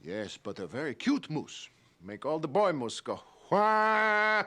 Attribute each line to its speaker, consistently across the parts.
Speaker 1: Yes, but a very cute moose. Make all the boy moose go, wah!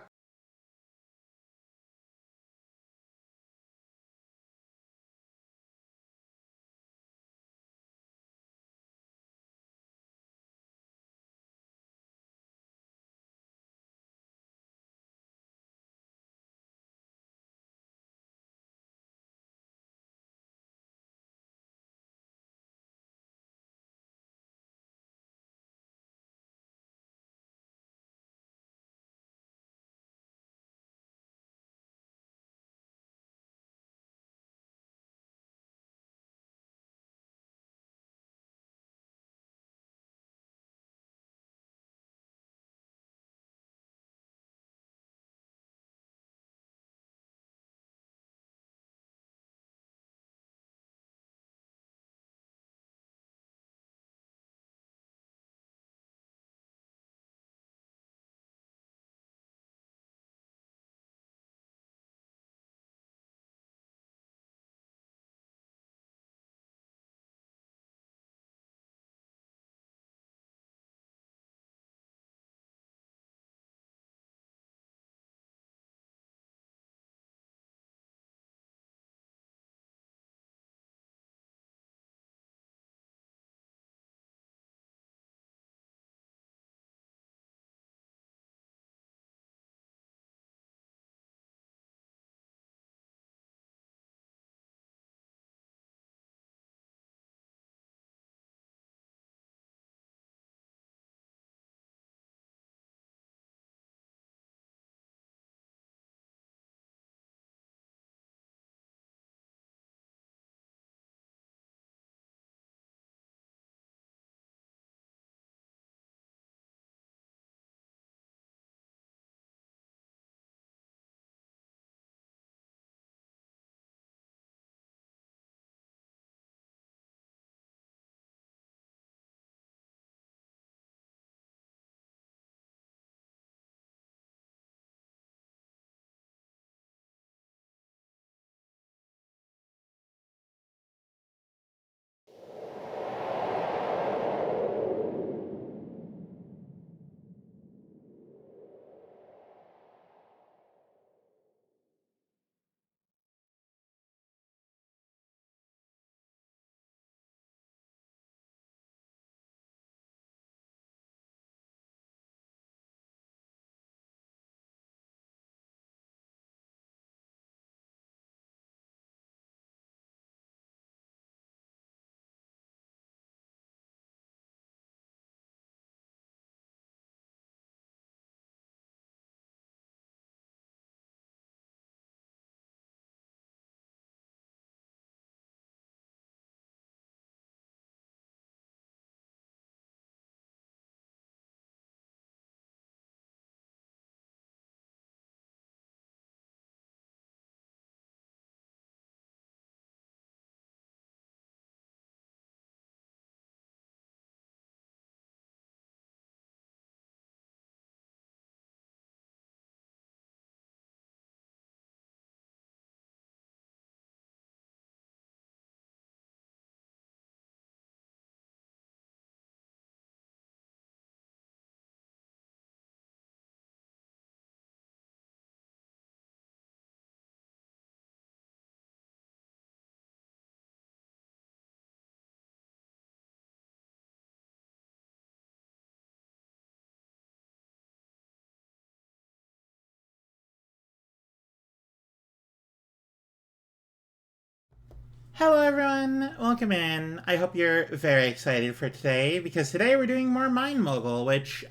Speaker 2: Hello, everyone. Welcome in. I hope you're very excited for today because today we're doing more MineMogul, which,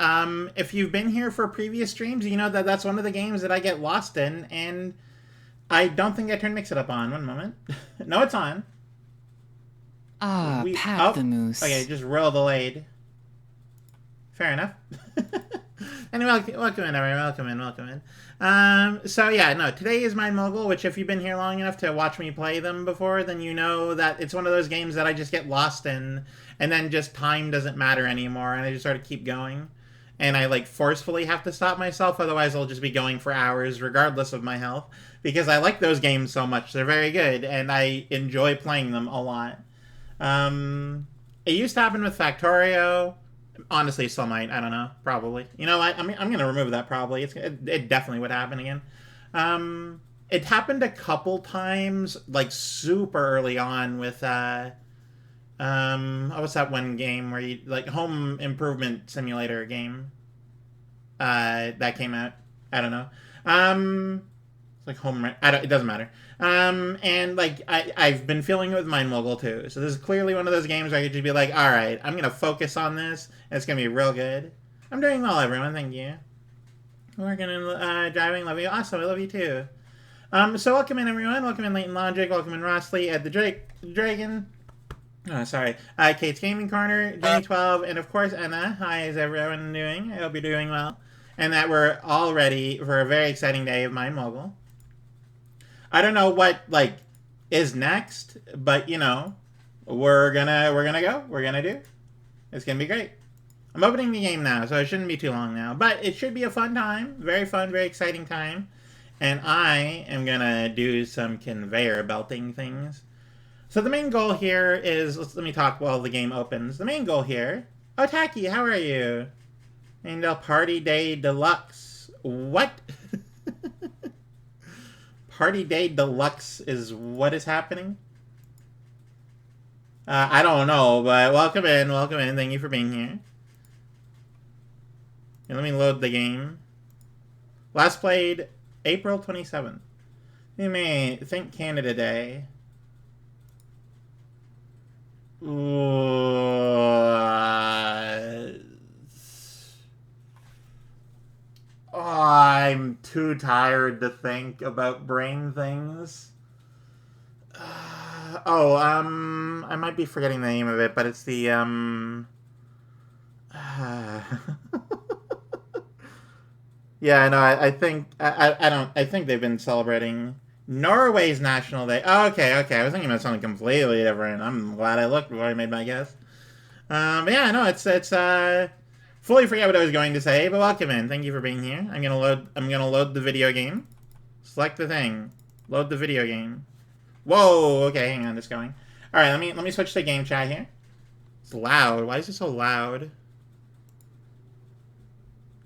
Speaker 2: if you've been here for previous streams, you know that that's one of the games that I get lost in, and I don't think I turned Mix It Up on. One moment. No, it's on.
Speaker 3: Ah,
Speaker 2: We
Speaker 3: Pat
Speaker 2: oh
Speaker 3: the
Speaker 2: okay,
Speaker 3: Moose.
Speaker 2: just real delayed. Fair enough. Anyway, welcome in, everyone. Welcome in. Welcome in. So yeah, no. Today is MineMogul, which if you've been here long enough to watch me play them before, then you know that it's one of those games that I just get lost in, and then just time doesn't matter anymore, and I just sort of keep going, and I like forcefully have to stop myself, otherwise I'll just be going for hours, regardless of my health, because I like those games so much. They're very good, and I enjoy playing them a lot. It used to happen with Factorio. Honestly, still might. I don't know. Probably. You know what? I'm gonna remove that. Probably. It definitely would happen again. It happened a couple times, like super early on with what's that one game where you like home improvement simulator game that came out. I don't know. It's like home. It doesn't matter. And like I've been feeling it with MineMogul too. So this is clearly one of those games where I could just be like, all right, I'm gonna focus on this. And it's gonna be real good. I'm doing well, everyone. Thank you. We're gonna driving. Love you. Awesome. I love you too. So welcome in, everyone. Welcome in, Leighton Logic. Welcome in, Rossley, Ed the Dragon. Oh, sorry. Kate's Gaming Corner, Jenny12, and of course Anna. Hi, is everyone doing? I hope you're doing well. And that we're all ready for a very exciting day of MineMogul. I don't know what like is next, but you know, we're gonna go. We're gonna do. It's gonna be great. I'm opening the game now, so it shouldn't be too long now. But it should be a fun time. Very fun, very exciting time. And I am gonna do some conveyor belting things. So the main goal here is, let me talk while the game opens. The main goal here, oh Taki, how are you? And Party Day Deluxe. What? Party Day Deluxe is what is happening? I don't know, but welcome in, welcome in. Thank you for being here. And let me load the game. Last played April 27th. You may think Canada Day. I'm too tired to think about brain things. I might be forgetting the name of it, but it's the, yeah, no, I think, I think they've been celebrating Norway's National Day. Oh, okay, I was thinking about something completely different. I'm glad I looked before I made my guess. But yeah, no, it's, fully forget what I was going to say, but welcome in. Thank you for being here. I'm gonna load the video game. Select the thing. Load the video game. Whoa, okay, hang on, it's going. Alright, let me switch to game chat here. It's loud. Why is it so loud?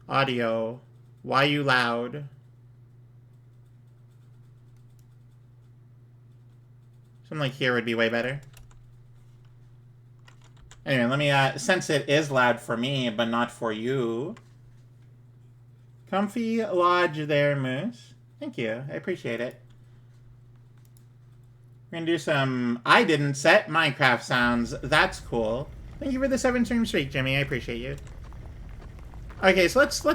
Speaker 2: Audio. Why you loud? Something like here would be way better. Anyway, let me, since it is loud for me, but not for you. Comfy lodge there, Moose. Thank you. I appreciate it. We're gonna do some I didn't set Minecraft sounds. That's cool. Thank you for the 7-stream streak, Jimmy. I appreciate you. Okay, so let's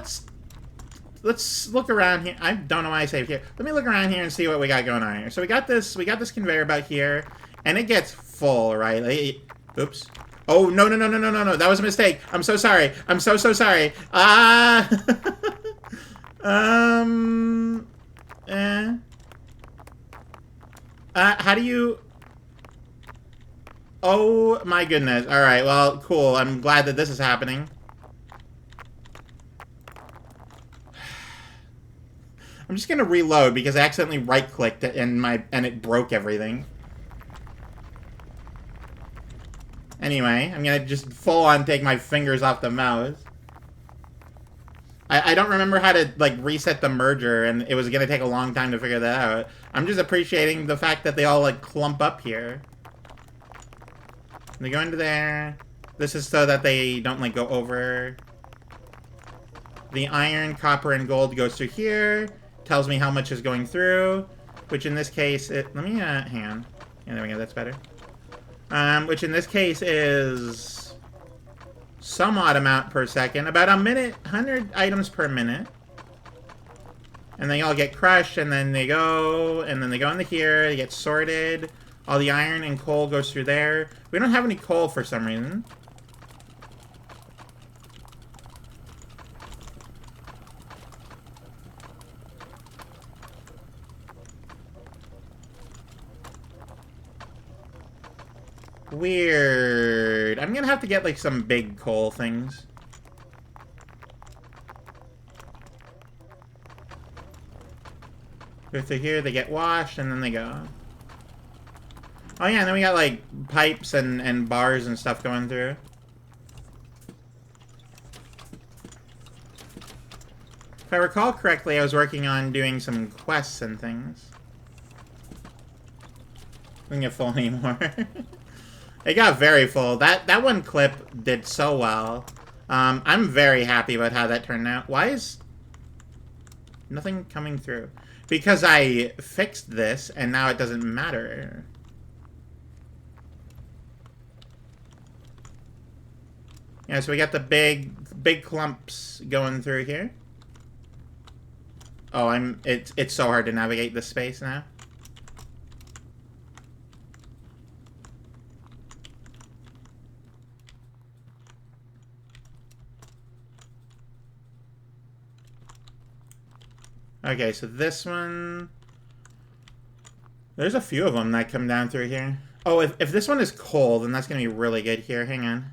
Speaker 2: look around here. I don't know why I saved here. Let me look around here and see what we got going on here. So we got this conveyor belt here, and it gets full, right? Like, oops. Oh, no. That was a mistake. I'm so sorry. I'm so sorry. How do you... Oh, my goodness. All right, well, cool. I'm glad that this is happening. I'm just gonna reload because I accidentally right-clicked and it broke everything. Anyway, I'm gonna just full-on take my fingers off the mouse. I don't remember how to, like, reset the merger, and it was gonna take a long time to figure that out. I'm just appreciating the fact that they all, like, clump up here. They go into there. This is so that they don't, like, go over. The iron, copper, and gold goes through here. Tells me how much is going through. Which in this case, let me, hang on. Yeah, there we go, that's better. Which in this case is some odd amount per second. About a minute, 100 items per minute. And they all get crushed, and then they go into here, they get sorted. All the iron and coal goes through there. We don't have any coal for some reason. Weird. I'm gonna have to get, like, some big coal things. Go through here, they get washed, and then they go. Oh yeah, and then we got, like, pipes and bars and stuff going through. If I recall correctly, I was working on doing some quests and things. Doesn't get full anymore. It got very full. That one clip did so well. I'm very happy about how that turned out. Why is nothing coming through? Because I fixed this, and now it doesn't matter. Yeah, so we got the big clumps going through here. Oh, it's so hard to navigate this space now. Okay, so this one... There's a few of them that come down through here. Oh, if this one is coal, then that's going to be really good here. Hang on.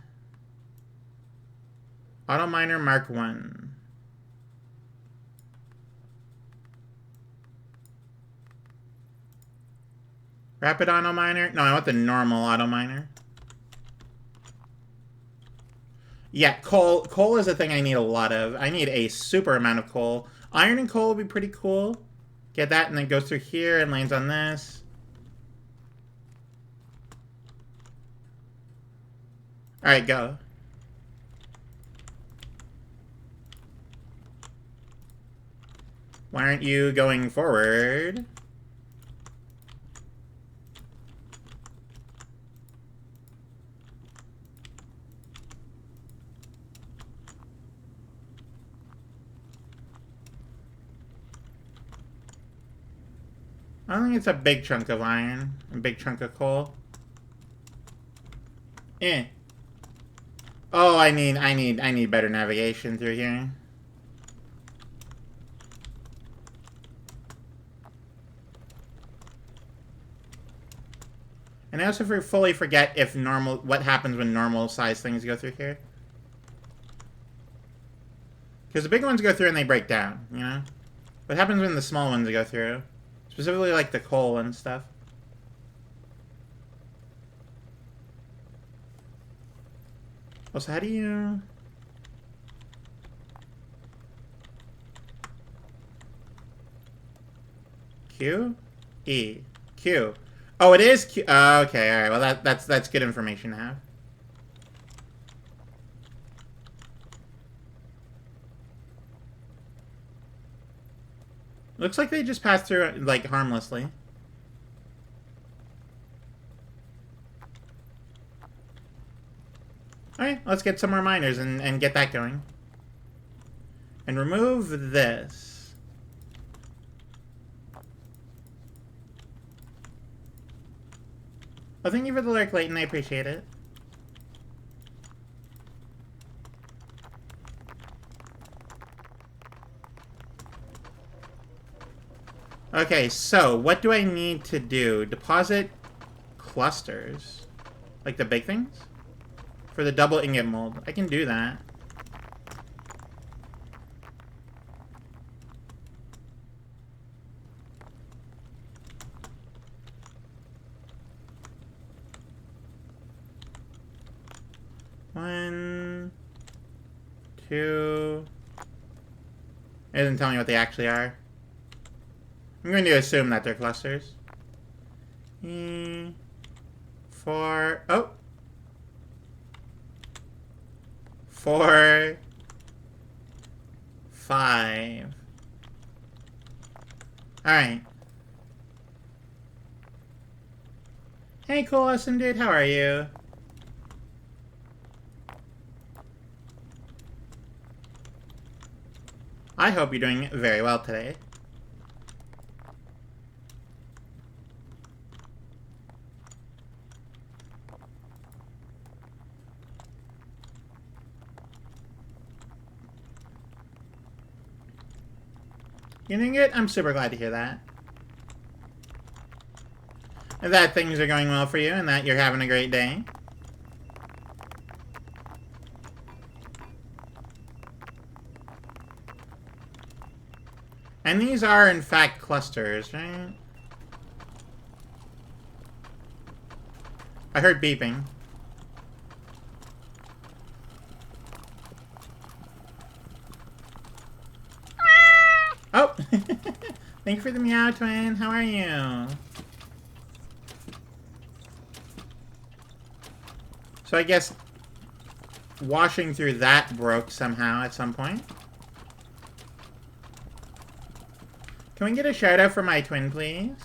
Speaker 2: Auto Miner Mark 1. Rapid Auto Miner? No, I want the normal Auto Miner. Yeah, coal. Coal is a thing I need a lot of. I need a super amount of coal. Iron and coal would be pretty cool. Get that, and then goes through here and lands on this. Alright, go. Why aren't you going forward? I don't think it's a big chunk of iron. A big chunk of coal. Eh. Oh, I need better navigation through here. And I also fully forget if what happens when normal size things go through here. Because the big ones go through and they break down, you know? What happens when the small ones go through? Specifically like the coal and stuff. Also, how do you... Q? E. Q. Oh, it is Q. Okay, alright. Well, that's good information to have. Looks like they just passed through, like, harmlessly. Alright, let's get some more miners and get that going. And remove this. Oh, thank you for the lurk, Layton. I appreciate it. Okay, so what do I need to do? Deposit clusters. Like the big things? For the double ingot mold. I can do that. One, two. It doesn't tell me what they actually are. I'm going to assume that they're clusters. 4. Oh! 4. 5. Alright. Hey, cool, awesome dude, how are you? I hope you're doing very well today. You doing good? I'm super glad to hear that. And that things are going well for you and that you're having a great day. And these are, in fact, clusters, right? I heard beeping. Thank you for the meow twin. How are you? So I guess washing through that broke somehow at some point. Can we get a shout out for my twin, please?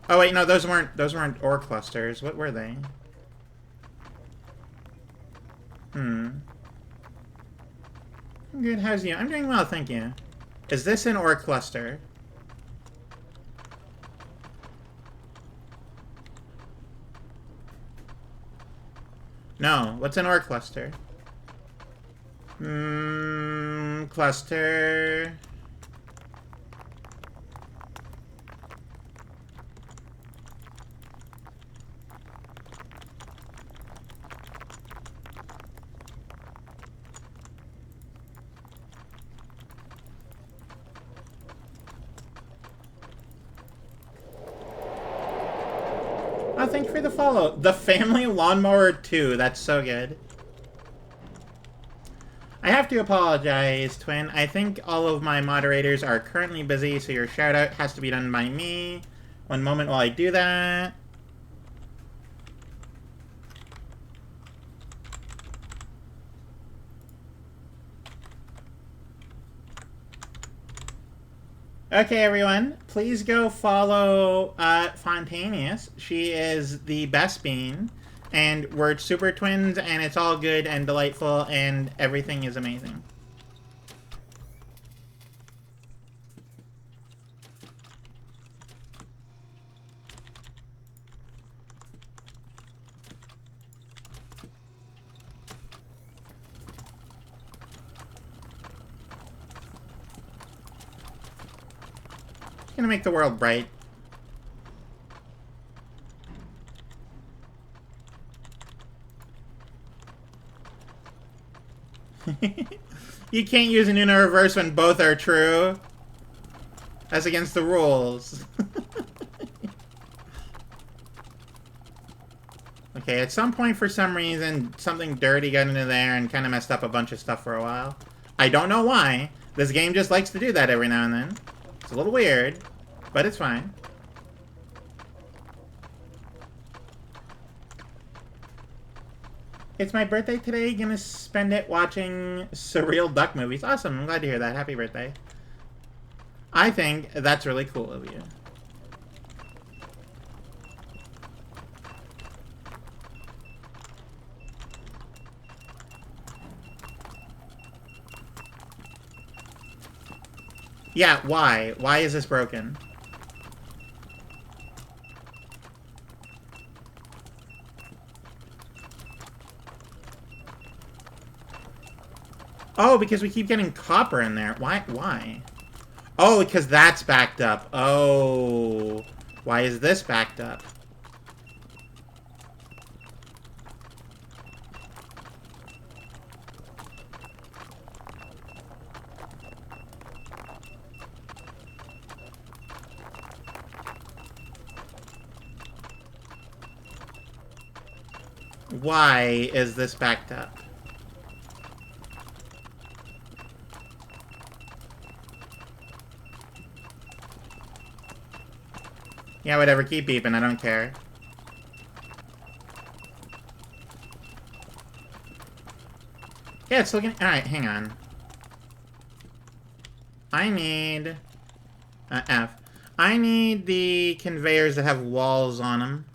Speaker 2: Oh wait, no, those weren't ore clusters. What were they? I'm good. How's you? I'm doing well, thank you. Is this an ore cluster? No. What's an ore cluster? Cluster. Oh, thank you for the follow. The Family Lawnmower 2. That's so good. I have to apologize, Twin. I think all of my moderators are currently busy, so your shout-out has to be done by me. One moment while I do that. Okay, everyone, please go follow Fontaneous. She is the best bean, and we're super twins, and it's all good and delightful, and everything is amazing. Gonna make the world bright. You can't use an Uno reverse when both are true. That's against the rules. Okay, at some point, for some reason, something dirty got into there and kind of messed up a bunch of stuff for a while. I don't know why. This game just likes to do that every now and then. It's a little weird, but it's fine. It's my birthday today. Gonna spend it watching surreal duck movies. Awesome. I'm glad to hear that. Happy birthday. I think that's really cool of you. Yeah, why? Why is this broken? Oh, because we keep getting copper in there. Why? Oh, because that's backed up. Oh. Why is this backed up? Why is this backed up? Yeah, whatever, keep beeping, I don't care. Yeah, it's looking... Alright, hang on. I need... F. I need the conveyors that have walls on them.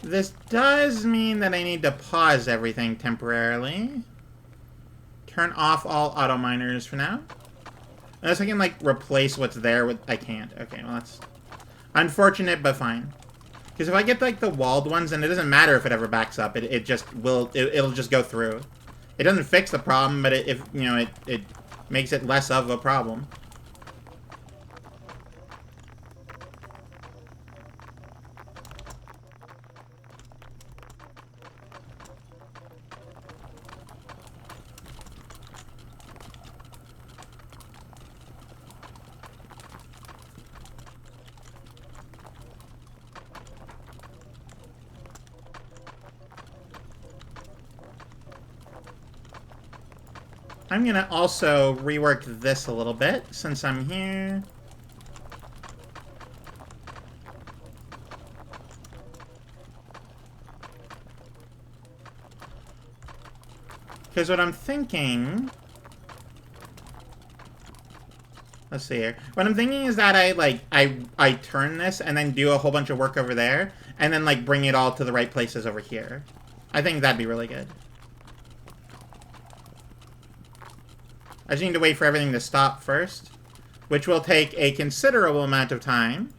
Speaker 2: This does mean that I need to pause everything temporarily. Turn off all auto miners for now. Unless I can, like, replace what's there with... I can't. Okay, well, that's unfortunate, but fine. Because if I get, like, the walled ones, then it doesn't matter if it ever backs up. It just will... It'll just go through. It doesn't fix the problem, but it makes it less of a problem. I'm gonna also rework this a little bit since I'm here. Because what I'm thinking... Let's see here. What I'm thinking is that I turn this and then do a whole bunch of work over there, and then, like, bring it all to the right places over here. I think that'd be really good. I just need to wait for everything to stop first, which will take a considerable amount of time.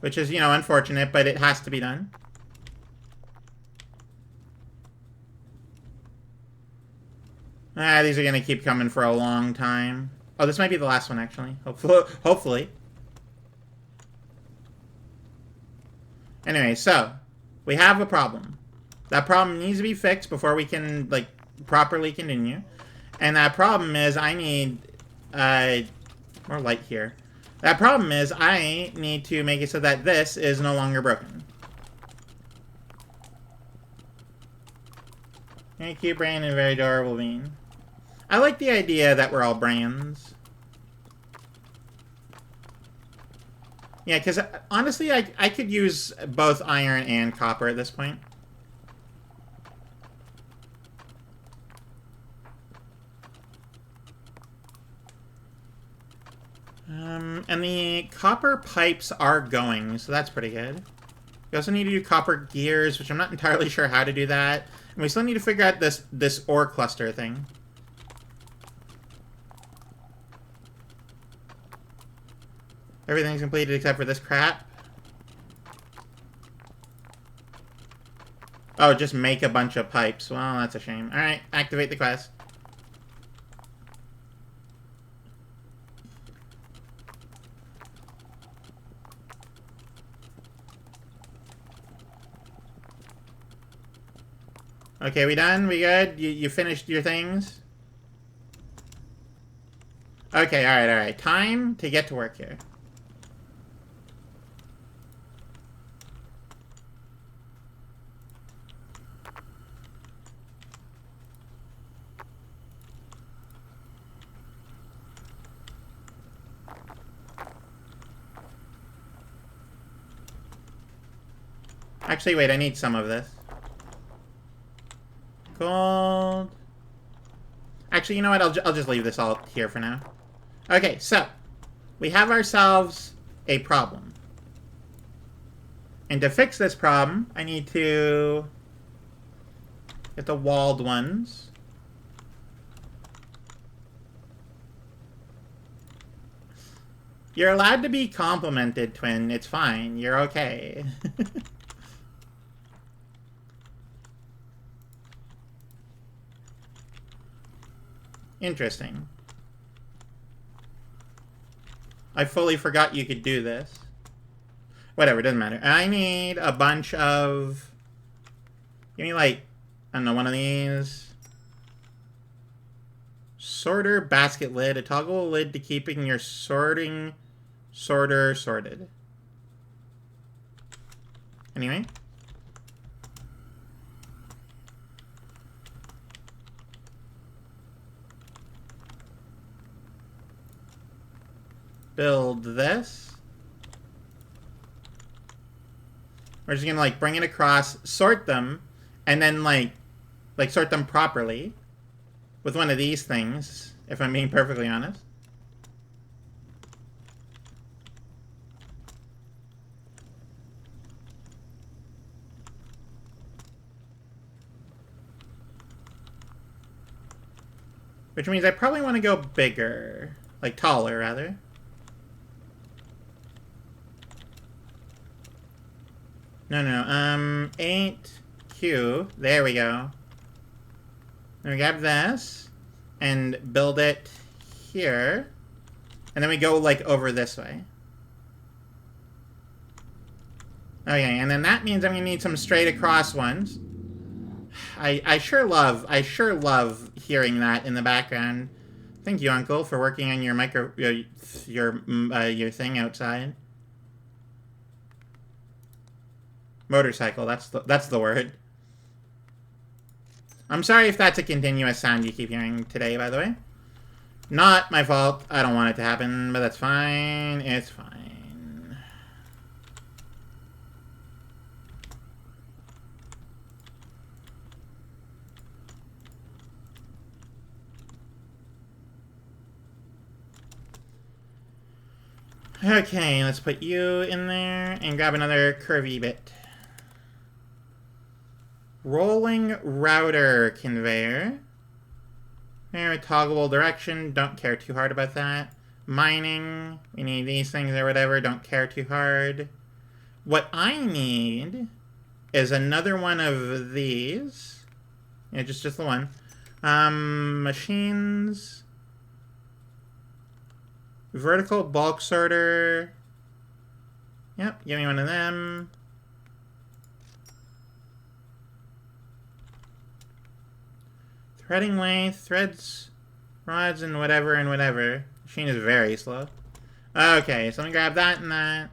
Speaker 2: Which is, you know, unfortunate, but it has to be done. These are gonna keep coming for a long time. Oh, this might be the last one, actually. Hopefully. Anyway, so, we have a problem. That problem needs to be fixed before we can, like, properly continue. And that problem is I need, more light here. That problem is I need to make it so that this is no longer broken. Very cute brain and very adorable bean. I like the idea that we're all brands. Yeah, because honestly, I could use both iron and copper at this point. And the copper pipes are going, so that's pretty good. We also need to do copper gears, which I'm not entirely sure how to do that. And we still need to figure out this ore cluster thing. Everything's completed except for this crap. Oh, just make a bunch of pipes. Well, that's a shame. Alright, activate the quest. Okay, we done? We good? You finished your things? Okay, alright. Time to get to work here. Actually, wait, I need some of this. Gold. Actually, you know what? I'll just leave this all here for now. Okay, so. We have ourselves a problem. And to fix this problem, I need to get the walled ones. You're allowed to be complimented, Twin. It's fine. You're okay. Interesting. I fully forgot you could do this. Whatever, doesn't matter. I need a bunch of... Give me, like, I don't know, one of these. Sorter basket lid. A toggle lid to keeping your sorter sorted. Anyway. Build this. We're just gonna, like, bring it across, sort them, and then, like sort them properly with one of these things, if I'm being perfectly honest. Which means I probably want to go bigger. Like, taller, rather. No. 8Q. There we go. Then we grab this and build it here. And then we go, like, over this way. Okay, and then that means I'm gonna need some straight across ones. I sure love hearing that in the background. Thank you, Uncle, for working on your your thing outside. Motorcycle, that's the word. I'm sorry if that's a continuous sound you keep hearing today, by the way. Not my fault. I don't want it to happen, but that's fine. It's fine. Okay, let's put you in there and grab another curvy bit. Rolling router conveyor. There, toggleable direction. Don't care too hard about that. Mining. We need these things or whatever. Don't care too hard. What I need is another one of these. Yeah, just the one. Machines. Vertical bulk sorter. Yep, give me one of them. Threading length, threads, rods, and whatever and whatever. Machine is very slow. Okay, so let me grab that and that.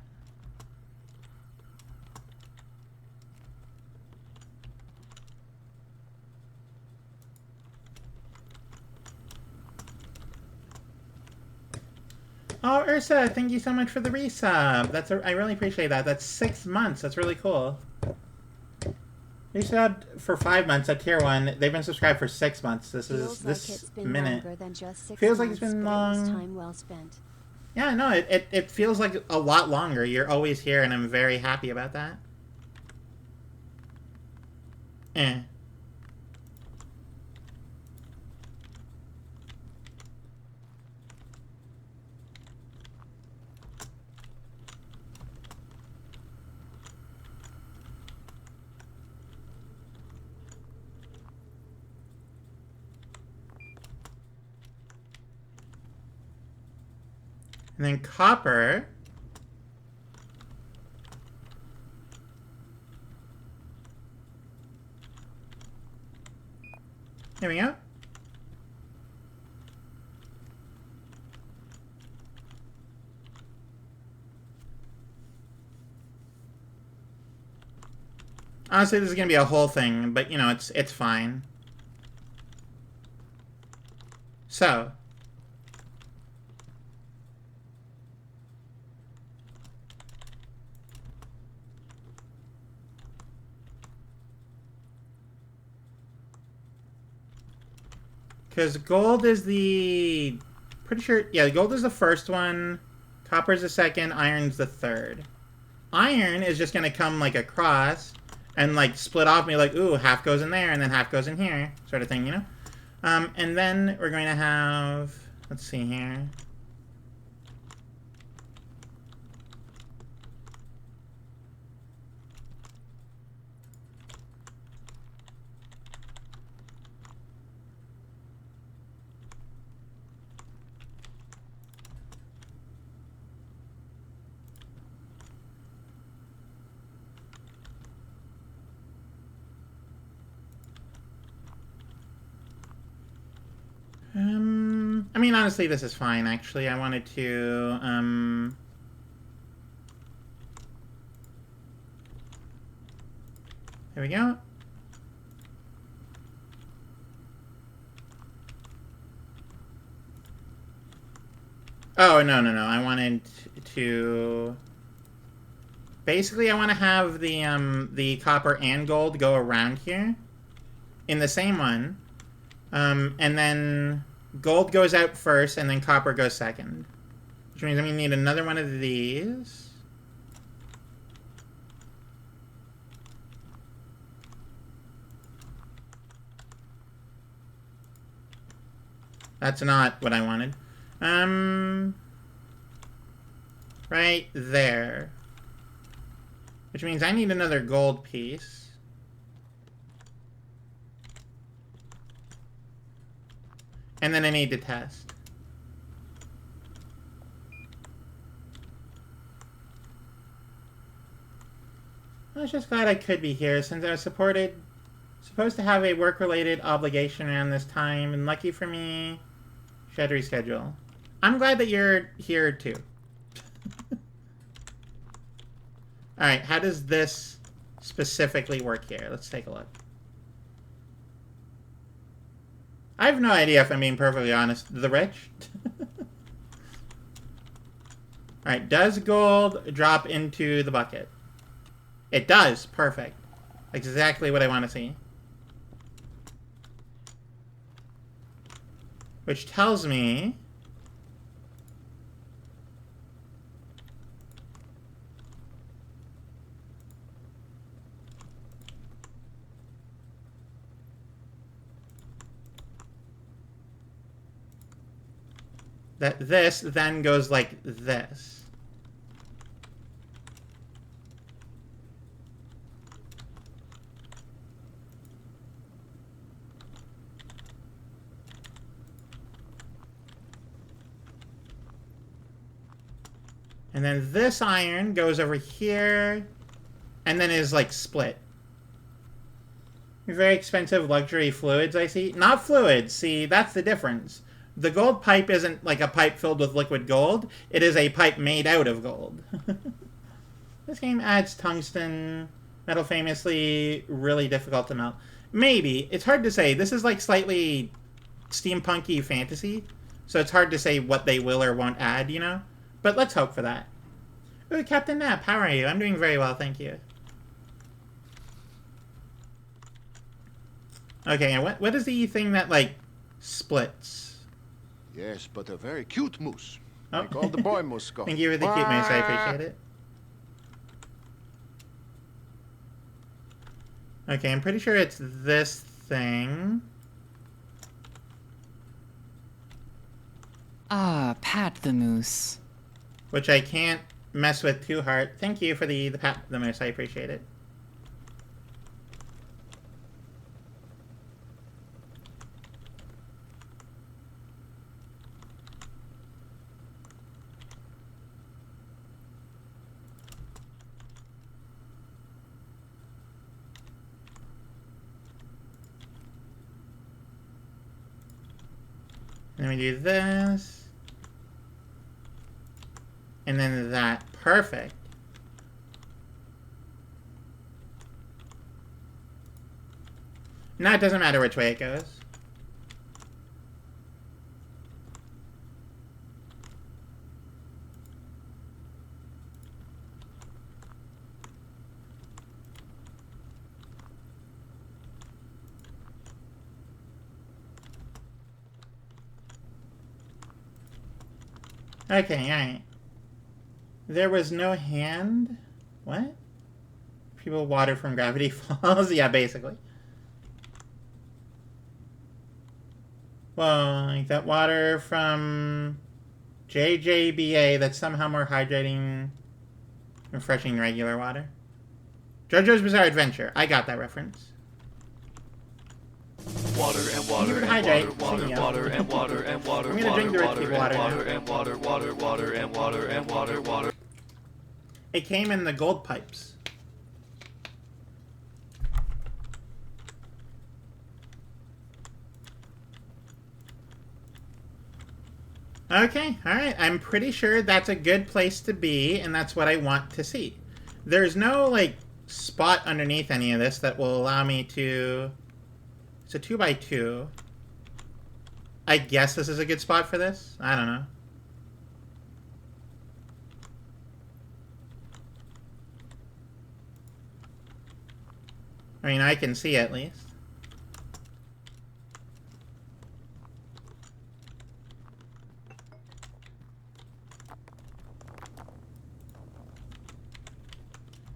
Speaker 2: Oh, Ursa, thank you so much for the resub. I really appreciate that. That's 6 months. That's really cool. Resubbed for 5 months at tier 1. They've been subscribed for 6 months. This is this minute. Feels like it's been long.
Speaker 4: Time well spent.
Speaker 2: Yeah, no, it feels like a lot longer. You're always here, and I'm very happy about that. Eh. And then copper. There we go. Honestly, this is gonna be a whole thing, but you know, it's fine. So. Because gold is the... Pretty sure... Yeah, gold is the first one. Copper is the second. Iron's the third. Iron is just going to come, like, across and, like, split off me like, ooh, half goes in there and then half goes in here. Sort of thing, you know? And then we're going to have... Let's see here. I mean, honestly, this is fine, actually. I wanted to, There we go. Oh, no. I wanted to... Basically, I want to have the copper and gold go around here in the same one. And then gold goes out first, and then copper goes second. Which means I'm going to need another one of these. That's not what I wanted. Right there. Which means I need another gold piece. And then I need to test. I was just glad I could be here since I was supposed to have a work-related obligation around this time, and lucky for me, should reschedule. I'm glad that you're here too. Alright, how does this specifically work here? Let's take a look. I have no idea if I'm being perfectly honest. The rich? Alright, does gold drop into the bucket? It does. Perfect. Exactly what I want to see. Which tells me... that this then goes like this. And then this iron goes over here, and then is, like, split. Very expensive luxury fluids, I see. Not fluids, see, that's the difference. The gold pipe isn't like a pipe filled with liquid gold. It is a pipe made out of gold. This game adds tungsten. Metal famously really difficult to melt. Maybe. It's hard to say. This is, like, slightly steampunky fantasy. So it's hard to say what they will or won't add, you know? But let's hope for that. Ooh, Captain Knapp, how are you? I'm doing very well, thank you. Okay, and what is the thing that, like, splits?
Speaker 1: Yes, but a very cute moose.
Speaker 2: Oh.
Speaker 1: Make all the boy moose go.
Speaker 2: Thank you for the cute moose, I appreciate it. Okay, I'm pretty sure it's this thing.
Speaker 3: Ah, Pat the Moose.
Speaker 2: Which I can't mess with too hard. Thank you for the pat the moose, I appreciate it. Let me do this. And then that. Perfect. Now it doesn't matter which way it goes. Okay, alright. There was no hand? What? People water from Gravity Falls? Yeah, basically. Well, like that water from JJBA that's somehow more hydrating, refreshing than regular water. JoJo's Bizarre Adventure. I got that reference.
Speaker 4: Water and water and
Speaker 2: hydrate.
Speaker 4: water, water and water and water.
Speaker 2: I'm gonna drink the rich people water now.
Speaker 4: Water and water, water, water and water and water, water.
Speaker 2: It came in the gold pipes. Okay, alright. I'm pretty sure that's a good place to be, and that's what I want to see. There's no, like, spot underneath any of this that will allow me to... It's a 2x2. I guess this is a good spot for this? I don't know. I mean, I can see at least.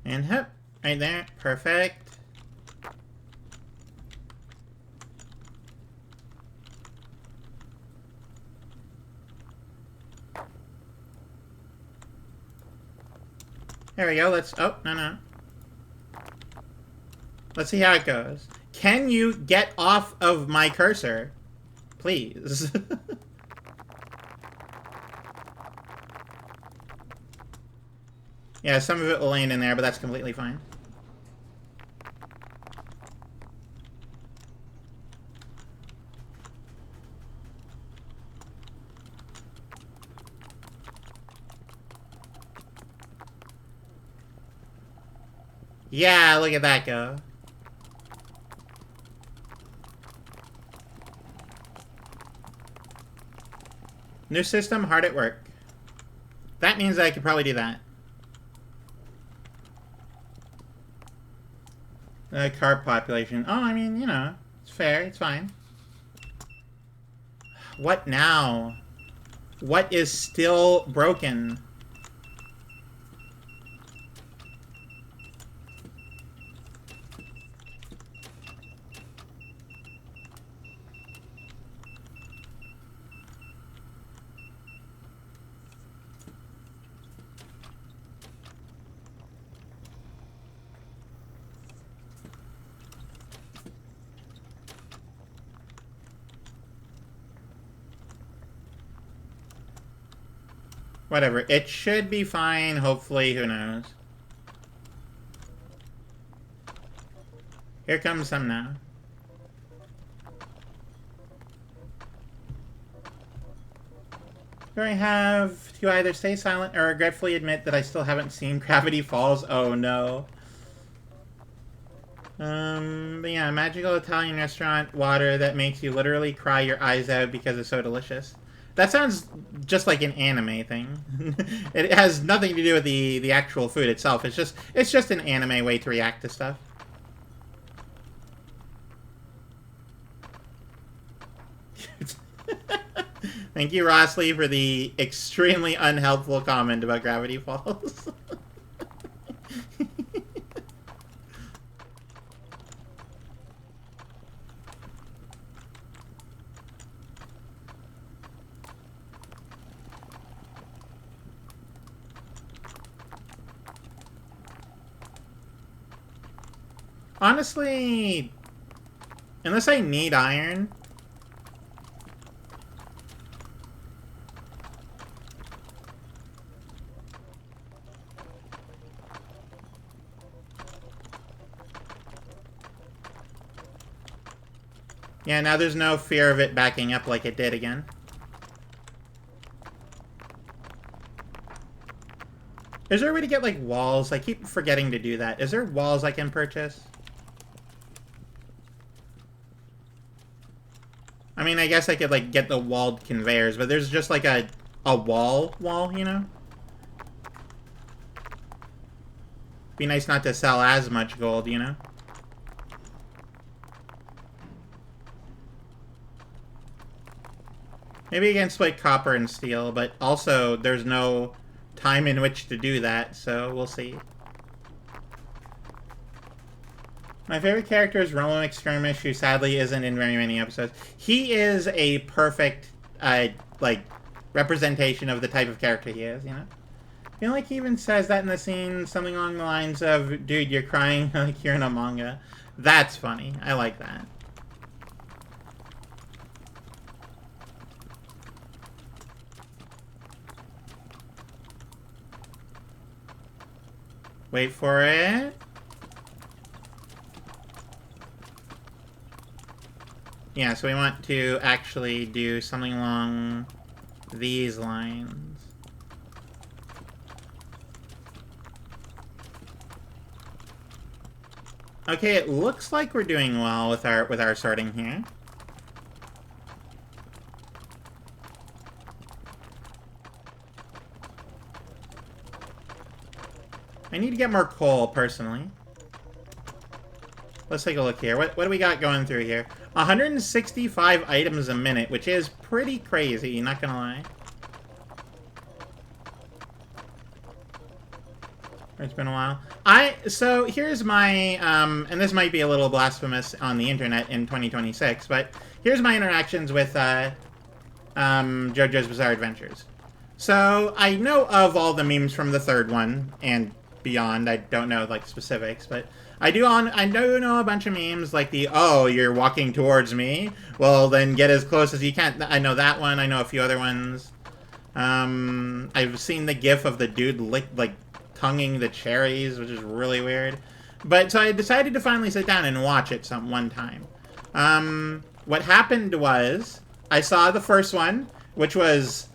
Speaker 2: And hop, right there. Perfect. There we go. Let's... Oh, no. Let's see how it goes. Can you get off of my cursor? Please. Yeah, some of it will land in there, but that's completely fine. Yeah, look at that go. New system, hard at work. That means I could probably do that. Carp population. Oh, I mean, you know, it's fair. It's fine. What now? What is still broken? Whatever. It should be fine, hopefully. Who knows? Here comes some now. Do I have to either stay silent or regretfully admit that I still haven't seen Gravity Falls? Oh no. But yeah, magical Italian restaurant water that makes you literally cry your eyes out because it's so delicious. That sounds just like an anime thing. It has nothing to do with the actual food itself. It's just an anime way to react to stuff. Thank you, Rossley, for the extremely unhelpful comment about Gravity Falls. Honestly, unless I need iron... Yeah, now there's no fear of it backing up like it did again. Is there a way to get, like, walls? I keep forgetting to do that. Is there walls I can purchase? I mean, I guess I could, like, get the walled conveyors, but there's just, like, a wall, you know? Be nice not to sell as much gold, you know? Maybe against, split copper and steel, but also there's no time in which to do that, so we'll see. My favorite character is Romo McSkirmish, who sadly isn't in very many episodes. He is a perfect, like, representation of the type of character he is, you know? I feel like he even says that in the scene, something along the lines of, dude, you're crying like you're in a manga. That's funny. I like that. Wait for it. Yeah, so we want to actually do something along these lines. Okay, it looks like we're doing well with our sorting here. I need to get more coal, personally. Let's take a look here. What do we got going through here? 165 items a minute, which is pretty crazy, not gonna lie. It's been a while. So here's my, and this might be a little blasphemous on the internet in 2026, but here's my interactions with JoJo's Bizarre Adventures. So I know of all the memes from the third one, and beyond. I don't know, like, specifics, but I do know a bunch of memes, like the, oh, you're walking towards me? Well, then get as close as you can. I know that one. I know a few other ones. I've seen the gif of the dude, tonguing the cherries, which is really weird. But, so I decided to finally sit down and watch it one time. What happened was, I saw the first one, which was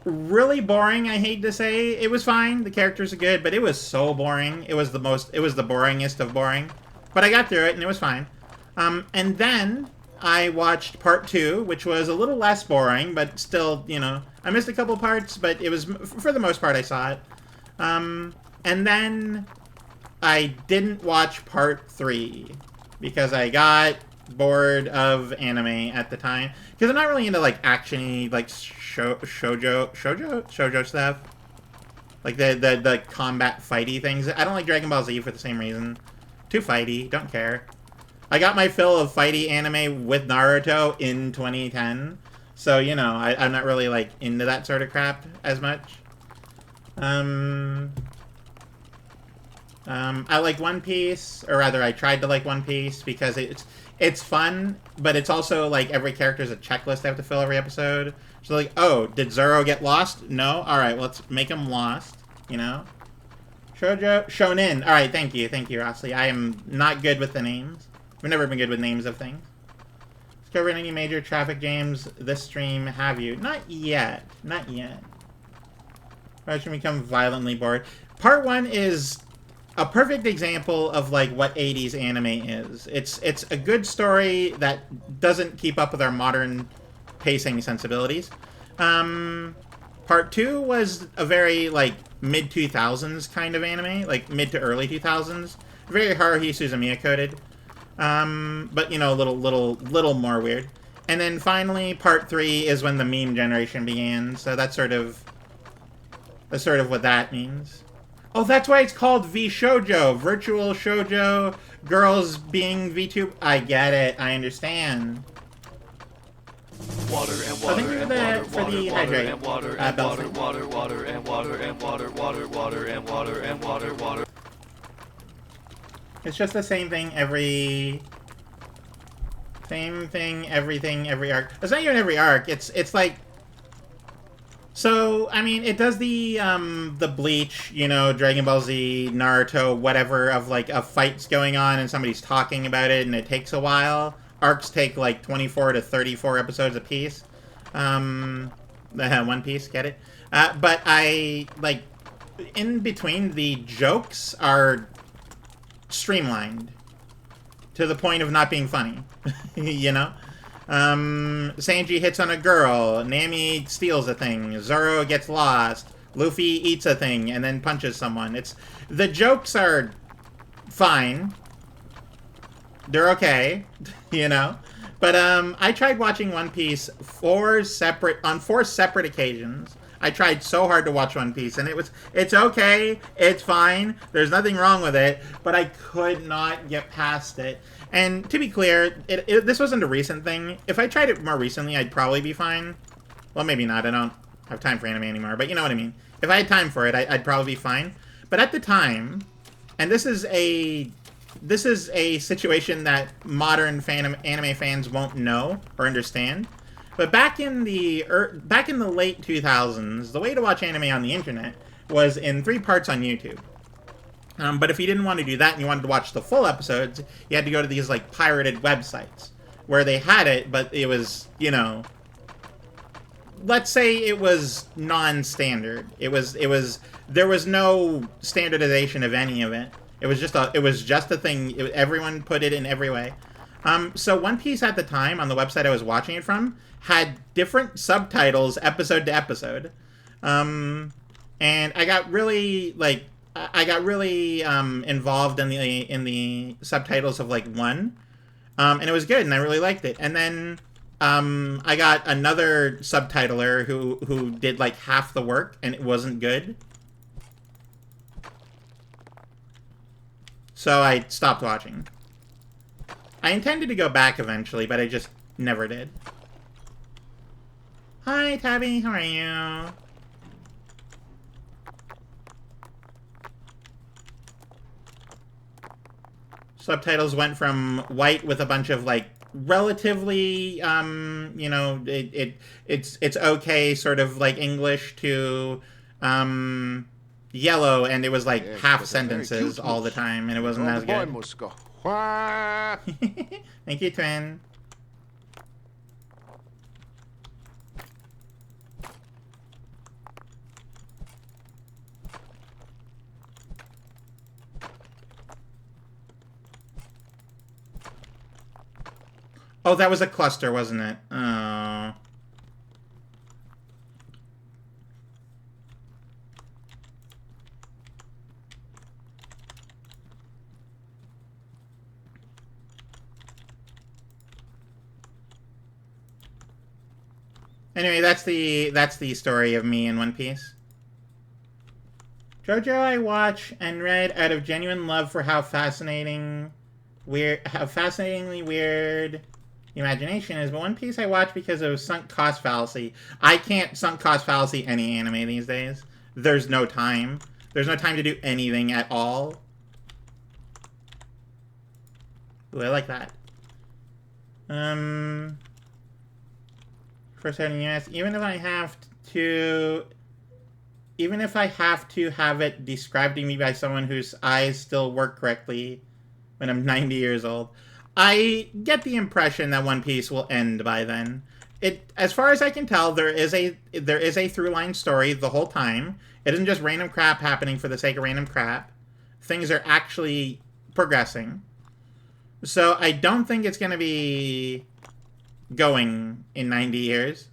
Speaker 2: really boring, I hate to say. It was fine, the characters are good, but it was so boring. It was the boringest of boring. But I got through it, and it was fine. And then, I watched part 2, which was a little less boring, but still, you know, I missed a couple parts, but it was, for the most part, I saw it. And then I didn't watch part 3 because I got bored of anime at the time. Because I'm not really into, like, action-y, like, shoujo stuff. Like, the combat fighty things. I don't like Dragon Ball Z for the same reason. Too fighty, don't care. I got my fill of fighty anime with Naruto in 2010. So, you know, I'm not really, like, into that sort of crap as much. I like One Piece, or rather, I tried to like One Piece because it's fun, but it's also like every character is a checklist I have to fill every episode. So like, oh, did Zoro get lost? No? Alright, well, let's make him lost, you know? Shoujo? Shonen. Alright, thank you, Rossley. I am not good with the names. I've never been good with names of things. Discovered any major traffic jams this stream, have you? Not yet. Not yet. I should become violently bored. Part 1 is a perfect example of like what 80s anime is. It's a good story that doesn't keep up with our modern pacing sensibilities. Part 2 was a very like mid 2000s kind of anime, like mid to early 2000s, very Haruhi Suzumiya coded, but you know, a little more weird. And then finally, part 3 is when the meme generation began. So that's sort of what that means. Oh, that's why it's called V-Shoujo. Virtual shoujo, girls being VTube. I get it. I understand.
Speaker 4: Water and
Speaker 2: Oh, thank
Speaker 4: water
Speaker 2: you
Speaker 4: and
Speaker 2: for
Speaker 4: water,
Speaker 2: the
Speaker 4: water
Speaker 2: hydrate.
Speaker 4: and water and water,
Speaker 2: Belfry.
Speaker 4: water and water and water, water and water and water.
Speaker 2: It's just the same thing every... Same thing, everything, every arc. It's not even every arc. It's like... So, I mean, it does the Bleach, you know, Dragon Ball Z, Naruto, whatever, of, like, a fight's going on and somebody's talking about it and it takes a while. Arcs take, like, 24 to 34 episodes apiece. One Piece, get it? But I, like, in between, the jokes are streamlined to the point of not being funny, you know? Sanji hits on a girl, Nami steals a thing, Zoro gets lost, Luffy eats a thing and then punches someone. The jokes are fine. They're okay, you know? But, I tried watching One Piece on 4 separate occasions. I tried so hard to watch One Piece, and it's okay, it's fine, there's nothing wrong with it, but I could not get past it. And to be clear, this wasn't a recent thing. If I tried it more recently, I'd probably be fine. Well, maybe not. I don't have time for anime anymore, but you know what I mean. If I had time for it, I'd probably be fine. But at the time, and this is a situation that modern anime fans won't know or understand. But back in the late 2000s, the way to watch anime on the internet was in 3 parts on YouTube. But if you didn't want to do that and you wanted to watch the full episodes, you had to go to these, like, pirated websites where they had it, but it was, you know, let's say it was non-standard. There was no standardization of any of it. It was just a thing. Everyone put it in every way. So One Piece at the time, on the website I was watching it from, had different subtitles episode to episode. And I got really, like, involved in the subtitles of, like, 1. And it was good, and I really liked it. And then, I got another subtitler who did, like, half the work, and it wasn't good. So I stopped watching. I intended to go back eventually, but I just never did. Hi, Tabby. How are you? Subtitles went from white with a bunch of, like, relatively, you know, it's okay sort of, like, English to, yellow, and it was, like,
Speaker 1: Yes,
Speaker 2: half
Speaker 1: but they're very
Speaker 2: sentences
Speaker 1: cute
Speaker 2: all the
Speaker 1: moose.
Speaker 2: time, and it wasn't
Speaker 1: All
Speaker 2: as
Speaker 1: the boy
Speaker 2: good.
Speaker 1: must go. Wah!
Speaker 2: Thank you, Twin. Oh, that was a cluster, wasn't it? Oh. Anyway, that's the story of me in One Piece. JoJo I watch and read out of genuine love for how fascinatingly weird the imagination is, but One Piece I watch because of sunk cost fallacy. I can't sunk cost fallacy any anime these days. There's no time. There's no time to do anything at all. Ooh, I like that. For certain yes, even if I have to have it described to me by someone whose eyes still work correctly when I'm 90 years old, I get the impression that One Piece will end by then. As far as I can tell, there is a through line story the whole time. It isn't just random crap happening for the sake of random crap. Things are actually progressing. So I don't think it's going to be going in 90 years.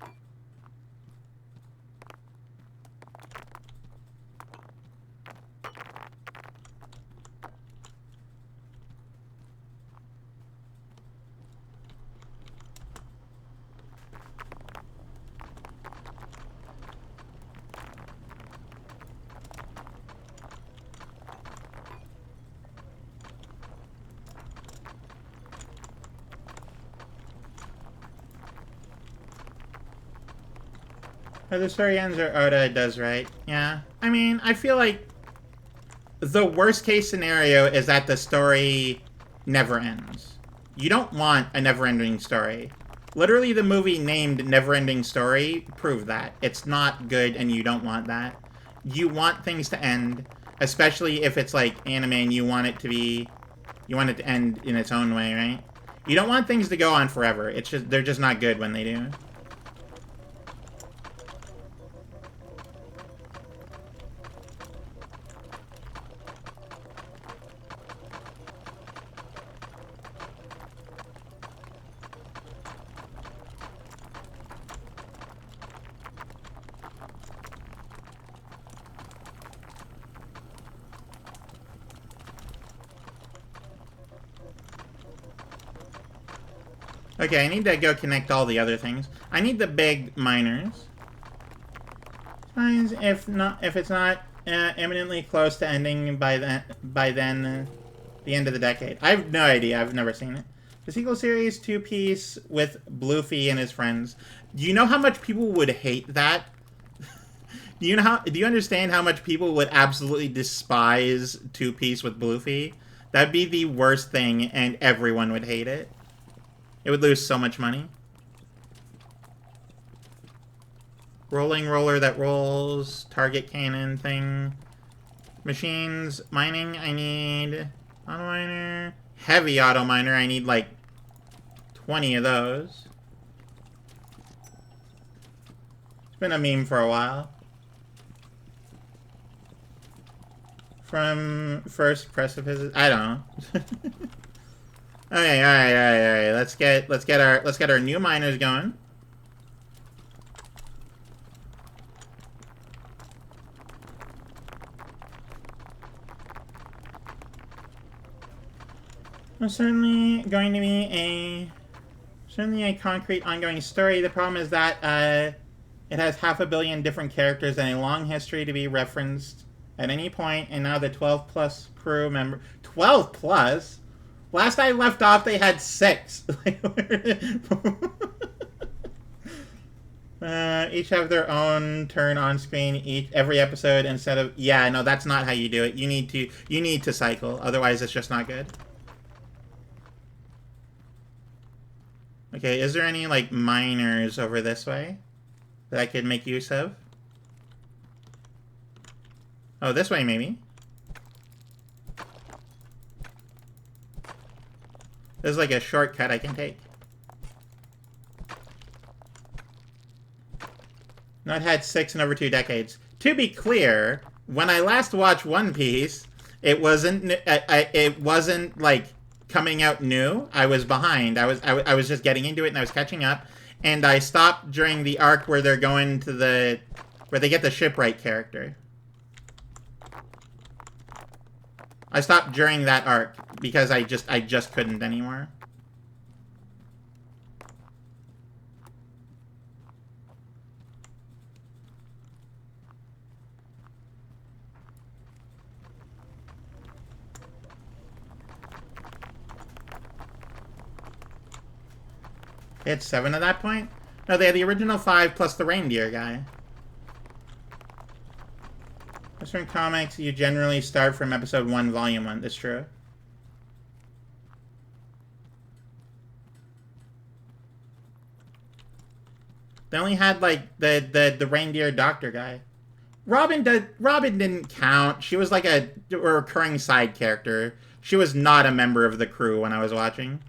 Speaker 2: Or the story ends or Oda does right. Yeah. I mean, I feel like the worst case scenario is that the story never ends. You don't want a never-ending story. Literally, the movie named Never-Ending Story proved that. It's not good and you don't want that. You want things to end, especially if it's like anime and you want it to end in its own way, right? You don't want things to go on forever. They're just not good when they do. Okay, I need to go connect all the other things. I need the big miners. If it's not imminently close to ending by then, the end of the decade. I have no idea. I've never seen it. The sequel series, two-piece with Bluffy and his friends. Do you know how much people would hate that? Do you understand how much people would absolutely despise two-piece with Bluffy? That'd be the worst thing, and everyone would hate it. It would lose so much money. Rolling roller that rolls. Target cannon thing. Machines. Mining, I need auto miner. Heavy auto miner, I need like 20 of those. It's been a meme for a while. From first precipices. I don't know. Okay, all right. Let's get our new miners going. There's certainly going to be a concrete ongoing story. The problem is that it has 500 million different characters and a long history to be referenced at any point, and now the 12+ crew member 12+? Last I left off, they had 6. Each have their own turn on screen every episode instead of... Yeah, no, that's not how you do it. You need to cycle, otherwise it's just not good. Okay, is there any, like, miners over this way that I could make use of? Oh, this way, maybe. There's like a shortcut I can take. Not had 6 in over 2 decades. To be clear, when I last watched One Piece, it wasn't like coming out new. I was behind. I was just getting into it and I was catching up. And I stopped during the arc where they're going to where they get the shipwright character. I stopped during that arc because I just couldn't anymore. They had 7 at that point? No, they had the original 5 plus the reindeer guy. Western comics, you generally start from episode 1, volume 1. That's true. They only had, like, the reindeer doctor guy. Robin didn't count. She was like a recurring side character. She was not a member of the crew when I was watching.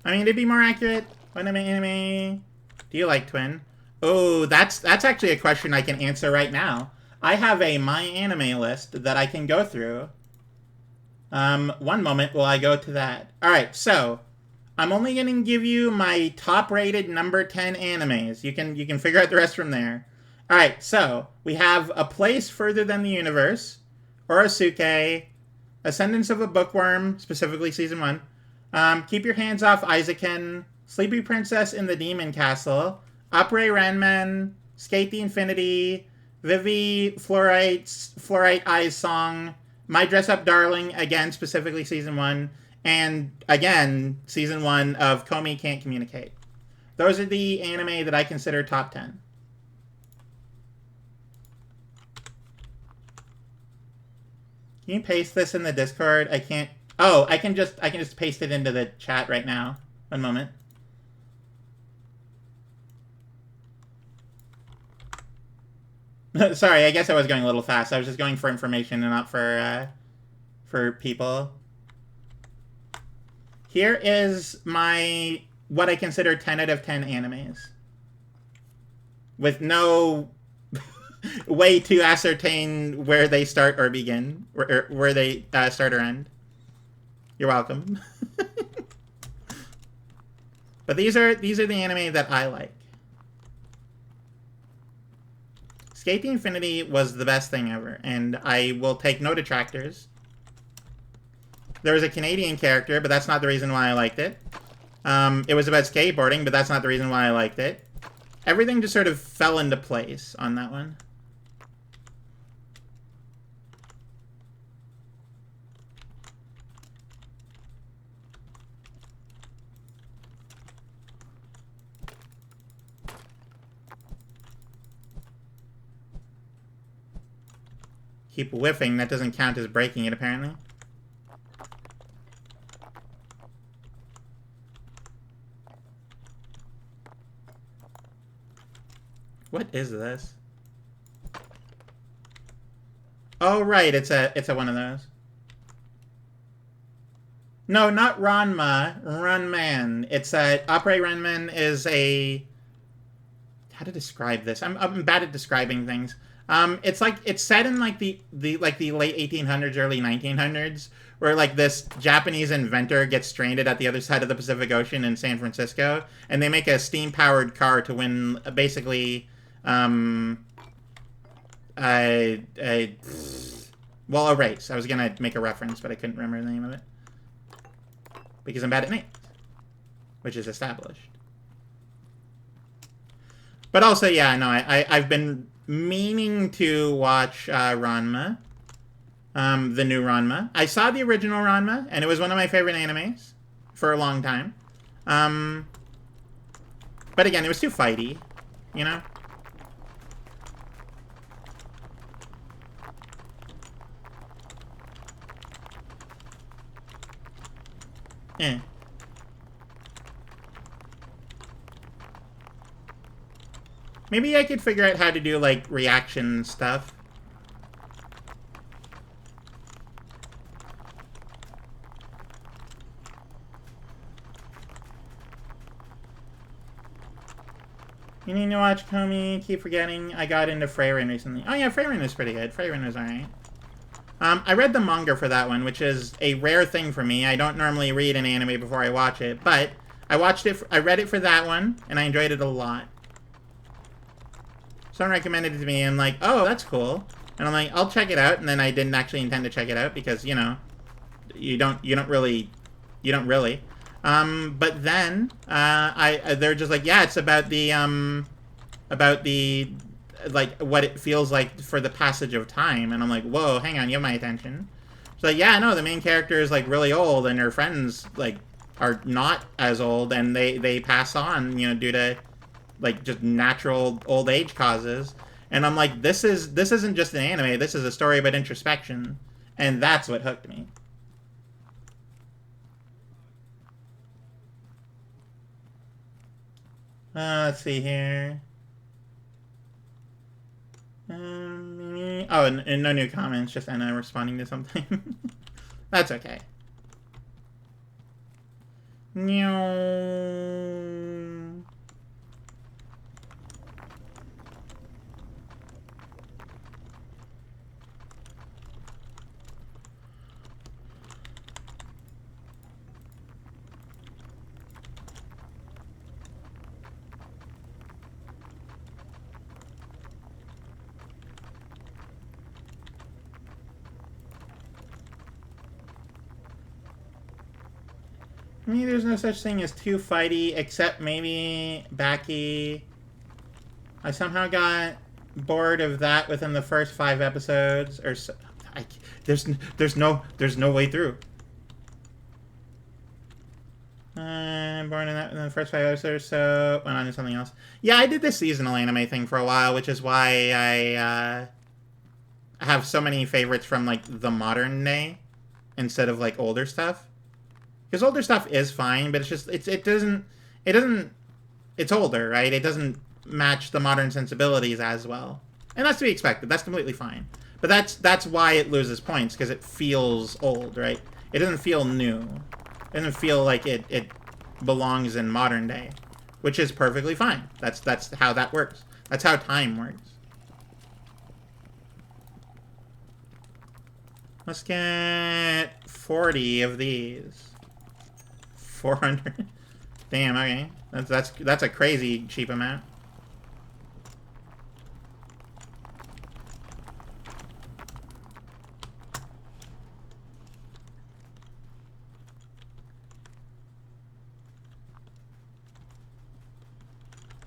Speaker 2: I mean, to be more accurate, what anime do you like, Twin? Oh, that's actually a question I can answer right now. I have a MyAnime list that I can go through. One moment while I go to that. Alright, so I'm only going to give you my top-rated number 10 animes. You can figure out the rest from there. Alright, so we have A Place Further Than the Universe, Orosuke, Ascendance of a Bookworm, specifically Season 1, Keep Your Hands Off Isaacen, Sleepy Princess in the Demon Castle, Après Ranman, Skate the Infinity, Vivi Fluorite Eyes Song, My Dress Up Darling, again, specifically Season 1, and, again, Season 1 of Komi Can't Communicate. Those are the anime that I consider top 10. Can you paste this in the Discord? I can't... Oh, I can just paste it into the chat right now. One moment. Sorry, I guess I was going a little fast. I was just going for information and not for people. Here is what I consider 10 out of 10 animes. With no way to ascertain where they start or begin, or where they start or end. You're welcome. But these are the anime that I like. Skate the Infinity was the best thing ever, and I will take no detractors. There was a Canadian character, but that's not the reason why I liked it. It was about skateboarding, but that's not the reason why I liked it. Everything just sort of fell into place on that one. Keep whiffing, that doesn't count as breaking it, apparently. What is this? Oh, right, it's a one of those. No, not Ranma, Runman. It's a... Après Ranman is a... How to describe this? I'm bad at describing things. It's set in like the late 1800s, early 1900s, where like this Japanese inventor gets stranded at the other side of the Pacific Ocean in San Francisco, and they make a steam-powered car to win basically a race. I was gonna make a reference, but I couldn't remember the name of it because I'm bad at names, which is established. But also, yeah, no, I've been meaning to watch Ranma, the new Ranma. I saw the original Ranma, and it was one of my favorite animes for a long time. But again, it was too fighty, you know? Eh. Maybe I could figure out how to do, like, reaction stuff. You need to watch Comey. Keep forgetting. I got into Freyrin recently. Oh yeah, Freyrin is pretty good. Freyrin is alright. I read the manga for that one, which is a rare thing for me. I don't normally read an anime before I watch it, but I watched it. I read it for that one, and I enjoyed it a lot. Someone recommended it to me, and I'm like, oh, that's cool. And I'm like, I'll check it out. And then I didn't actually intend to check it out because, you know, you don't really. But then they're just like, yeah, it's about the like what it feels like for the passage of time. And I'm like, whoa, hang on, you have my attention. So like, yeah, no, the main character is like really old, and her friends like are not as old, and they pass on, you know, due to like just natural old age causes. And I'm like, this isn't just an anime. This is a story about introspection, and that's what hooked me. Let's see here. Oh, and no new comments, just Anna responding to something. That's okay. Me, there's no such thing as too fighty, except maybe Baki. I somehow got bored of that within the first 5 episodes, or so. There's no way through. Born in the first 5 episodes, so went on to something else. Yeah, I did this seasonal anime thing for a while, which is why I have so many favorites from like the modern day instead of like older stuff. Because older stuff is fine, but it's just it doesn't it's older, right? It doesn't match the modern sensibilities as well, and that's to be expected. That's completely fine. But that's why it loses points, because it feels old, right? It doesn't feel new. It doesn't feel like it belongs in modern day, which is perfectly fine. That's how that works. That's how time works. Let's get 40 of these. 400. Damn. Okay, that's a crazy cheap amount.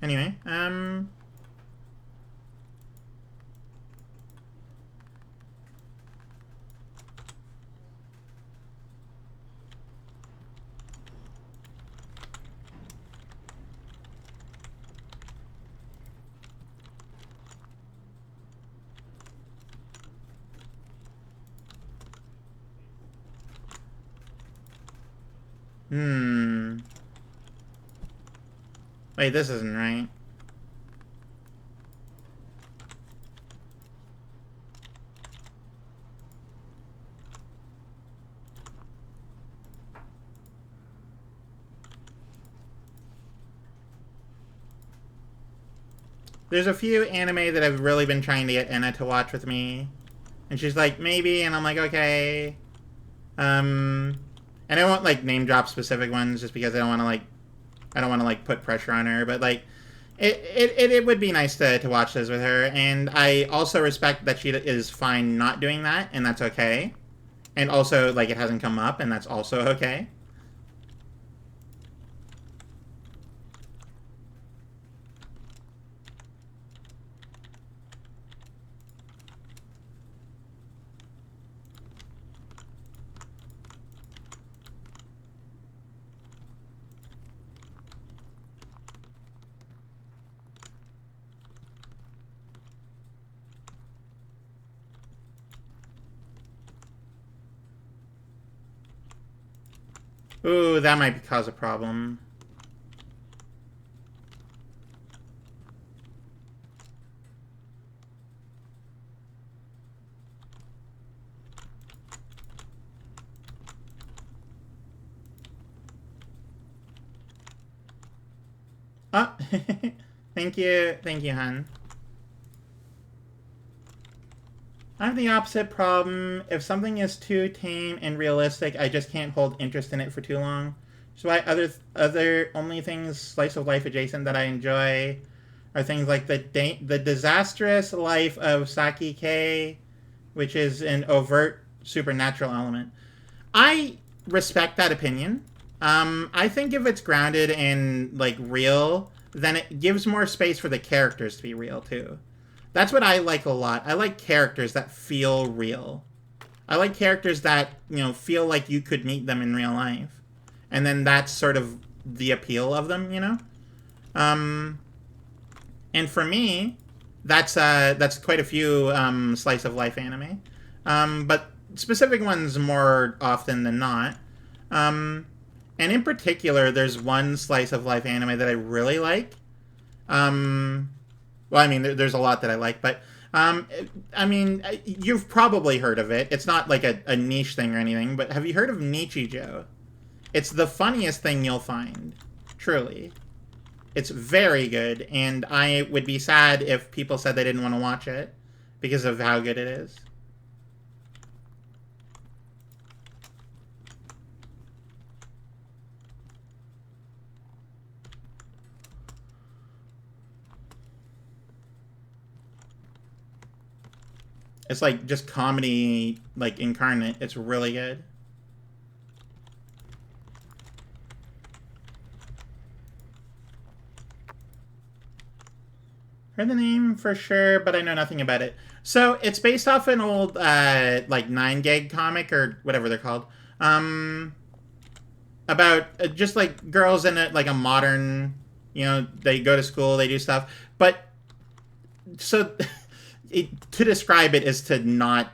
Speaker 2: Anyway, wait, this isn't right. There's a few anime that I've really been trying to get Anna to watch with me, and she's like, maybe, and I'm like, okay. And I won't like name drop specific ones just because I don't want to like put pressure on her, but like it would be nice to watch this with her. And I also respect that she is fine not doing that, and that's okay. And also, like, it hasn't come up, and that's also okay. Ooh, that might cause a problem. Ah, Thank you, Han. I have the opposite problem. If something is too tame and realistic, I just can't hold interest in it for too long. So other only things slice of life adjacent that I enjoy are things like the disastrous life of Saki K, which is an overt supernatural element. I respect that opinion. I think if it's grounded in like real, then it gives more space for the characters to be real too. That's what I like a lot. I like characters that feel real. I like characters that, feel like you could meet them in real life. And then that's sort of the appeal of them, And for me, that's quite a few slice of life anime. But specific ones more often than not. And in particular, there's one slice of life anime that I really like. Well, I mean, there's a lot that I like, but, you've probably heard of it. It's not like a niche thing or anything, but have you heard of Nichijou? It's the funniest thing you'll find. Truly. It's very good, and I would be sad if people said they didn't want to watch it because of how good it is. It's like just comedy, like incarnate. It's really good. Heard the name for sure, but I know nothing about it. So it's based off an old like 9-gag comic or whatever they're called. About just like girls in a modern, they go to school, they do stuff, but so. To describe it is to not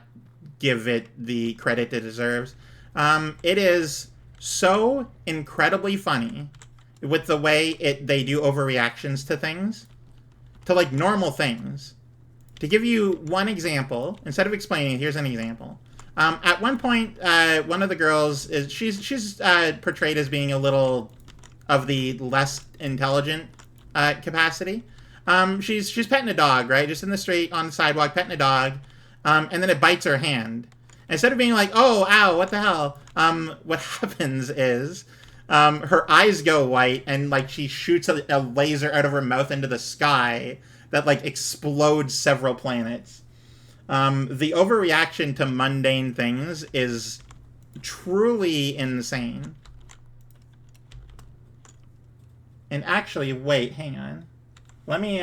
Speaker 2: give it the credit it deserves. It is so incredibly funny with the way they do overreactions to things, to like normal things. To give you one example, instead of explaining it, here's an example. At one point, one of the girls is she's portrayed as being a little of the less intelligent capacity. She's petting a dog, right? Just in the street, on the sidewalk, petting a dog. And then it bites her hand. Instead of being like, oh, ow, what the hell? What happens is, her eyes go white and, like, she shoots a laser out of her mouth into the sky that, like, explodes several planets. The overreaction to mundane things is truly insane. And actually, wait, hang on. Let me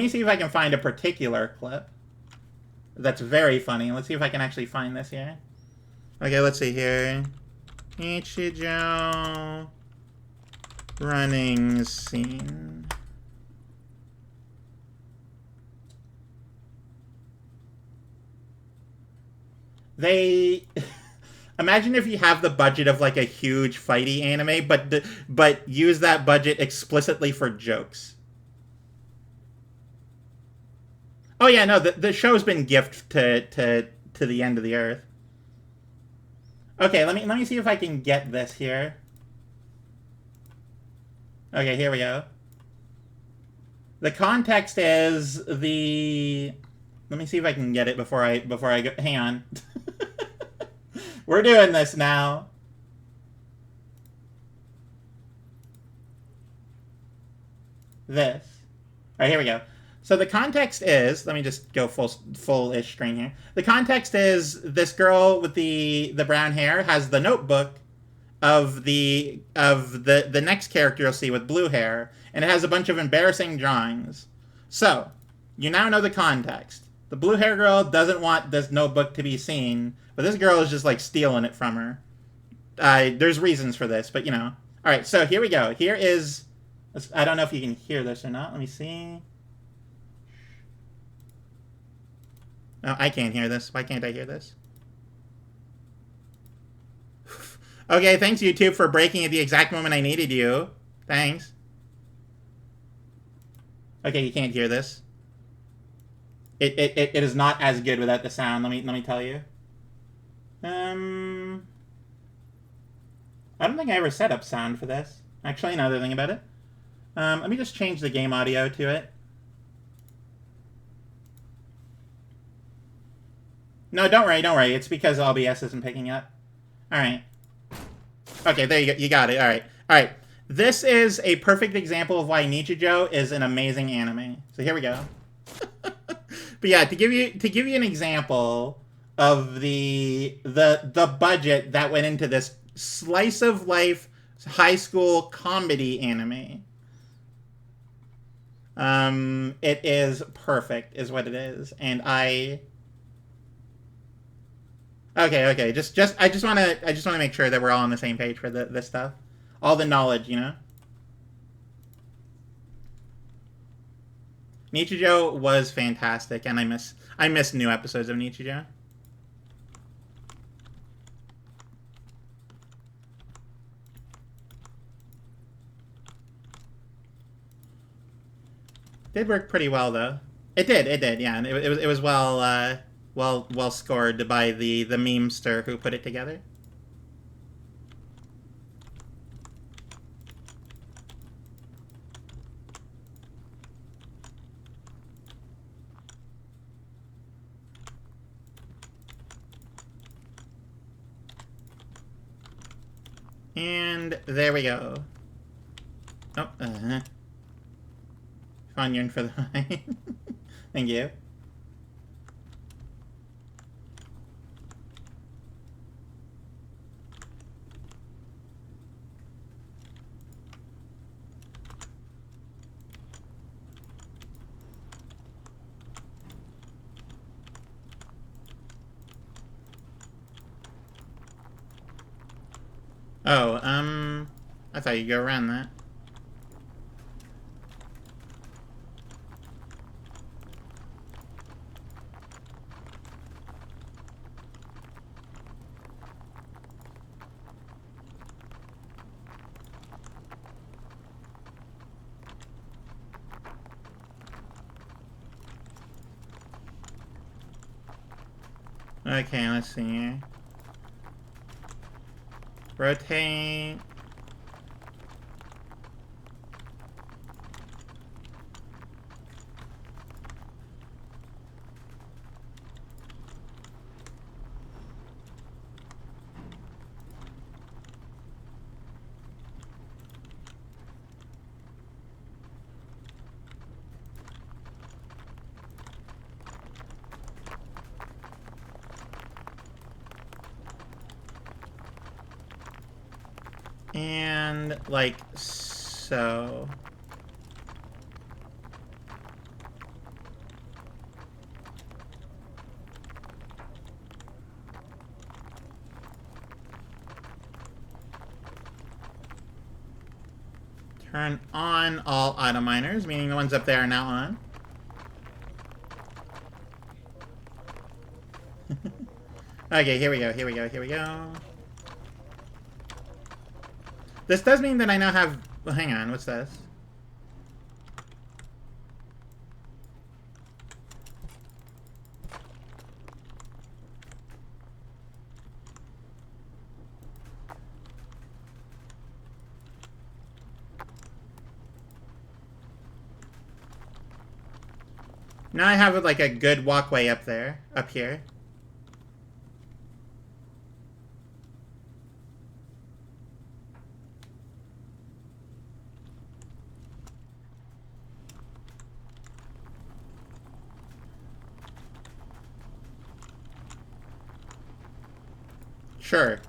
Speaker 2: see if I can find a particular clip that's very funny. Let's see if I can actually find this here. Okay, let's see here. Nichijou running scene. They... Imagine if you have the budget of like a huge fighty anime, but use that budget explicitly for jokes. Oh yeah, no, the show's been gifted to the end of the earth. Okay, let me see if I can get this here. Okay, here we go. The context is the... Let me see if I can get it before I go. Hang on. We're doing this now. This. All right, here we go. So the context is, let me just go full-ish screen here. The context is this girl with the brown hair has the notebook of the next character you'll see with blue hair, and it has a bunch of embarrassing drawings. So, you now know the context. The blue hair girl doesn't want this notebook to be seen, but this girl is just like stealing it from her. There's reasons for this, but All right, so here we go. Here is, I don't know if you can hear this or not. Let me see. No, I can't hear this. Why can't I hear this? Okay, thanks YouTube for breaking at the exact moment I needed you. Thanks. Okay, you can't hear this. It is not as good without the sound. Let me tell you. I don't think I ever set up sound for this. Actually, another thing about it. Let me just change the game audio to it. No, don't worry. It's because OBS isn't picking up. Alright. Okay, there you go. You got it. Alright. This is a perfect example of why Nichijou is an amazing anime. So here we go. But yeah, to give you an example of the budget that went into this slice of life high school comedy anime. It is perfect, is what it is, and I. Okay. I just want to make sure that we're all on the same page for this stuff, all the knowledge, you know. Nichijou was fantastic, and I miss new episodes of Nichijou. Did work pretty well though. It did, yeah. And it was well scored by the memester who put it together. And there we go. Oh, Onion for the wine. Thank you. Oh, I thought you'd go around that. Okay, let's see here. Rotate. And, like, so. Turn on all auto miners, meaning the ones up there are now on. Okay, here we go. This does mean that I now have... Well, hang on, what's this? Now I have, like, a good walkway up here. Sure.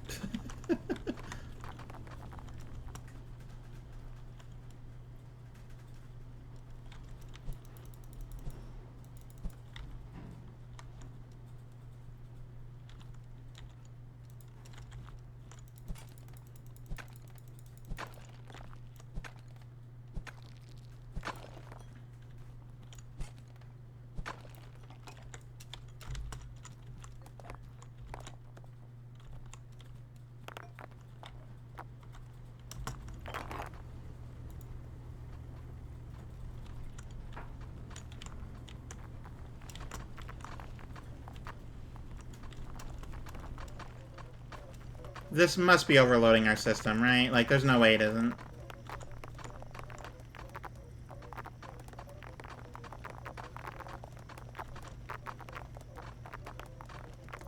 Speaker 2: This must be overloading our system, right? Like, there's no way it isn't.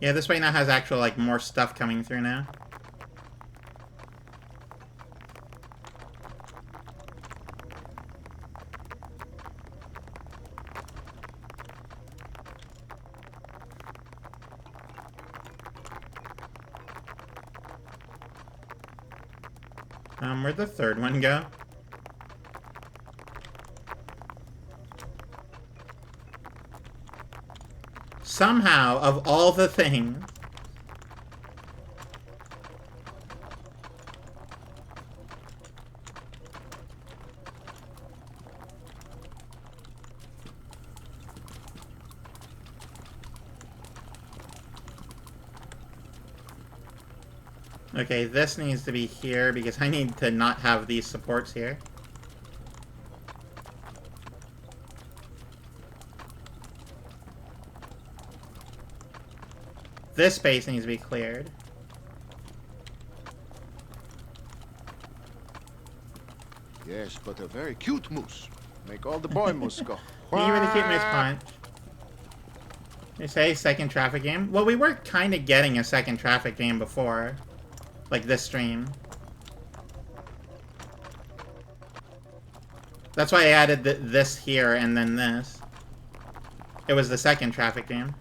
Speaker 2: Yeah, this way now has actual, like, more stuff coming through now. Where'd the third one go? Somehow, of all the things... Okay, this needs to be here because I need to not have these supports here. This space needs to be cleared.
Speaker 1: Yes, but a very cute moose. Make all the boy moose go.
Speaker 2: Me with a cute moose
Speaker 1: "Quack."
Speaker 2: punch. You say second traffic game? Well, we were kind of getting a second traffic game before. Like this stream. That's why I added this here and then this. It was the second traffic game.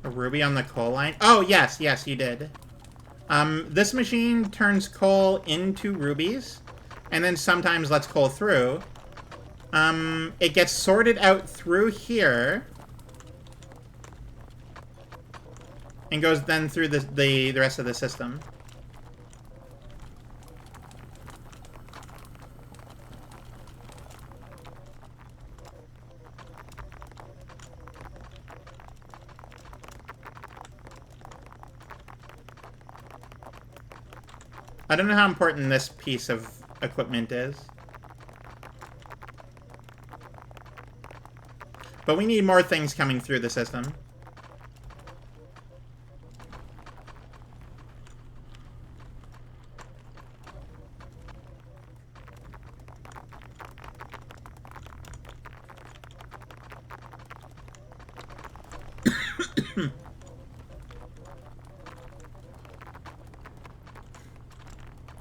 Speaker 2: A ruby on the coal line? Oh, yes, yes, you did. This machine turns coal into rubies, and then sometimes lets coal through. It gets sorted out through here, and goes then through the rest of the system. I don't know how important this piece of equipment is. But we need more things coming through the system.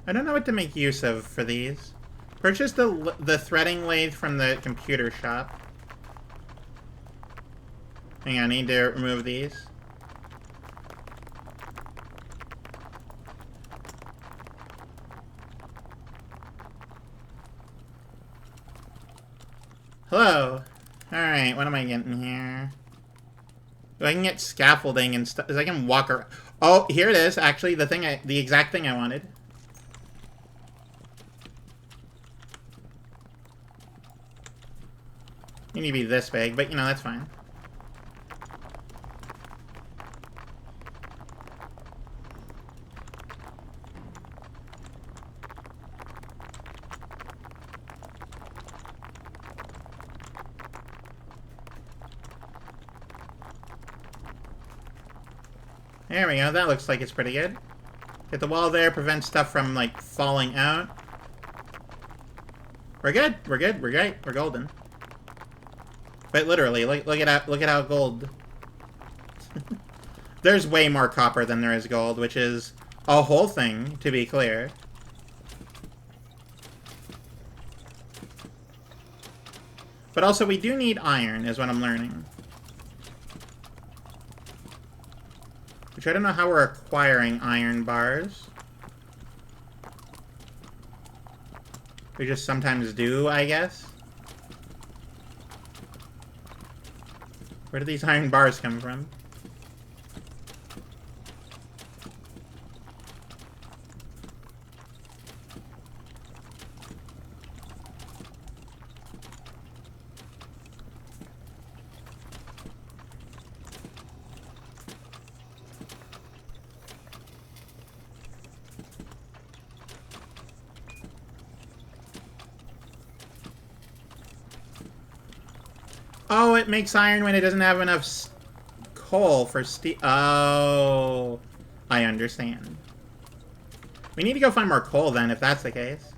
Speaker 2: I don't know what to make use of for these. Purchase the threading lathe from the computer shop. Hang on, I need to remove these. Hello. Alright, what am I getting here? I can get scaffolding and stuff. I can walk around. Oh, here it is. Actually, the exact thing I wanted. You need to be this big, but you know, that's fine. There we go, that looks like it's pretty good. Get the wall there, prevent stuff from, like, falling out. We're good, we're good, we're great, we're golden. But literally, look at how gold. There's way more copper than there is gold, which is a whole thing, to be clear. But also, we do need iron, is what I'm learning. Which I don't know how we're acquiring iron bars. We just sometimes do, I guess. Where do these iron bars come from? Oh, it makes iron when it doesn't have enough coal for steel. Oh, I understand. We need to go find more coal then, if that's the case.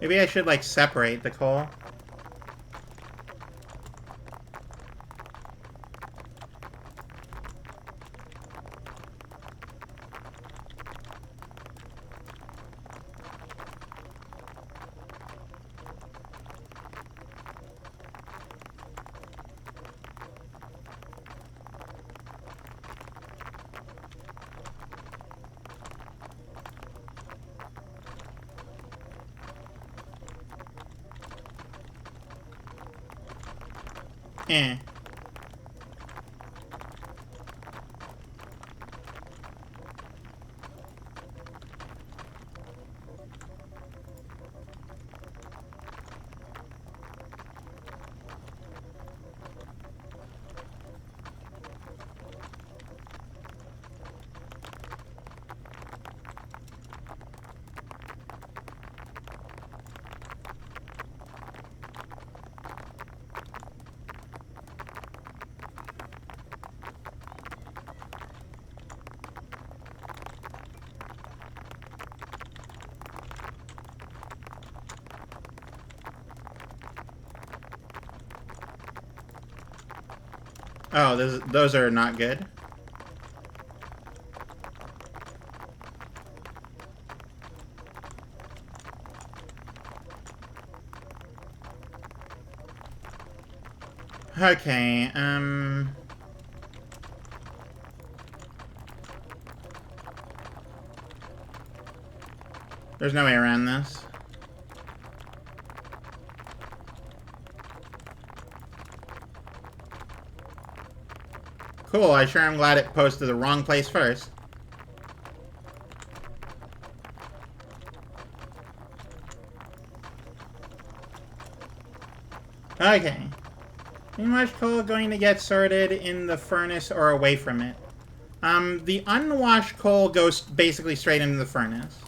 Speaker 2: Maybe I should, like, separate the coal. Eh. Oh, those are not good. Okay, there's no way around this. Cool, I sure am glad it posted the wrong place first. Okay. Unwashed coal going to get sorted in the furnace or away from it. The unwashed coal goes basically straight into the furnace.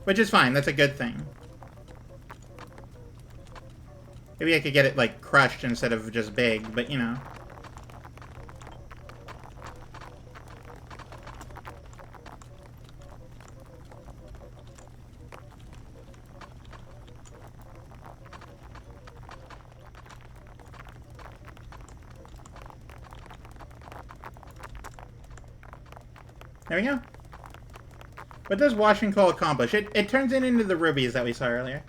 Speaker 2: Which is fine, that's a good thing. Maybe I could get it, like, crushed instead of just big, but, you know. There we go. What does washing coal accomplish? It turns it into the rubies that we saw earlier.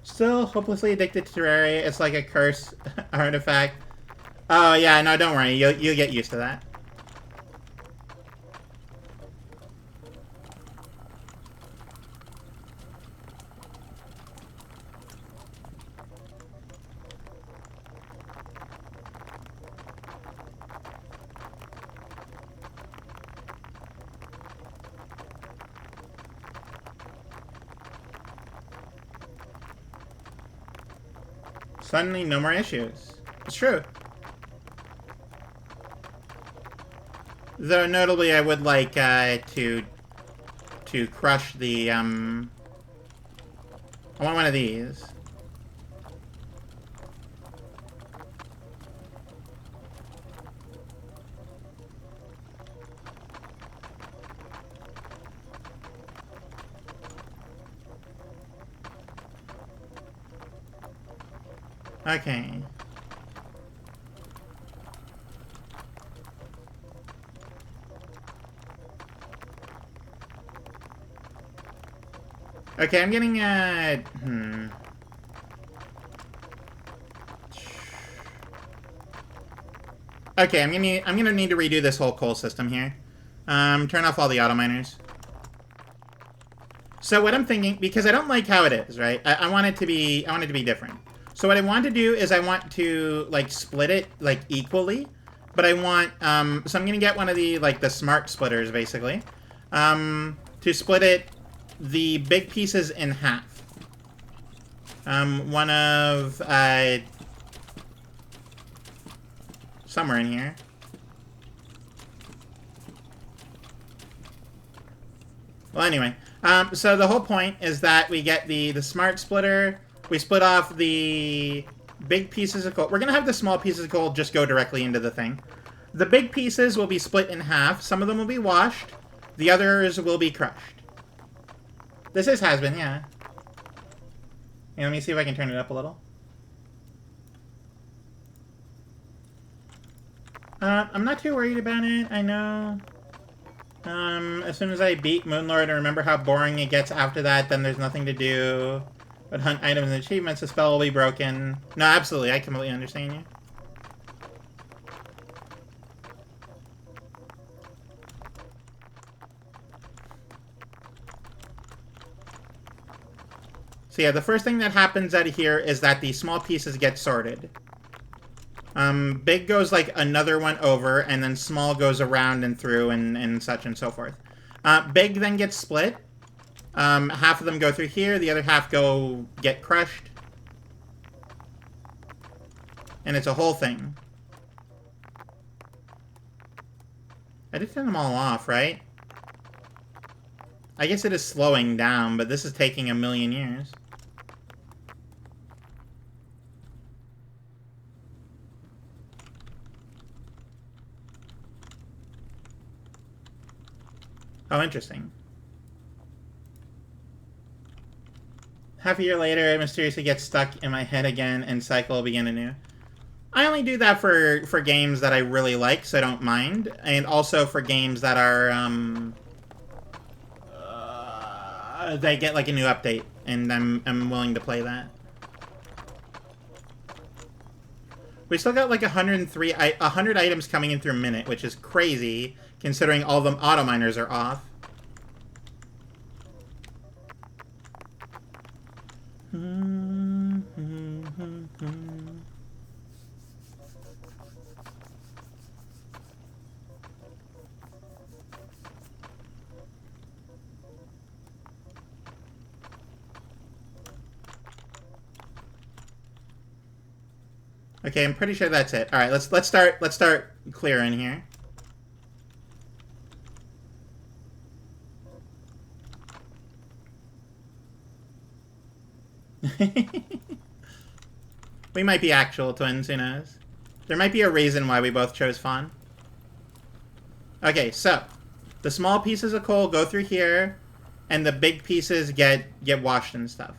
Speaker 2: Still hopelessly addicted to Terraria. It's like a curse artifact. Oh, yeah, no, don't worry. You'll get used to that. Suddenly, no more issues. It's true. Though, notably, I would like to crush the, I want one of these. Okay. Okay, I'm getting Okay, I'm gonna need to redo this whole coal system here. Turn off all the auto miners. So what I'm thinking, because I don't like how it is, right? I want it to be different. So what I want to do is I want to, like, split it, like, equally. But I want, so I'm going to get one of the, like, the smart splitters, basically. To split it, the big pieces in half. One of, somewhere in here. Well, anyway. So the whole point is that we get the smart splitter. We split off the big pieces of coal. We're going to have the small pieces of coal just go directly into the thing. The big pieces will be split in half. Some of them will be washed. The others will be crushed. This is has-been, yeah. Hey, let me see if I can turn it up a little. I'm not too worried about it, I know. As soon as I beat Moonlord and remember how boring it gets after that, then there's nothing to do but hunt items and achievements, the spell will be broken. No, absolutely, I completely understand you. So yeah, the first thing that happens out of here is that the small pieces get sorted. Big goes like another one over, and then small goes around and through and such and so forth. Big then gets split. Half of them go through here, the other half get crushed. And it's a whole thing. I did turn them all off, right? I guess it is slowing down, but this is taking a million years. Oh, interesting. Half a year later, it mysteriously gets stuck in my head again, and cycle will begin anew. I only do that for games that I really like, so I don't mind, and also for games that are, they get like a new update, and I'm willing to play that. We still got like 100 items coming in through a minute, which is crazy, considering all the auto miners are off. Okay, I'm pretty sure that's it. All right, let's start clearing here. We might be actual twins, who knows? There might be a reason why we both chose Fawn. Okay, so the small pieces of coal go through here, and the big pieces get washed and stuff.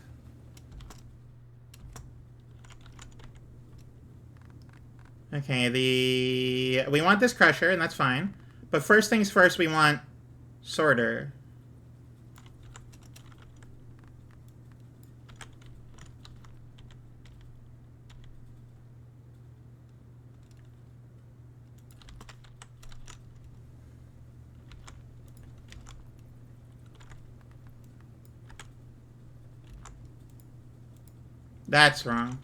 Speaker 2: Okay, we want this crusher, and that's fine. But first things first, we want sorter. That's wrong.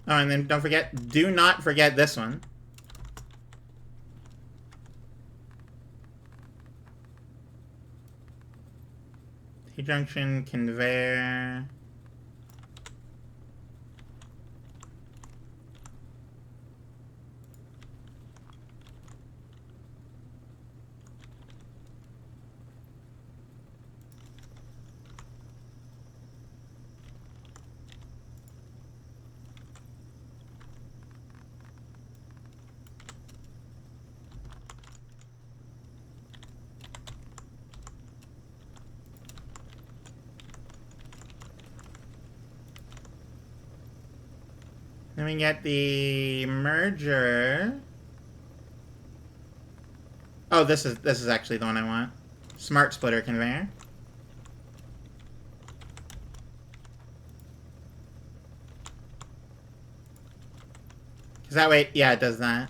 Speaker 2: Oh, and then do not forget this one. T-junction, conveyor. Then we get the merger. Oh, this is actually the one I want. Smart splitter conveyor. Because that way, yeah, it does that.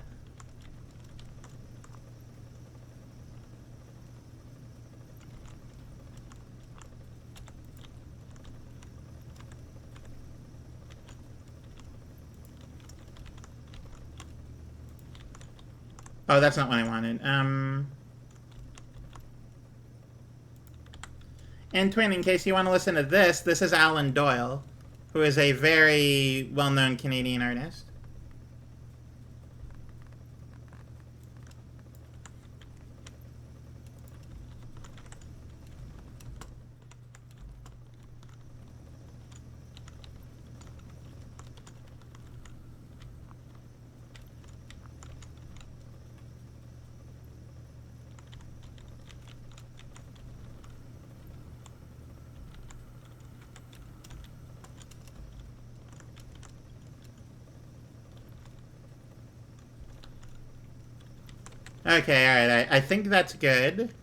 Speaker 2: Oh, that's not what I wanted. And Twin, in case you want to listen to this, this is Alan Doyle, who is a very well-known Canadian artist. Okay, alright, I think that's good.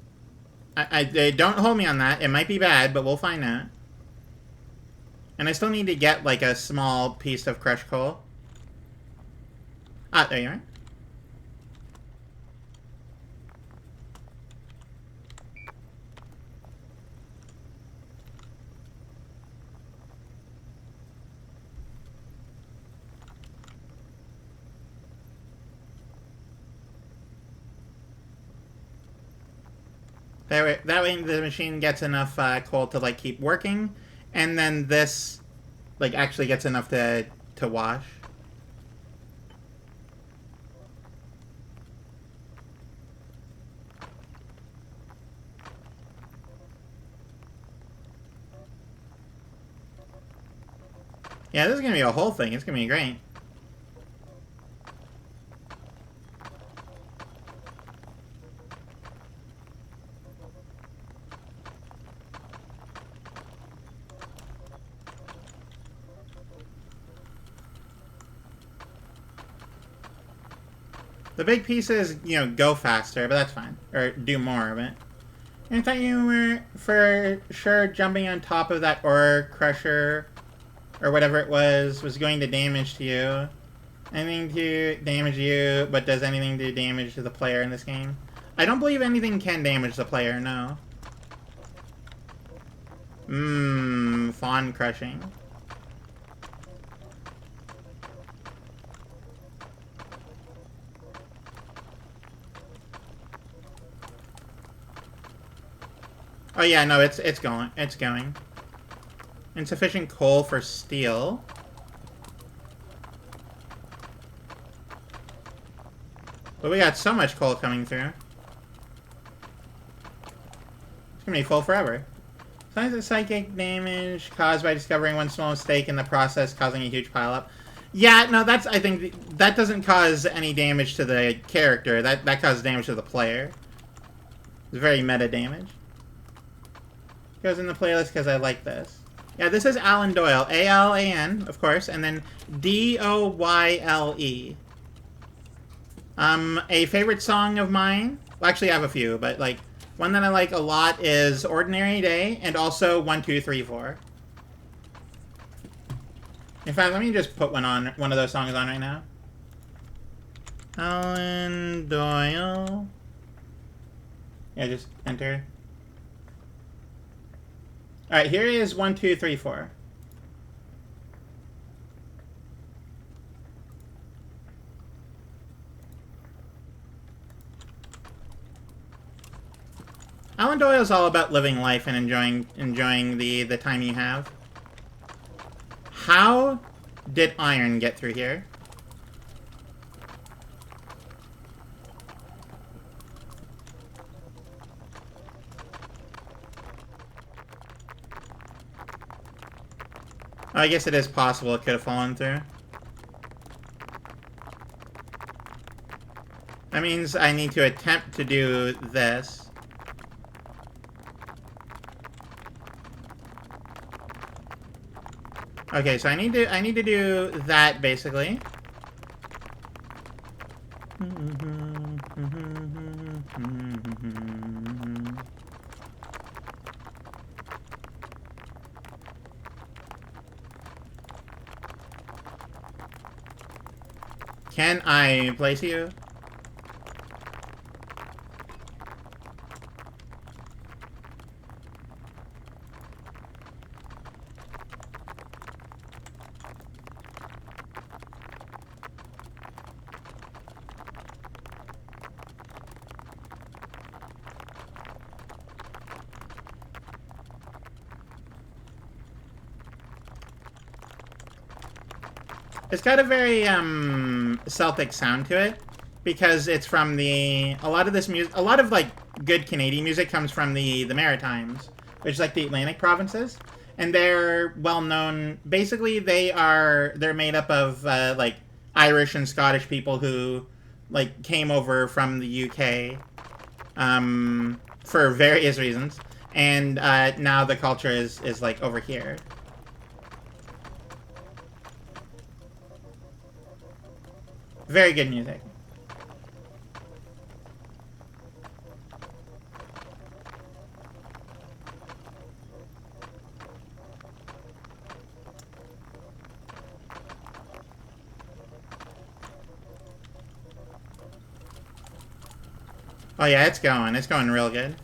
Speaker 2: Don't hold me on that. It might be bad, but we'll find out. And I still need to get, like, a small piece of crushed coal. Ah, there you are. That way the machine gets enough coal to, like, keep working. And then this, like, actually gets enough to wash. Yeah, this is gonna be a whole thing. It's gonna be great. The big piece is, you know, go faster, but that's fine. Or do more of it. I thought you were for sure jumping on top of that ore crusher or whatever it was going to damage to you. Anything to damage you, but does anything do damage to the player in this game? I don't believe anything can damage the player, no. Fawn crushing. Oh yeah, no, it's going. It's going. Insufficient coal for steel. But we got so much coal coming through. It's gonna be full forever. Signs of psychic damage caused by discovering one small mistake in the process, causing a huge pileup. Yeah, no, that's, I think, that doesn't cause any damage to the character. That causes damage to the player. It's very meta damage. Goes in the playlist because I like this. Yeah, this is Alan Doyle. A-L-A-N, of course, and then D-O-Y-L-E. A favorite song of mine? Well, actually, I have a few, but, like, one that I like a lot is Ordinary Day, and also 1, 2, 3, 4. In fact, let me just put one of those songs on right now. Alan Doyle. Yeah, just enter. Alright, here is 1, 2, 3, 4. Alan Doyle is all about living life and enjoying the time you have. How did iron get through here? Oh, I guess it is possible it could have fallen through. That means I need to attempt to do this. Okay, so I need to do that basically. Can I place you? It's got a very Celtic sound to it because it's from a lot of this music, a lot of like good Canadian music comes from the Maritimes, which is like the Atlantic provinces, and they're well known. Basically, they're made up of like Irish and Scottish people who like came over from the UK for various reasons, and now the culture is like over here. Very good music. Oh yeah, it's going. It's going real good.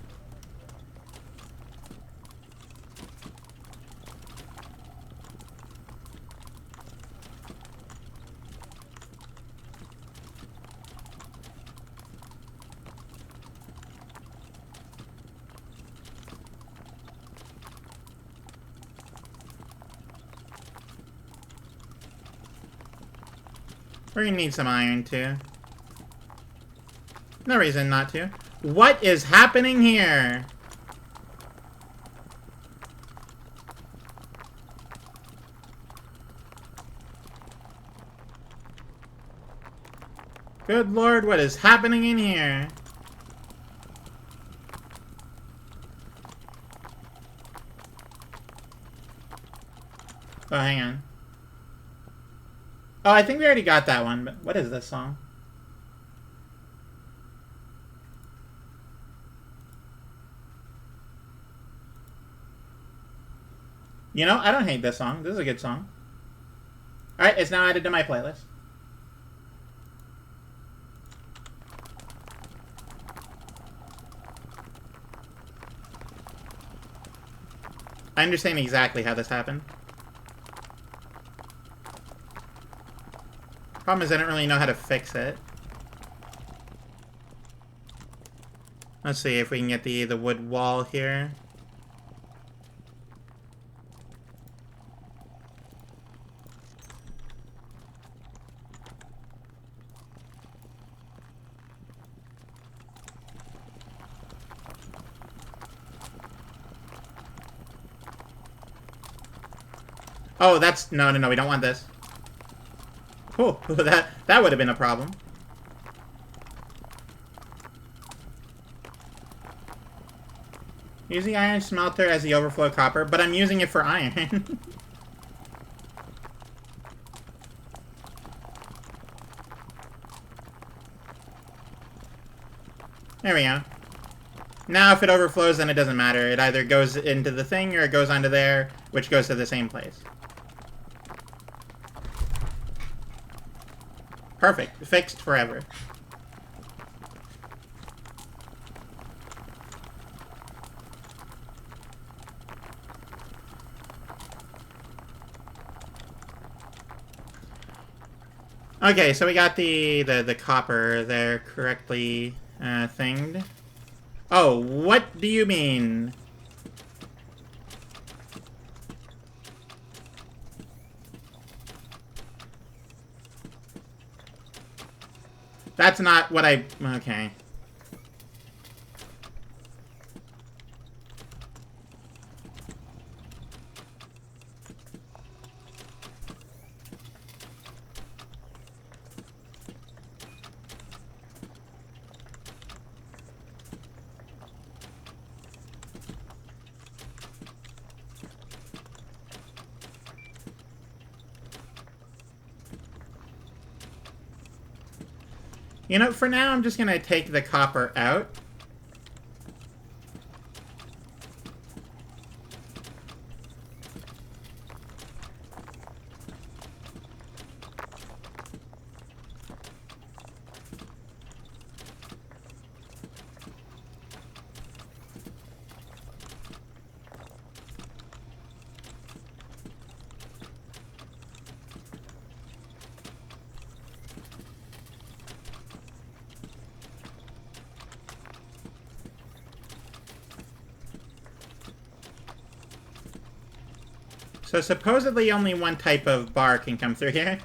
Speaker 2: We're gonna need some iron, too. No reason not to. What is happening here? Good lord, what is happening in here? Oh, hang on. Oh, I think we already got that one, but what is this song? You know, I don't hate this song. This is a good song. Alright, it's now added to my playlist. I understand exactly how this happened. Problem is I don't really know how to fix it. Let's see if we can get the wood wall here. Oh, that's... No, we don't want this. Oh, that would have been a problem. Use the iron smelter as the overflow copper, but I'm using it for iron. There we go. Now if it overflows, then it doesn't matter. It either goes into the thing or it goes onto there, which goes to the same place. Perfect. Fixed forever. Okay, so we got the copper there correctly thinged. Oh, what do you mean? That's not what I... Okay. You know, for now, I'm just gonna take the copper out. So supposedly only one type of bar can come through here.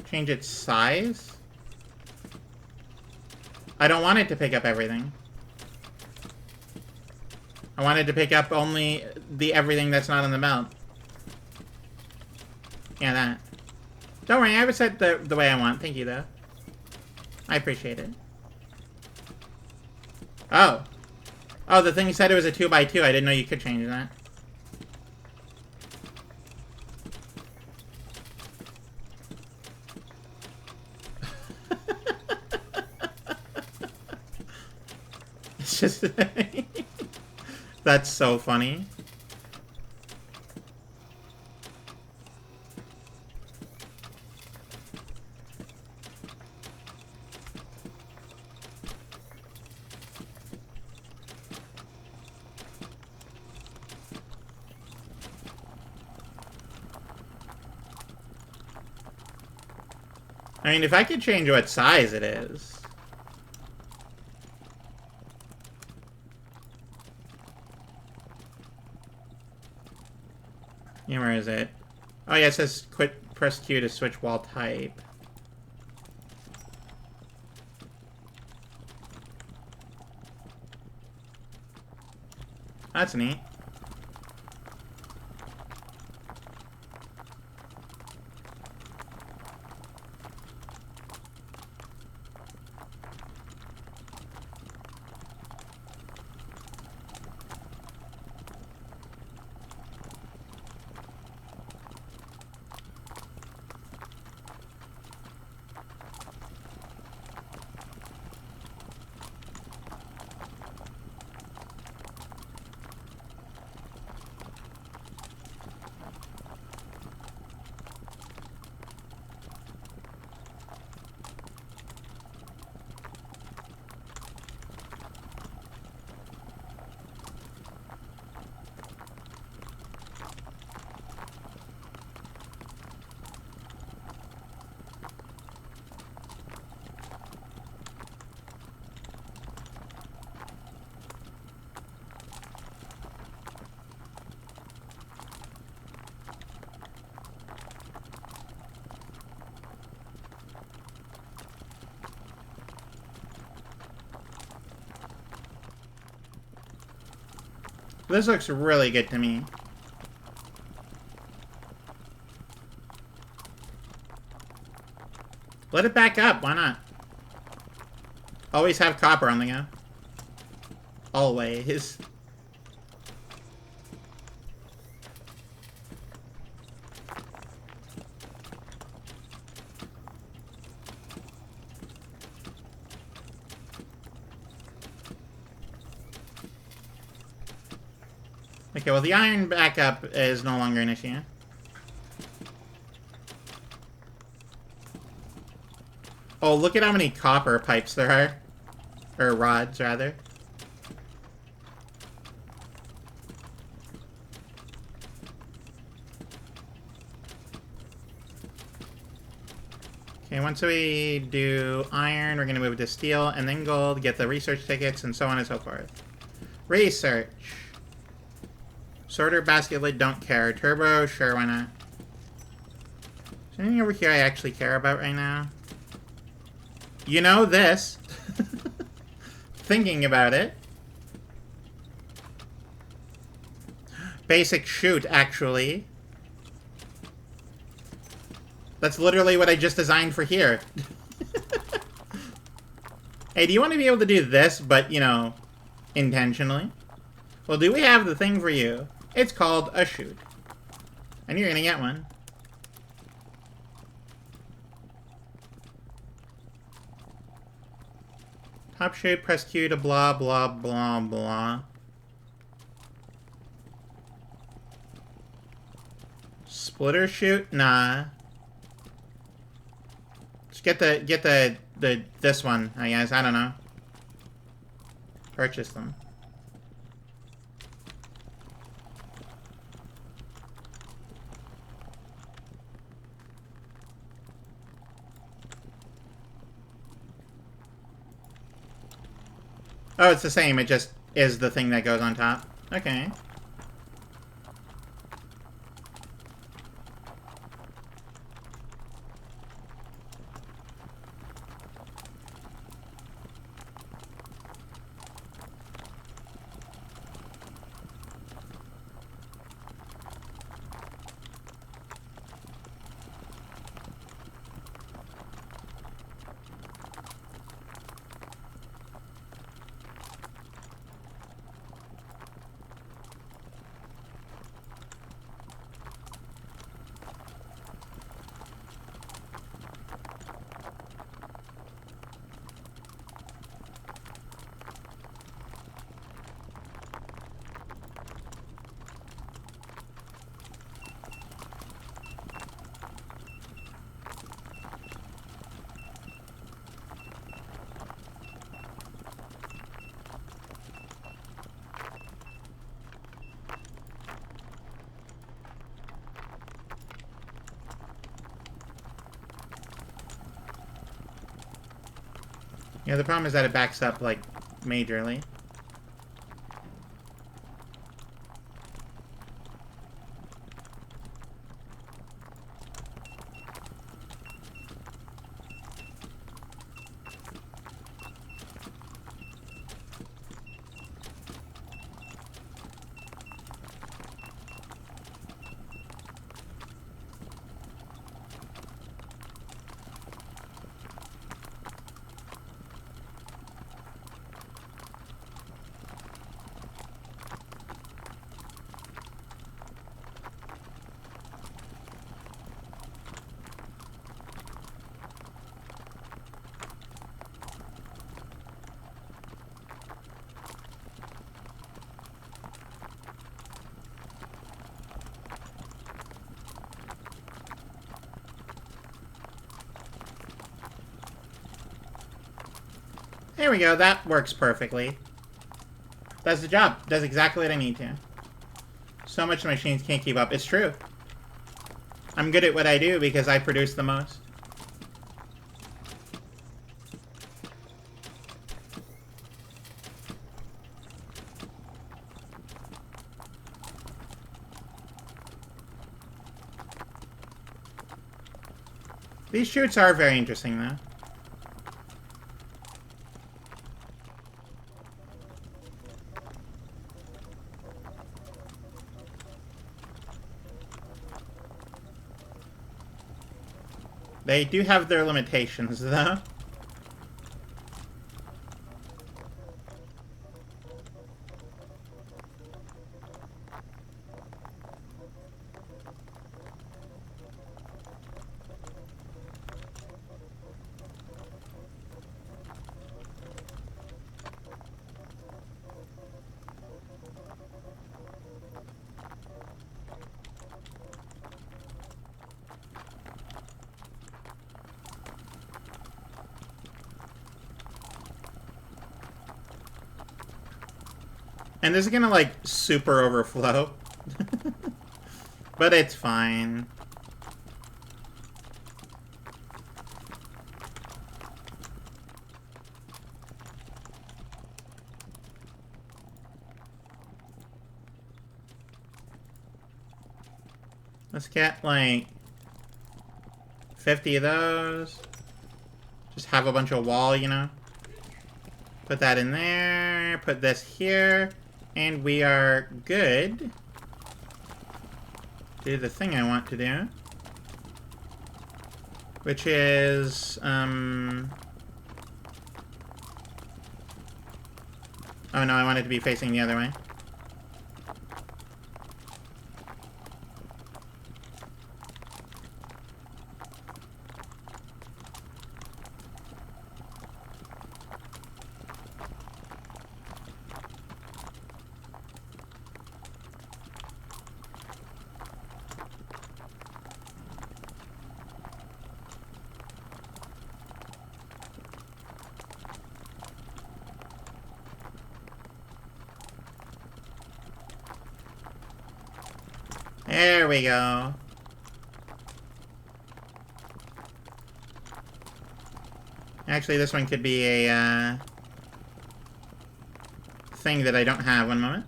Speaker 2: Change its size? I don't want it to pick up everything. I wanted to pick up only the everything that's not on the map. Yeah, that. Don't worry, I have it set the way I want. Thank you, though. I appreciate it. Oh. Oh, the thing said it was a 2x2. I didn't know you could change that. It's just... That's so funny. I mean, if I could change what size it is. Yeah, where is it? Oh yeah, it says press Q to switch wall type. That's neat. This looks really good to me. Let it back up, why not? Always have copper on the go. Always. Okay, well the iron backup is no longer an issue. Oh, look at how many copper pipes there are. Or rods, rather. Okay, once we do iron, we're going to move to steel, and then gold, get the research tickets, and so on and so forth. Research. Sorter, basket lid, don't care. Turbo, sure, why not? Is there anything over here I actually care about right now? You know this. Thinking about it. Basic shoot, actually. That's literally what I just designed for here. Hey, do you want to be able to do this, but, you know, intentionally? Well, do we have the thing for you? It's called a shoot. And you're gonna get one. Top shoot, press Q to blah, blah, blah, blah. Splitter shoot? Nah. Just get this one, I guess. I don't know. Purchase them. Oh, it's the same. It just is the thing that goes on top. Okay. Yeah, the problem is that it backs up, like, majorly. There we go, that works perfectly. Does the job. Does exactly what I need to. So much machines can't keep up. It's true. I'm good at what I do because I produce the most. These chutes are very interesting, though. They do have their limitations, though. And this is gonna, like, super overflow. But it's fine. Let's get, like, 50 of those. Just have a bunch of wall, you know? Put that in there. Put this here. And we are good. Do the thing I want to do. Which is, oh no, I want it to be facing the other way. There we go. Actually, this one could be a, thing that I don't have. One moment.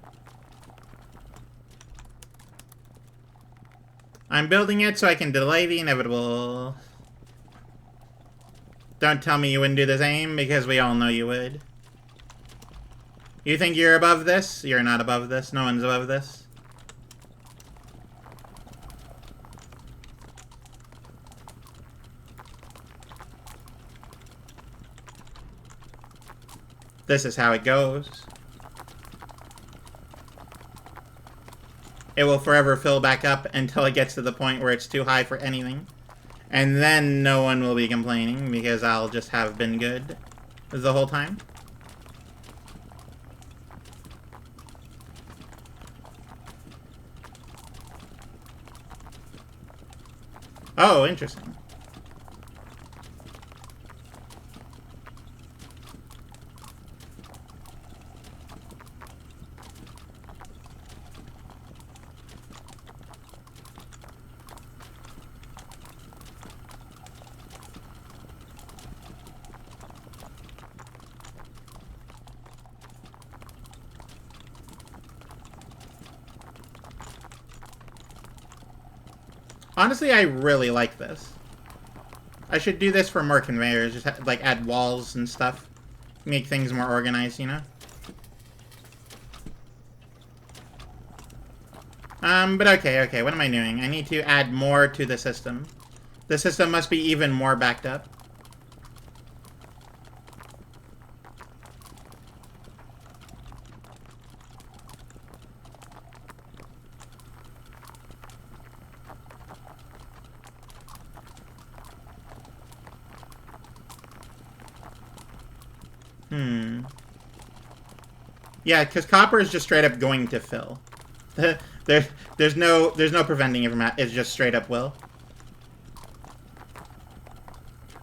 Speaker 2: I'm building it so I can delay the inevitable. Don't tell me you wouldn't do the same, because we all know you would. You think you're above this? You're not above this. No one's above this. This is how it goes. It will forever fill back up until it gets to the point where it's too high for anything. And then no one will be complaining because I'll just have been good the whole time. Oh, interesting. Honestly, I really like this. I should do this for more conveyors. Just, like, add walls and stuff. Make things more organized, you know? But okay, what am I doing? I need to add more to the system. The system must be even more backed up. Yeah, because copper is just straight up going to fill. There's no preventing it from it's just straight up will.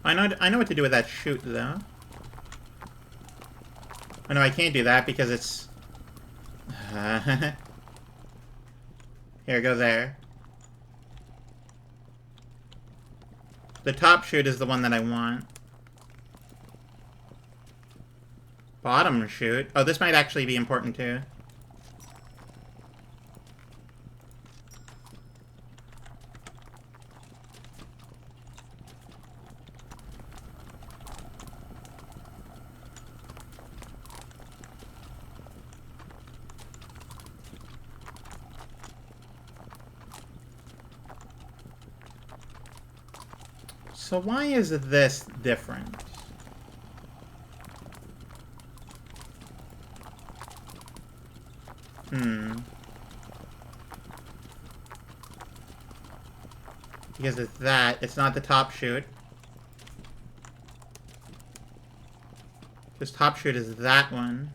Speaker 2: I know what to do with that chute though. Oh no, I can't do that because it's here, go there. The top chute is the one that I want. Bottom chute. Oh, this might actually be important too. So why is this different? Because it's that. It's not the top chute. This top chute is that one.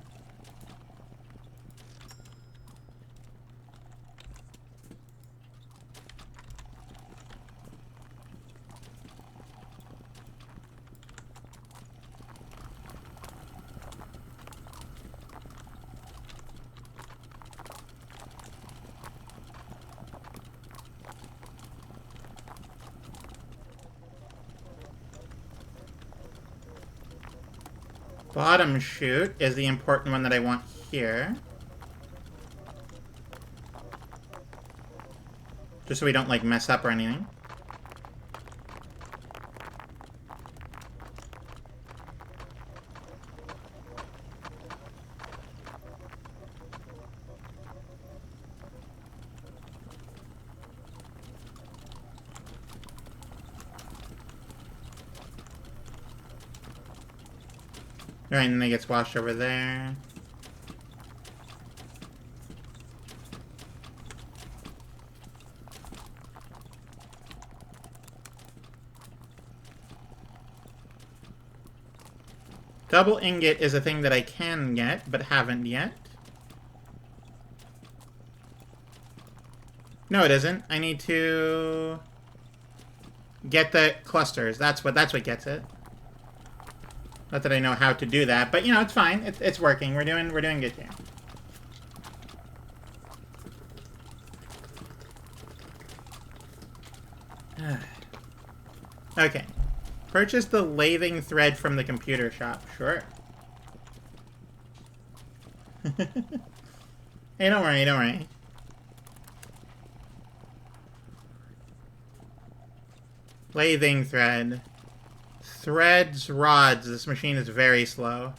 Speaker 2: Bottom chute is the important one that I want here. Just so we don't, like, mess up or anything. Alright, and then it gets washed over there. Double ingot is a thing that I can get, but haven't yet. No, it isn't. I need to get the clusters. That's what gets it. Not that I know how to do that, but you know, it's fine. It's working. We're doing good here. Okay. Purchase the lathing thread from the computer shop. Sure. Hey, don't worry, don't worry. Lathing thread. Threads, rods. This machine is very slow.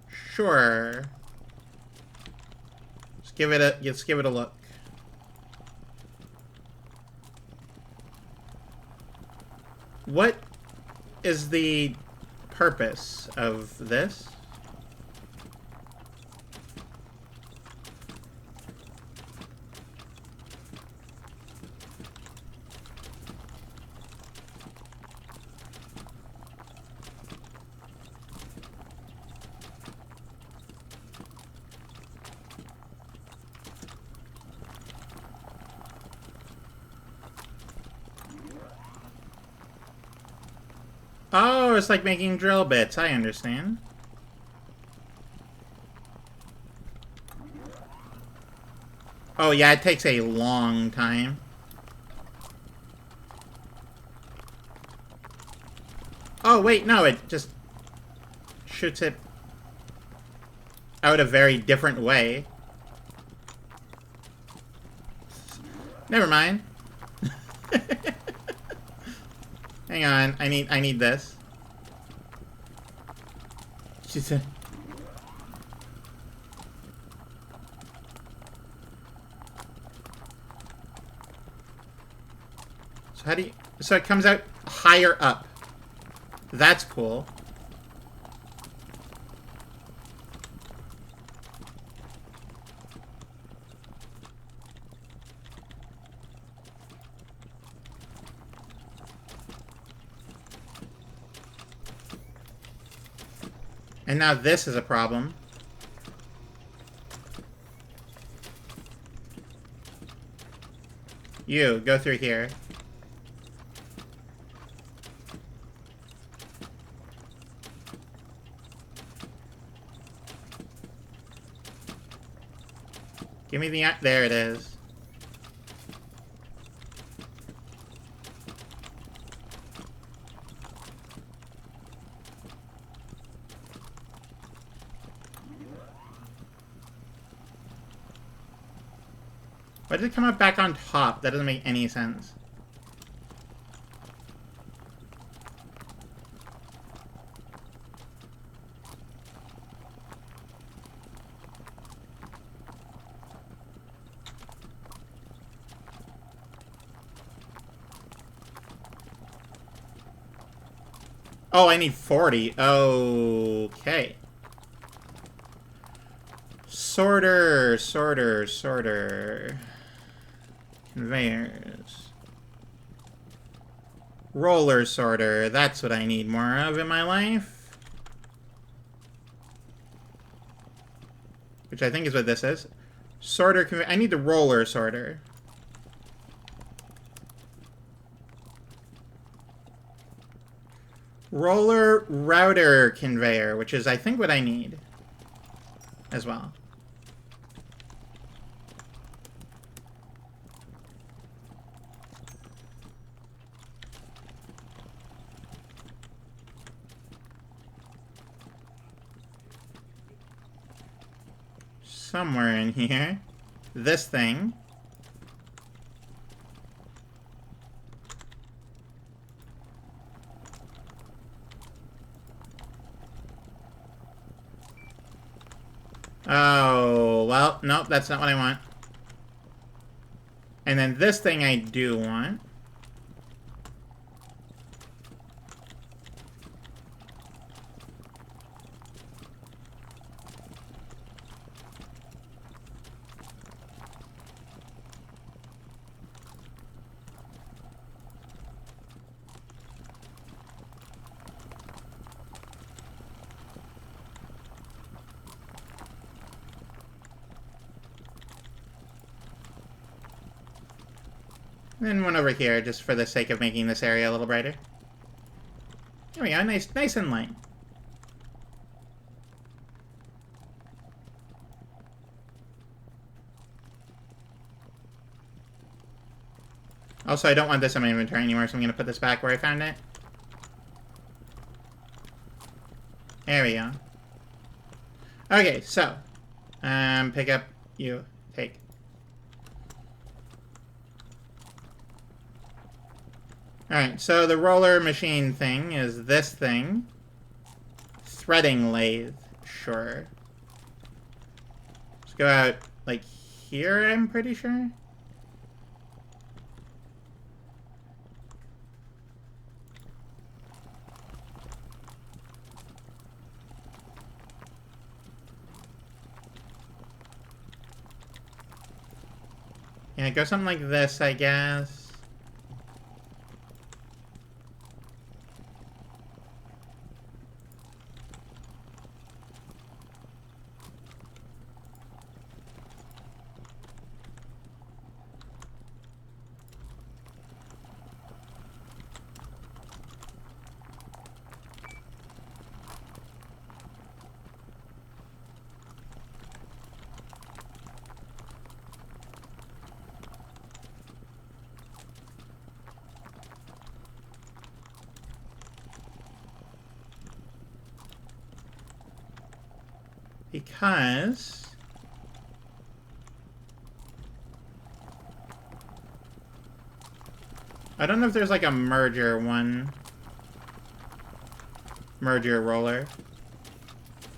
Speaker 2: Sure. Let's give it a look. What is the purpose of this? Oh, it's like making drill bits. I understand. Oh, yeah, it takes a long time. Oh, wait, no, it just shoots it out a very different way. Never mind. Hang on. I need this. She said. So how do you... So it comes out higher up. That's cool. And now this is a problem. You, go through here. Give me the... There it is. Why did it come up back on top? That doesn't make any sense. Oh, I need 40. Okay. Sorter. Conveyors. Roller sorter. That's what I need more of in my life. Which I think is what this is. Sorter conveyor. I need the roller sorter. Roller router conveyor, which is I think what I need as well. Somewhere in here. This thing. Oh, well, nope, that's not what I want. And then this thing I do want. And one over here, just for the sake of making this area a little brighter. There we go, nice and light. Also, I don't want this in my inventory anymore, so I'm going to put this back where I found it. There we go. Okay, so. Pick up, you, take. Alright, so the roller machine thing is this thing. Threading lathe, sure. Let's go out, like, here, I'm pretty sure. Yeah, go something like this, I guess. Because I don't know if there's like a merger one. merger roller.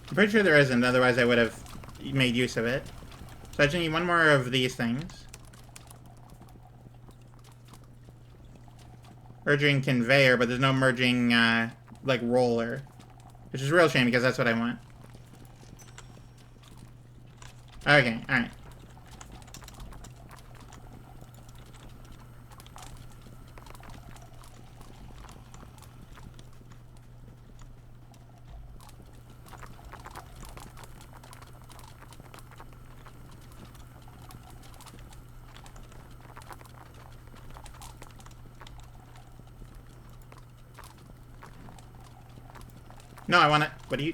Speaker 2: I'm pretty sure there isn't, otherwise I would have made use of it. So I just need one more of these things. Merging conveyor, but there's no merging, like, roller. Which is a real shame, because that's what I want. Okay, alright. No, I want to... What do you...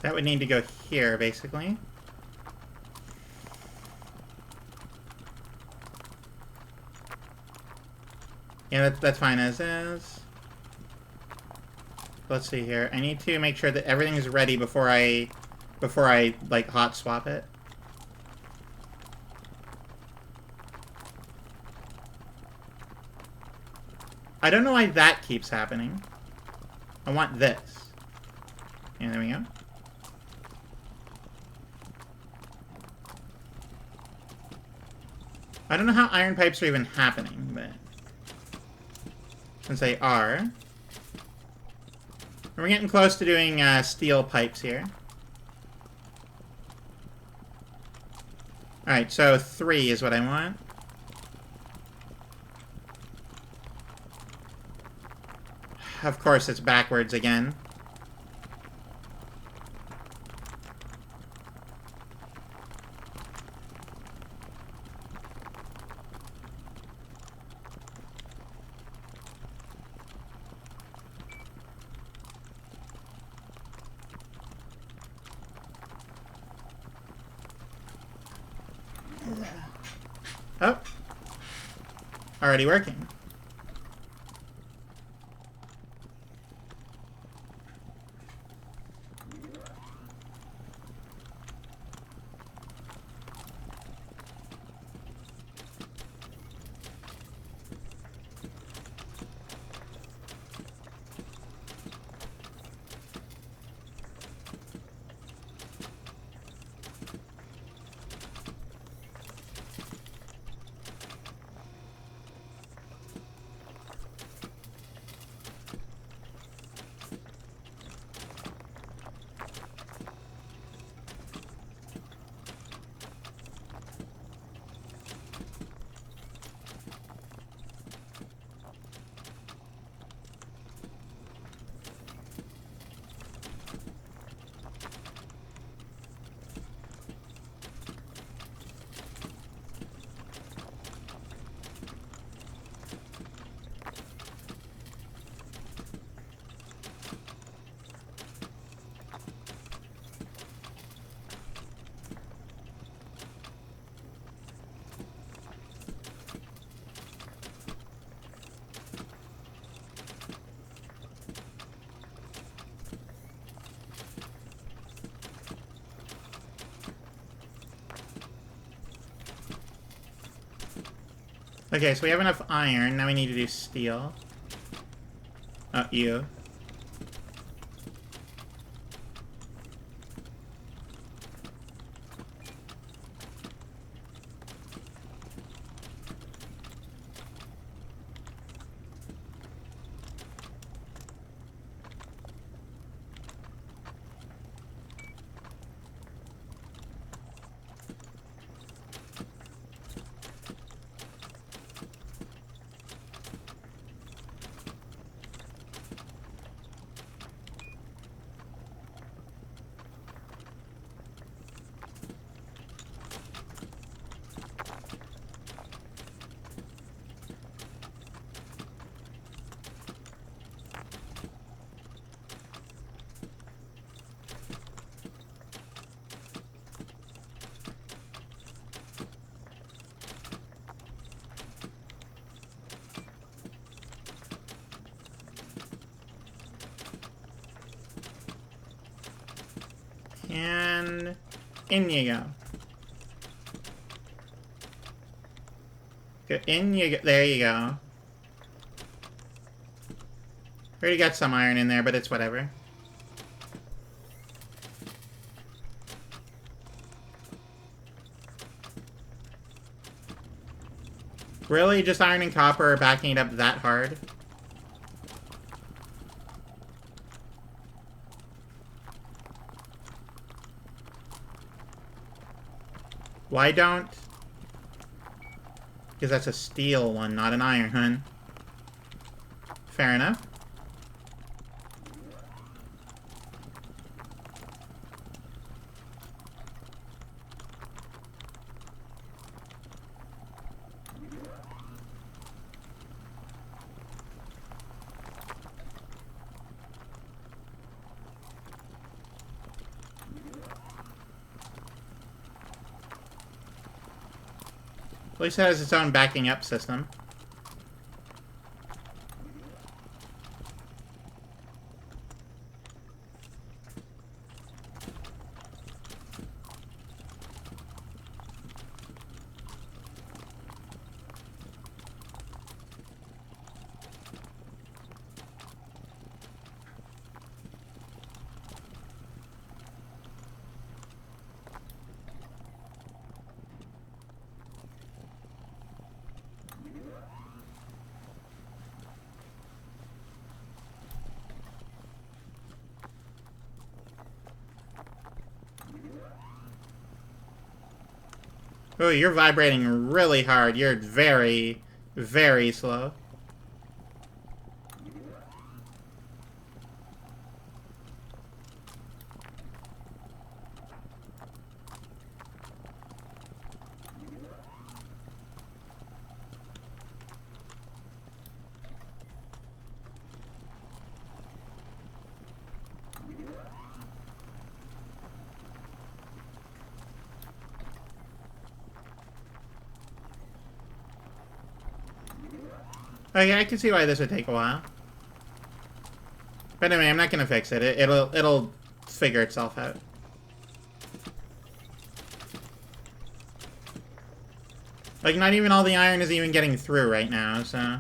Speaker 2: That would need to go here, basically. Yeah, that's fine as is. Let's see here. I need to make sure that everything's ready before I like hot swap it. I don't know why that keeps happening. I want this. And there we go. I don't know how iron pipes are even happening, but since they are, we're getting close to doing steel pipes here. Alright, so 3 is what I want. Of course, it's backwards again. Oh. Already working. Okay, so we have enough iron. Now we need to do steel. Oh, you. And in you go. Go in you go. There you go. Already got some iron in there, but it's whatever. Really? Just iron and copper are backing it up that hard? Why don't? Because that's a steel one, not an iron one. Fair enough. At least it has its own backing up system. Oh, you're vibrating really hard. You're very, very slow. Okay, I can see why this would take a while. But anyway, I'm not gonna fix it. It'll figure itself out. Like, not even all the iron is even getting through right now, so...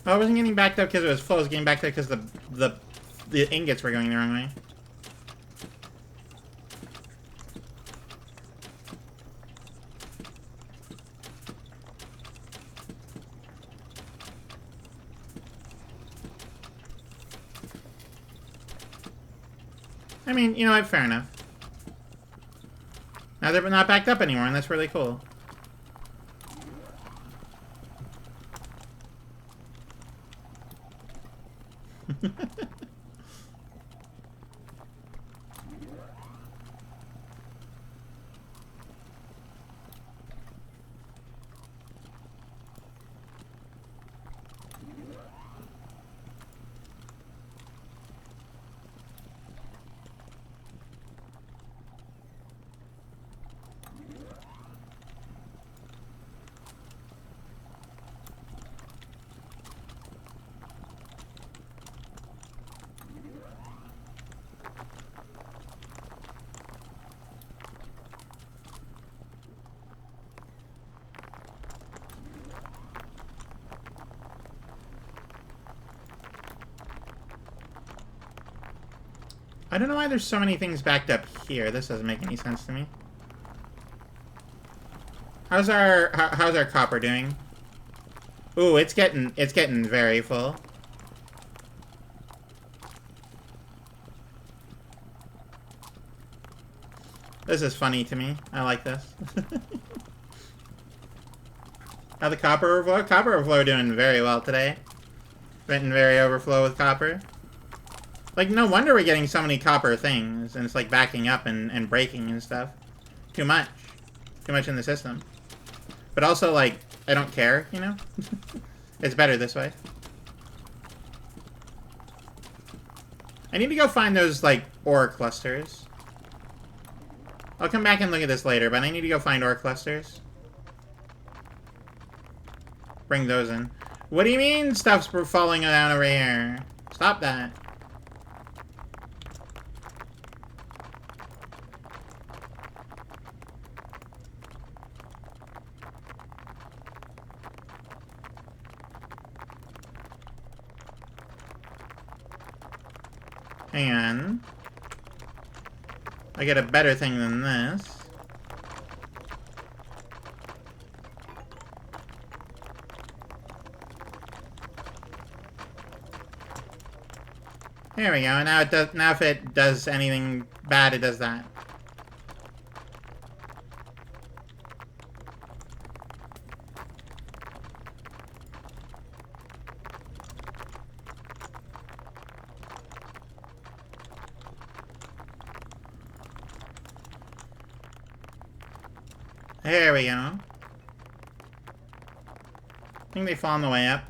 Speaker 2: Oh, I wasn't getting backed up because it was full. I was getting backed up because the ingots were going the wrong way. I mean, you know what? Fair enough. Now they're not backed up anymore, and that's really cool. I don't know why there's so many things backed up here. This doesn't make any sense to me. How's our copper doing? Ooh, it's getting very full. This is funny to me. I like this. How the copper overflow? Copper overflow doing very well today. Getting very overflow with copper. Like, no wonder we're getting so many copper things, and it's like backing up and breaking and stuff. Too much. Too much in the system. But also, like, I don't care, you know? It's better this way. I need to go find those, like, ore clusters. I'll come back and look at this later, but I need to go find ore clusters. Bring those in. What do you mean stuff's falling down over here? Stop that. Hang on. I get a better thing than this. There we go. Now it does. Now if it does anything bad, it does that. There we go. I think they fall on the way up.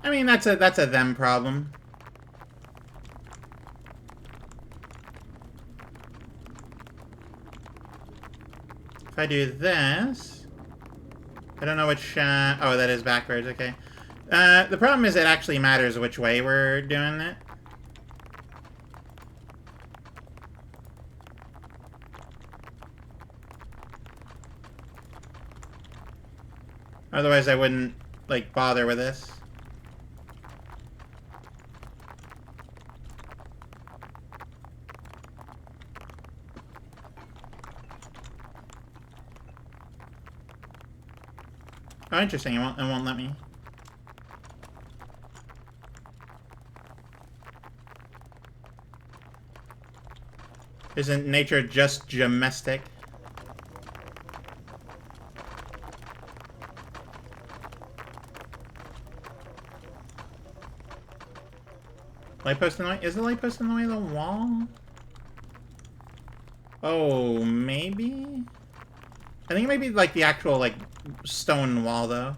Speaker 2: I mean, that's a them problem. If I do this, I don't know which. Oh, that is backwards. Okay. The problem is it actually matters which way we're doing it. Otherwise, I wouldn't, like, bother with this. Oh, interesting. It won't let me. Isn't nature just domestic? Light post in the way? Is the light post in the way of the wall? Oh, maybe? I think it might be like the actual, like, stone wall, though.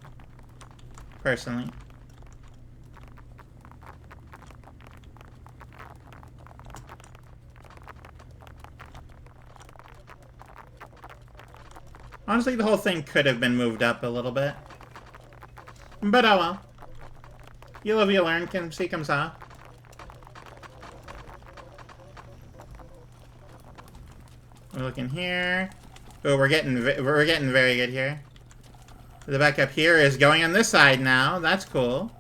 Speaker 2: Personally. Honestly, the whole thing could have been moved up a little bit. But oh well. You live, you learn. Come see, come saw. We're looking here. Oh, we're getting very good here. The backup here is going on this side now. That's cool.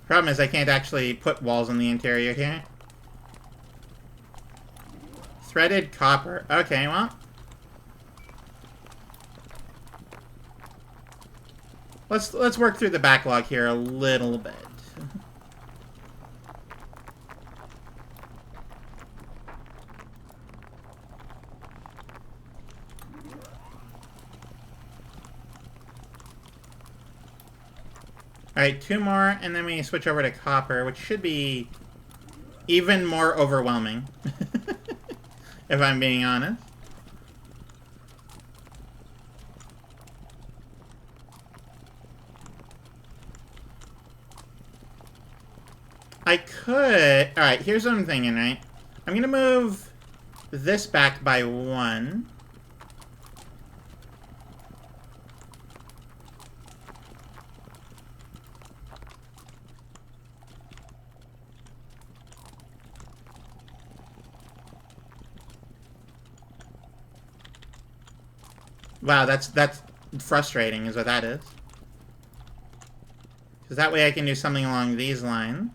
Speaker 2: Problem is I can't actually put walls in the interior here. Threaded copper. Okay, well. Let's work through the backlog here a little bit. Alright, 2 more, and then we switch over to copper, which should be even more overwhelming. If I'm being honest. I could... Alright, here's what I'm thinking, right? I'm gonna move this back by 1. Wow, that's frustrating, is what that is. Because that way I can do something along these lines.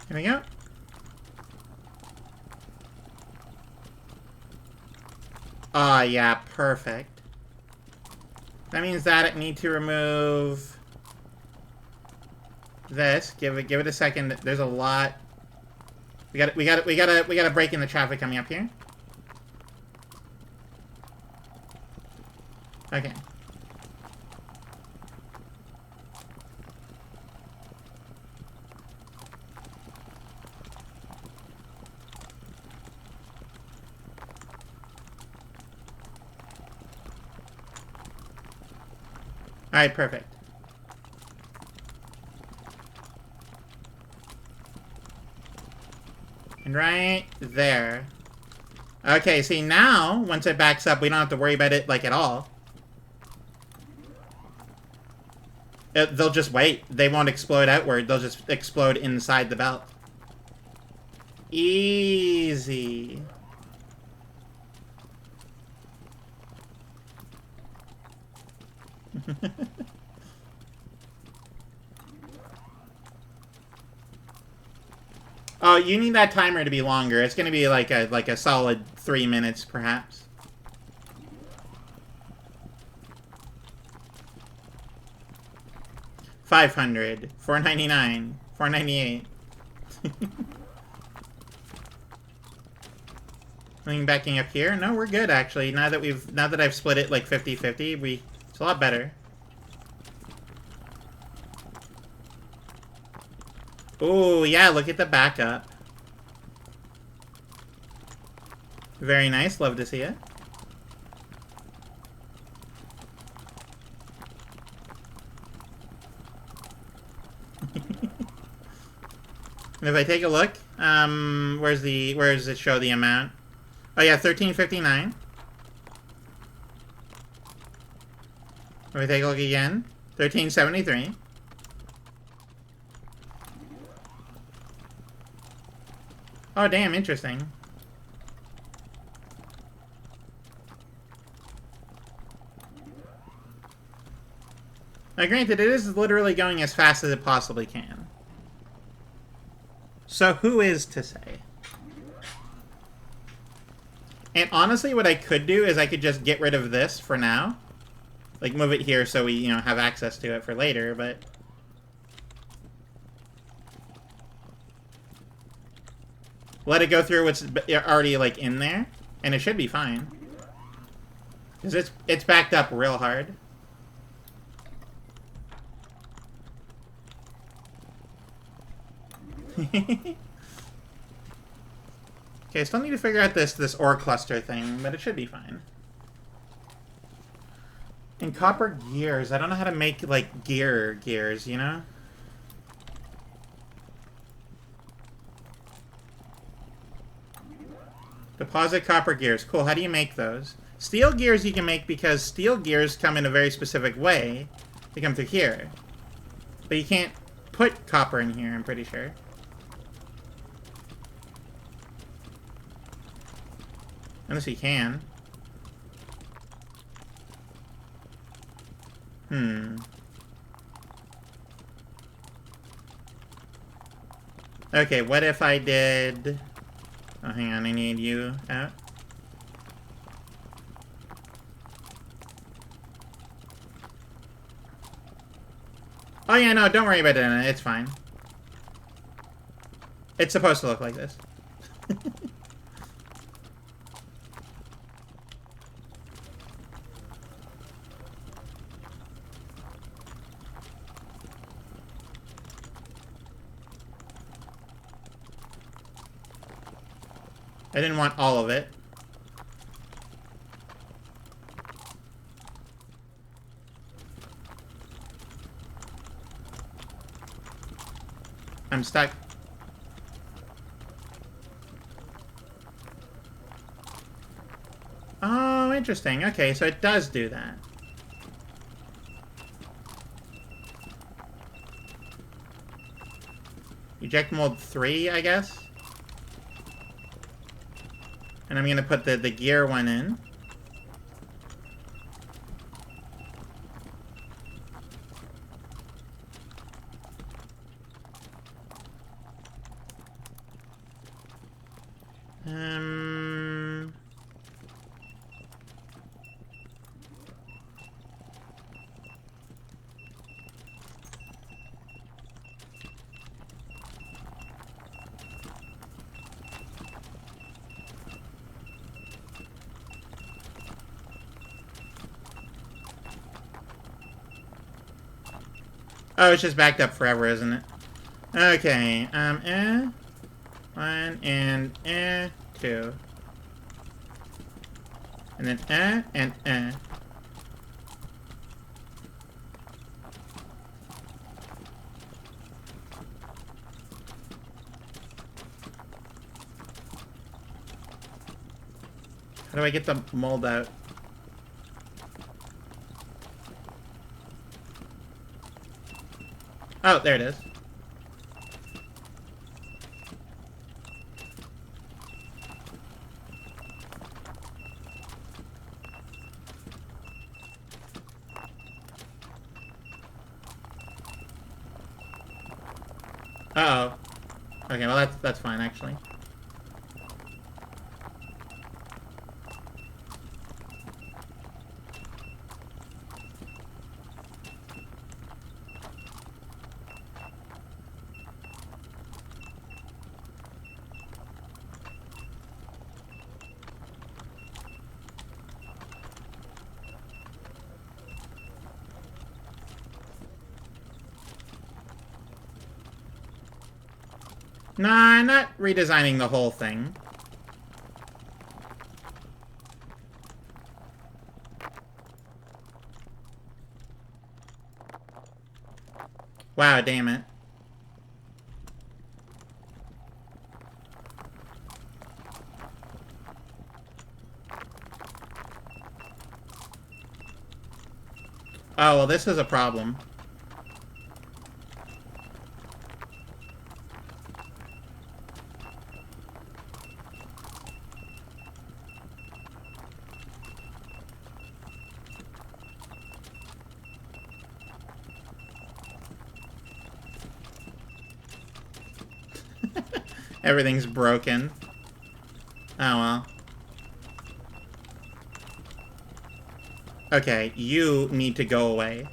Speaker 2: Here we go. Oh, yeah, perfect. That means that I need to remove this. Give it a second. There's a lot. We gotta break in the traffic coming up here. Okay. Alright, perfect. And right there. Okay, see now, once it backs up, we don't have to worry about it, like, at all. They'll just wait. They won't explode outward. They'll just explode inside the belt. Easy. Oh, you need that timer to be longer. It's gonna be like a solid 3 minutes, perhaps. $500, $4.99, $4.98. Something backing up here? No, we're good actually. Now that I've split it like 50-50, it's a lot better. Oh, yeah, look at the backup. Very nice, love to see it. And if I take a look, where does it show the amount? Oh yeah, $13.59. If I take a look again, $13.73. Oh damn, interesting. Now granted, it is literally going as fast as it possibly can. So who is to say? And honestly, what I could do is I could just get rid of this for now. Like, move it here so we, you know, have access to it for later, but... let it go through what's already, like, in there, and it should be fine. Because it's backed up real hard. Okay, I still need to figure out this ore cluster thing, but it should be fine. And copper gears. I don't know how to make, like, gears, you know? Deposit copper gears. Cool, how do you make those? Steel gears you can make because steel gears come in a very specific way. They come through here. But you can't put copper in here, I'm pretty sure. Unless you can. Okay, what if I did... oh, hang on, I need you out. Oh yeah, no, don't worry about it, it's fine. It's supposed to look like this. I didn't want all of it. I'm stuck. Oh, interesting. Okay, so it does do that. Eject mold 3, I guess? And I'm gonna put the gear one in. Um... Oh, it's just backed up forever, isn't it? Okay, one and two. And then and How do I get the mold out? Oh, there it is. Uh-oh. Okay, well that's fine actually. Nah, not redesigning the whole thing. Wow, damn it. Oh, well, this is a problem. Everything's broken. Oh, well. Okay, you need to go away.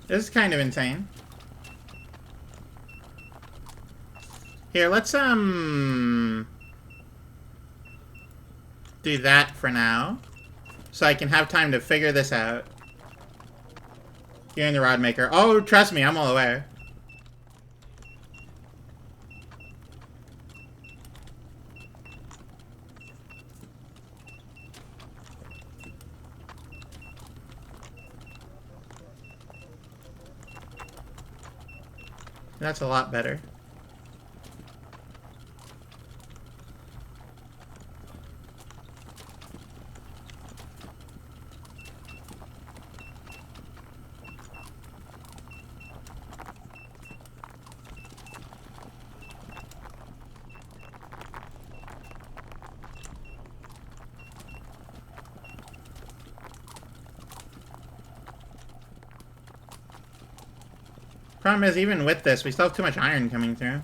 Speaker 2: This is kind of insane. Here, let's, do that for now. So I can have time to figure this out. You're in the rod maker. Oh, trust me, I'm all aware. That's a lot better. Problem is, even with this, we still have too much iron coming through.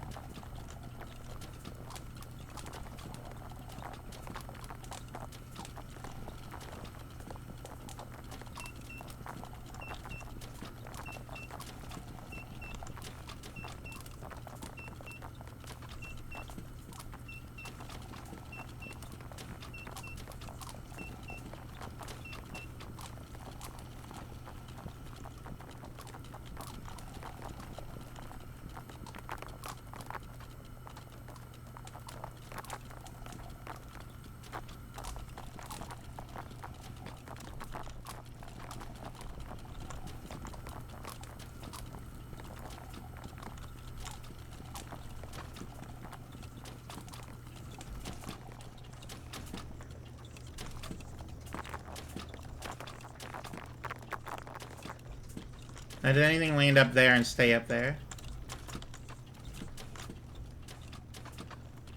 Speaker 2: Now, did anything land up there and stay up there?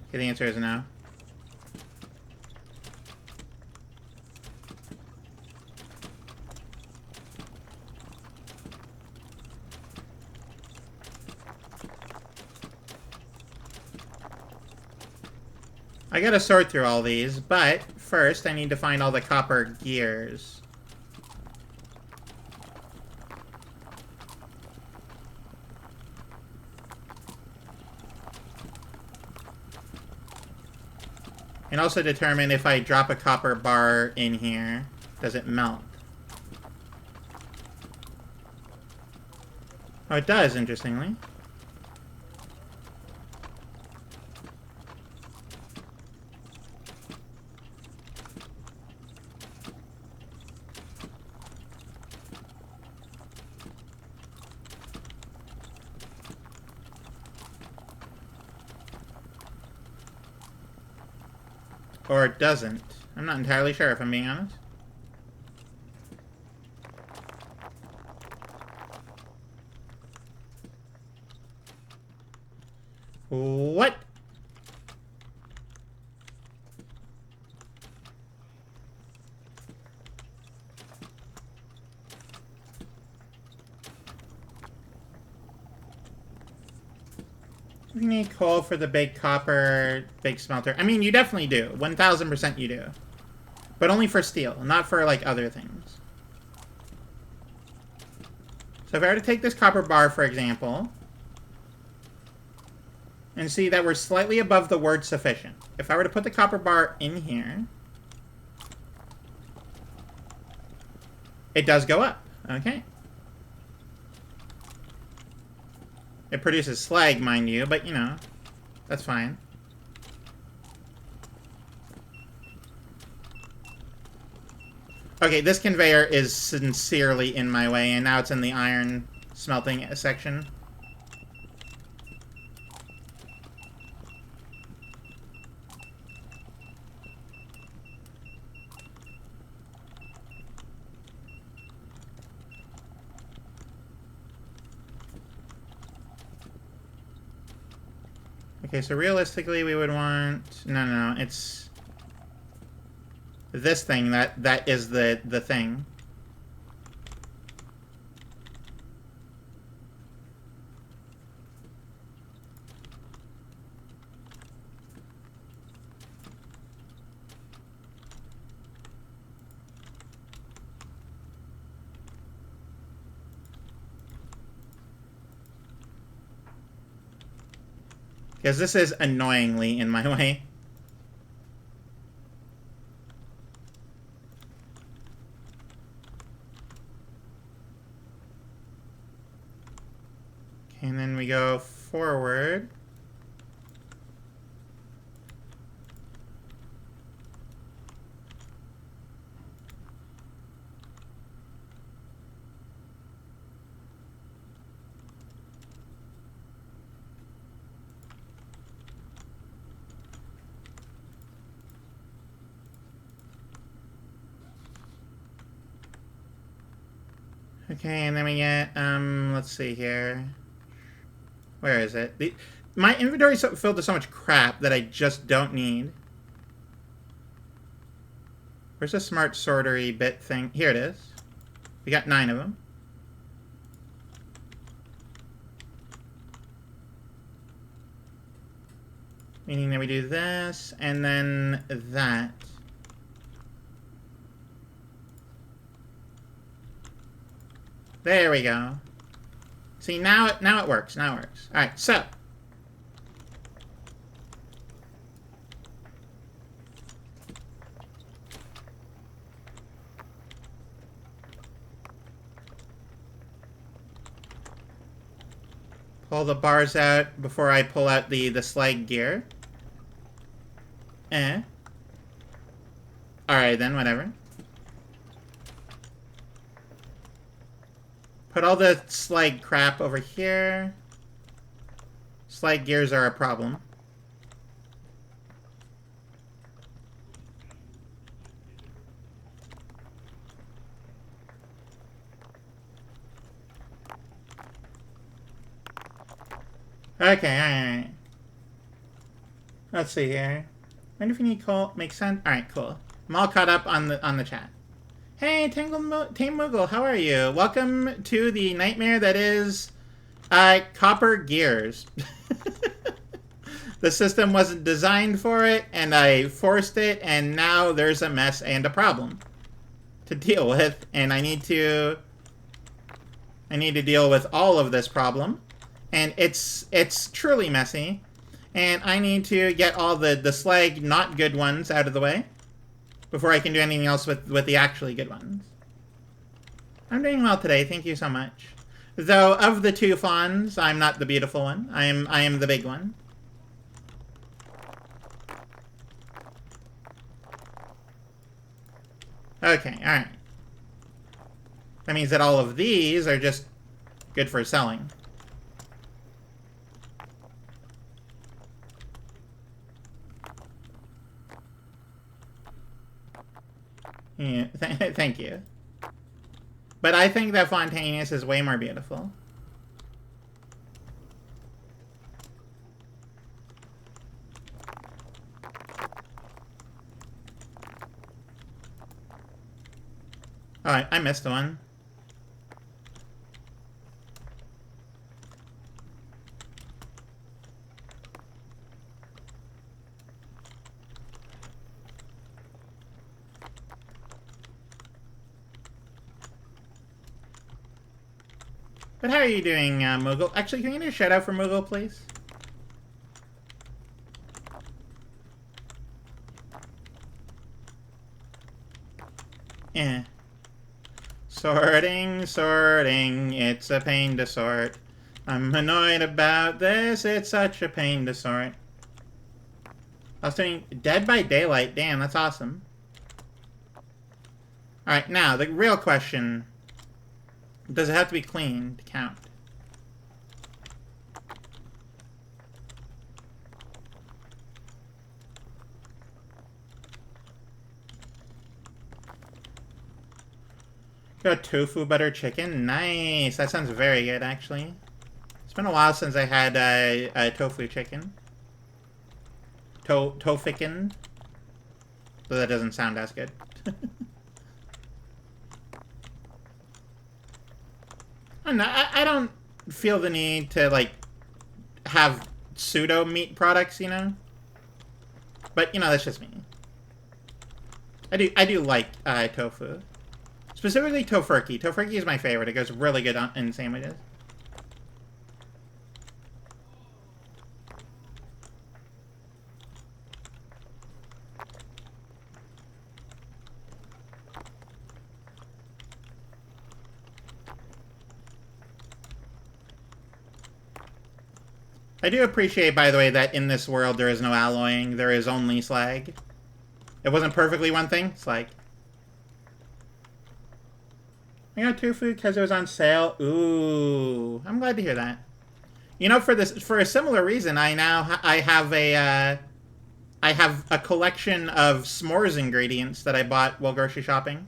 Speaker 2: Okay, the answer is no. I gotta sort through all these, but first I need to find all the copper gears. And also determine if I drop a copper bar in here, does it melt? Oh, it does, interestingly. Or it doesn't. I'm not entirely sure, if I'm being honest. What? You need coal for the big copper, big smelter. I mean, you definitely do. 1000% you do. But only for steel, not for, like, other things. So if I were to take this copper bar, for example, and see that we're slightly above the word sufficient. If I were to put the copper bar in here, it does go up. Okay. It produces slag, mind you, but, you know, that's fine. Okay, this conveyor is sincerely in my way, and now it's in the iron smelting section. Okay, so realistically we would want... No, it's... this thing, that is the thing. Because this is annoyingly in my way. Okay, and then we go forward. Okay, and then we get, let's see here. Where is it? My inventory is filled with so much crap that I just don't need. Where's the smart sortery bit thing? Here it is. We got 9 of them. Meaning that we do this, and then that. There we go. See, now it works. Now it works. Alright, so. Pull the bars out before I pull out the slag gear. Alright then, whatever. Put all the slag crap over here. Slag gears are a problem. Okay, alright. Let's see here. Wonder if you need call makes sense. Alright, cool. I'm all caught up on the chat. Hey, Tame Moogle, how are you? Welcome to the nightmare that is Copper Gears. The system wasn't designed for it, and I forced it, and now there's a mess and a problem to deal with, and I need to deal with all of this problem, and it's truly messy, and I need to get all the slag not good ones out of the way before I can do anything else with the actually good ones. I'm doing well today, thank you so much. Though of the two fawns, I'm not the beautiful one. I am the big one. Okay, alright. That means that all of these are just good for selling. Yeah, thank you. But I think that Fontainous is way more beautiful. Oh, I missed one. But how are you doing, Moogle? Actually, can you do a shout out for Moogle, please? Yeah. Sorting, it's a pain to sort. I'm annoyed about this, it's such a pain to sort. I was doing Dead by Daylight, damn, that's awesome. Alright, now, the real question. Does it have to be clean to count? Got tofu butter chicken. Nice. That sounds very good, actually. It's been a while since I had a tofu chicken. Tofikin. So that doesn't sound as good. I don't feel the need to, like, have pseudo meat products, you know? But, you know, that's just me. I do like tofu. Specifically tofurkey. Tofurkey is my favorite. It goes really good in sandwiches. I do appreciate, by the way, that in this world there is no alloying. There is only slag. It wasn't perfectly one thing. Slag. I got tofu because it was on sale. Ooh, I'm glad to hear that. You know, for a similar reason, I have a collection of s'mores ingredients that I bought while grocery shopping.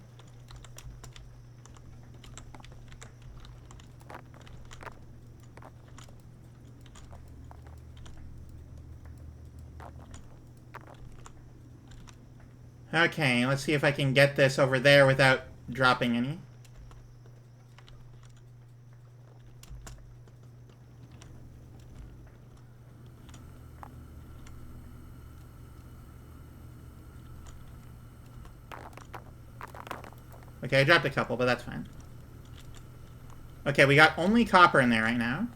Speaker 2: Okay, let's see if I can get this over there without dropping any. Okay, I dropped a couple, but that's fine. Okay, we got only copper in there right now.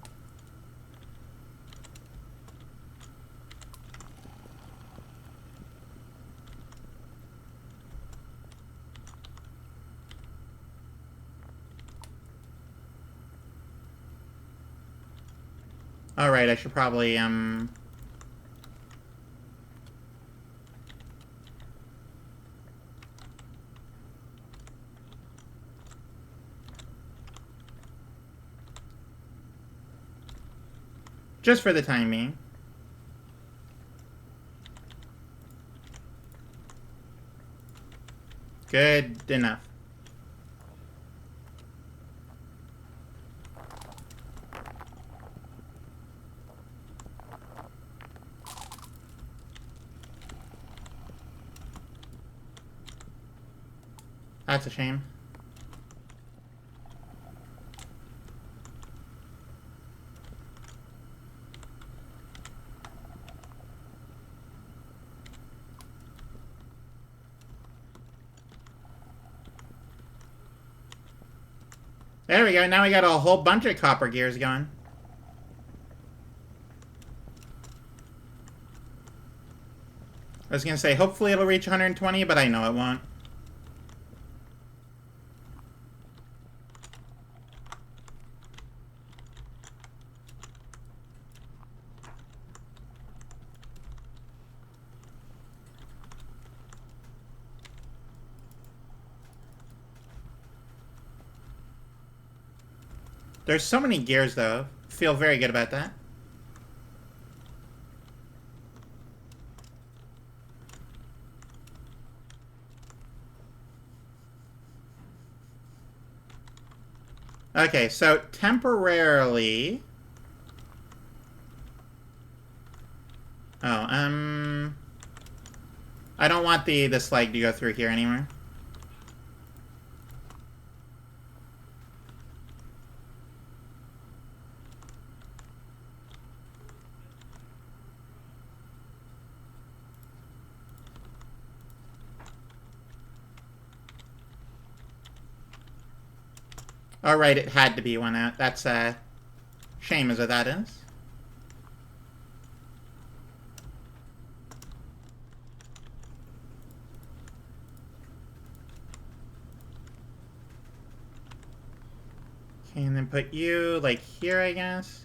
Speaker 2: Alright, I should probably, just for the time being. Good enough. That's a shame. There we go. Now we got a whole bunch of copper gears going. I was going to say, hopefully it'll reach 120, but I know it won't. There's so many gears, though. Feel very good about that. Okay, so temporarily... Oh, I don't want this leg to go through here anymore. Oh, right, it had to be one out. That's a shame as what that is. Okay, and then put you, like, here, I guess.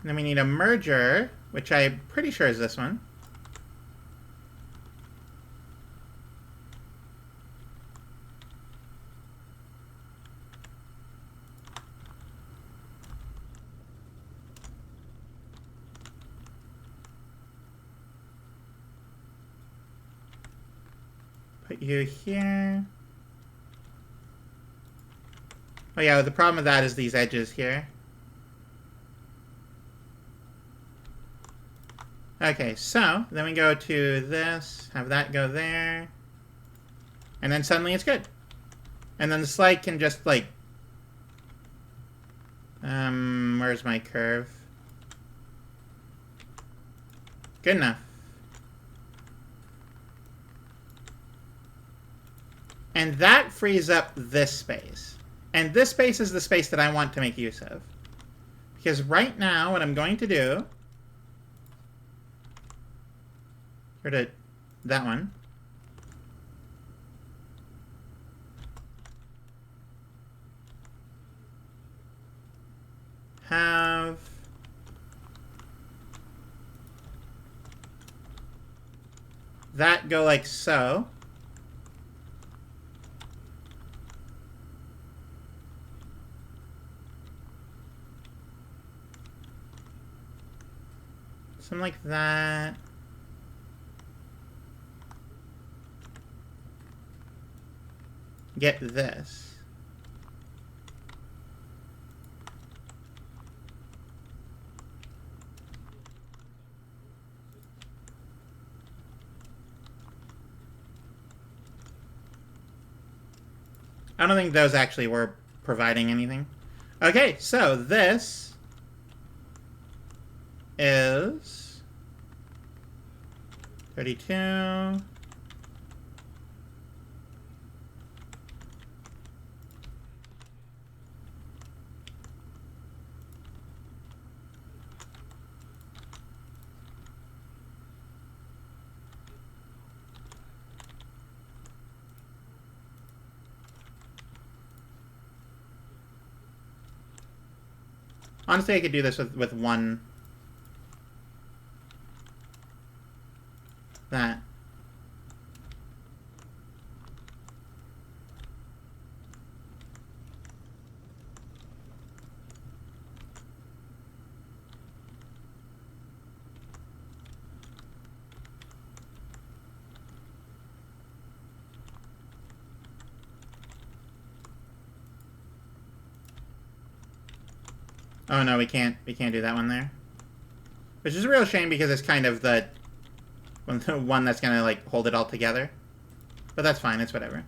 Speaker 2: And then we need a merger, which I'm pretty sure is this one. Put you here. Oh yeah, the problem with that is these edges here. Okay, so then we go to this, have that go there, and then suddenly it's good. And then the slide can just, like, where's my curve? Good enough. And that frees up this space. And this space is the space that I want to make use of. Because right now, what I'm going to do... Or to that one. Have that go like so. Something like that. Get this. I don't think those actually were providing anything. Okay, so this is 32. Honestly, I could do this with one. That. Oh no, we can't do that one there. Which is a real shame because it's kind of the one that's gonna like hold it all together. But that's fine, it's whatever.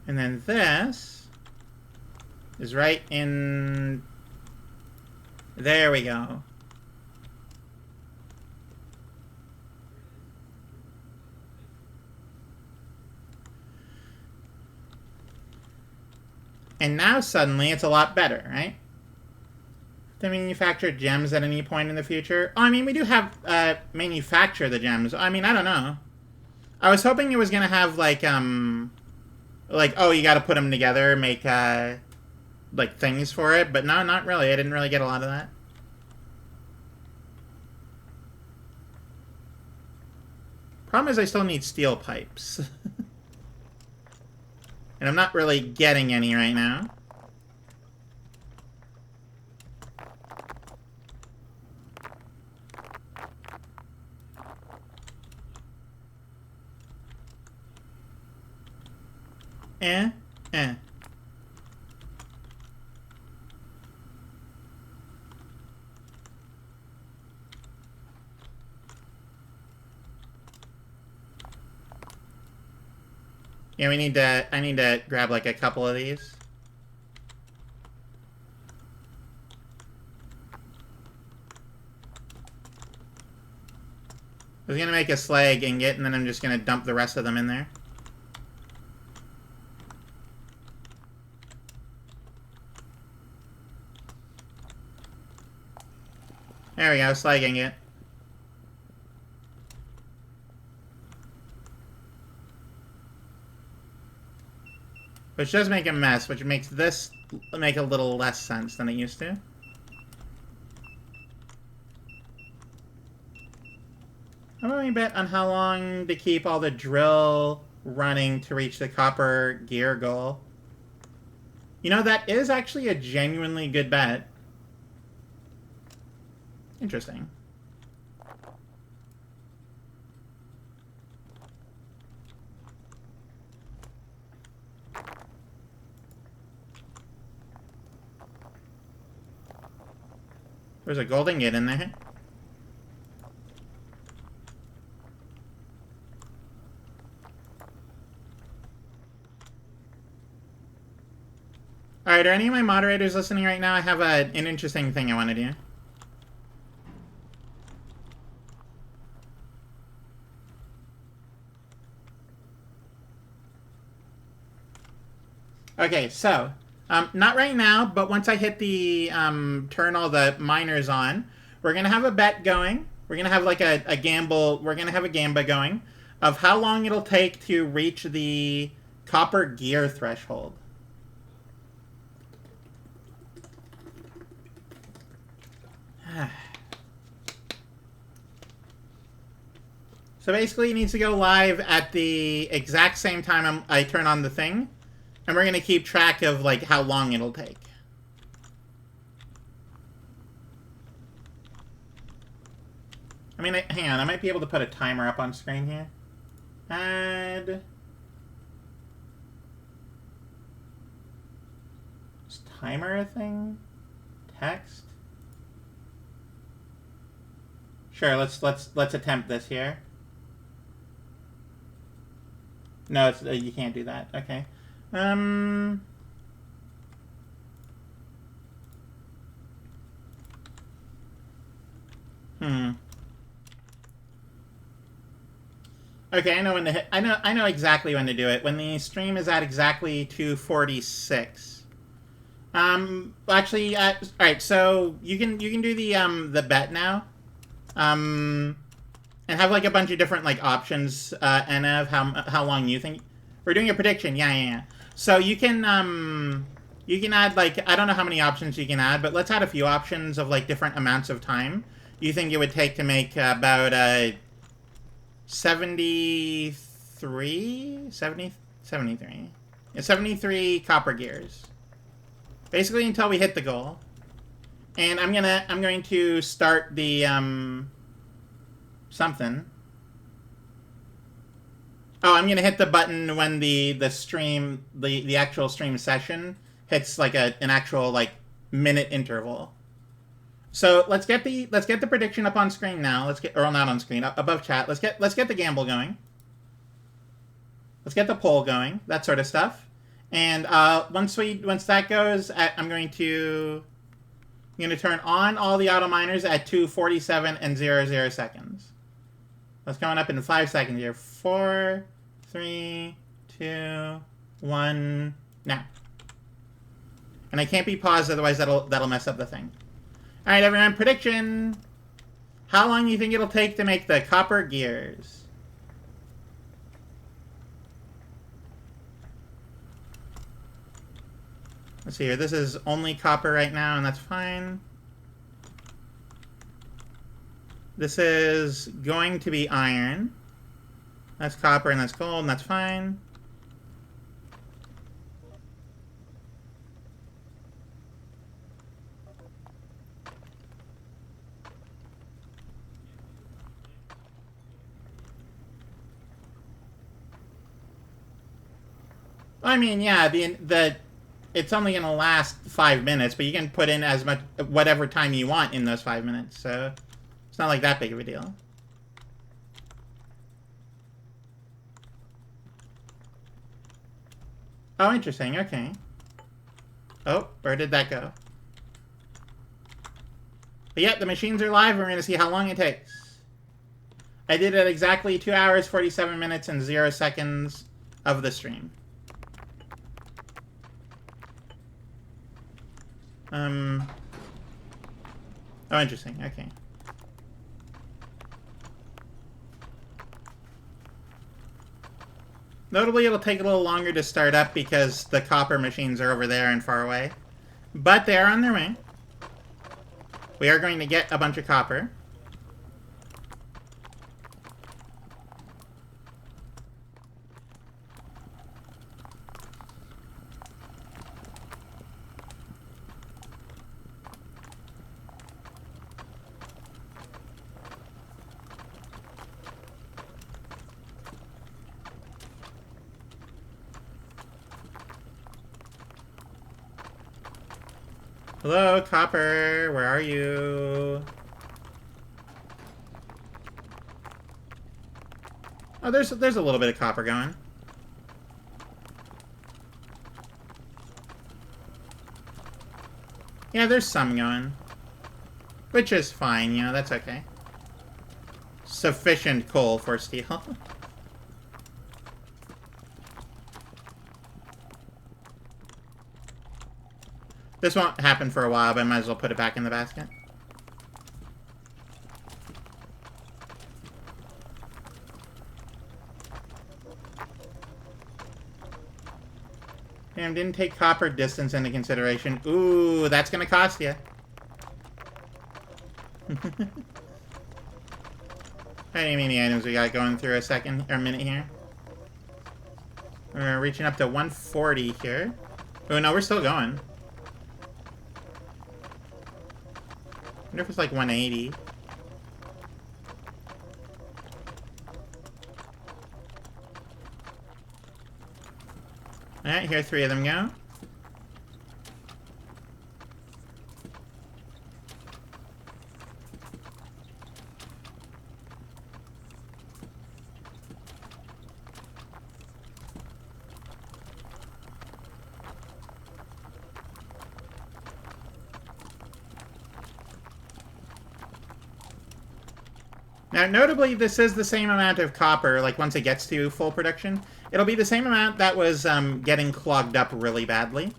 Speaker 2: And then this is right in... There we go. And now suddenly it's a lot better, right? To manufacture gems at any point in the future. Oh, I mean, we do have manufacture the gems. I mean, I don't know. I was hoping it was gonna have like oh, you got to put them together, make like things for it, but no, not really. I didn't really get a lot of that. Problem is, I still need steel pipes. And I'm not really getting any right now. Eh. Yeah, I need to grab like a couple of these. I was gonna make a slag ingot, and then I'm just gonna dump the rest of them in there. There we go, slag ingot. Which does make a mess, which makes this make a little less sense than it used to. How about we bet on how long to keep all the drill running to reach the copper gear goal? You know, that is actually a genuinely good bet. Interesting. There's a golden gate in there. Alright, are any of my moderators listening right now? I have an interesting thing I want to do. Okay, so, not right now, but once I hit the, turn all the miners on, we're gonna have a bet going. We're gonna have like a gamble, we're gonna have a gamba going of how long it'll take to reach the copper gear threshold. So basically it needs to go live at the exact same time I turn on the thing. And we're going to keep track of, like, how long it'll take. I mean, hang on. I might be able to put a timer up on screen here. Add... Is timer a thing? Text? Sure, let's attempt this here. No, it's, you can't do that. Okay. Okay, I know when to hit. I know exactly when to do it. When the stream is at exactly 2:46. Actually, all right. So you can do the bet now. And have like a bunch of different like options. And of how long you think we're doing a prediction. Yeah. So you can add like, I don't know how many options you can add, but let's add a few options of like different amounts of time you think it would take to make about 73 copper gears. Basically until we hit the goal. And I'm going to start the something. Oh, I'm gonna hit the button when the stream the actual stream session hits like an actual like minute interval. So let's get the prediction up on screen now. Let's get, or not on screen, above chat. Let's get the gamble going. Let's get the poll going, that sort of stuff. And once that goes, I'm going to turn on all the auto miners at 2:47 and 00 seconds. That's coming up in 5 seconds here. 4, 3, 2, 1, now. And I can't be paused, otherwise that'll mess up the thing. All right, everyone, prediction. How long do you think it'll take to make the copper gears? Let's see here. This is only copper right now, and that's fine. This is going to be iron. That's copper, and that's gold, and that's fine. I mean, yeah, it's only going to last 5 minutes, but you can put in as much, whatever time you want in those 5 minutes, so it's not like that big of a deal. Oh, interesting, okay. Oh, where did that go? But yeah, the machines are live, and we're going to see how long it takes. I did it exactly 2 hours, 47 minutes, and 0 seconds of the stream. Oh, interesting. Okay. Notably, it'll take a little longer to start up because the copper machines are over there and far away. But they are on their way. We are going to get a bunch of copper. Hello, copper. Where are you? Oh, there's a little bit of copper going. Yeah, there's some going. Which is fine, you know, that's okay. Sufficient coal for steel. This won't happen for a while, but I might as well put it back in the basket. Damn, didn't take copper distance into consideration. Ooh, that's gonna cost you. How many items we got going through a minute here? We're reaching up to 140 here. Oh no, we're still going. I wonder if it's like 180. Alright, here 3 of them go. Now, notably, this is the same amount of copper, like, once it gets to full production. It'll be the same amount that was getting clogged up really badly.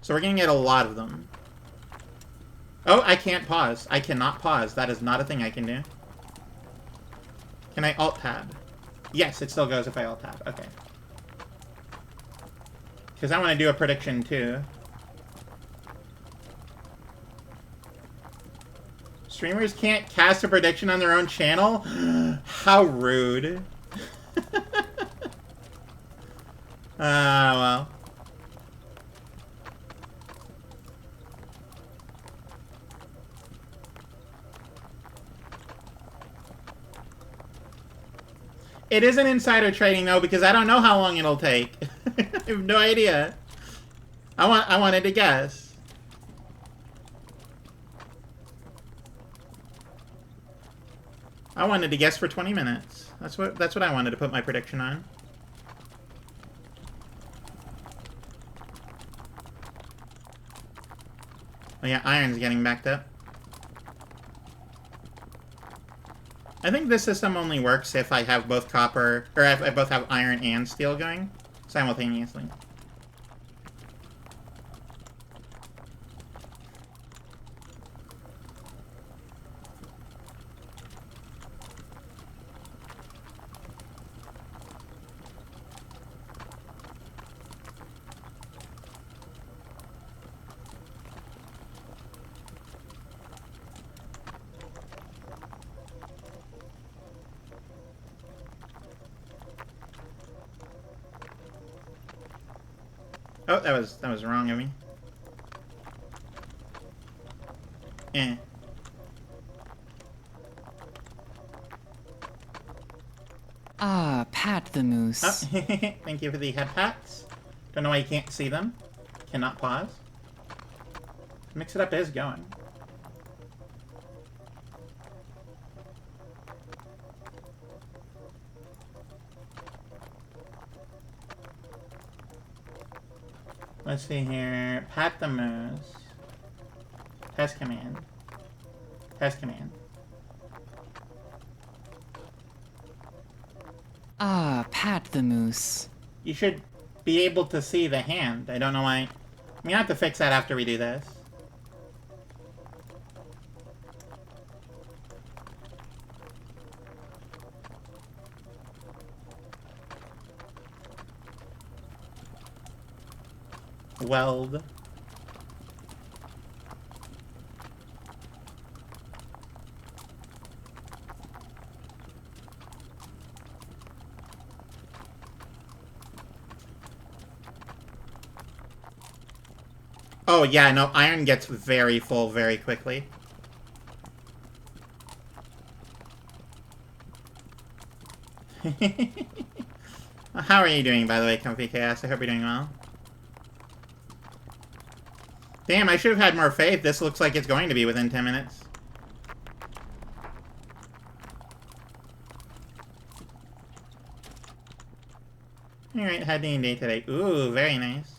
Speaker 2: So we're going to get a lot of them. Oh, I can't pause. I cannot pause. That is not a thing I can do. Can I Alt-Tab? Yes, it still goes if I Alt-Tab. Okay. Because I want to do a prediction, too. Streamers can't cast a prediction on their own channel? How rude. Well. It isn't insider trading though, because I don't know how long it'll take. I have no idea. I wanted to guess. I wanted to guess for 20 minutes. That's what I wanted to put my prediction on. Oh yeah, iron's getting backed up. I think this system only works if I have both copper, or if I both have iron and steel going simultaneously. Oh, that was wrong of me. Eh.
Speaker 3: Ah, Pat the Moose.
Speaker 2: Oh, thank you for the head pats. Don't know why you can't see them. Cannot pause. Mix It Up is going. Let's see here. Pat the Moose. Test command. Test command.
Speaker 3: Ah, Pat the Moose.
Speaker 2: You should be able to see the hand. I don't know why. I'm gonna have to fix that after we do this. Weld. Oh yeah, no, iron gets very full very quickly. How are you doing, by the way, Comfy Chaos? I hope you're doing well. Damn, I should have had more faith. This looks like it's going to be within 10 minutes. Alright, had D&D today. Ooh, very nice.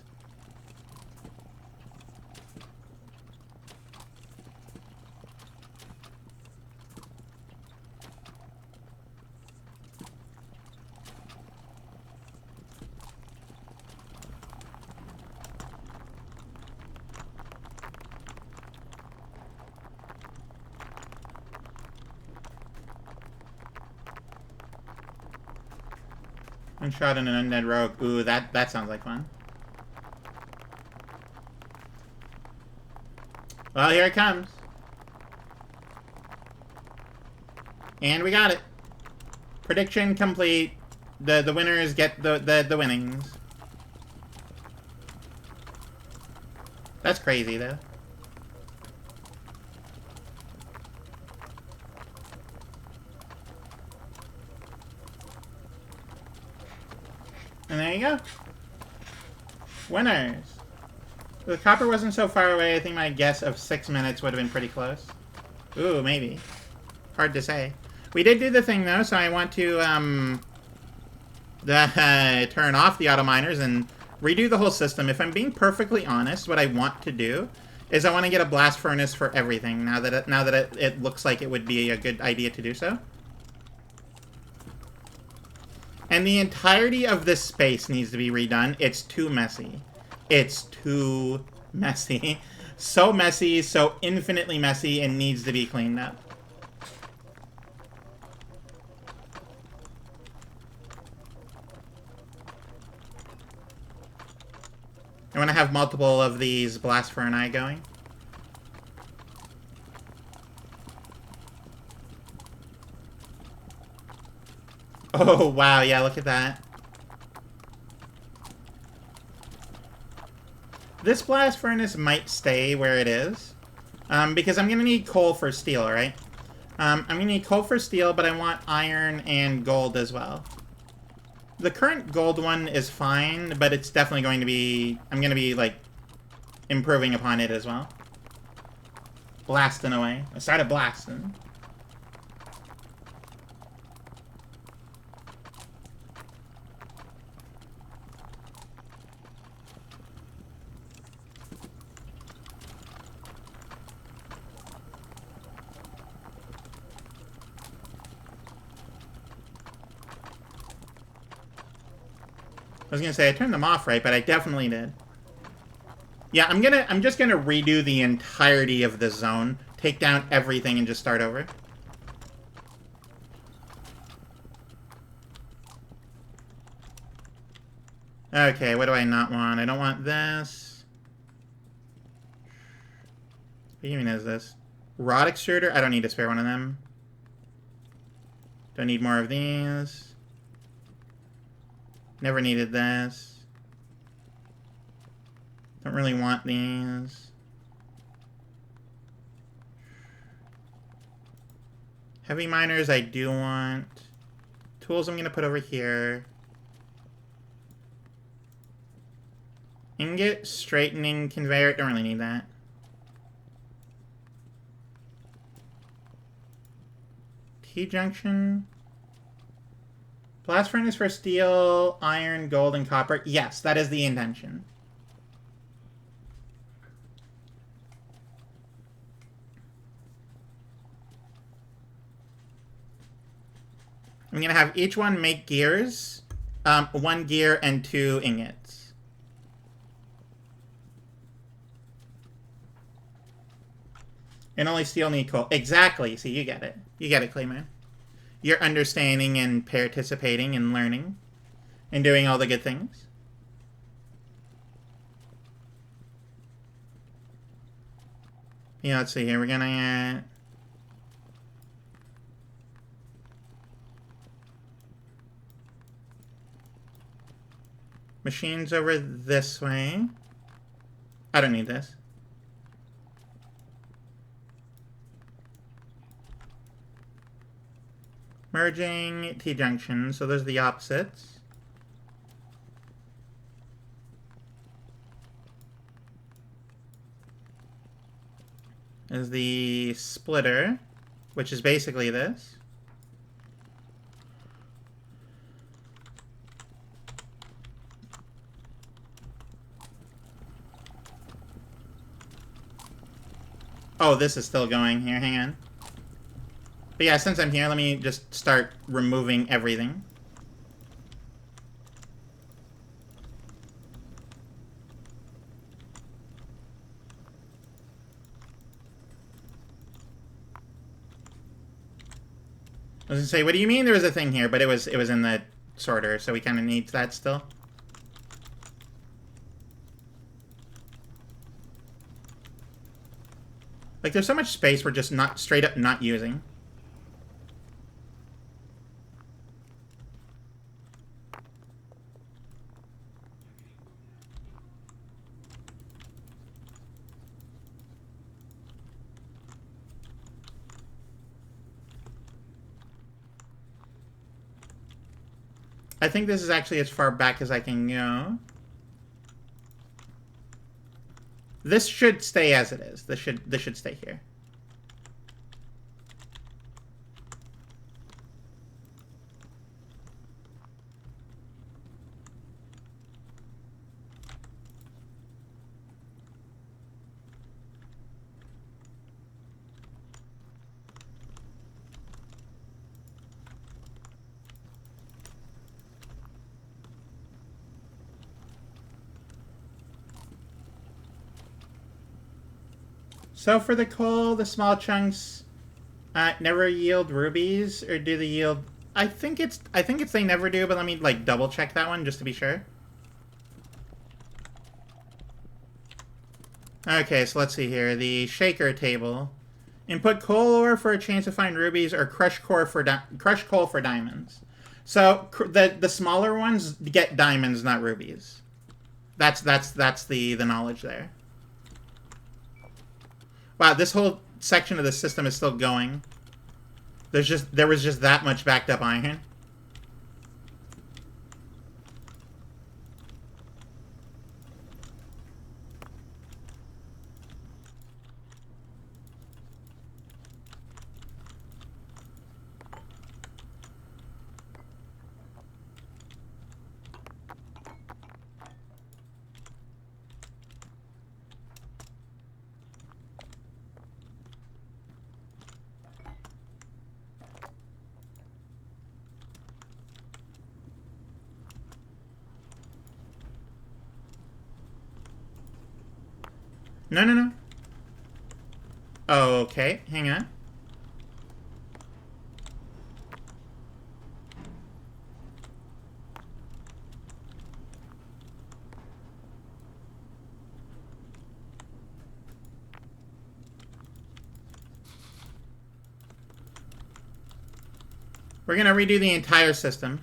Speaker 2: One shot in an undead rogue. Ooh, that sounds like fun. Well, here it comes. And we got it. Prediction complete. The winners get the winnings. That's crazy, though. And there you go. Winners. The copper wasn't so far away. I think my guess of 6 minutes would have been pretty close. Ooh, maybe. Hard to say. We did do the thing, though, so I want to turn off the auto miners and redo the whole system. If I'm being perfectly honest, what I want to do is I want to get a blast furnace for everything now that it looks like it would be a good idea to do so. And the entirety of this space needs to be redone. It's too messy. It's too messy. So messy, so infinitely messy, and needs to be cleaned up. I want to have multiple of these blast furnace going. Oh, wow, yeah, look at that. This blast furnace might stay where it is, because I'm going to need coal for steel, right? I'm going to need coal for steel, but I want iron and gold as well. the current gold one is fine, but it's definitely going to be... I'm going to be, like, improving upon it as well. Blasting away. I started blasting. I was gonna say I turned them off right, but I definitely did. Yeah, I'm just gonna redo the entirety of the zone, take down everything, and just start over. Okay, what do I not want? I don't want this. What even is this? Rod extruder? I don't need to spare one of them. Don't need more of these. Never needed this. Don't really want these. Heavy miners I do want. Tools I'm going to put over here. Ingot straightening conveyor. Don't really need that. T-junction. Blast furnace for steel, iron, gold, and copper. Yes, that is the intention. I'm going to have each one make gears. 1 gear and 2 ingots. And only steel need coal. Exactly. See, you get it. You get it, Clayman. You're understanding and participating and learning and doing all the good things. Yeah, let's see here. We're gonna machines over this way. I don't need this. Merging T-junction, so those are the opposites. Is the splitter, which is basically this. Oh, this is still going here, hang on. But yeah, since I'm here, let me just start removing everything. I was gonna say, what do you mean there was a thing here? But it was in the sorter, so we kind of need that still. Like, there's so much space we're just not straight up not using. I think this is actually as far back as I can go. This should stay as it is. This should stay here. So for the coal, the small chunks never yield rubies, or do they yield? I think it's they never do, but let me like double check that one just to be sure. Okay, so let's see here. The shaker table. Input coal ore for a chance to find rubies, or crush coal for diamonds. So the smaller ones get diamonds, not rubies. That's the knowledge there. Wow, this whole section of the system is still going. There was just that much backed up iron. No, no, no. Okay, hang on. We're gonna redo the entire system.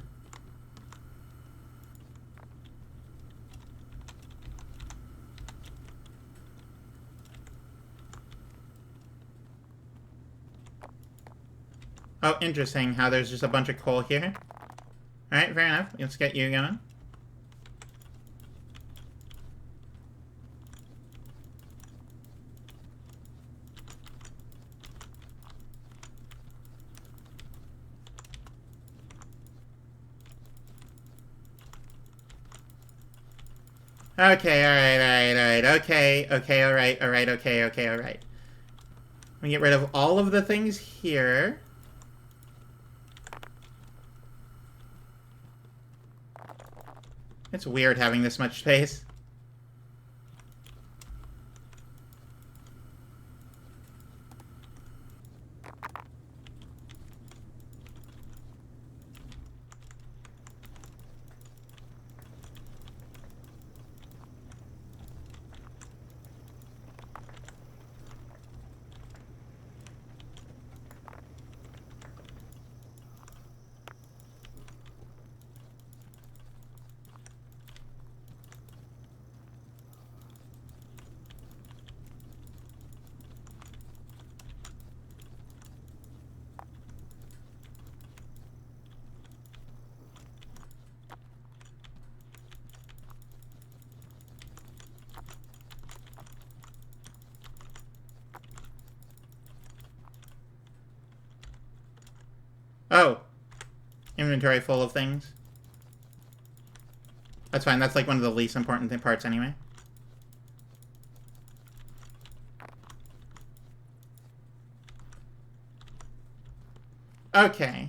Speaker 2: Oh, interesting how there's just a bunch of coal here. Alright, fair enough. Let's get you going. Okay, alright. Okay, alright, okay, alright. Let me get rid of all of the things here. It's weird having this much space. Oh. Inventory full of things. That's fine. That's like one of the least important parts anyway. Okay.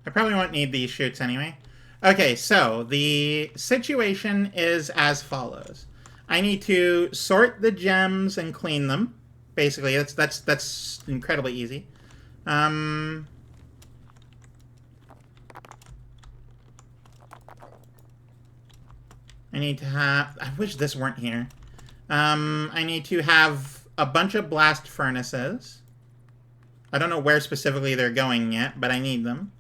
Speaker 2: I probably won't need these chutes anyway. Okay, so the situation is as follows. I need to sort the gems and clean them. Basically, that's incredibly easy. I need to have... I wish this weren't here. I need to have a bunch of blast furnaces. I don't know where specifically they're going yet, but I need them.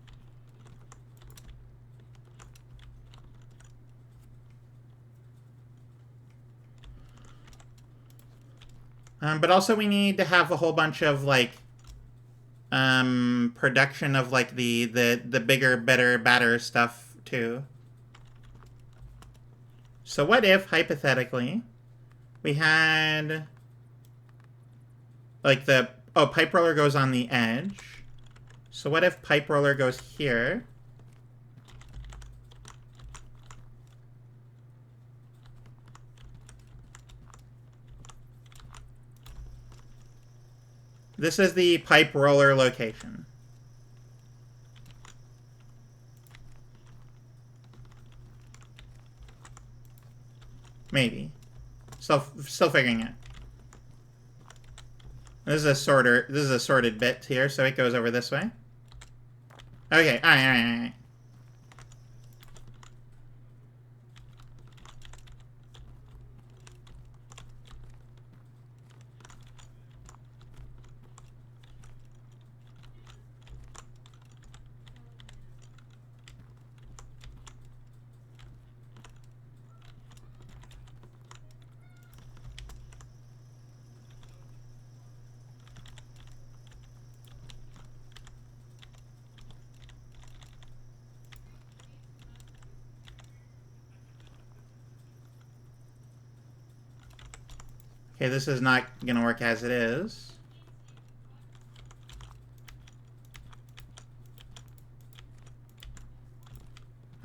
Speaker 2: But also we need to have a whole bunch of, like, production of, like, the bigger, better, badder stuff, too. So what if, hypothetically, we had, like, the... Oh, pipe roller goes on the edge. So what if pipe roller goes here? This is the pipe roller location. Maybe. Still figuring it. This is a sorter. This is a sorted bit here, so it goes over this way. Okay, alright. Okay, this is not gonna work as it is.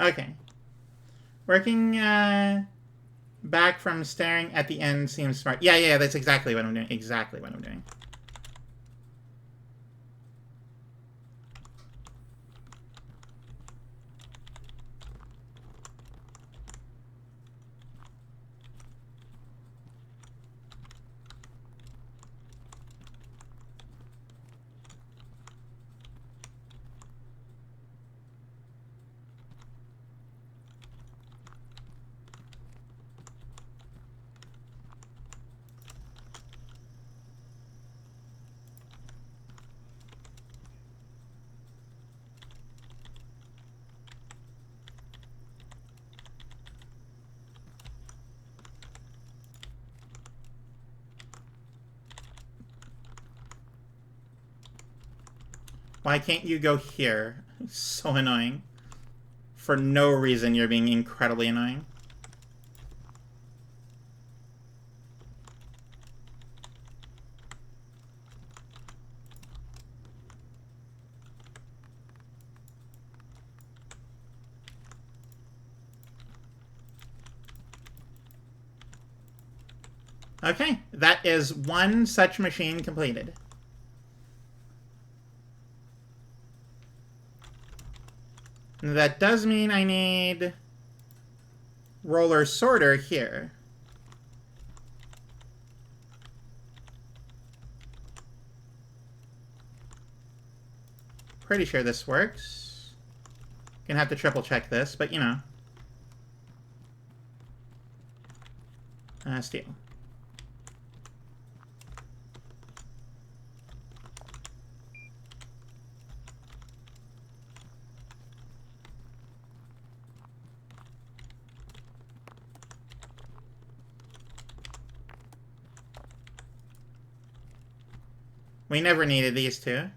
Speaker 2: Okay. Working back from staring at the end seems smart. Yeah, that's exactly what I'm doing. Exactly what I'm doing. Why can't you go here? So annoying. For no reason, you're being incredibly annoying. Okay, that is one such machine completed. That does mean I need roller sorter here. Pretty sure this works. Gonna have to triple check this, but you know. Steel. We never needed these two.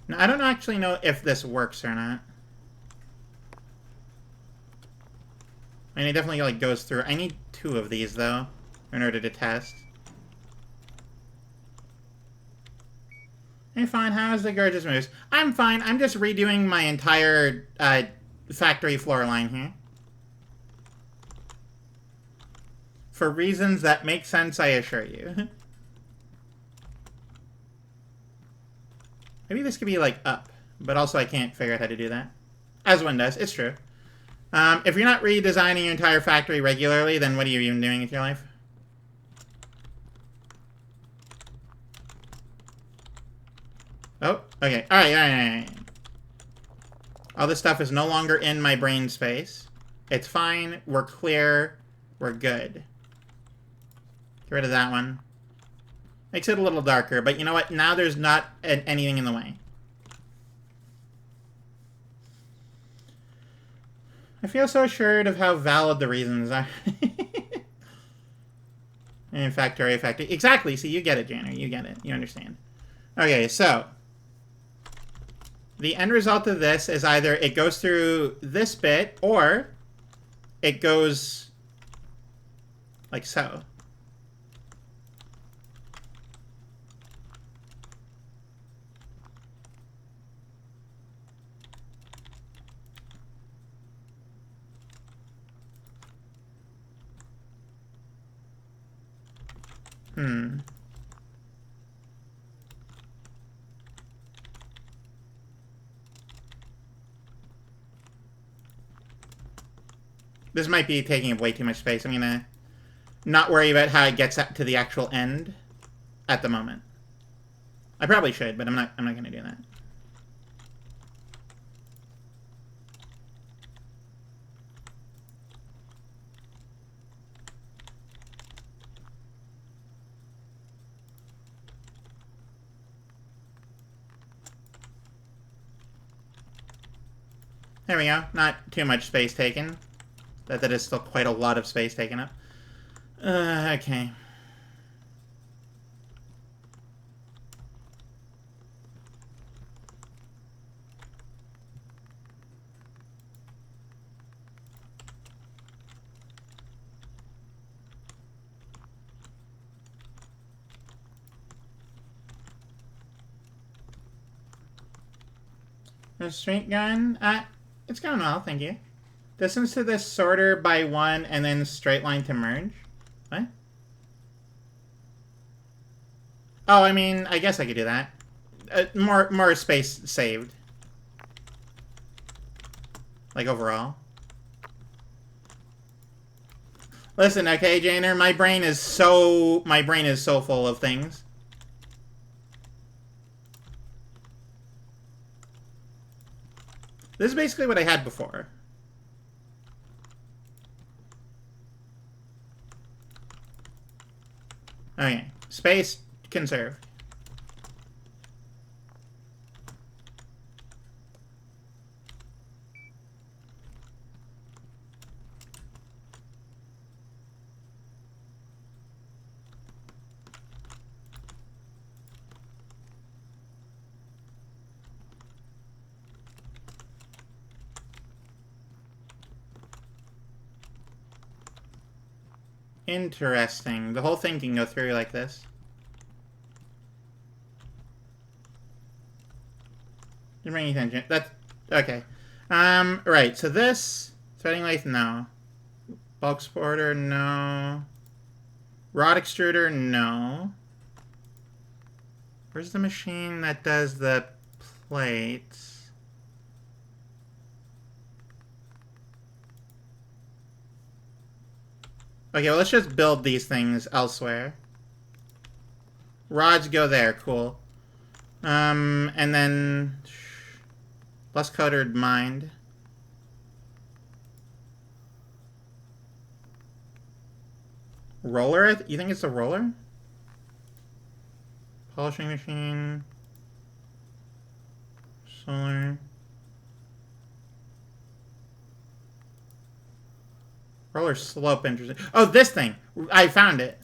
Speaker 2: Now, I don't actually know if this works or not. I mean, it definitely like goes through. I need 2 of these though in order to test. Hey, fine. How's the Giantess Moose? I'm fine. I'm just redoing my entire factory floor line here. For reasons that make sense, I assure you. Maybe this could be, like, up. But also I can't figure out how to do that. As one does. It's true. If you're not redesigning your entire factory regularly, then what are you even doing with your life? Oh, okay. Alright. All this stuff is no longer in my brain space. It's fine. We're clear. We're good. Get rid of that one. Makes it a little darker, but you know what? Now there's not anything in the way. I feel so assured of how valid the reasons are. In factory. Exactly. See, you get it, Janner. You get it. You understand. Okay, so the end result of this is either it goes through this bit, or it goes like so. This might be taking up way too much space. I'm gonna not worry about how it gets to the actual end at the moment. I probably should, but I'm not gonna do that. There we go. Not too much space taken. That is still quite a lot of space taken up. Okay. There's straight gun. It's going well, thank you. Distance to this sorter by 1 and then straight line to merge. What? Oh, I mean, I guess I could do that. More space saved. Like, overall. Listen, okay, Janer, my brain is so full of things. This is basically what I had before. Okay, space conserved. Interesting. The whole thing can go through like this. Didn't bring anything. That's okay. Right. So this threading lathe, no. Bulk sporter, no. Rod extruder, no. Where's the machine that does the plates? Okay, well, let's just build these things elsewhere. Rods go there, cool. And then... less coated mind. Roller? You think it's a roller? Polishing machine. Solar. Roller slope, interesting. Oh, this thing! I found it.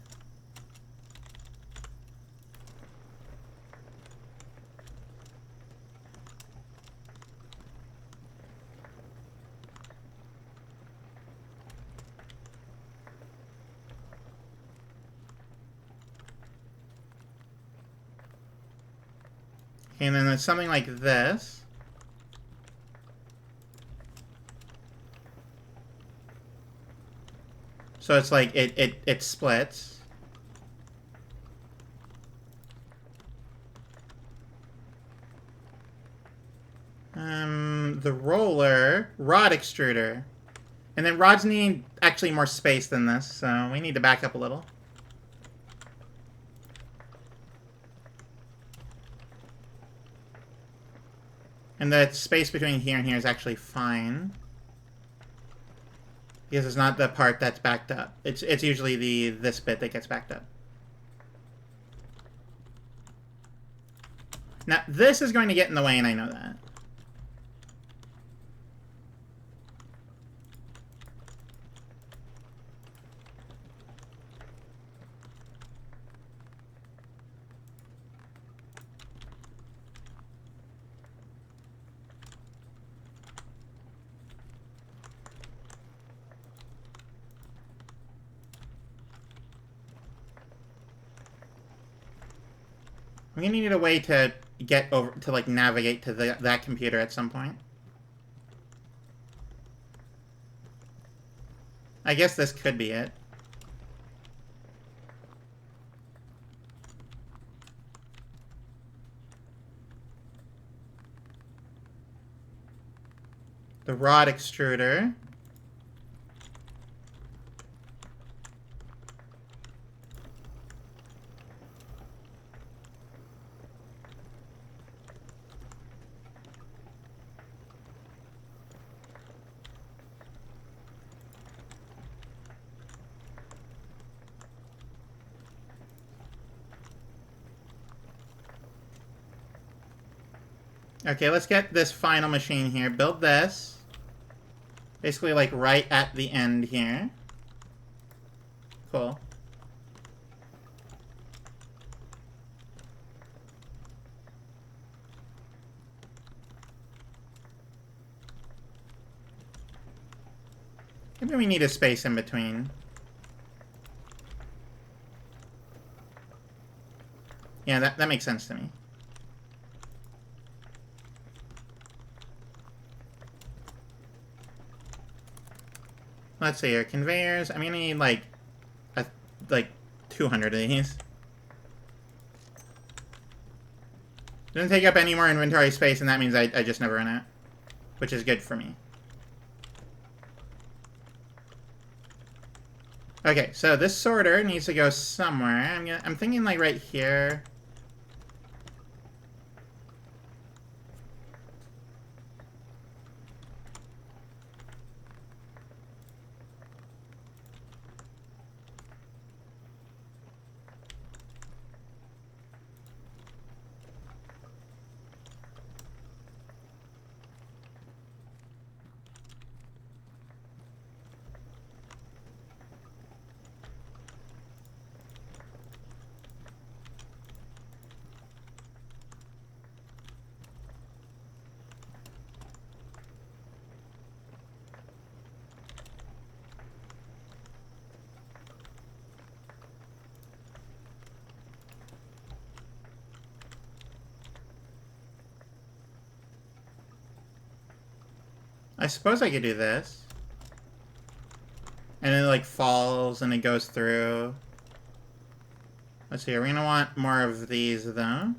Speaker 2: And then there's something like this. So it's like it splits. The roller, rod extruder. And then rods need actually more space than this, so we need to back up a little. And the space between here and here is actually fine. Because it's not the part that's backed up. It's usually this bit that gets backed up. Now, this is going to get in the way, and I know that. I'm gonna need a way to get over to like navigate to that computer at some point. I guess this could be it. The rod extruder. Okay, let's get this final machine here. Build this. Basically, like, right at the end here. Cool. Maybe we need a space in between. Yeah, that makes sense to me. Let's see here. Conveyors. I'm gonna need like 200 of these. Doesn't take up any more inventory space, and that means I just never run out, which is good for me. Okay, so this sorter needs to go somewhere. I'm thinking like right here. I suppose I could do this. And it like falls and it goes through. Let's see, we're gonna want more of these though.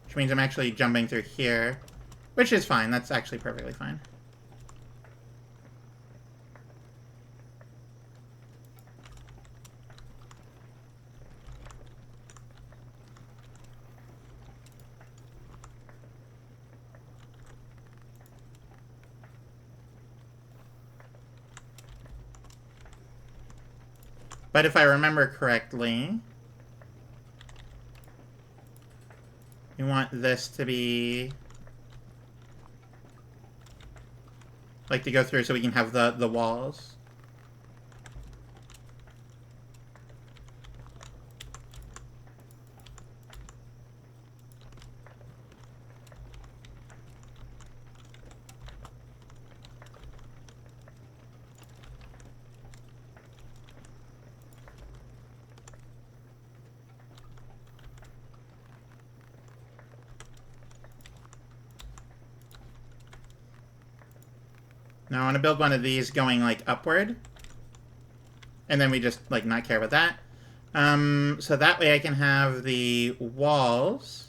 Speaker 2: Which means I'm actually jumping through here. Which is fine, that's actually perfectly fine. But if I remember correctly, we want this to be like to go through so we can have the walls. Now I want to build one of these going, like, upward. And then we just, like, not care about that. So that way I can have the walls.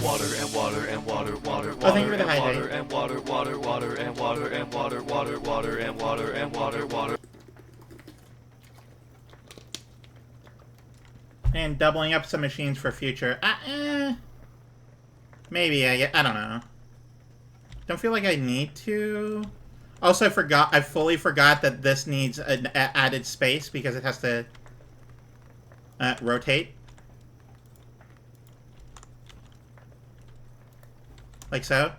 Speaker 4: Water and water and water, water,
Speaker 2: Oh, thank you
Speaker 4: water
Speaker 2: for the
Speaker 4: and
Speaker 2: hydrate.
Speaker 4: water and water, water, water and water and water, water, water and water and water, water.
Speaker 2: And doubling up some machines for future. Maybe, I don't know. Don't feel like I need to. Also, I fully forgot that this needs an added space because it has to rotate. Like so.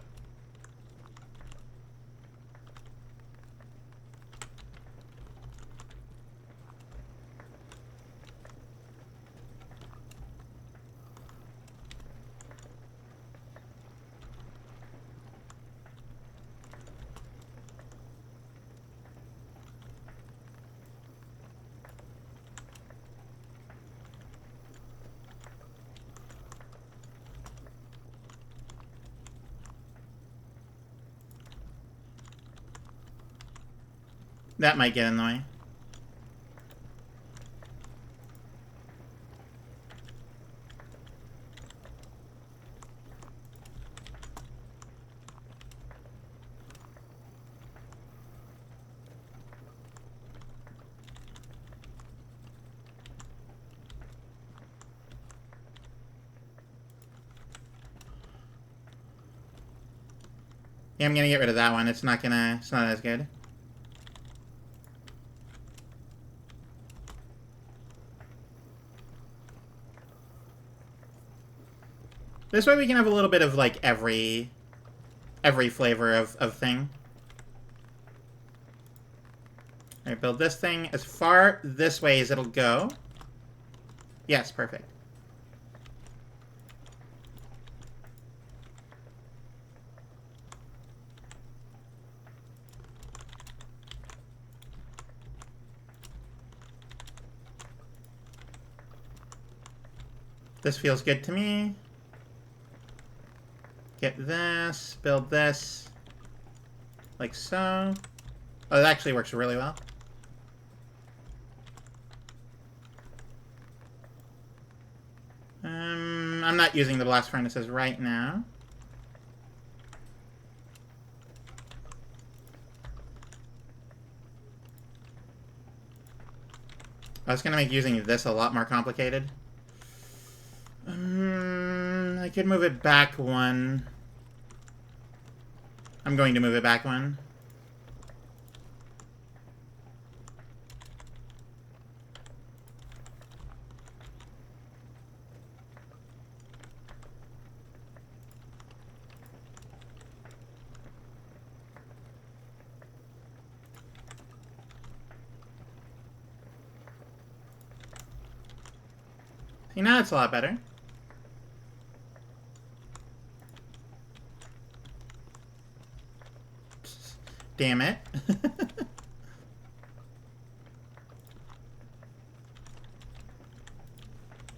Speaker 2: That might get in the way. Yeah, I'm gonna get rid of that one. It's not as good. This way we can have a little bit of, like, every flavor of thing. Alright, build this thing as far this way as it'll go. Yes, perfect. This feels good to me. Get this, build this, like so. Oh, that actually works really well. I'm not using the blast furnaces right now. I was gonna make using this a lot more complicated. I could move it back one. I'm going to move it back one. See, now it's a lot better. Damn it.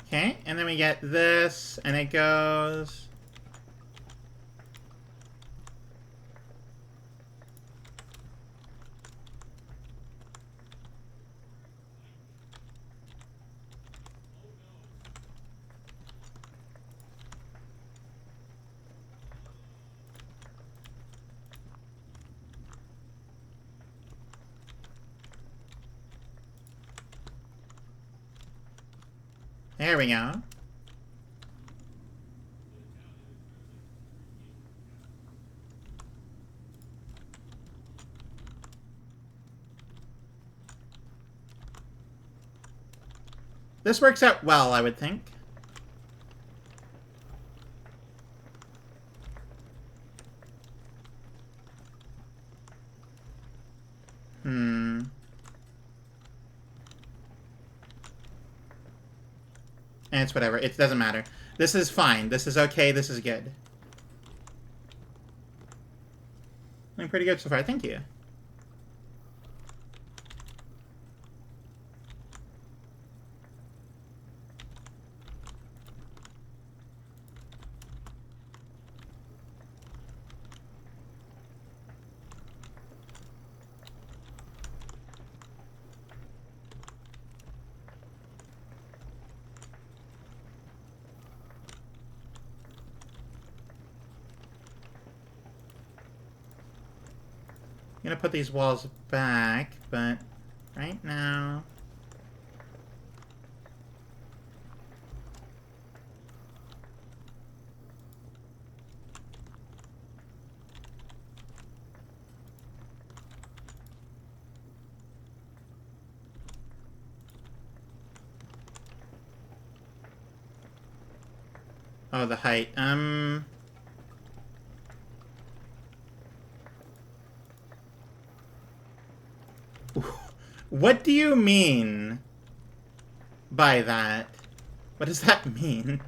Speaker 2: Okay, and then we get this, and it goes... There we go. This works out well, I would think. And it's whatever. It doesn't matter. This is fine. This is okay. This is good. Doing pretty good so far. Thank you. I'm gonna put these walls back, but right now... Oh, the height. What do you mean by that? What does that mean?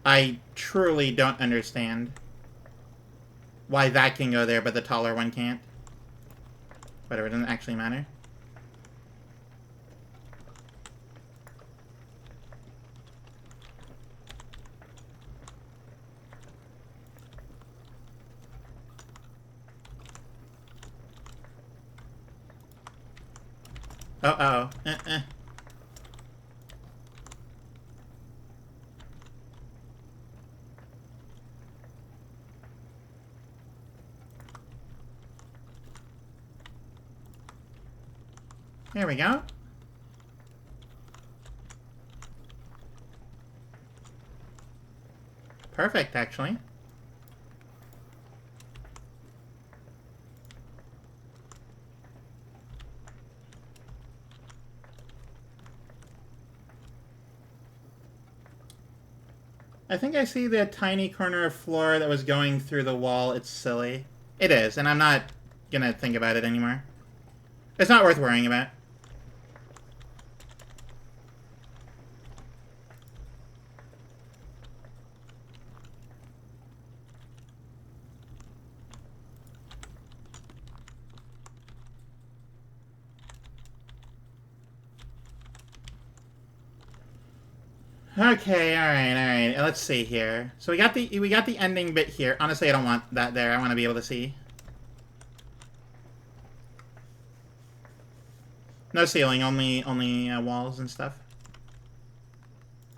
Speaker 2: I truly don't understand why that can go there, but the taller one can't. Whatever, it doesn't actually matter. Uh-oh. There we go. Perfect, actually. I think I see the tiny corner of floor that was going through the wall. It's silly. It is, and I'm not gonna think about it anymore. It's not worth worrying about. Okay, all right. Let's see here. So we got the ending bit here. Honestly, I don't want that there. I want to be able to see. No ceiling, only walls and stuff.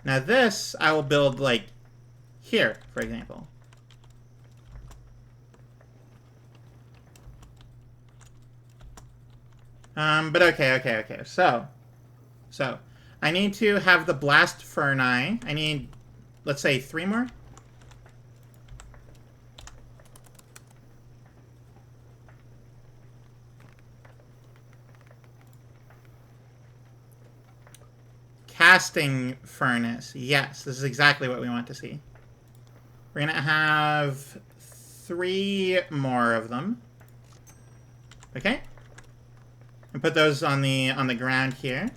Speaker 2: Now this I will build like here, for example. But okay. So I need to have the blast ferni. I need, let's say, 3 more. Casting furnace. Yes, this is exactly what we want to see. We're gonna have 3 more of them. Okay. And put those on the ground here.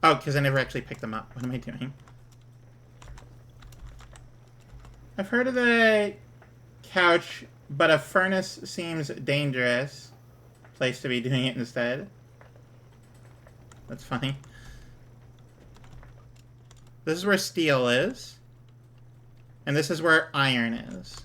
Speaker 2: Oh, because I never actually picked them up. What am I doing? I've heard of the couch, but a furnace seems dangerous. Place to be doing it instead. That's funny. This is where steel is. And this is where iron is.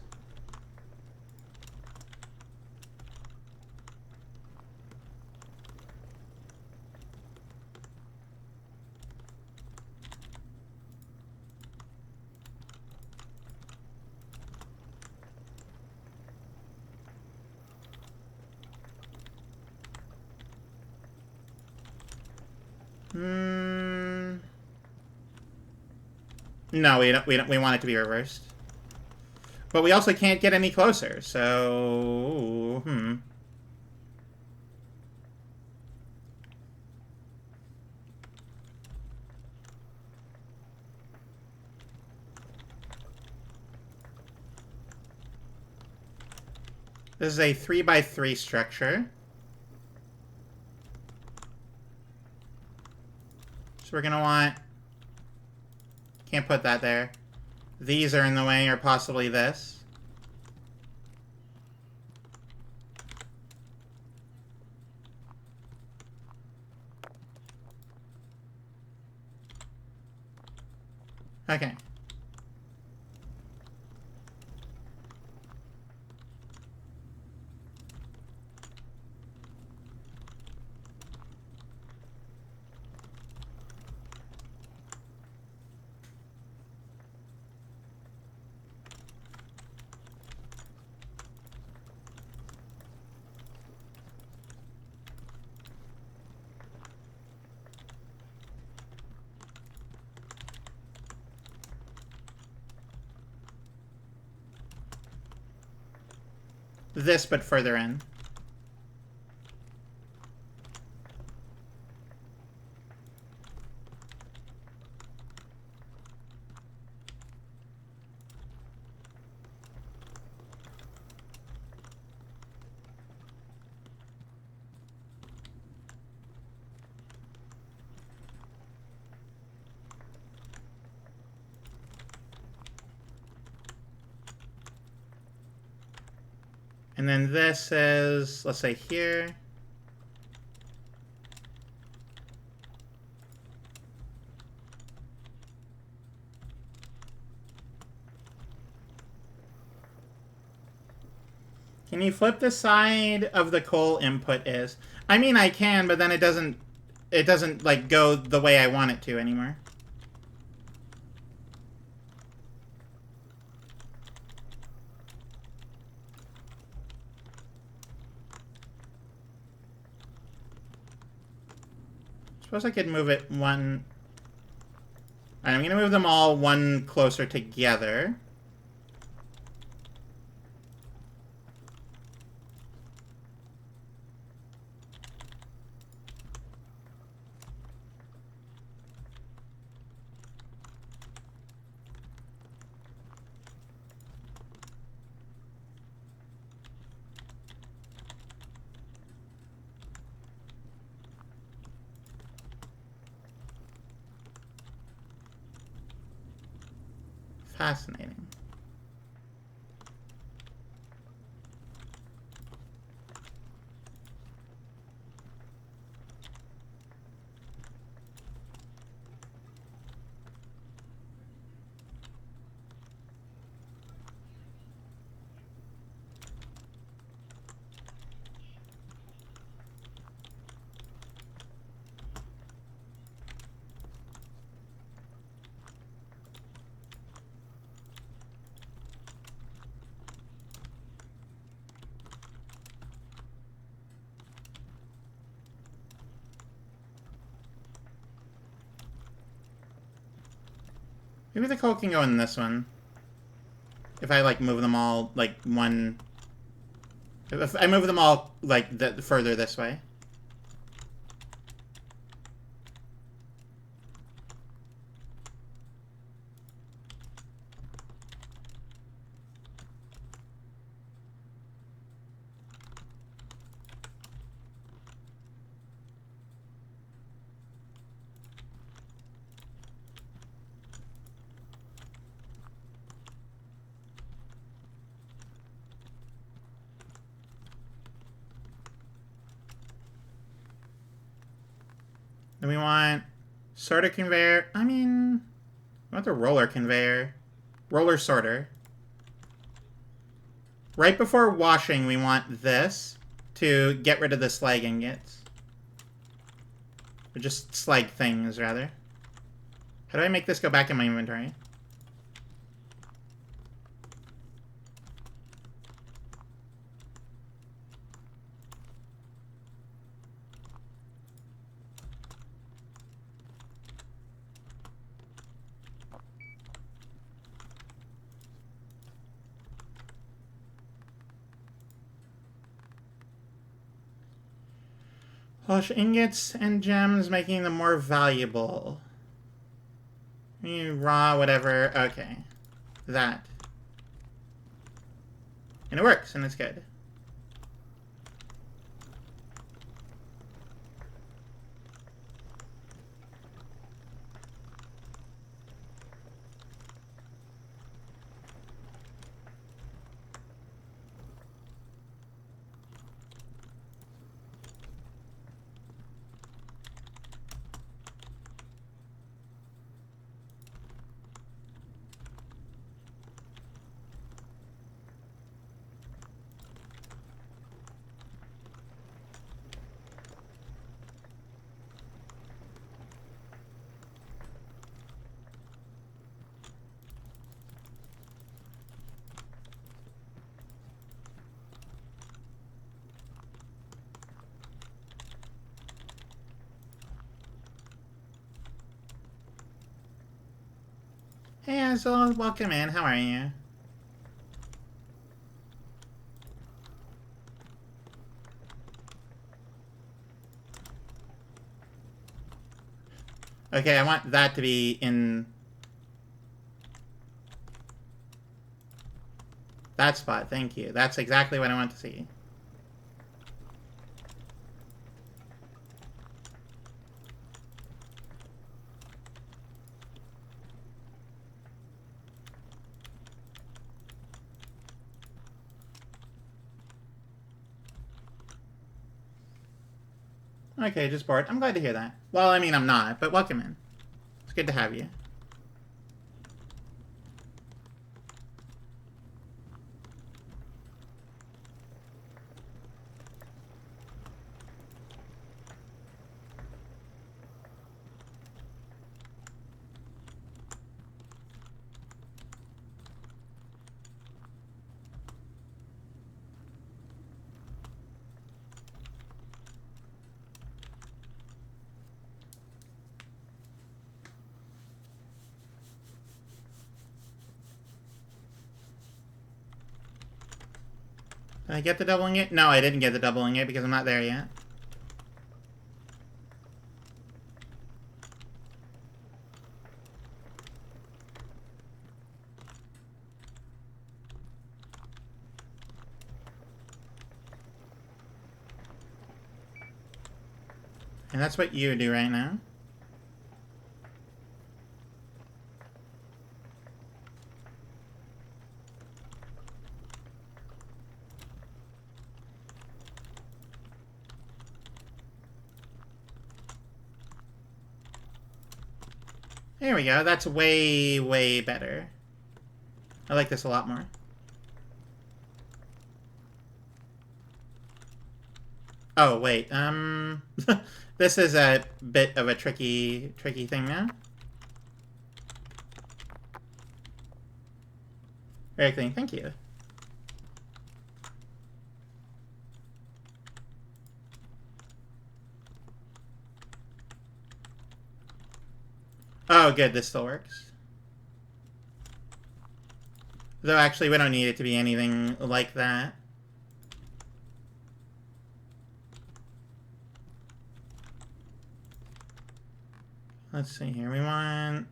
Speaker 2: No, we want it to be reversed. But we also can't get any closer, so This is a 3x3 structure. So we're gonna want... Can't put that there. These are in the way, or possibly this. Okay. This, but further in. And then this is, let's say, here. Can you flip the side of the coal input is? I mean, I can, but then it doesn't like go the way I want it to anymore. Suppose I could move it one... Alright, I'm gonna move them all one closer together. Fascinating. Maybe the coal can go in this one. If I, like, move them all, like, one... If I move them all, like, further this way. Then we want sorter conveyor. I mean, we want the roller conveyor. Roller sorter. Right before washing, we want this to get rid of the slag ingots. Or just slag things, rather. How do I make this go back in my inventory? Polish ingots and gems, making them more valuable. Raw, whatever. Okay. That. And it works, and it's good. Hey, Ansel, welcome in. How are you? Okay, I want that to be in that spot. Thank you. That's exactly what I want to see. Okay, just bored. I'm glad to hear that. Well, I mean, I'm not, but welcome in. It's good to have you. Did I get the doubling it? No, I didn't get the doubling it because I'm not there yet. And that's what you do right now. There we go. That's way, way better. I like this a lot more. Oh, wait. This is a bit of a tricky thing now. Very clean. Thank you. Oh, good. This still works. Though, actually, we don't need it to be anything like that. Let's see here. We want...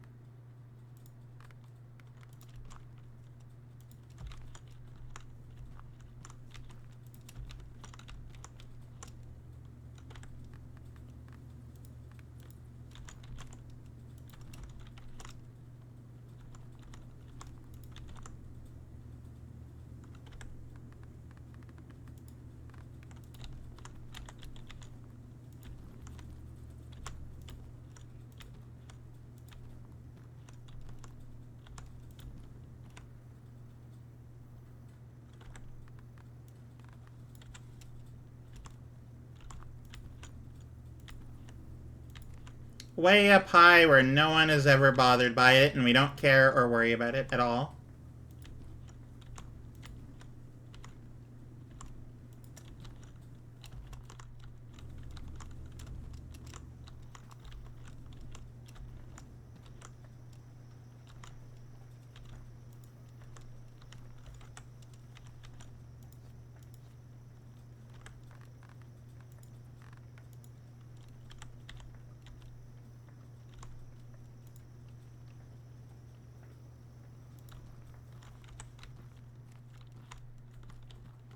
Speaker 2: way up high where no one is ever bothered by it and we don't care or worry about it at all.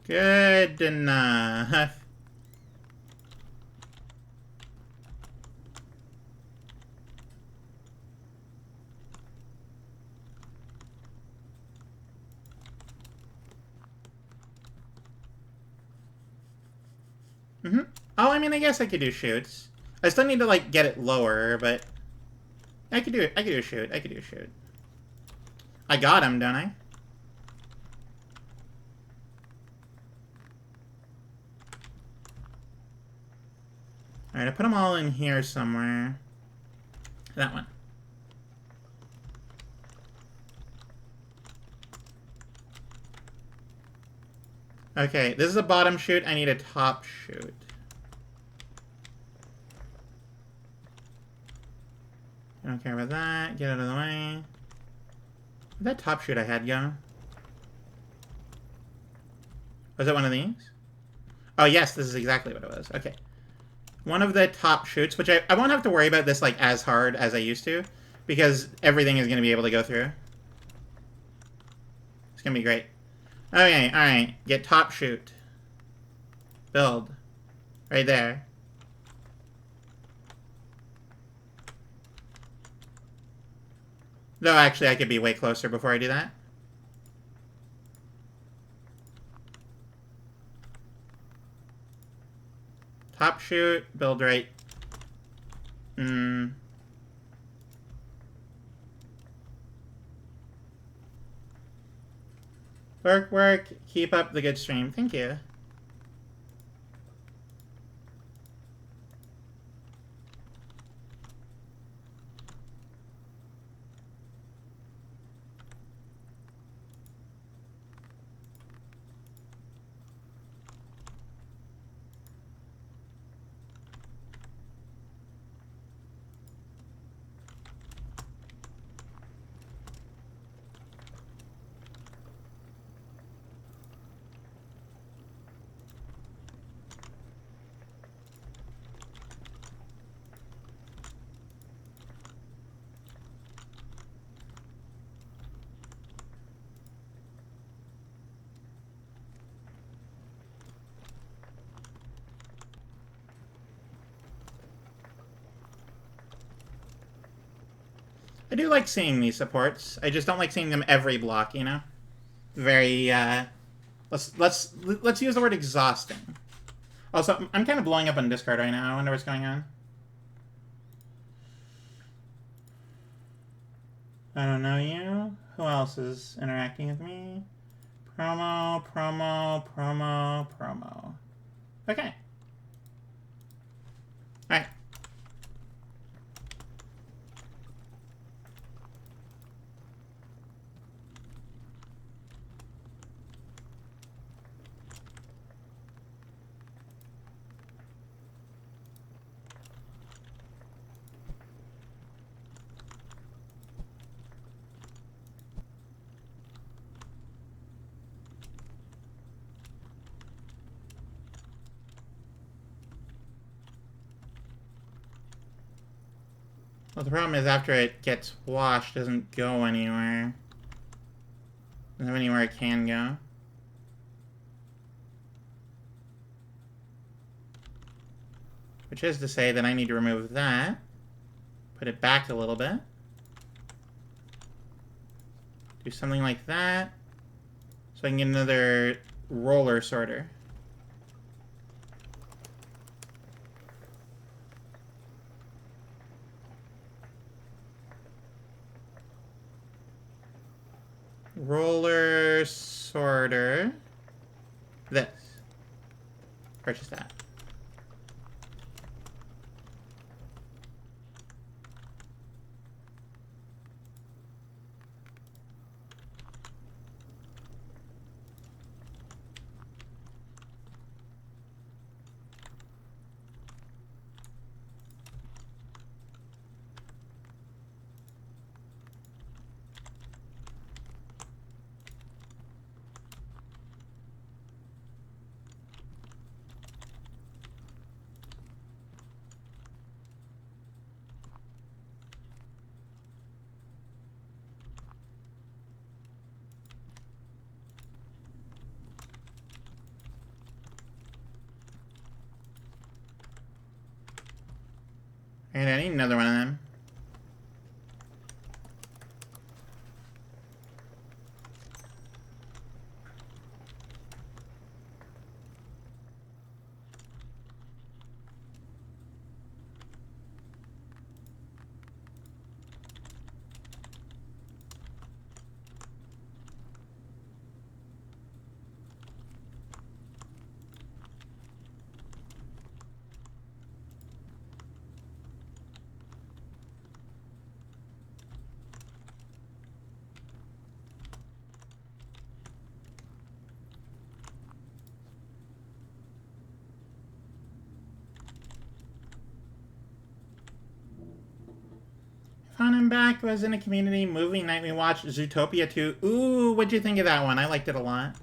Speaker 2: Good enough. Oh, I mean, I guess I could do shoots. I still need to, like, get it lower, but... I could do it. I could do a shoot. I could do a shoot. I got him, don't I? Alright, I put them all in here somewhere. That one. Okay, this is a bottom shoot. I need a top shoot. I don't care about that. Get out of the way. Where'd that top shoot I had go? Was it one of these? Oh, yes, this is exactly what it was. Okay. One of the top shoots, which I won't have to worry about this, like, as hard as I used to, because everything is going to be able to go through. It's going to be great. Okay, alright. Get top shoot. Build. Right there. Though, actually, I could be way closer before I do that. Top shoot, build right. Work, work. Keep up the good stream. Thank you. I do like seeing these supports. I just don't like seeing them every block, you know? Very, let's use the word exhausting. Also, I'm kind of blowing up on Discord right now. I wonder what's going on. I don't know you. Who else is interacting with me? Promo, promo, promo, promo. Okay. Alright. Well, the problem is after it gets washed, it doesn't go anywhere. Doesn't have anywhere it can go. Which is to say that I need to remove that. Put it back a little bit. Do something like that. So I can get another roller sorter. Roller sorter. This. Purchase that. And I need another one of them. Found him back. Was in a community movie night. We watched Zootopia 2. Ooh, what'd you think of that one? I liked it a lot.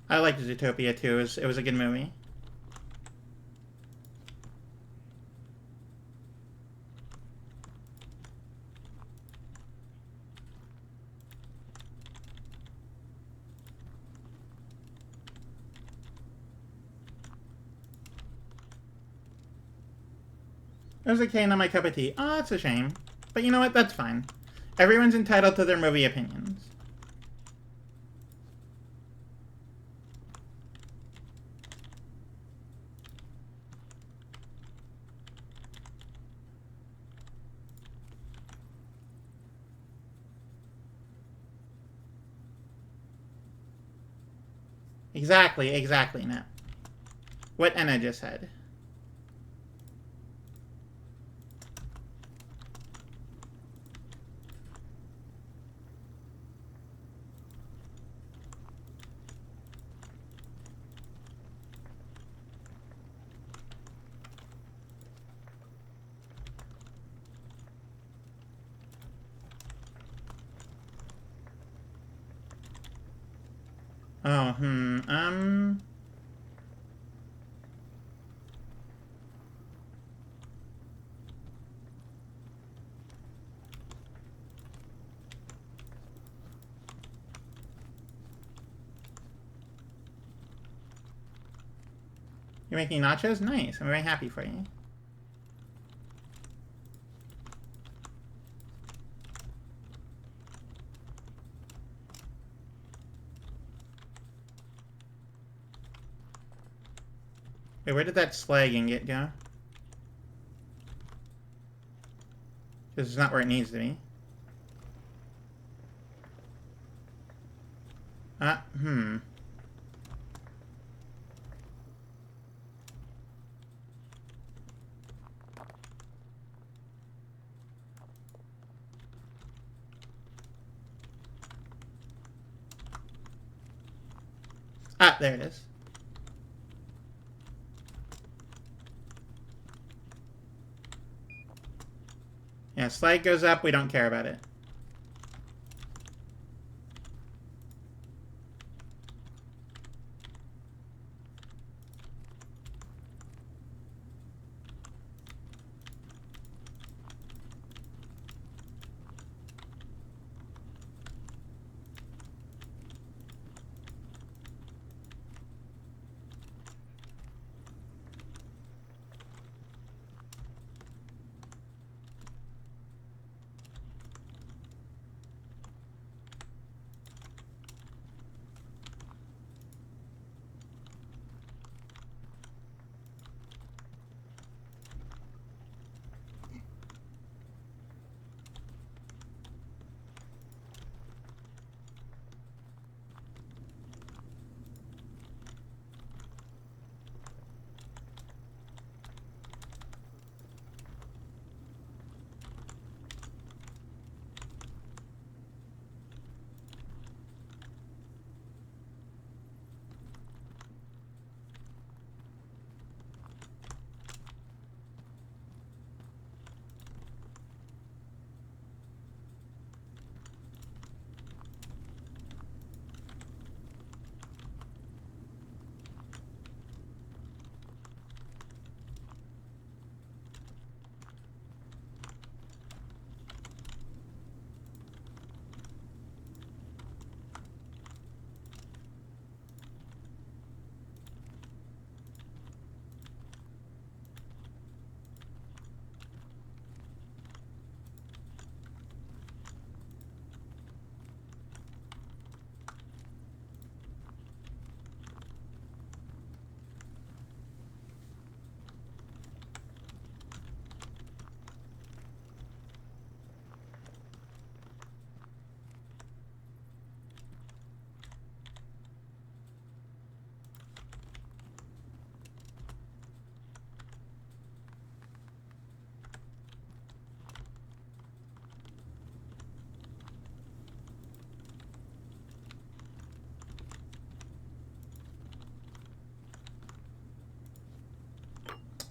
Speaker 2: I liked Zootopia 2. It was a good movie. It was okay, not my cup of tea. Oh, that's a shame. But you know what? That's fine. Everyone's entitled to their movie opinions. Exactly, Nat. What Anna just said. Oh, You're making nachos? Nice. I'm very happy for you. Wait, where did that slag ingot go? This is not where it needs to be. Hmm. Ah, there it is. Yeah, slide goes up, we don't care about it.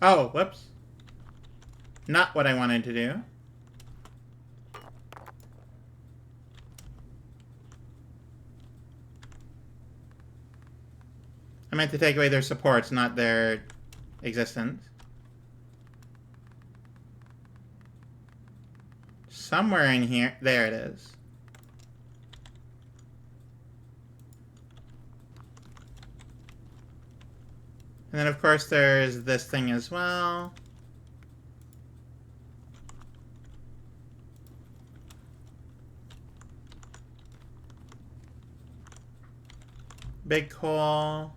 Speaker 2: Oh, whoops. Not what I wanted to do. I meant to take away their supports, not their existence. Somewhere in here. There it is. And then, of course, there's this thing as well. Big coal.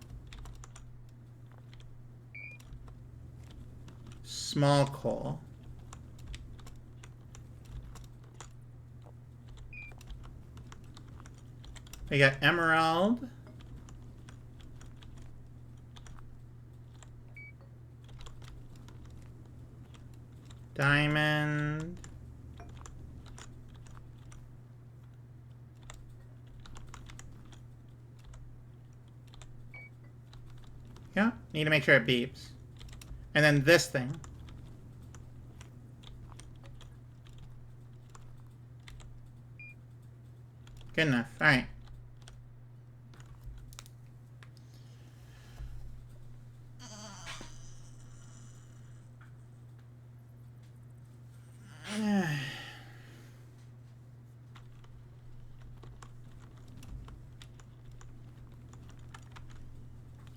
Speaker 2: Small coal. We got emerald. Diamond. Yeah, need to make sure it beeps. And then this thing. Good enough. All right.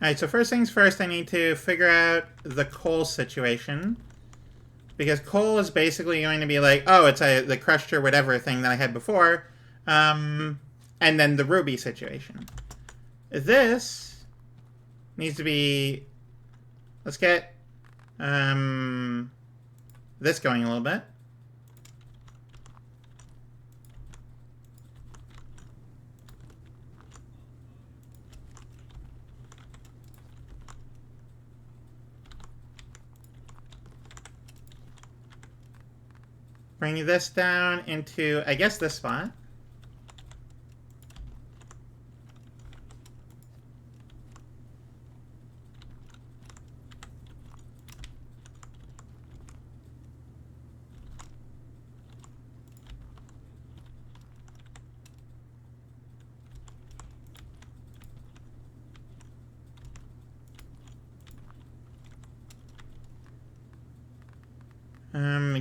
Speaker 2: Alright, so first things first, I need to figure out the coal situation. Because coal is basically going to be like, oh, it's the crushed or whatever thing that I had before. And then the ruby situation. This needs to be... Let's get this going a little bit. Bring this down into, I guess, this spot.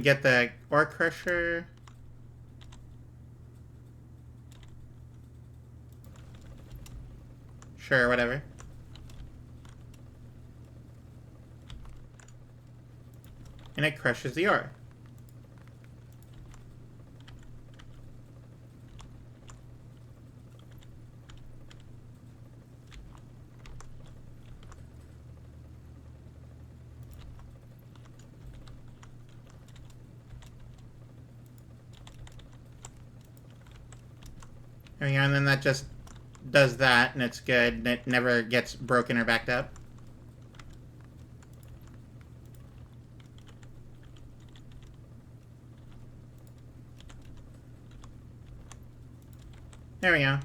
Speaker 2: Get the ore crusher. Sure, whatever. And it crushes the ore. There we go, and then that just does that, and it's good, and it never gets broken or backed up. There we go.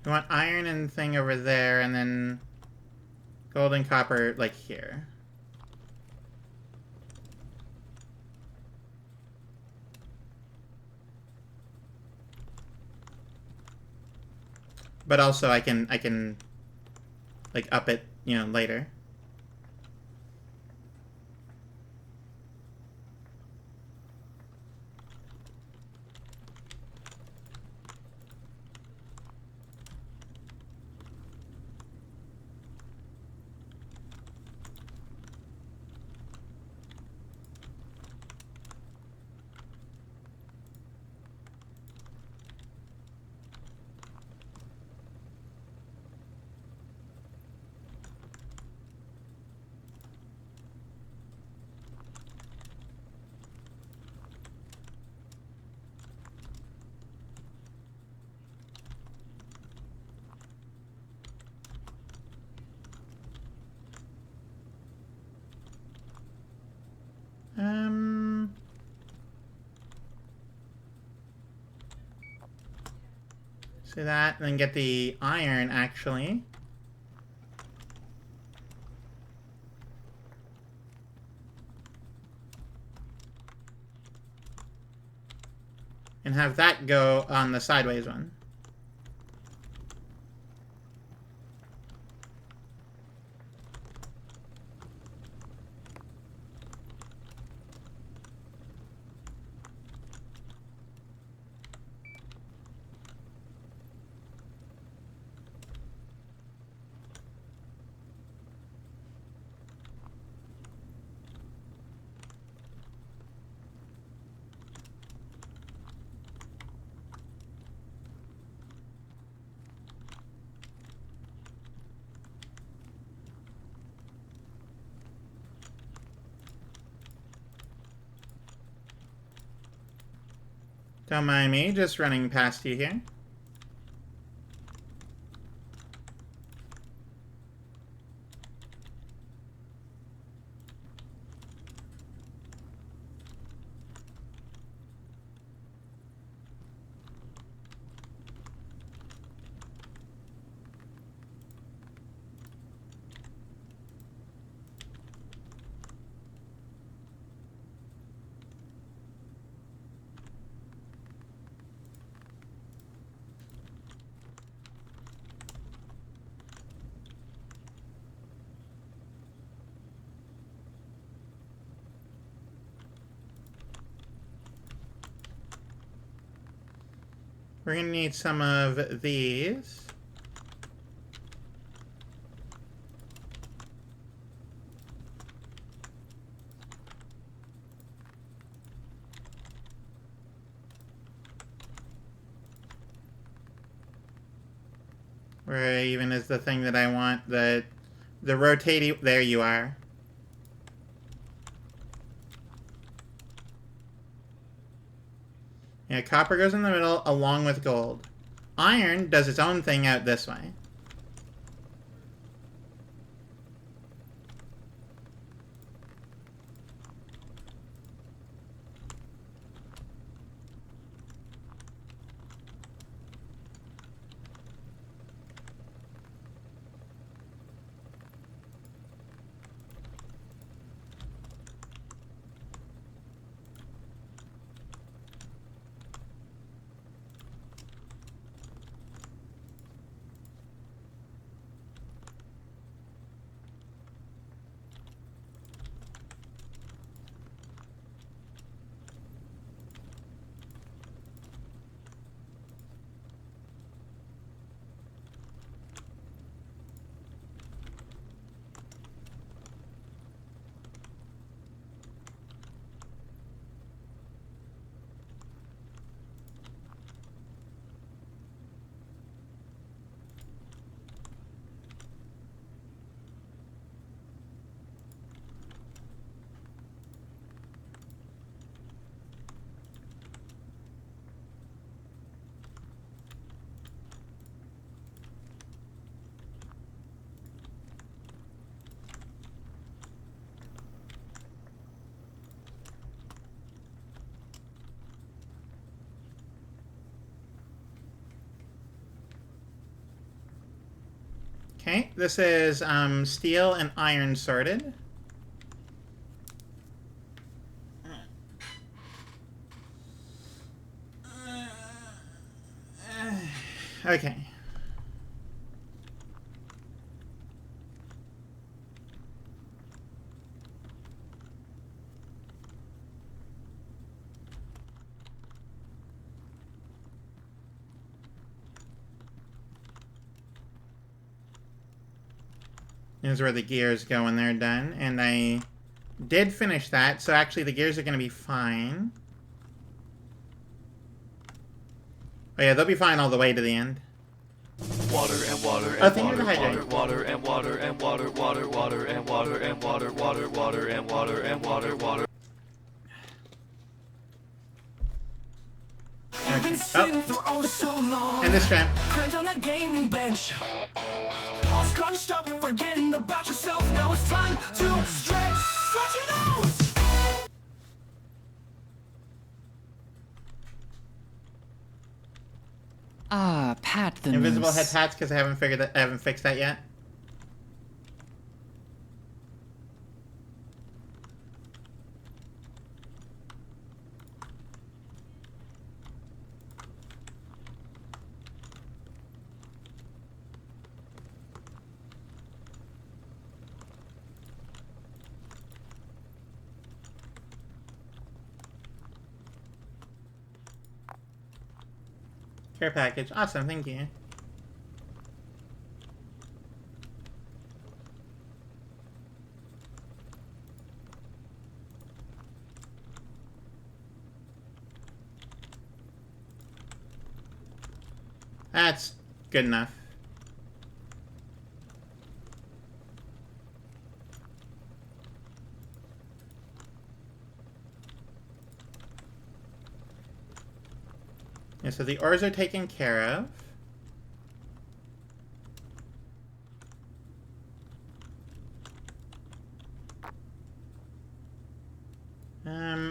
Speaker 2: You want iron and thing over there, and then gold and copper, like, here. But also, I can, like, up it, you know, later. See that, and then get the iron, actually. And have that go on the sideways one. Don't mind me, just running past you here. We're gonna need some of these. Where even is the thing that I want, the rotating... There you are. Yeah, copper goes in the middle along with gold. Iron does its own thing out this way. Okay, this is steel and iron sorted. Okay. Here's where the gears go when they're done. And I did finish that, so actually the gears are going to be fine. Oh yeah, they'll be fine all the way to the end.
Speaker 4: Water and water
Speaker 2: Oh,
Speaker 4: and
Speaker 2: thank you for the
Speaker 4: water,
Speaker 2: hydrate.
Speaker 4: water and water and water, water, water and water and water, water, water and water and water, water.
Speaker 2: Okay. Oh. And this time.
Speaker 5: On that gaming bench. All scrunched up and forgetting about yourself. Now it's time to stretch. Stretch your nose.
Speaker 3: Ah, Pat the
Speaker 2: Invisible head
Speaker 3: Moose.
Speaker 2: tats because I haven't fixed that yet. Care package. Awesome, thank you. That's good enough. Yeah, so the ores are taken care of.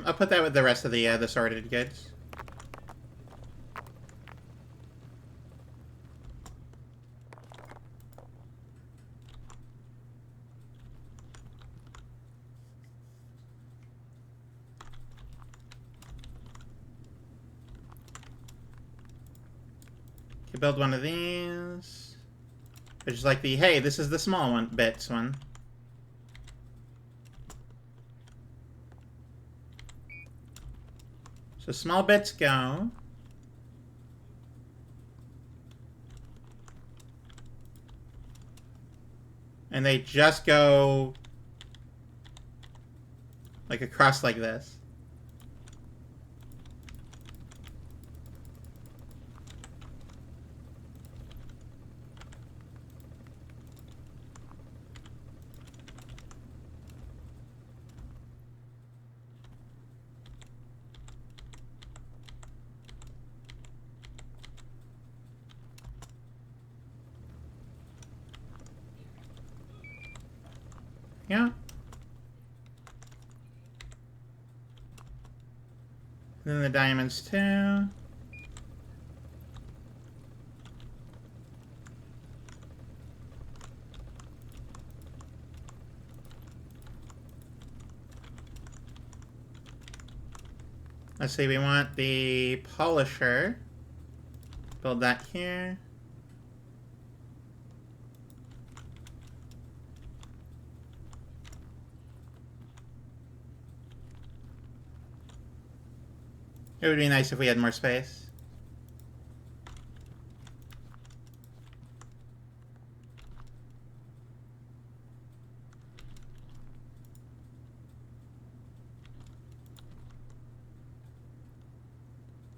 Speaker 2: I'll put that with the rest of the sorted goods. Okay, build one of these. Which is like the, hey, this is the small one, bits one. So small bits go. And they just go like across like this. Yeah. Then the diamonds too. Let's see, we want the polisher. Build that here. It would be nice if we had more space.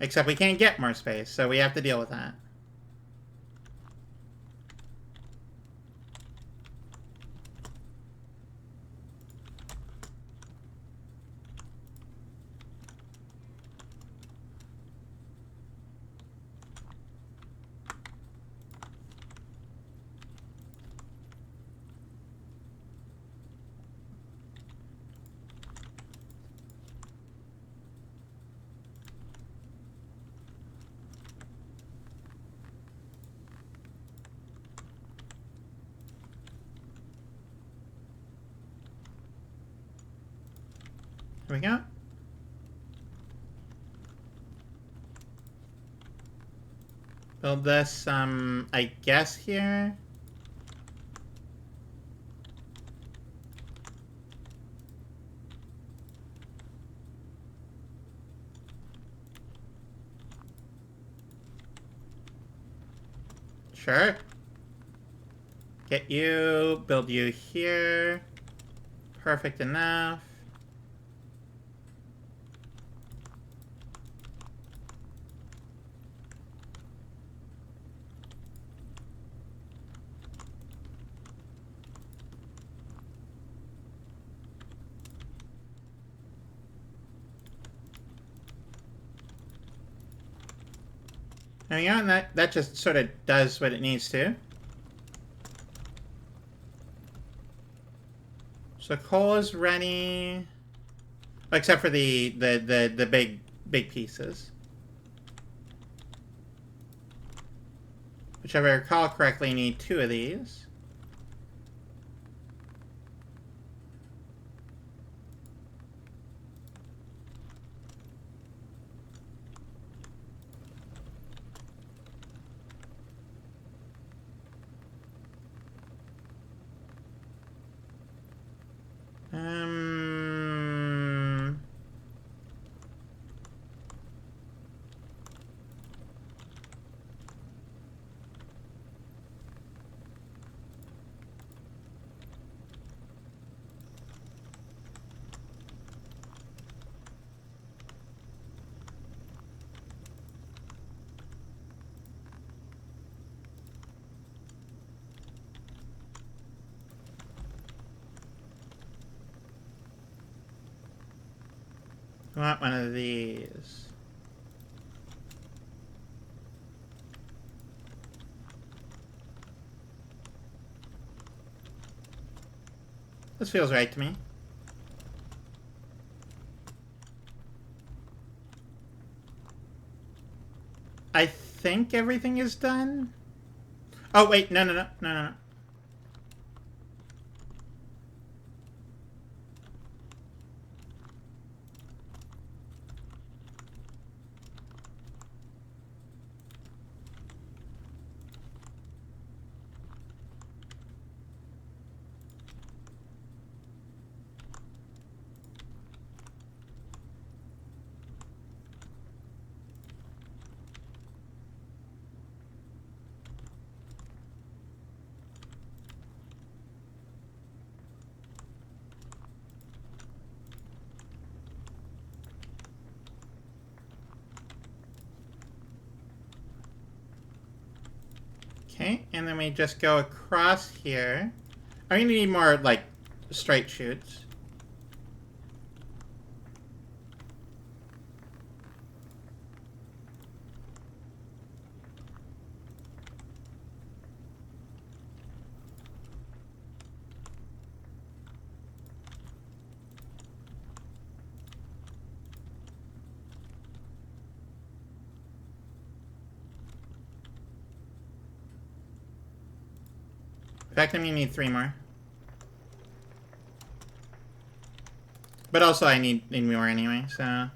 Speaker 2: Except we can't get more space, so we have to deal with that. Here we go. Build this, I guess here. Sure. Get you, build you here. Perfect enough. There we go, and that just sort of does what it needs to. So coal is ready, except for the big pieces. Which, if I recall correctly, need 2 of these. I want one of these. This feels right to me. I think everything is done. Oh, wait, no. Okay, and then we just go across here. I'm gonna need more, like, straight shoots. fact, I'm gonna need 3 more. But also, I need more anyway, so...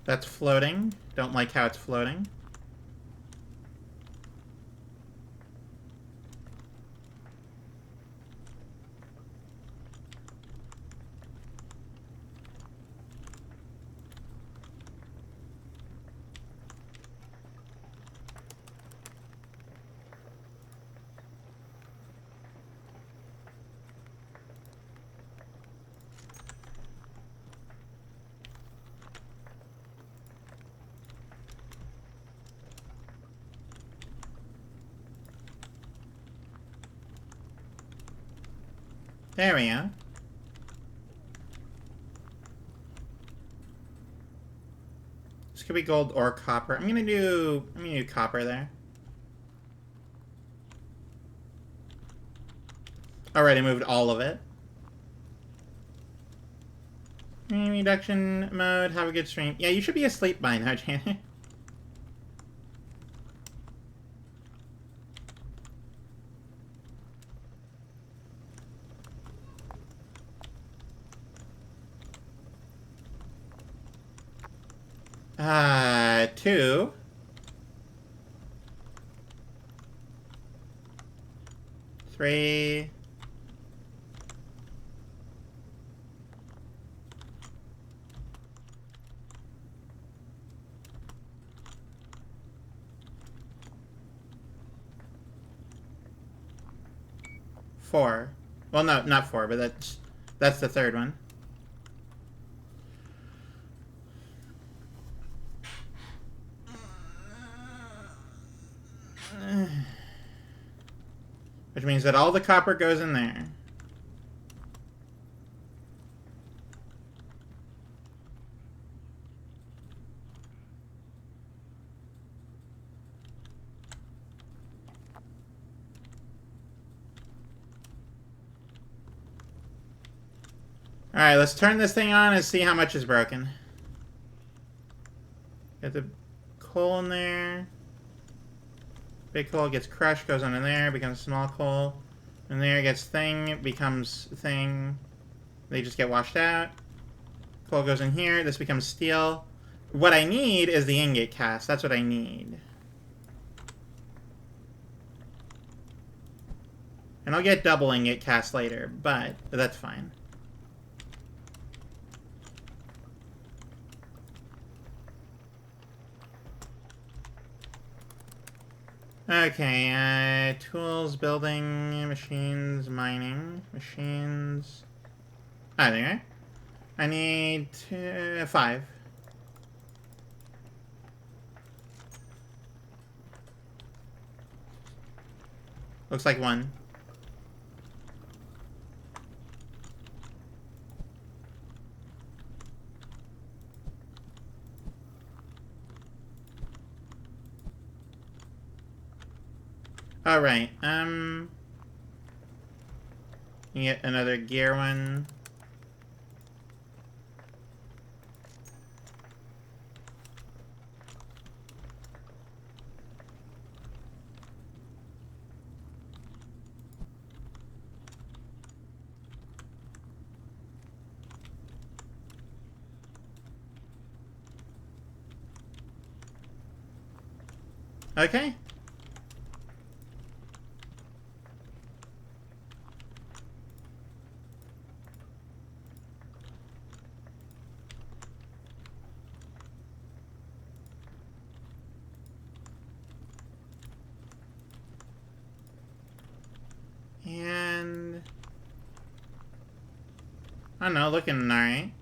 Speaker 2: That's floating. Don't like how it's floating. There we go. This could be gold or copper. I'm gonna do copper there. Alright, I moved all of it. Reduction mode, have a good stream. Yeah, you should be asleep by now, Janet. Two. Three. Four. Well, no, not four, but that's the third one. Which means that all the copper goes in there. Alright, let's turn this thing on and see how much is broken. Get the coal in there. Big coal gets crushed, goes on in there, becomes small coal. And there gets thing, becomes thing. They just get washed out. Coal goes in here, this becomes steel. What I need is the ingot cast. That's what I need. And I'll get double ingot cast later, but that's fine. Okay, tools, building, machines, mining, machines. Ah, there you go. I need 5. Looks like 1. Alright, you get another gear one. Okay. And I don't know, looking alright.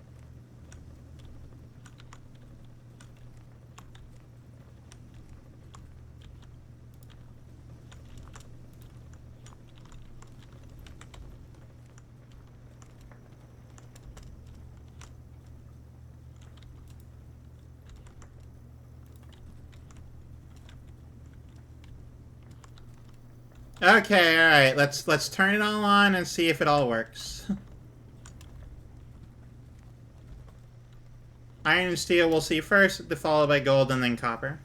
Speaker 2: Okay, alright, let's turn it all on and see if it all works. Iron and steel we'll see first, followed by gold and then copper.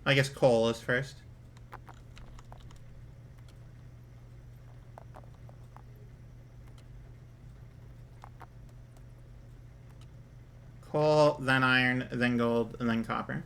Speaker 2: I guess coal is first. Coal, then iron, then gold, and then copper.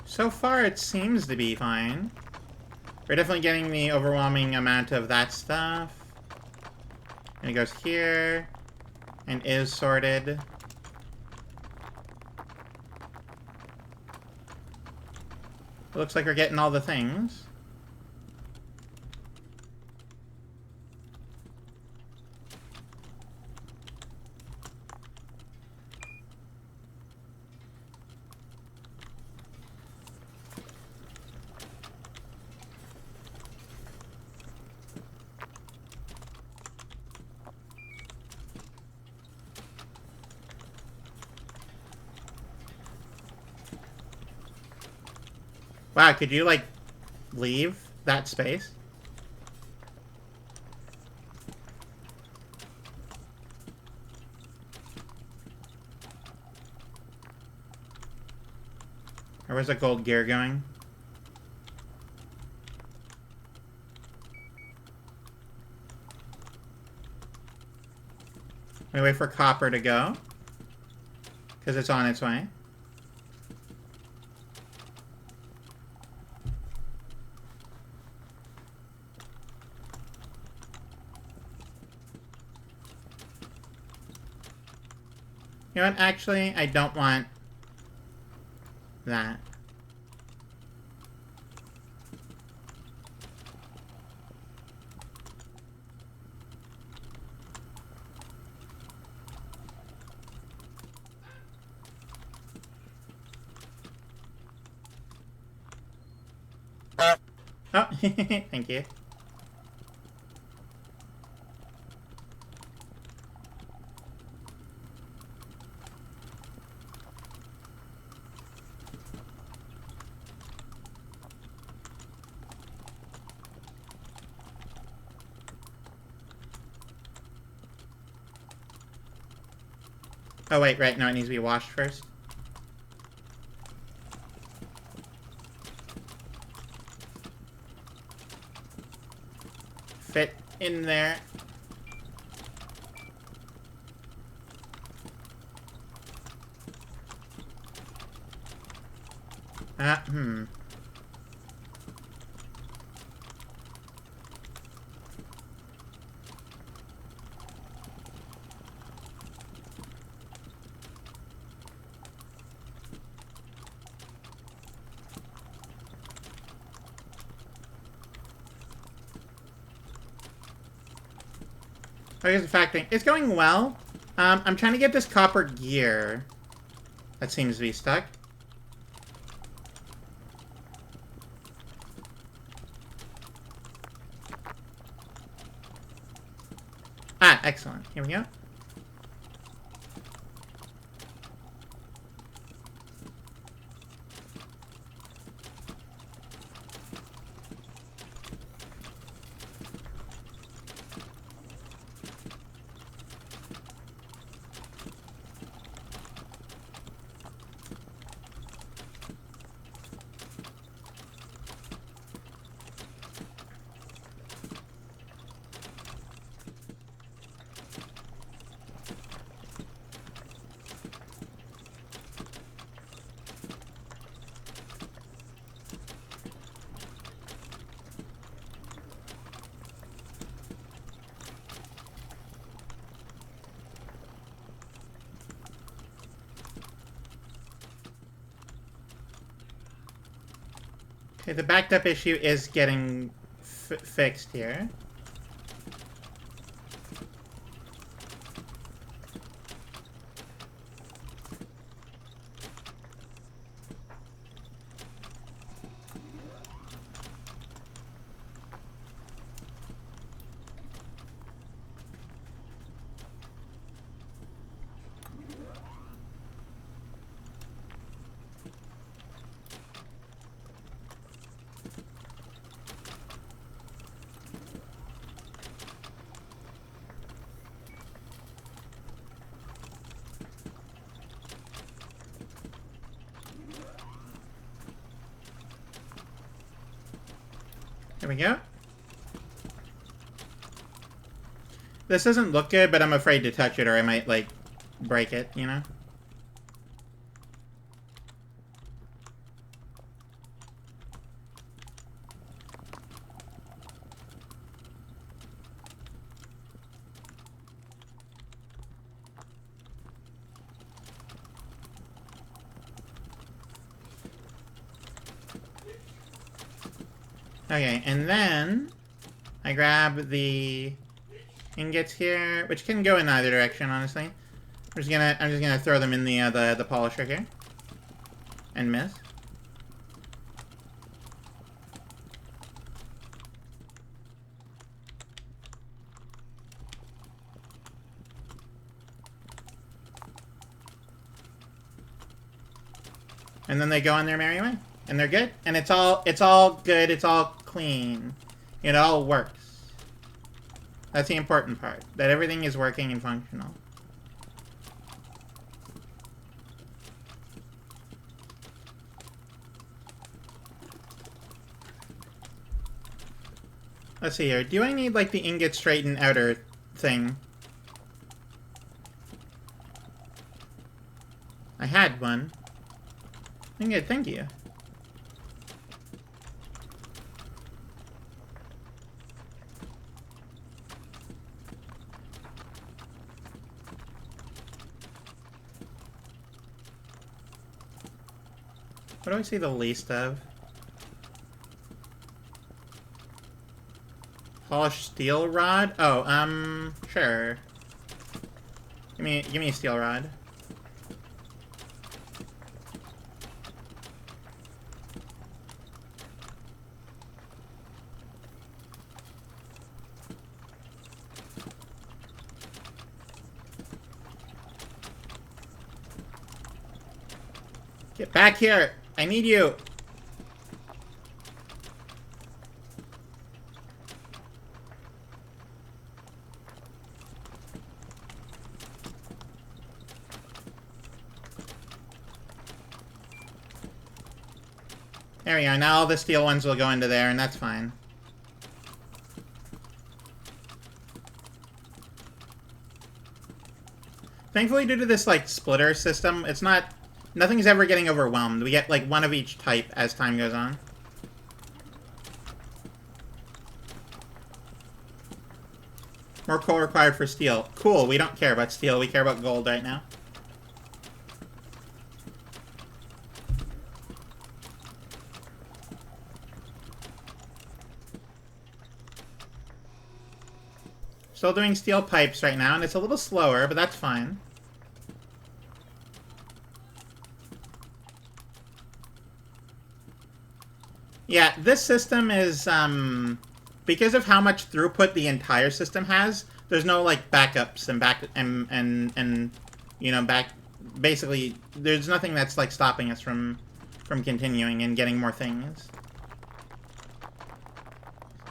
Speaker 2: So far, it seems to be fine. We're definitely getting the overwhelming amount of that stuff. And it goes here. And is sorted. It looks like we're getting all the things. Wow, could you, like, leave that space? Or where's the gold gear going? We wait for copper to go. Because it's on its way. You know what? Actually, I don't want that. Oh, thank you. Oh, wait, right. No, it needs to be washed first. Fit in there. Hmm. Oh, here's the factoring. It's going well. I'm trying to get this copper gear. That seems to be stuck. Ah, excellent. Here we go. Okay, the backed up issue is getting fixed here. There we go. This doesn't look good, but I'm afraid to touch it or I might, like, break it, you know? Okay, and then I grab the ingots here, which can go in either direction, honestly. I'm just gonna throw them in the polisher here, and miss. And then they go on their merry way. And they're good. And it's all good, it's all clean. It all works. That's the important part. That everything is working and functional. Let's see here. Do I need, like, the ingot straighten outer thing? I had one. Ingot, thank you. What do I see the least of? Polished steel rod? Oh, sure. Give me a steel rod. Get back here! I need you! There we go. Now all the steel ones will go into there, and that's fine. Thankfully, due to this, like, splitter system, it's not... Nothing's ever getting overwhelmed. We get, like, one of each type as time goes on. More coal required for steel. Cool, we don't care about steel. We care about gold right now. Still doing steel pipes right now, and it's a little slower, but that's fine. Yeah, this system is, because of how much throughput the entire system has, there's no, like, backups and you know, basically, there's nothing that's, like, stopping us from continuing and getting more things.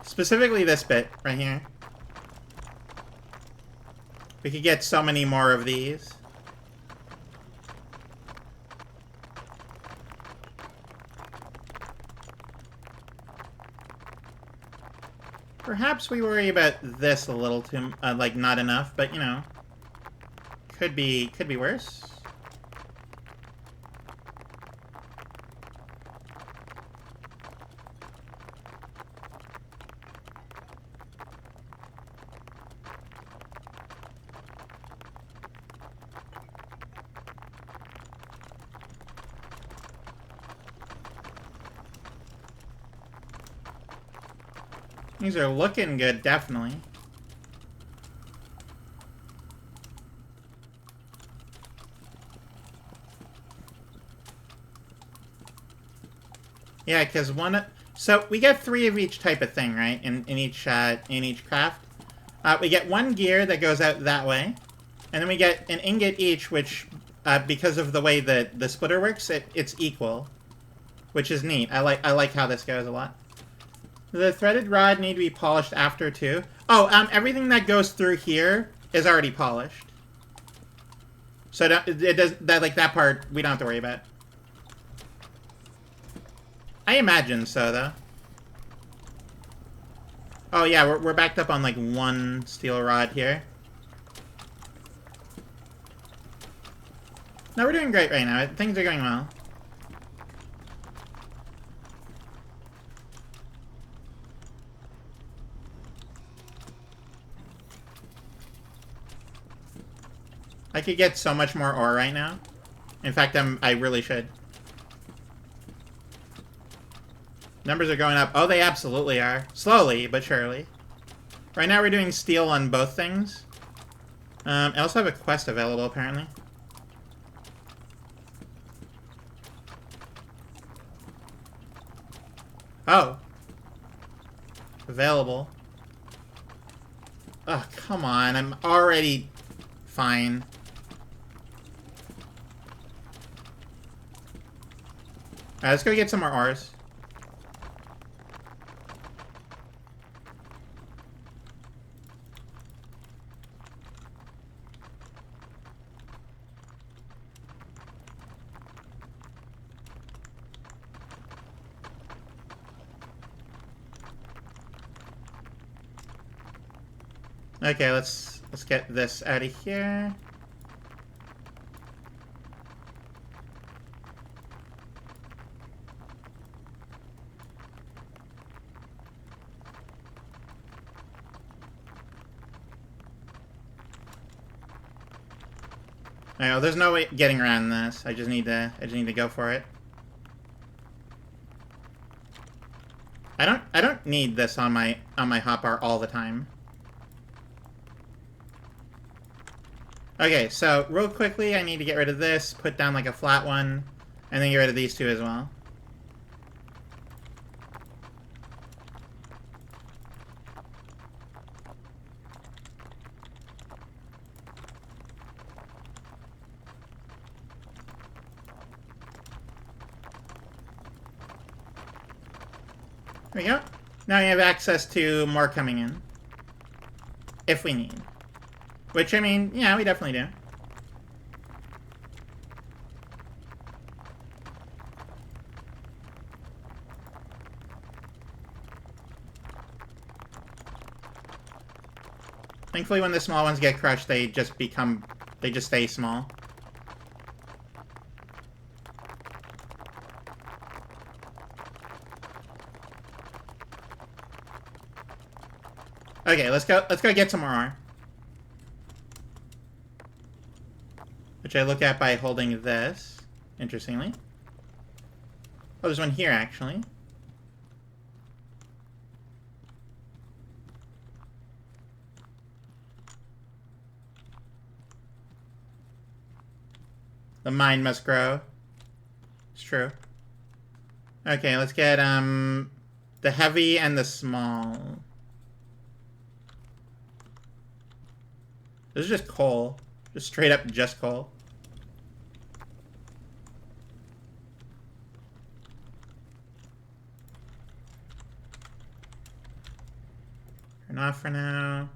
Speaker 2: Specifically this bit, right here. We could get so many more of these. Perhaps we worry about this a little too, like, not enough, but, you know, could be worse. These are looking good, definitely. Yeah, because so we get 3 of each type of thing, right? In each craft. We get 1 gear that goes out that way, and then we get an ingot each, which, because of the way that the splitter works, it's equal, which is neat. I like how this goes a lot. The threaded rod need to be polished after too. Oh, everything that goes through here is already polished, so that part we don't have to worry about. I imagine so, though. Oh yeah, we're backed up on like 1 steel rod here. No, we're doing great right now. Things are going well. I could get so much more ore right now. In fact, I really should. Numbers are going up. Oh, they absolutely are. Slowly, but surely. Right now we're doing steel on both things. I also have a quest available, apparently. Oh. Available. Oh, come on. I'm already fine. Alright, let's go get some more ores. Okay, let's get this out of here. Alright, well, there's no way getting around this. I just need to go for it. I don't need this on my hotbar all the time. Okay, so real quickly, I need to get rid of this, put down like a flat one, and then get rid of these 2 as well. There we go. Now we have access to more coming in. If we need. Which, I mean, yeah, we definitely do. Thankfully, when the small ones get crushed, they just stay small. Okay, let's go get some more ore. Which I look at by holding this, interestingly. Oh, there's one here, actually. The mine must grow. It's true. Okay, let's get, the heavy and the small. This is just coal. Just straight up just coal. Turn off for now.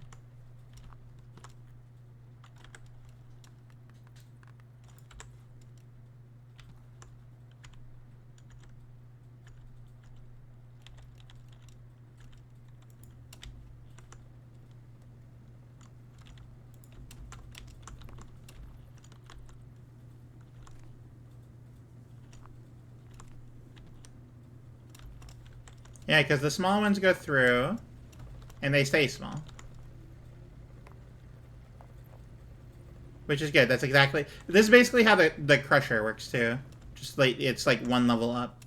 Speaker 2: Yeah, because the small ones go through, and they stay small. Which is good. That's exactly... This is basically how the crusher works, too. Just like, it's like 1 level up.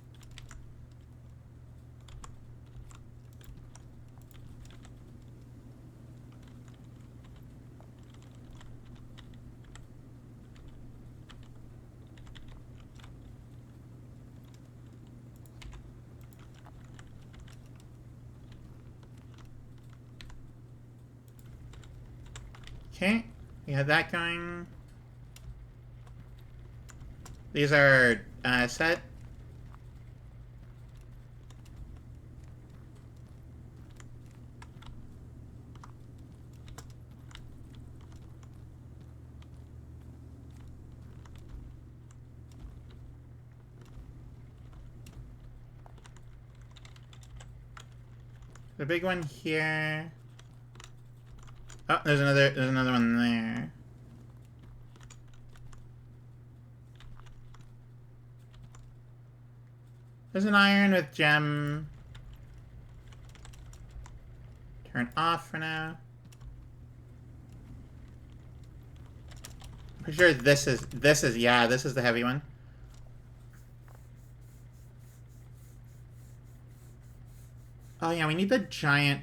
Speaker 2: Okay, we had that going. These are set. The big one here. Oh, there's another one there. There's an iron with gem. Turn off for now. Pretty sure this is the heavy one. Oh yeah, we need the giant.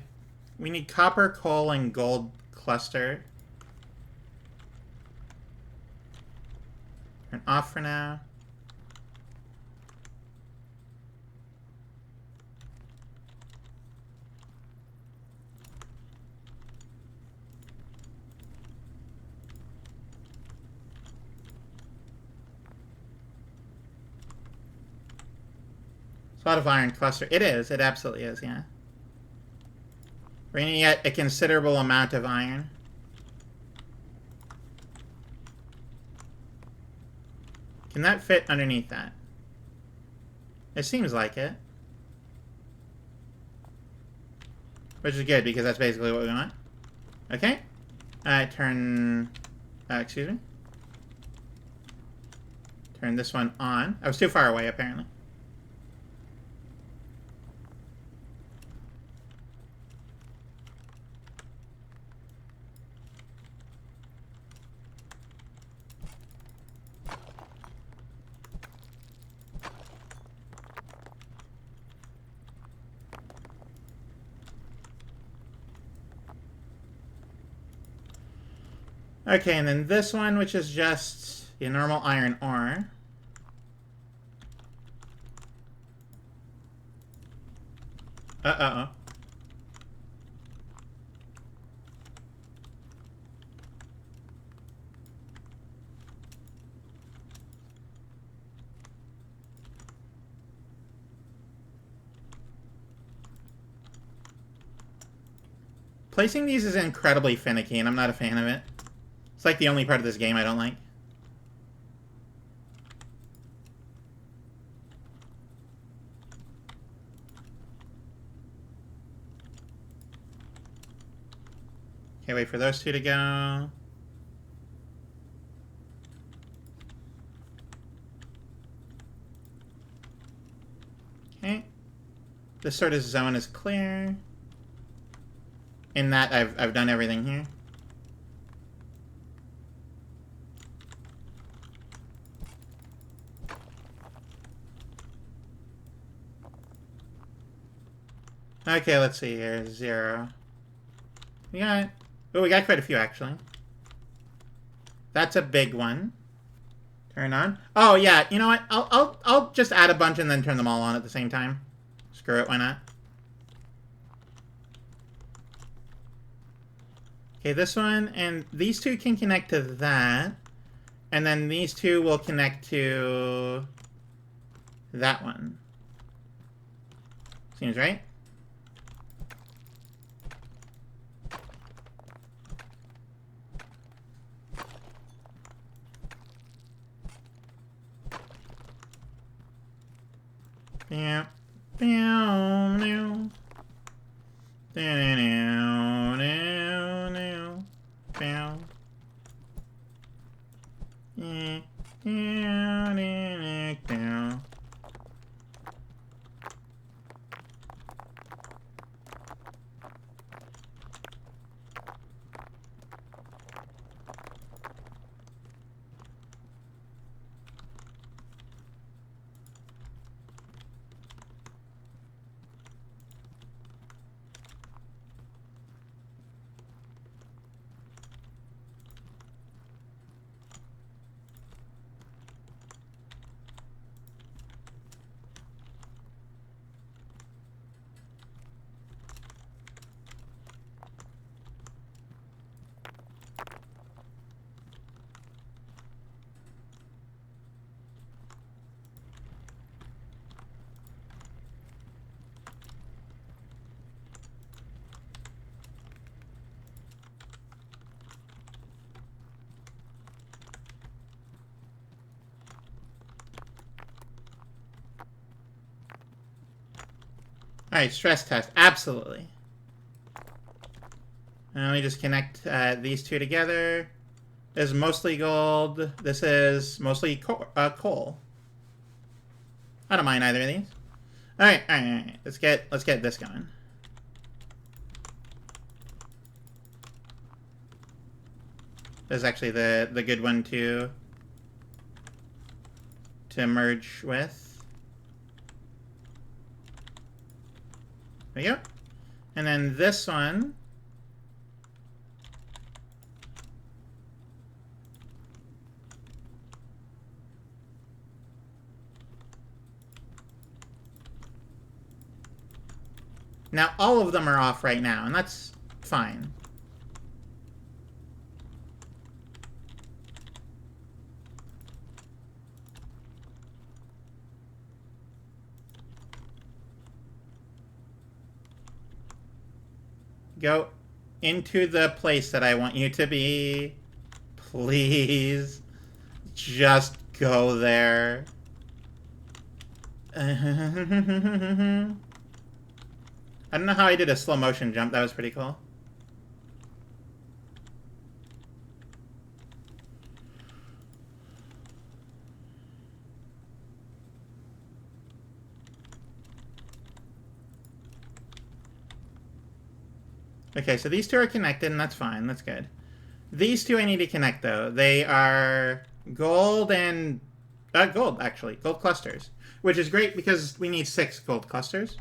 Speaker 2: We need copper, coal, and gold cluster. Turn off for now. It's a lot of iron cluster. It is. It absolutely is, yeah. We're gonna get a considerable amount of iron. Can that fit underneath that? It seems like it. Which is good, because that's basically what we want. Okay. Turn... excuse me. Turn this one on. I was too far away, apparently. Okay, and then this one, which is just the normal iron ore. Uh-oh. Placing these is incredibly finicky, and I'm not a fan of it. It's like the only part of this game I don't like. Okay, wait for those two to go. Okay. This sort of zone is clear. In that, I've done everything here. Okay, let's see here. 0. We got... Oh, we got quite a few, actually. That's a big one. Turn on. Oh, yeah. You know what? I'll just add a bunch and then turn them all on at the same time. Screw it, why not? Okay, this one, and these two can connect to that. And then these two will connect to that one. Seems right? Yeah. Alright, stress test. Absolutely. And let me just connect these two together. This is mostly gold. This is mostly coal. I don't mind either of these. Alright, alright. Let's get this going. This is actually the good one to merge with. There you go. And then this one. Now, all of them are off right now, and that's fine. Go into the place that I want you to be. Please. Just go there. I don't know how I did a slow motion jump. That was pretty cool. Okay, so these two are connected, and that's fine. That's good. These two I need to connect, though. They are gold and... gold, actually. Gold clusters. Which is great because we need 6 gold clusters.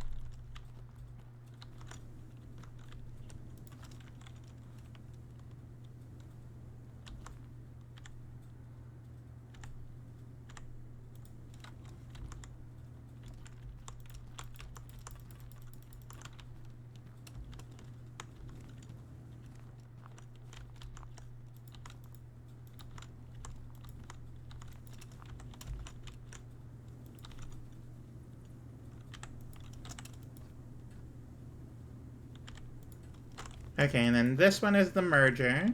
Speaker 2: Okay, and then this one is the merger.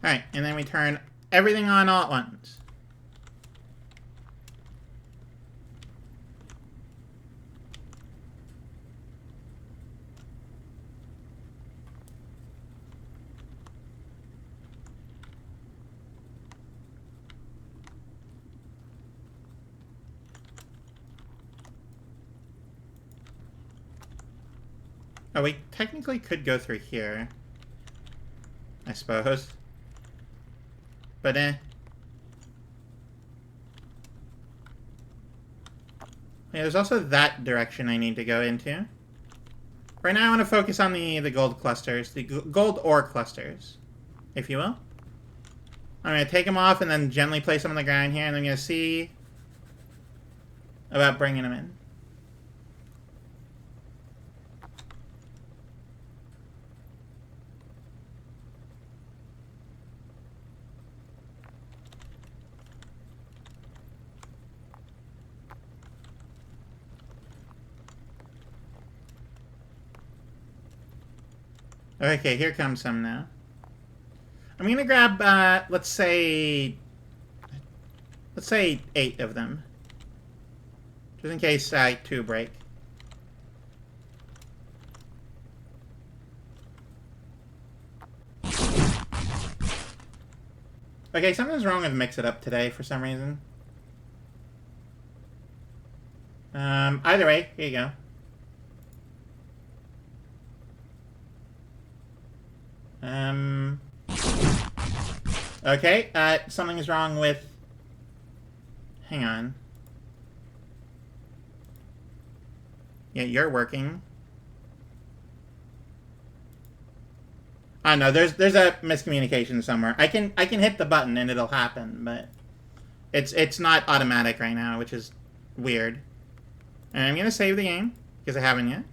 Speaker 2: Alright, and then we turn everything on all at once. Oh, we technically could go through here, I suppose. But Yeah, there's also that direction I need to go into. Right now I want to focus on the gold clusters. The gold ore clusters, if you will. I'm going to take them off and then gently place them on the ground here, and I'm going to see about bringing them in. Okay, here comes some now. I'm gonna grab, let's say 8 of them. Just in case 2 break. Okay, something's wrong with Mix It Up today for some reason. Either way, here you go. Okay, something is wrong with... Hang on. Yeah, you're working. I don't know, there's a miscommunication somewhere. I can hit the button and it'll happen, but it's not automatic right now, which is weird. And I'm gonna save the game, because I haven't yet.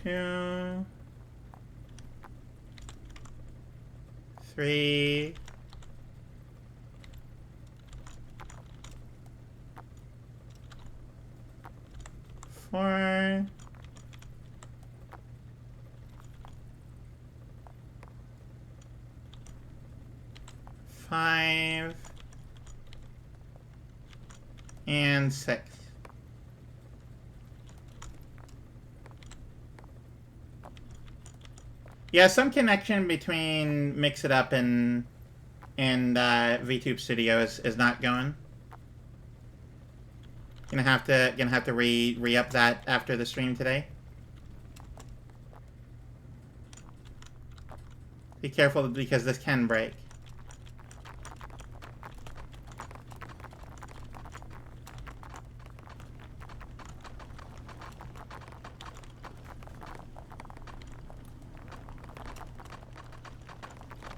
Speaker 2: 2, 3, 4, 5, and 6. Yeah, some connection between Mix It Up and VTube Studio is not going. Gonna have to re-up that after the stream today. Be careful because this can break.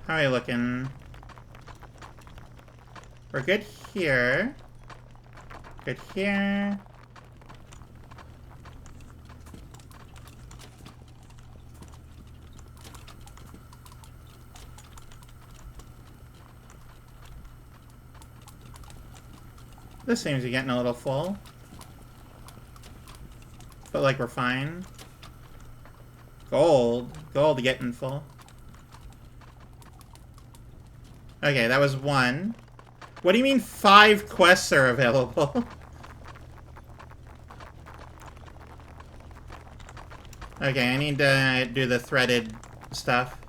Speaker 2: How are you looking? We're good here. Good here. This seems to be getting a little full. But like we're fine. Gold. Gold getting full. Okay, that was 1. What do you mean 5 quests are available? Okay, I need to do the threaded stuff.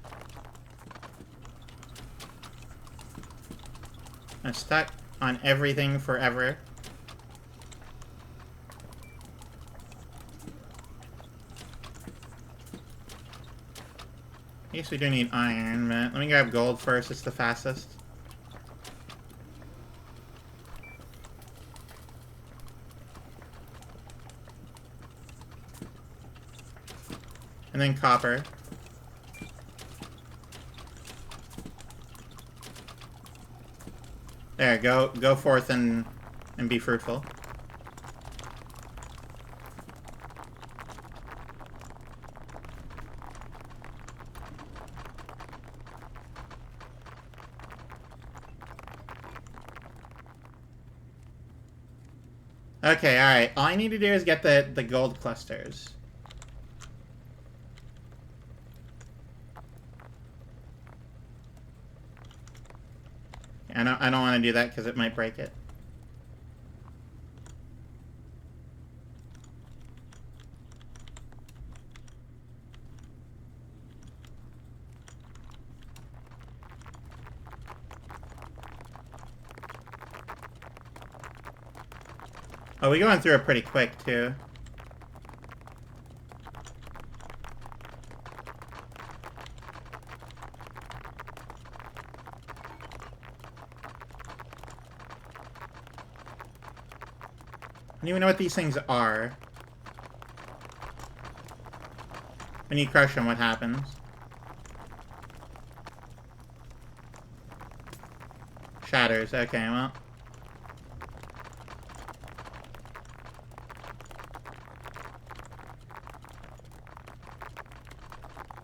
Speaker 2: I'm stuck on everything forever. I guess we do need iron, but let me grab gold first. It's the fastest. And then copper. There, go forth and be fruitful. Okay, alright. All I need to do is get the gold clusters. I don't want to do that because it might break it. Oh, we're going through it pretty quick, too. I don't even know what these things are. When you crush them, what happens? Shatters. Okay, well.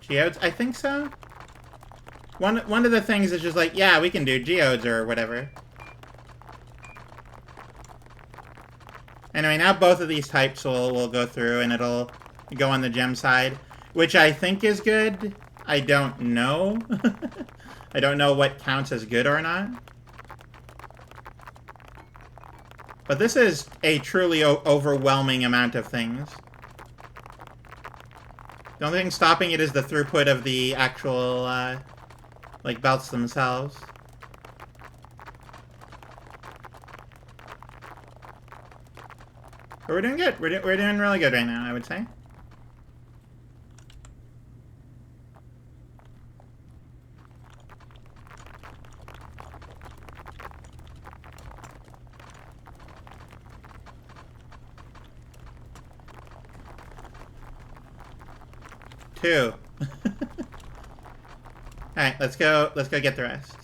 Speaker 2: Geodes? I think so. One of the things is just like, yeah, we can do geodes or whatever. Anyway, now both of these types will go through and it'll go on the gem side, which I think is good. I don't know. I don't know what counts as good or not. But this is a truly overwhelming amount of things. The only thing stopping it is the throughput of the actual, like, belts themselves. But we're doing good. We're doing really good right now, I would say. Two. Alright, let's go get the rest.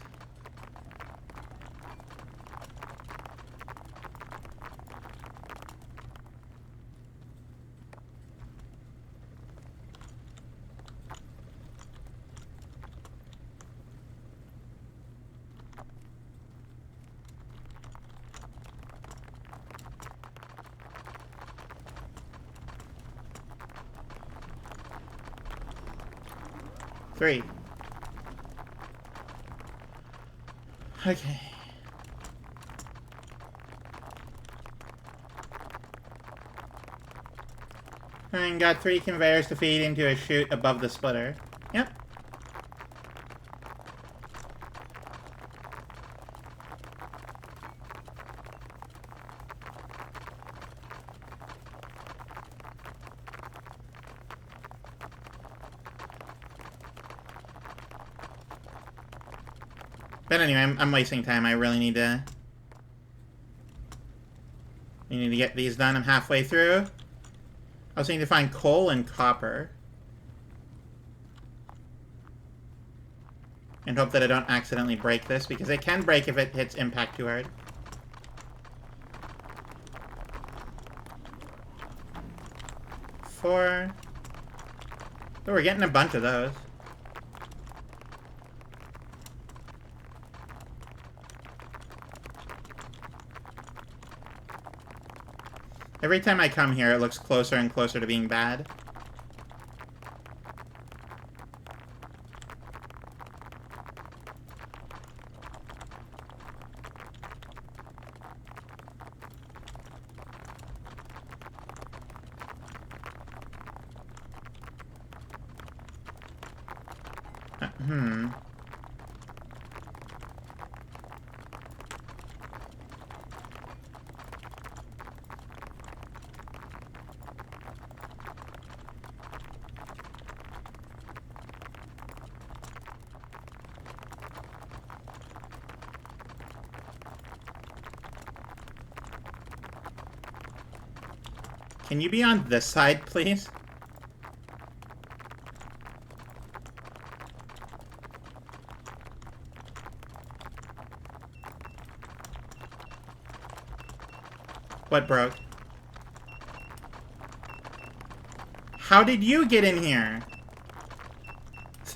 Speaker 2: 3. Okay. And got 3 conveyors to feed into a chute above the splitter. Yep. But anyway, I'm wasting time. I really need to... We need to get these done. I'm halfway through. I also need to find coal and copper. And hope that I don't accidentally break this, because it can break if it hits impact too hard. Four. Oh, we're getting a bunch of those. Every time I come here, it looks closer and closer to being bad. Hmm. Can you be on this side, please? What broke? How did you get in here?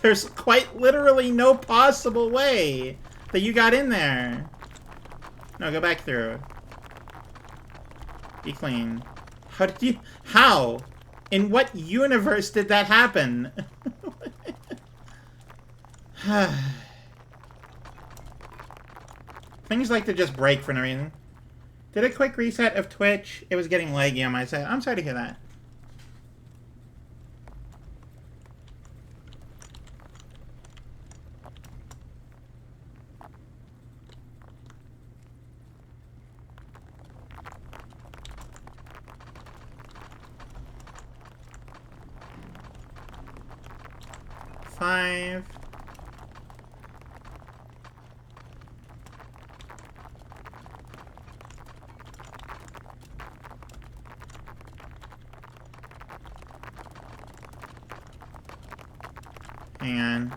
Speaker 2: There's quite literally no possible way that you got in there. No, go back through. Be clean. How did you... How? In what universe did that happen? Things like to just break for no reason. Did a quick reset of Twitch? It was getting laggy on my side. I'm sorry to hear that. Five. Hang on.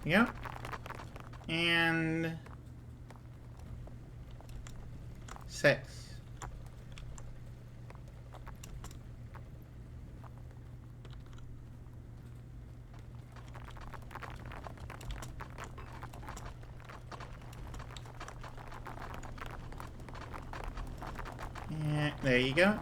Speaker 2: Yep. And 6. Yeah, there you go.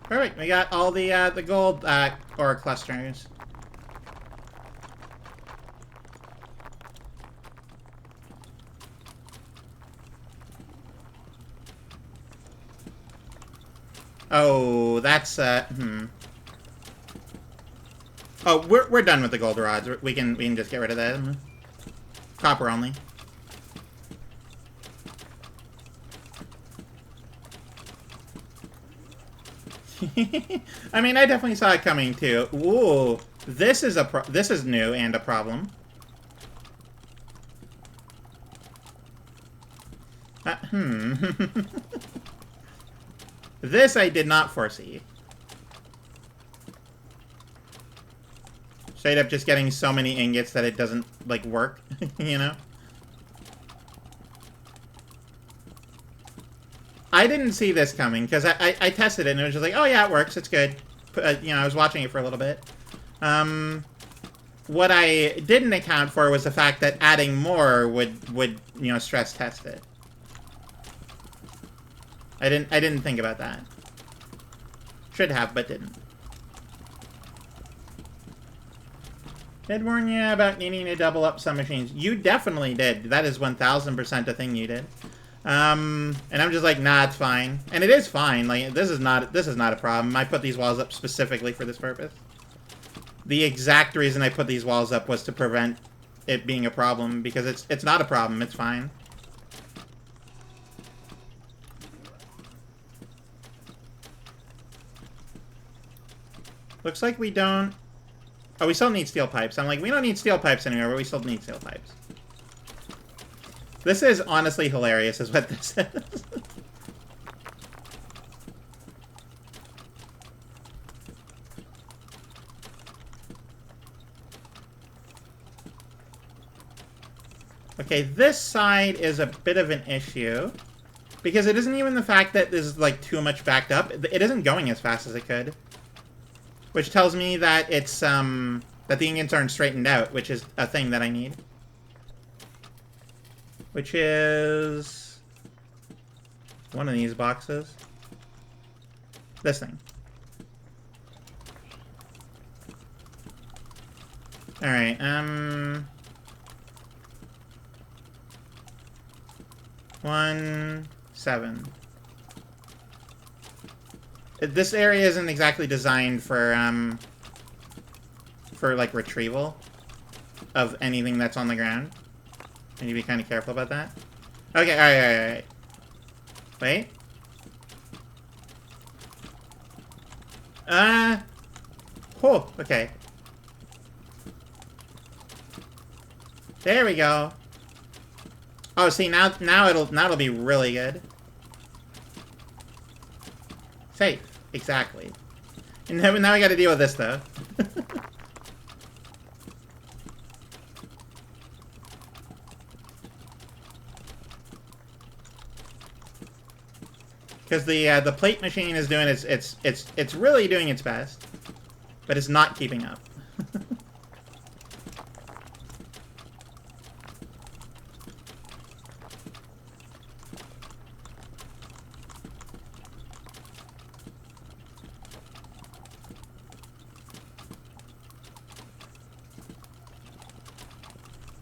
Speaker 2: Perfect. We got all the gold ore clusters. Oh, that's Oh, we're done with the gold rods. We can just get rid of them. Copper only. I mean, I definitely saw it coming too. Ooh, this is new and a problem. This I did not foresee. Straight up just getting so many ingots that it doesn't, like, work, you know? I didn't see this coming, because I tested it, and it was just like, oh yeah, it works, it's good. You know, I was watching it for a little bit. What I didn't account for was the fact that adding more would you know, stress test it. I didn't think about that. Should have, but didn't. Did warn you about needing to double up some machines. You definitely did. That is 1000% a thing you did. And I'm just like, nah, it's fine. And it is fine. Like, this is not a problem. I put these walls up specifically for this purpose. The exact reason I put these walls up was to prevent it being a problem, because it's not a problem. It's fine. Looks like we don't... Oh, we still need steel pipes. I'm like, we don't need steel pipes anymore, but we still need steel pipes. This is honestly hilarious, is what this is. Okay, this side is a bit of an issue. Because it isn't even the fact that this is, like, too much backed up. It isn't going as fast as it could. Which tells me that it's, that the ingots aren't straightened out, which is a thing that I need. Which is... one of these boxes. This thing. Alright, 1, 7. This area isn't exactly designed for like, retrieval of anything that's on the ground. I need to be kind of careful about that. Okay, alright. Wait. Oh, okay. There we go. Oh, see, now it'll be really good. Safe. Exactly. And now we gotta deal with this, though. Because the plate machine is doing it's really doing its best, but it's not keeping up.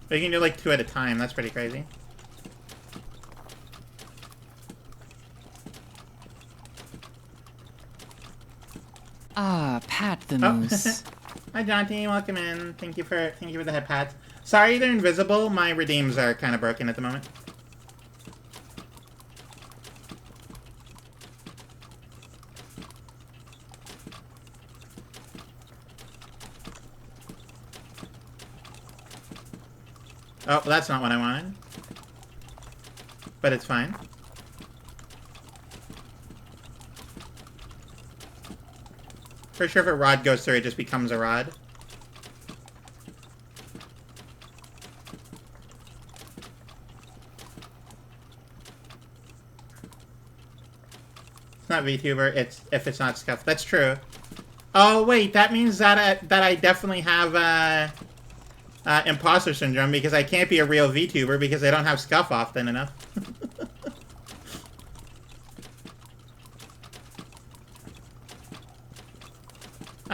Speaker 2: But you can do like 2 at a time. That's pretty crazy.
Speaker 3: Ah, Pat the Moose.
Speaker 2: Hi, Jonty. Welcome in. Thank you for the head pats. Sorry, they're invisible. My redeems are kind of broken at the moment. Oh, well, that's not what I wanted. But it's fine. For sure, if a rod goes through, it just becomes a rod. It's not VTuber, if it's not Scuff. That's true. Oh, wait, that means that I definitely have, imposter syndrome, because I can't be a real VTuber because I don't have Scuff often enough.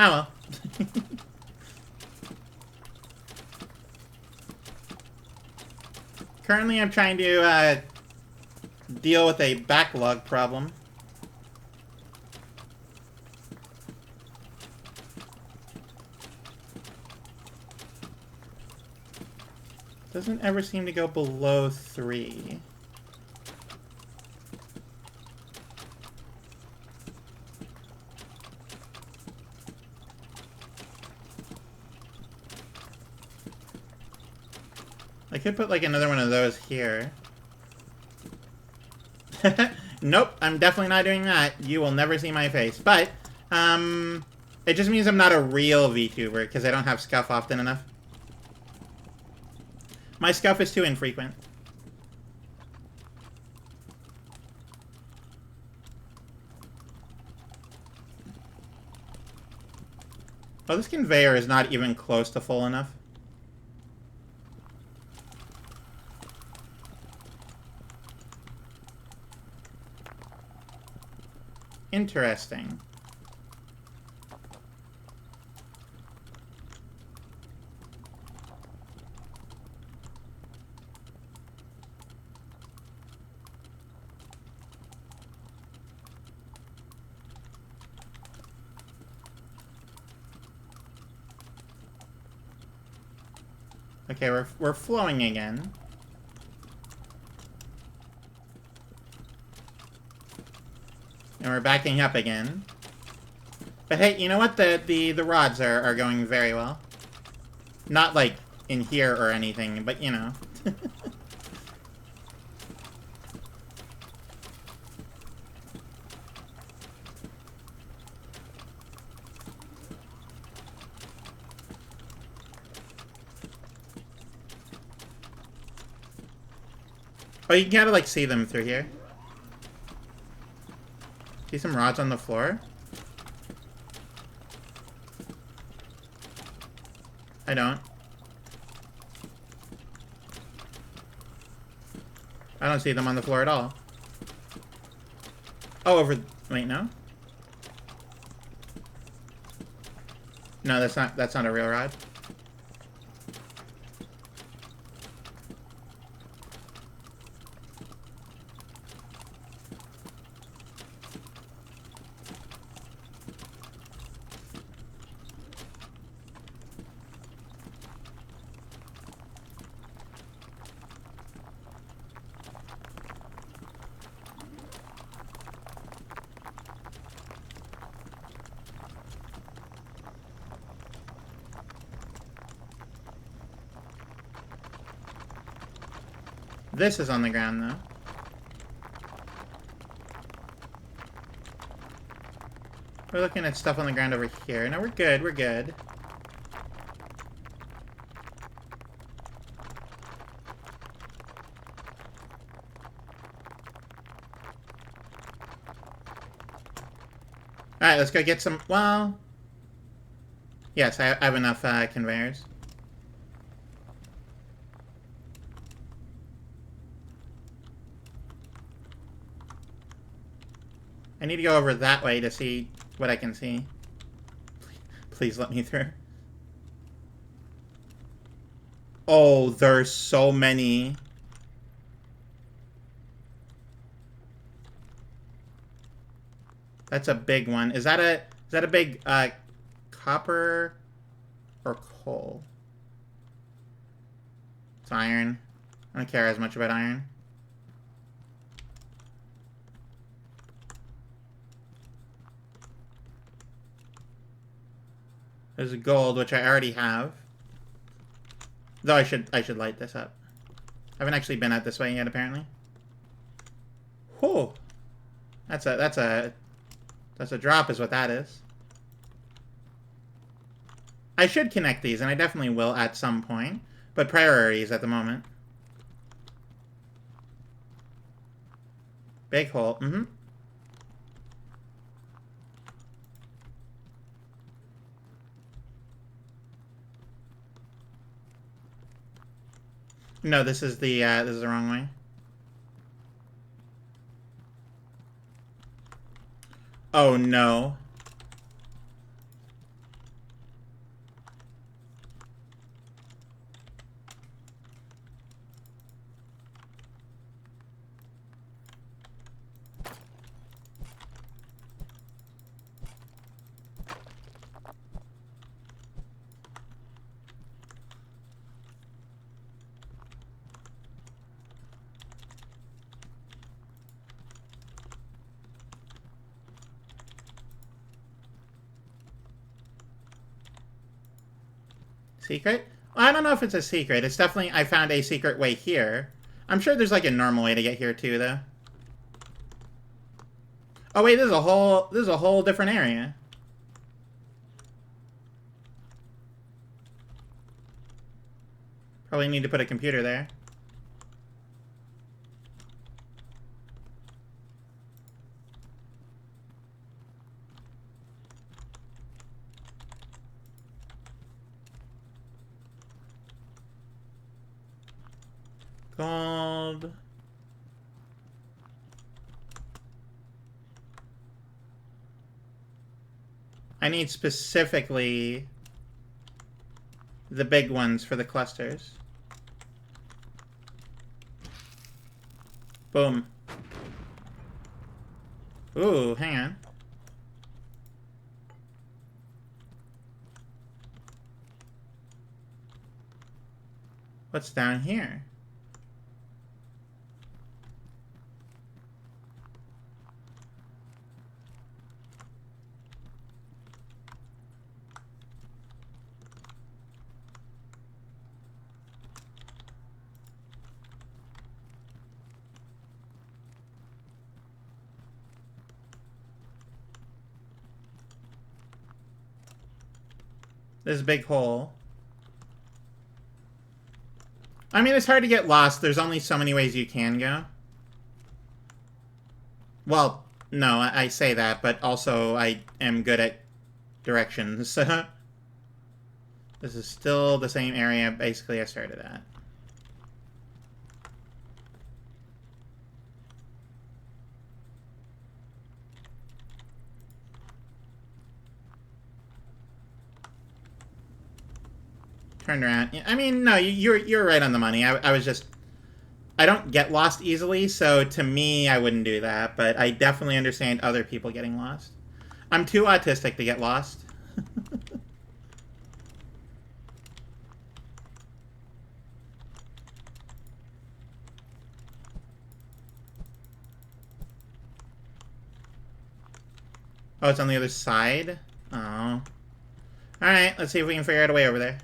Speaker 2: Oh well. Currently I'm trying to deal with a backlog problem. Doesn't ever seem to go below 3. I could put like another one of those here. Nope, I'm definitely not doing that. You will never see my face. But, it just means I'm not a real VTuber, because I don't have scuff often enough. My scuff is too infrequent. Oh, this conveyor is not even close to full enough. Interesting. Okay, we're flowing again. And we're backing up again. But hey, you know what? The rods are going very well. Not like in here or anything, but you know. Oh, you can kind of like see them through here. See some rods on the floor? I don't. I don't see them on the floor at all. Oh, over... Wait, no? No, that's not a real rod. This is on the ground, though. We're looking at stuff on the ground over here. No, we're good, we're good. Alright, let's go get some... Well... Yes, I have enough conveyors. I need to go over that way to see what I can see. Please let me through. Oh, there's so many. That's a big one. Is that a big copper or coal? It's iron. I don't care as much about iron. There's gold, which I already have. Though I should light this up. I haven't actually been out this way yet, apparently. Whew. That's a drop, is what that is. I should connect these, and I definitely will at some point. But priorities at the moment. Big hole. Mm-hmm. No, this is the wrong way. Oh no. Secret? Well, I don't know if it's a secret. It's definitely... I found a secret way here. I'm sure there's like a normal way to get here too, though. Oh wait, this is a whole different area. Probably need to put a computer there. Gold. I need specifically the big ones for the clusters. Boom. Ooh, hang on. What's down here? This big hole. I mean, it's hard to get lost. There's only so many ways you can go. Well, no, I say that, but also I am good at directions. This is still the same area, basically, I started at. Turned around. I mean, no, you're right on the money. I was just... I don't get lost easily, so to me, I wouldn't do that. But I definitely understand other people getting lost. I'm too autistic to get lost. Oh, it's on the other side? Oh. Alright, let's see if we can figure out a way over there.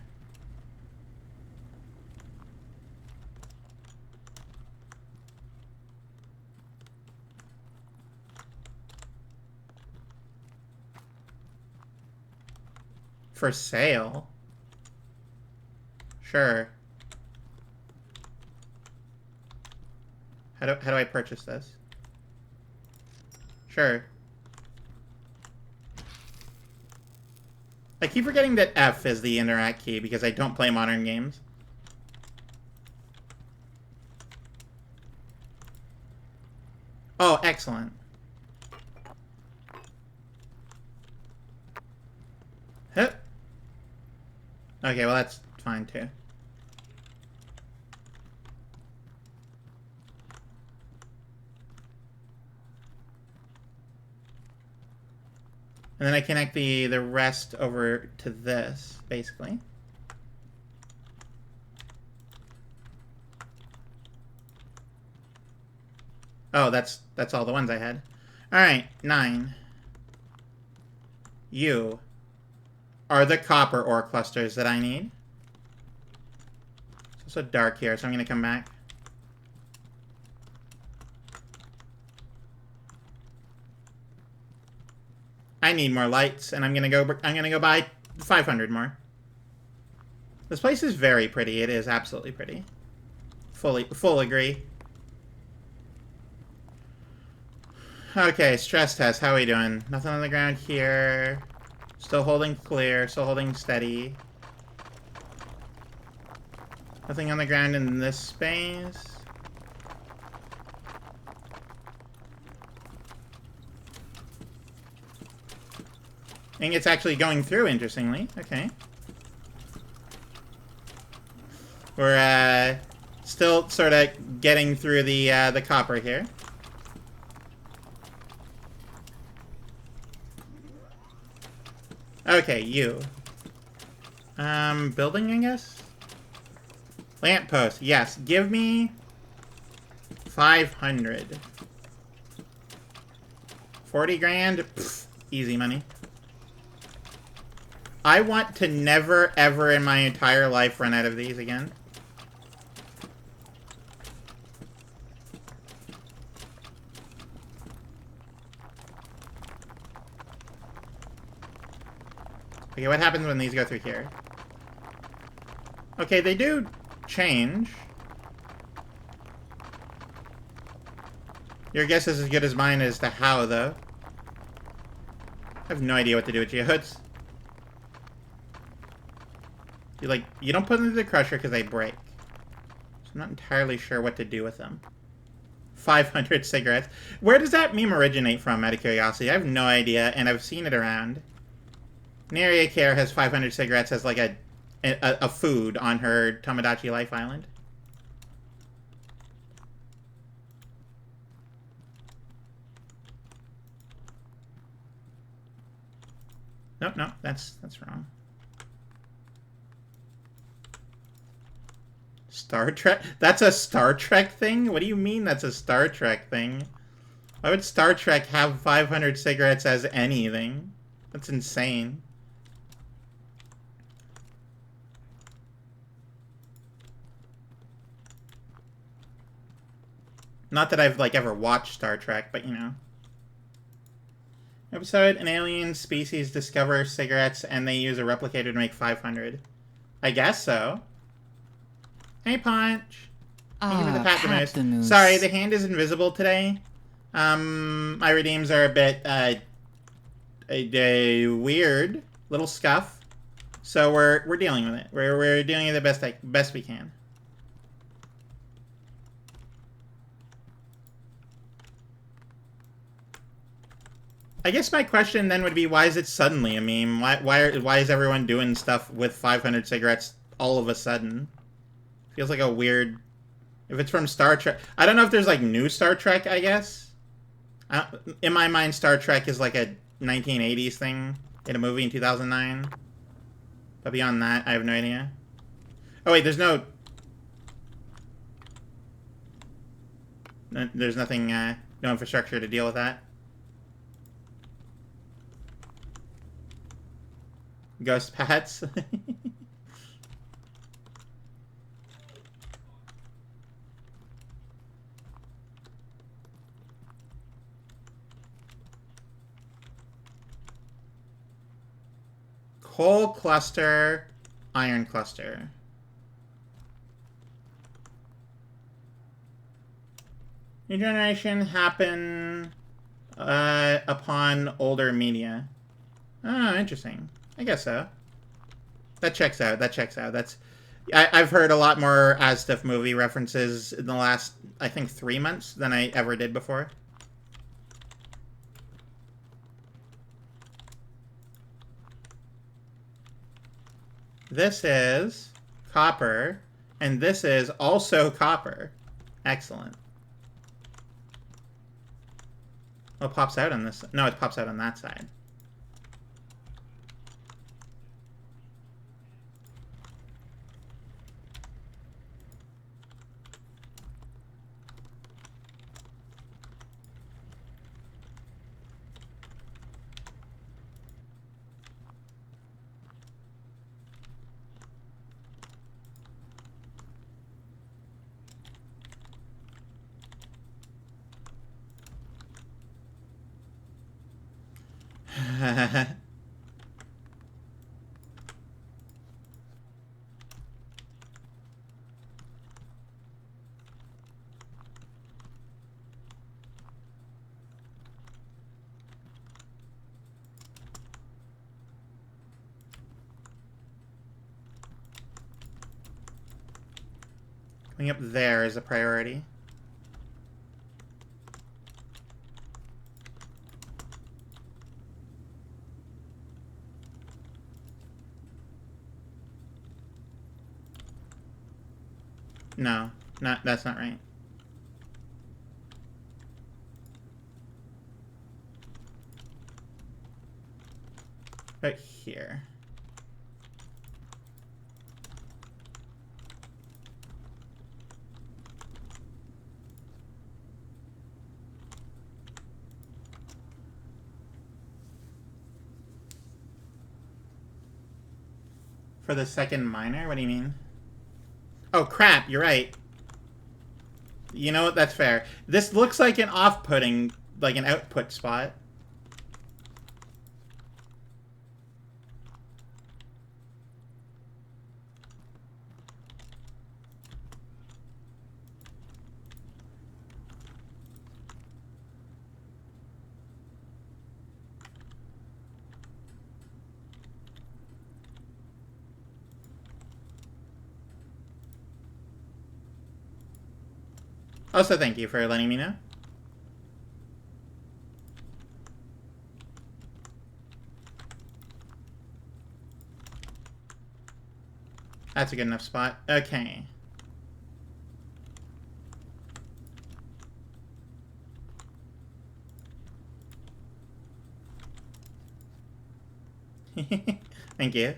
Speaker 2: For sale? Sure. How do I purchase this? Sure. I keep forgetting that F is the interact key because I don't play modern games. Oh, excellent. Huh. Okay, well that's fine too. And then I connect the rest over to this, basically. Oh, that's all the ones I had. Alright, 9. You are the copper ore clusters that I need. It's also dark here, so I'm going to come back. I need more lights, and I'm gonna go buy 500 more. This place is very pretty. It is absolutely pretty. Full agree. Okay, stress test. How are we doing? Nothing on the ground here. Still holding clear. Still holding steady. Nothing on the ground in this space. And it's actually going through, interestingly. Okay. We're, still sort of getting through the copper here. Okay, you. Building, I guess? Lamppost, yes. Give me 500. 40 grand? Pfft, easy money. I want to never, ever in my entire life run out of these again. Okay, what happens when these go through here? Okay, they do change. Your guess is as good as mine as to how, though. I have no idea what to do with geodes. You don't put them through the crusher because they break. So I'm not entirely sure what to do with them. 500 cigarettes. Where does that meme originate from, out of curiosity? I have no idea, and I've seen it around. Naria Care has 500 cigarettes as like a food on her Tomodachi Life Island. Nope, nope, that's wrong. Star Trek? That's a Star Trek thing? What do you mean that's a Star Trek thing? Why would Star Trek have 500 cigarettes as anything? That's insane. Not that I've, like, ever watched Star Trek, but, you know. Episode, an alien species discover cigarettes and they use a replicator to make 500. I guess so. Hey, Punch. Thank you for the pat the moose. Sorry, the hand is invisible today. My redeems are a bit, a weird little scuff. So we're dealing with it. We're doing it the best we can. I guess my question then would be, why is it suddenly a meme? Why is everyone doing stuff with 500 cigarettes all of a sudden? Feels like a weird... If it's from Star Trek... I don't know if there's, like, new Star Trek, I guess. In my mind, Star Trek is, like, a 1980s thing in a movie in 2009. But beyond that, I have no idea. Oh, wait, there's no... There's nothing, no infrastructure to deal with that. Ghost pets. Coal cluster, iron cluster. New generation happen upon older media. Oh, interesting. I guess so. That checks out. That checks out. I've heard a lot more Aztef movie references in the last, I think, 3 months than I ever did before. This is copper, and this is also copper. Excellent. Oh, it pops out on this. No, it pops out on that side. Going up there is a priority. No, that's not right. Right here. For the second miner? What do you mean? Oh, crap, you're right. You know what? That's fair. This looks like an off-putting, like an output spot. Also, thank you for letting me know. That's a good enough spot. Okay. Thank you.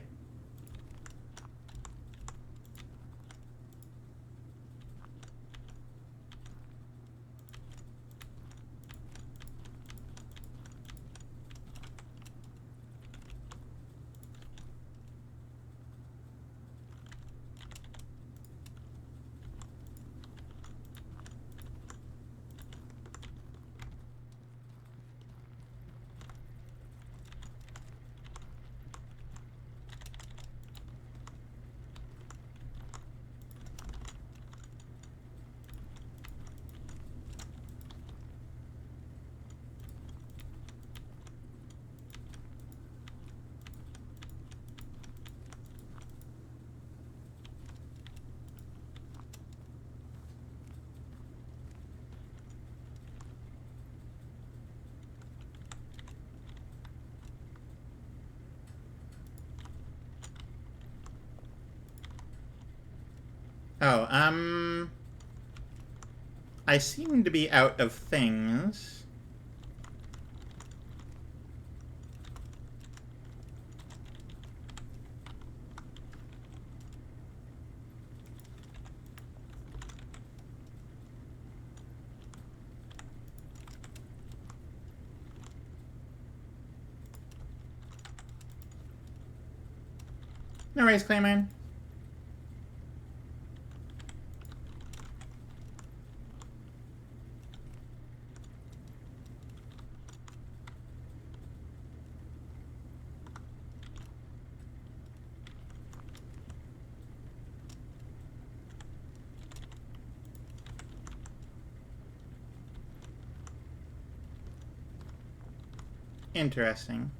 Speaker 2: Oh, I seem to be out of things. No worries, Clayman. Interesting.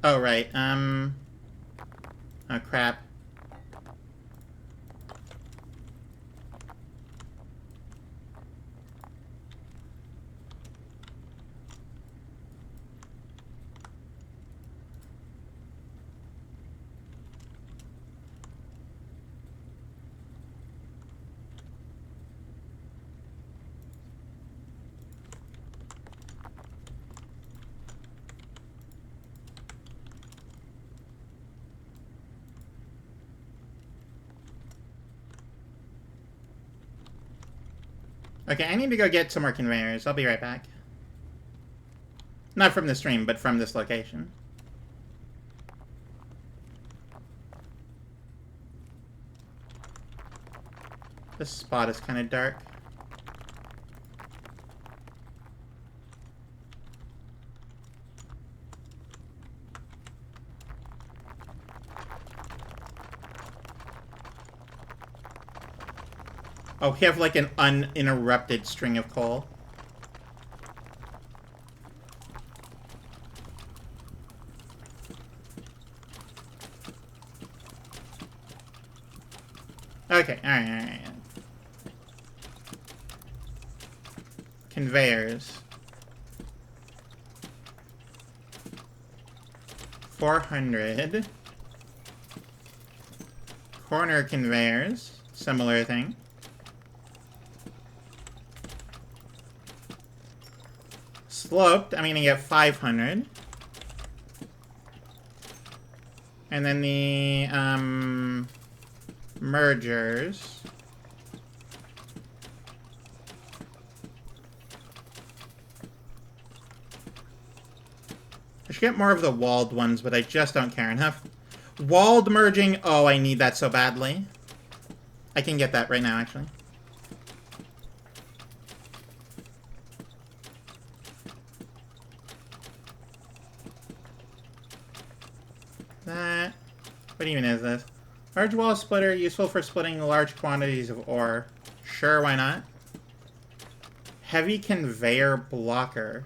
Speaker 2: Oh, right. Oh, crap. Okay, I need to go get some more conveyors. I'll be right back. Not from the stream, but from this location. This spot is kind of dark. Oh, we have like an uninterrupted string of coal. Okay, alright. Conveyors. 400. Corner conveyors. Similar thing. Sloped, I'm gonna get 500. And then the, mergers. I should get more of the walled ones, but I just don't care enough. Walled merging, oh, I need that so badly. I can get that right now, actually. That... What even is this? Large wall splitter, useful for splitting large quantities of ore. Sure, why not? Heavy conveyor blocker.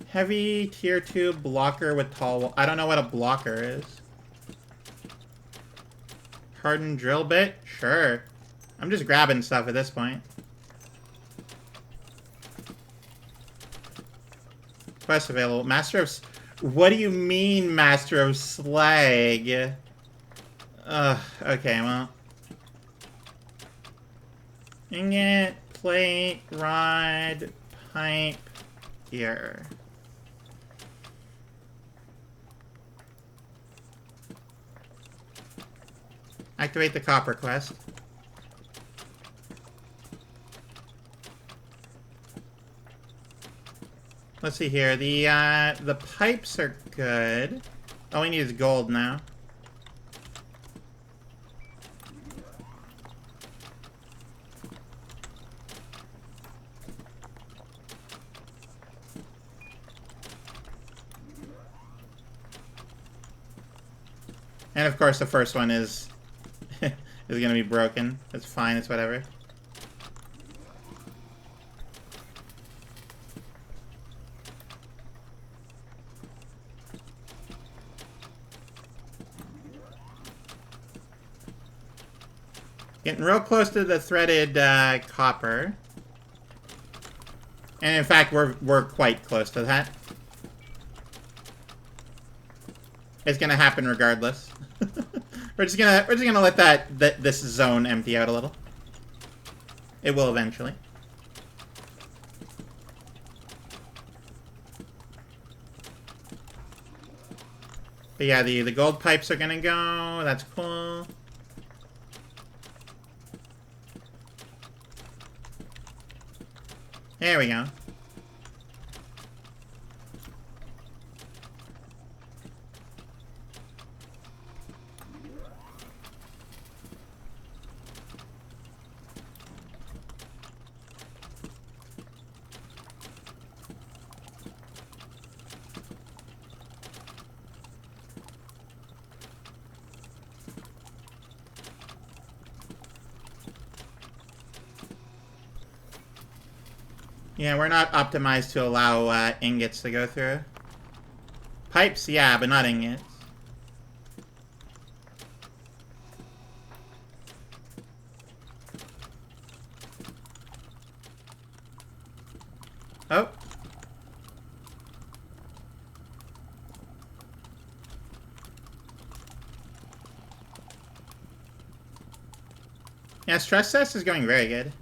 Speaker 2: Heavy tier 2 blocker with tall wall. I don't know what a blocker is. Hardened drill bit? Sure. I'm just grabbing stuff at this point. Quest available. Master of... What do you mean, Master of Slag? Ugh, okay, well. Ingot, plate, rod, pipe, here. Activate the copper quest. Let's see here. The pipes are good. All we need is gold now. And of course the first one is is gonna be broken. It's fine, it's whatever. Getting real close to the threaded copper. And in fact, we're quite close to that. It's gonna happen regardless. we're just gonna let this zone empty out a little. It will eventually. But yeah, the gold pipes are gonna go. That's cool. There we go. Yeah, we're not optimized to allow ingots to go through. Pipes, yeah, but not ingots. Oh. Yeah, stress test is going very good.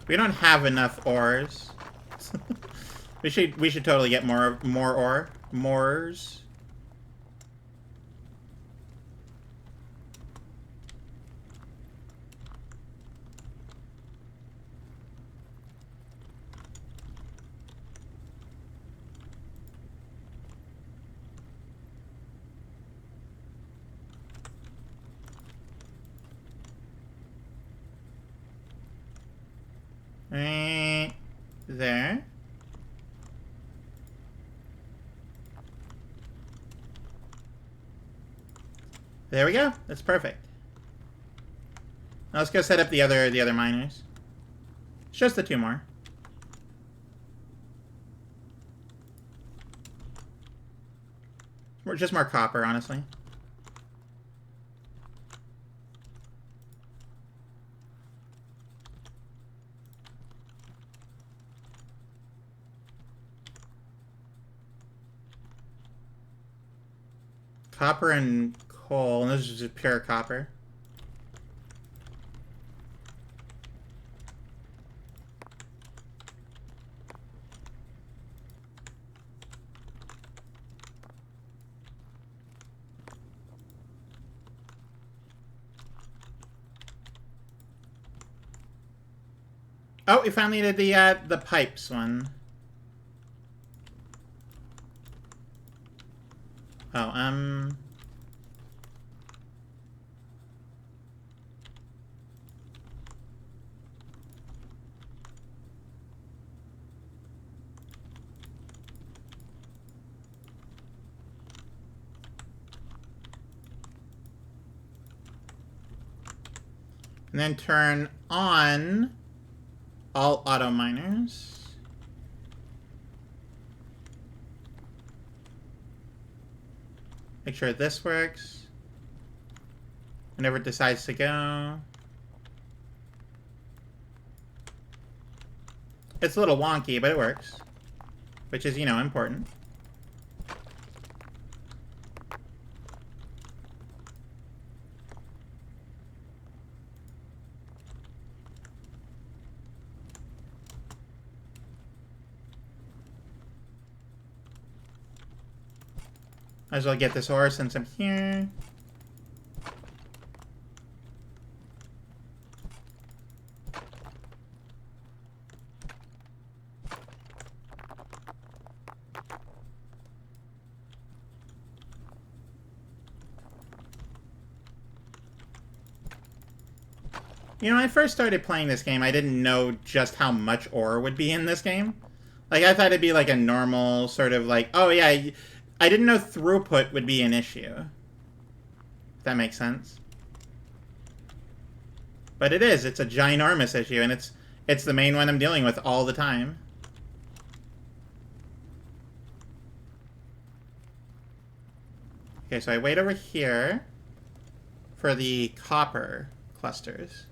Speaker 2: We don't have enough ores. we should totally get more ore. Mores. Right there. There we go. That's perfect. Now let's go set up the other miners. It's just the two more. Or just more copper, honestly. Copper and coal, and this is just pure copper. Oh, we finally did the pipes one. Oh, And then turn on all auto miners. Make sure this works. Whenever it decides to go. It's a little wonky, but it works. Which is, you know, important. Might as well get this ore since I'm here. You know, when I first started playing this game, I didn't know just how much ore would be in this game. Like, I thought it'd be like a normal sort of like, oh yeah, I didn't know throughput would be an issue. If that makes sense. But it is. It's a ginormous issue, and it's the main one I'm dealing with all the time. Okay, so I wait over here for the copper clusters.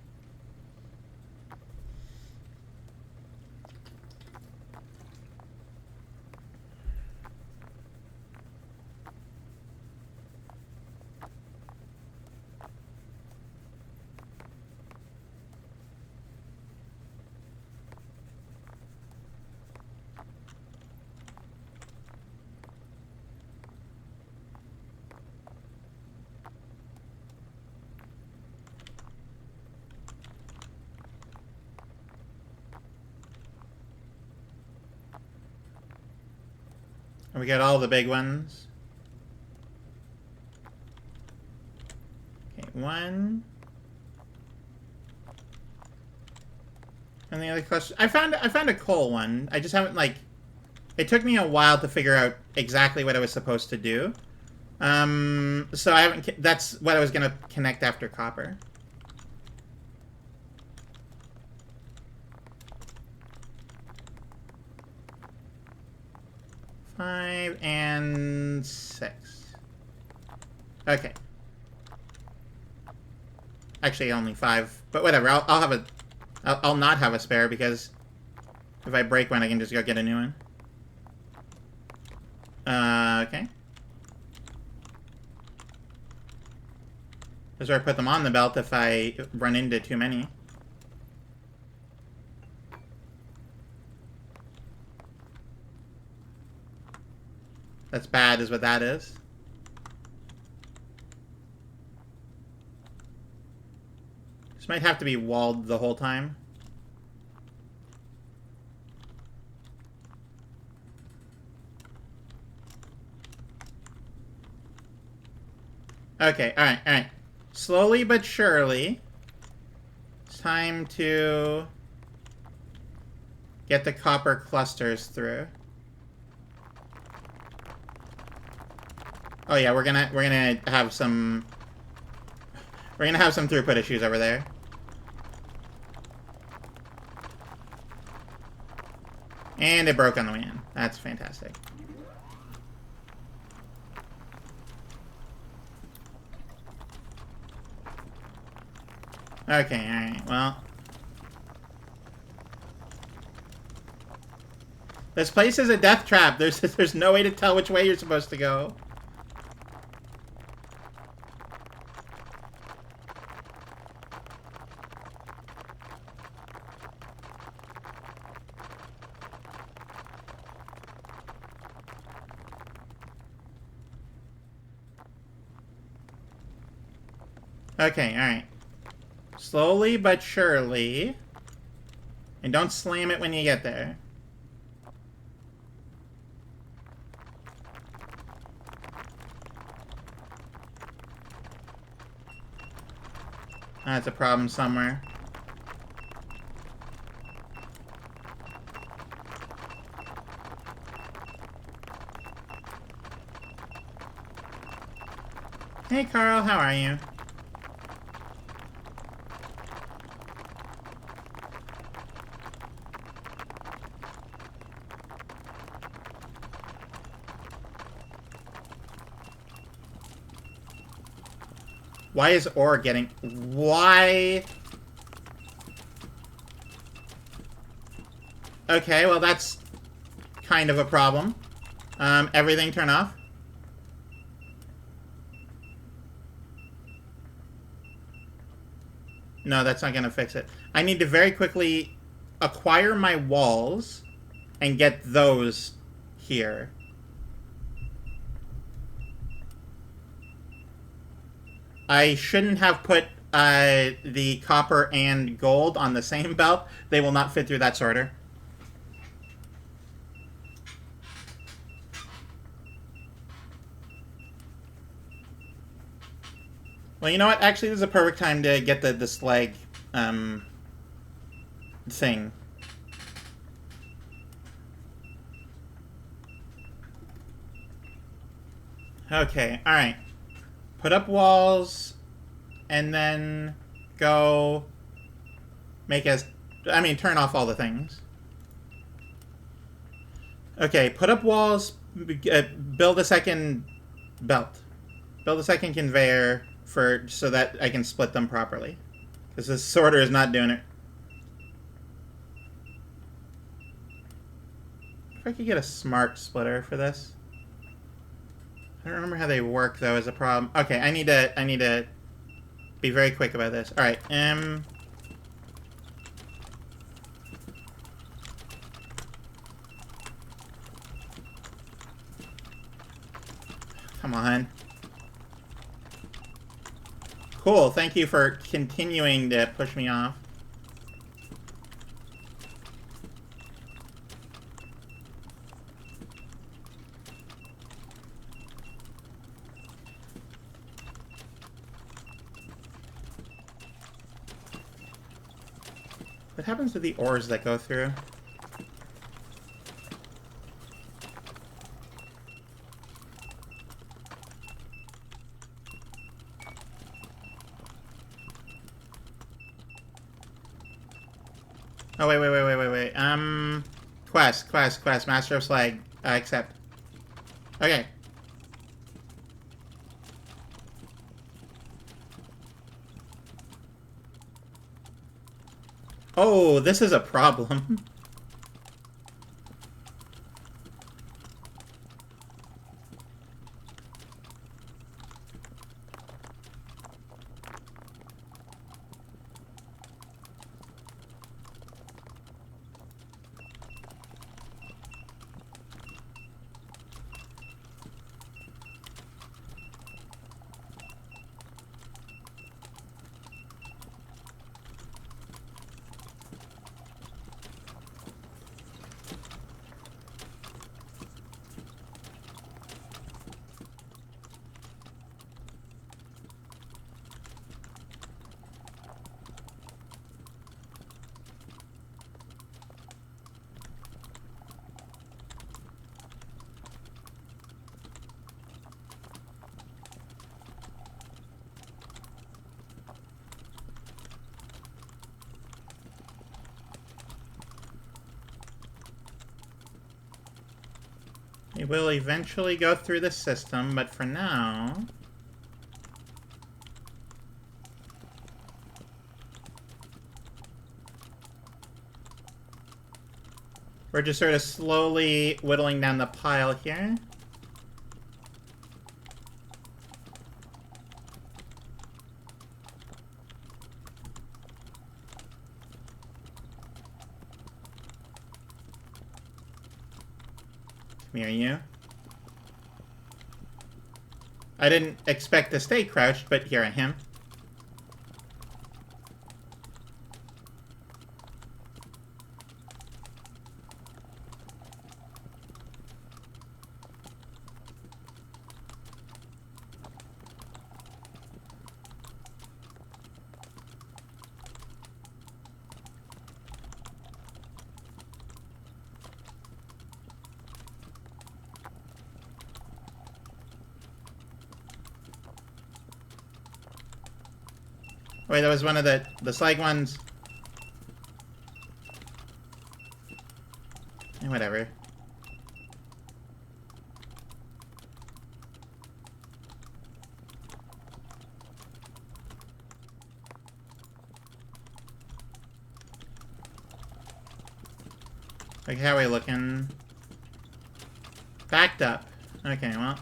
Speaker 2: And we got all the big ones. Okay, one. And the other cluster. I found a coal one. I just haven't, like, it took me a while to figure out exactly what I was supposed to do. So I haven't, that's what I was gonna connect after copper. Five and 6. Okay. Actually, only 5, but whatever. I'll have a. I'll not have a spare because if I break one, I can just go get a new one. Okay. That's where I put them on the belt if I run into too many. That's bad is what that is. This might have to be walled the whole time. Okay, alright, alright. Slowly but surely, it's time to get the copper clusters through. Oh yeah, we're gonna have some throughput issues over there. And it broke on the way in. That's fantastic. Okay, alright, well. This place is a death trap. There's no way to tell which way you're supposed to go. Okay, alright. Slowly but surely. And don't slam it when you get there. That's a problem somewhere. Hey Carl, how are you? Why is ore getting... Why... Okay, well that's kind of a problem. Everything turn off. No, that's not gonna fix it. I need to very quickly acquire my walls and get those here. I shouldn't have put the copper and gold on the same belt. They will not fit through that sorter. Well, you know what? Actually, this is a perfect time to get the slag thing. Okay, alright. Put up walls, and then go make us... I mean, turn off all the things. Okay, put up walls, build a second belt. Build a second conveyor so that I can split them properly. Because this sorter is not doing it. If I could get a smart splitter for this. I don't remember how they work though is a problem. Okay, I need to be very quick about this. Alright, come on. Cool, thank you for continuing to push me off. What happens to the ores that go through? Oh, wait. Quest. Master of Slag. Accept. Okay. Oh, this is a problem. It will eventually go through the system, but for now... we're just sort of slowly whittling down the pile here. Come here, you. I didn't expect to stay crouched, but here I am. Wait, that was one of the slag ones. Whatever. Okay, how are we looking? Backed up. Okay, well.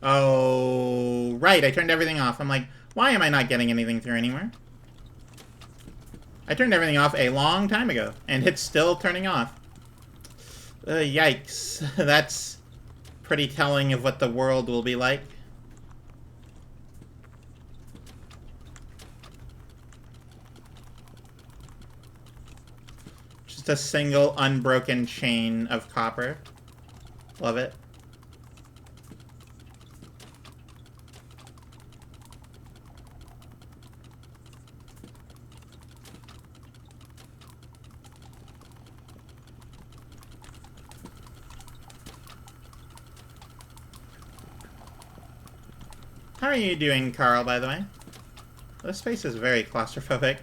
Speaker 2: Oh, right, I turned everything off. I'm like, why am I not getting anything through anywhere? I turned everything off a long time ago, and it's still turning off. Yikes. That's pretty telling of what the world will be like. Just a single unbroken chain of copper. Love it. How are you doing, Carl, by the way? This space is very claustrophobic.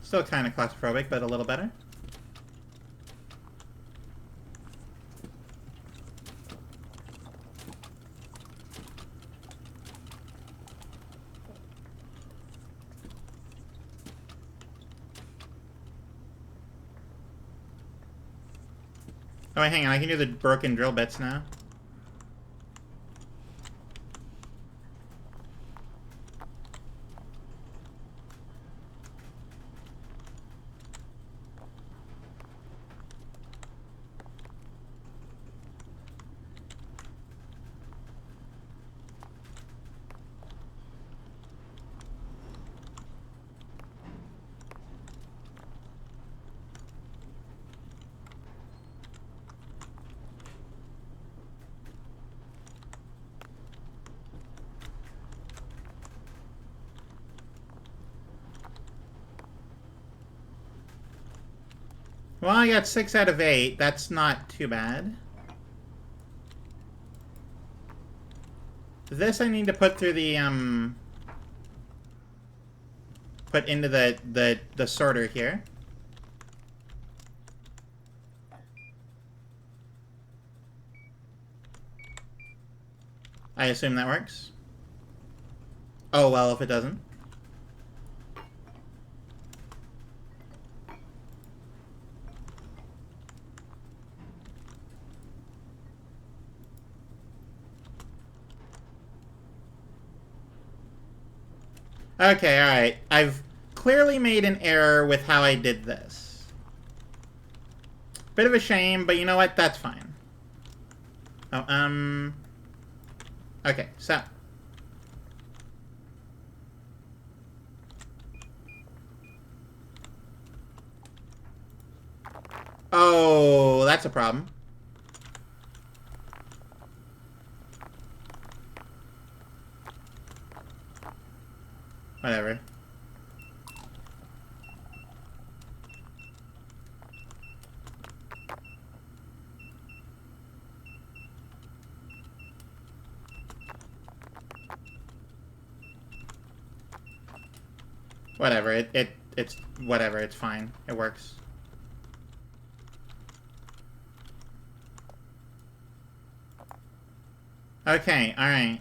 Speaker 2: Still kind of claustrophobic, but a little better. Oh, wait, hang on. I can do the broken drill bits now. Well, I got 6 out of 8. That's not too bad. This I need to put through the, put into the sorter here. I assume that works. Oh, well, if it doesn't. Okay, alright. I've clearly made an error with how I did this. Bit of a shame, but you know what? That's fine. Oh, okay, so. Oh, that's a problem. Whatever. Whatever. It's whatever. It's fine. It works. Okay. All right.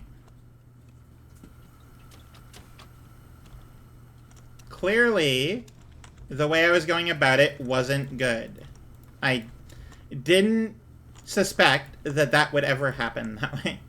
Speaker 2: Clearly, the way I was going about it wasn't good. I didn't suspect that that would ever happen that way.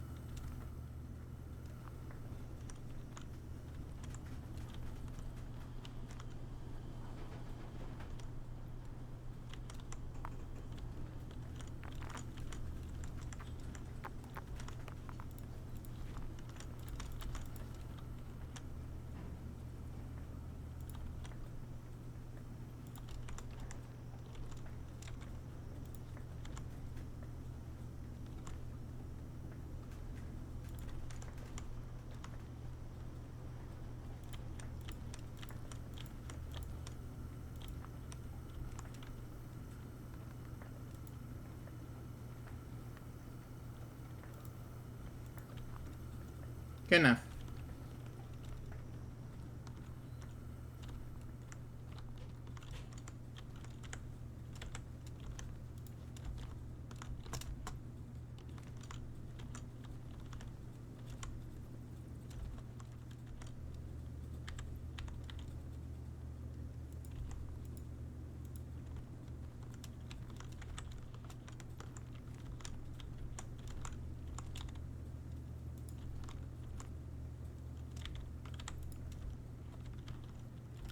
Speaker 2: Good enough.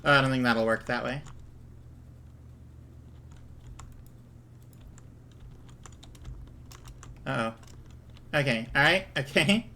Speaker 2: Oh, I don't think that'll work that way. Uh-oh. Okay, alright, okay.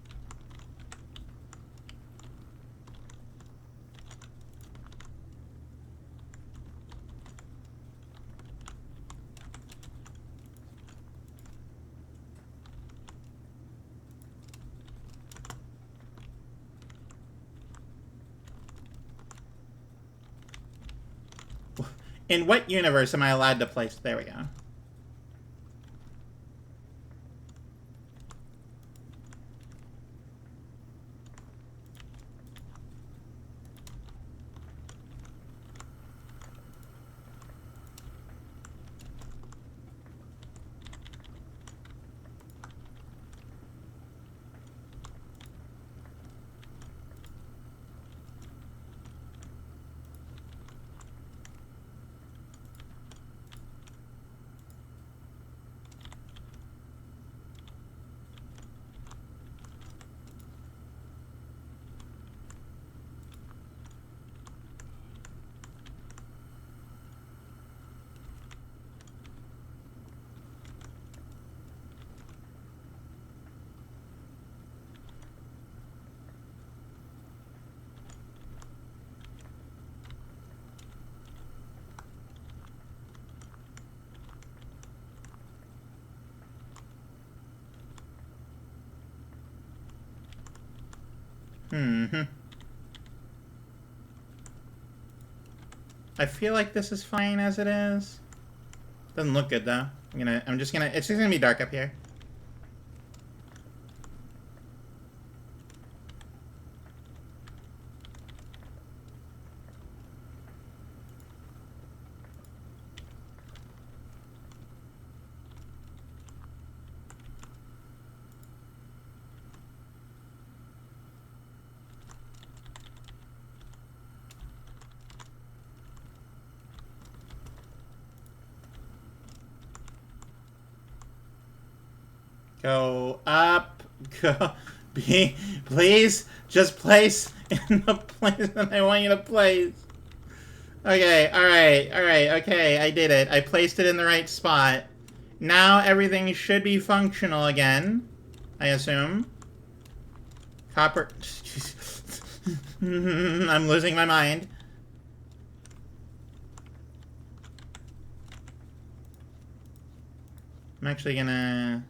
Speaker 2: In what universe am I allowed to place? There we go. Mm-hmm. I feel like this is fine as it is. Doesn't look good though. It's just gonna be dark up here. Go up. Go. Please, just place in the place that I want you to place. Okay, alright, okay, I did it. I placed it in the right spot. Now everything should be functional again, I assume. Copper... I'm losing my mind. I'm actually gonna...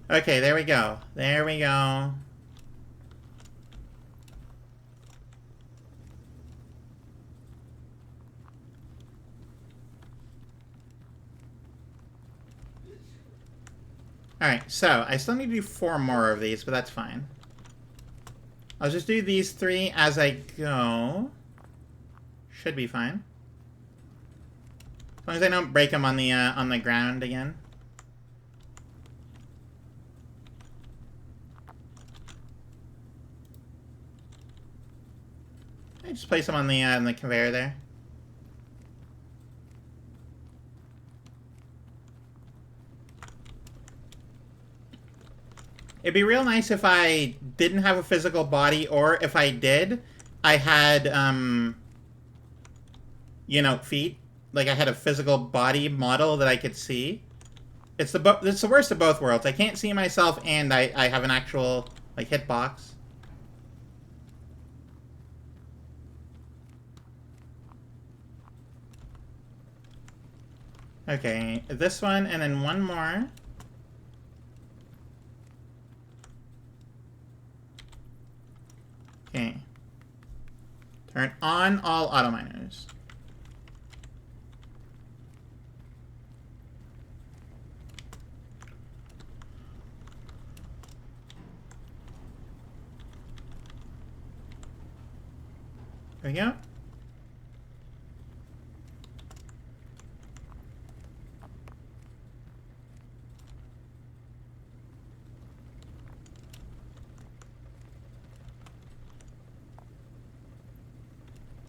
Speaker 2: Okay, there we go. There we go. Alright, so I still need to do 4 more of these, but that's fine. I'll just do these 3 as I go. Should be fine. As long as I don't break them on the ground again. I just place them on the conveyor there. It'd be real nice if I didn't have a physical body, or if I did, I had, you know, feet. Like, I had a physical body model that I could see. It's the worst of both worlds. I can't see myself, and I have an actual, like, hitbox. Okay, this one, and then one more. Okay. Turn on all auto miners. There we go.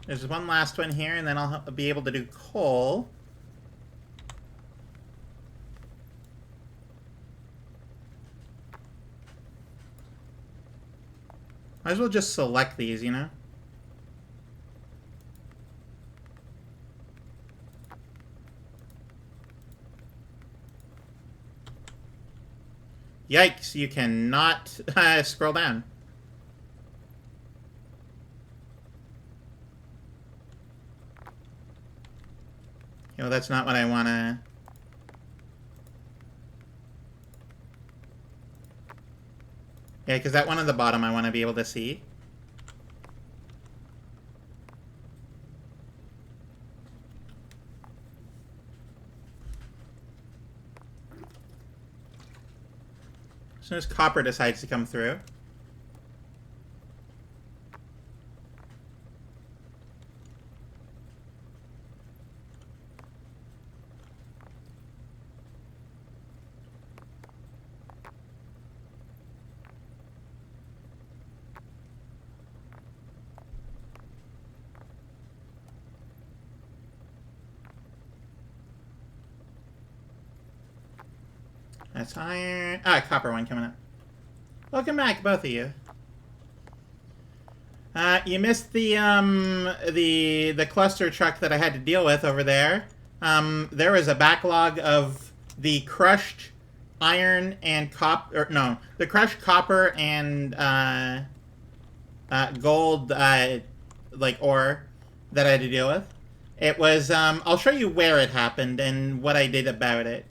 Speaker 2: There's one last one here, and then I'll be able to do coal. Might as well just select these, you know? Yikes, you cannot scroll down. You know, that's not what I want to... Yeah, because that one at the bottom I want to be able to see. As soon as copper decides to come through. That's iron. Ah, copper one coming up. Welcome back, both of you. You missed the cluster truck that I had to deal with over there. There was a backlog of the crushed iron and the crushed copper and gold like ore that I had to deal with. It was I'll show you where it happened and what I did about it,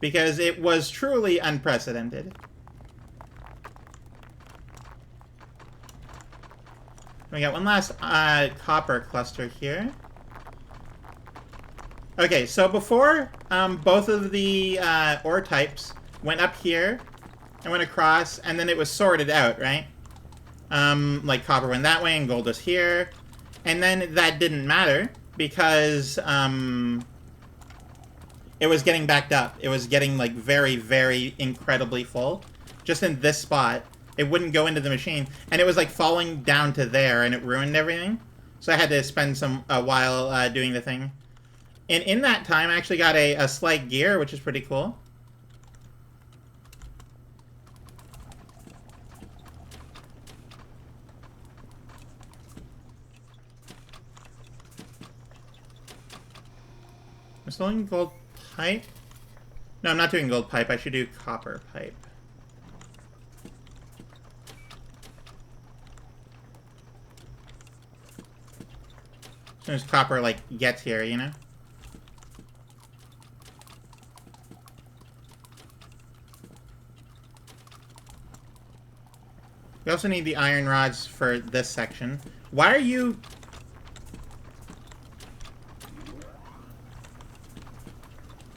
Speaker 2: because it was truly unprecedented. We got one last copper cluster here. Okay, so before both of the ore types went up here and went across, and then it was sorted out, right? Like copper went that way and gold was here, and then that didn't matter because it was getting backed up. It was getting like very, very incredibly full. Just in this spot, it wouldn't go into the machine, and it was like falling down to there, and it ruined everything. So I had to spend a while doing the thing. And in that time, I actually got a slight gear, which is pretty cool. I'm still doing gold pipe? No, I'm not doing gold pipe. I should do copper pipe. As soon as copper, like, gets here, you know? We also need the iron rods for this section. Why are you...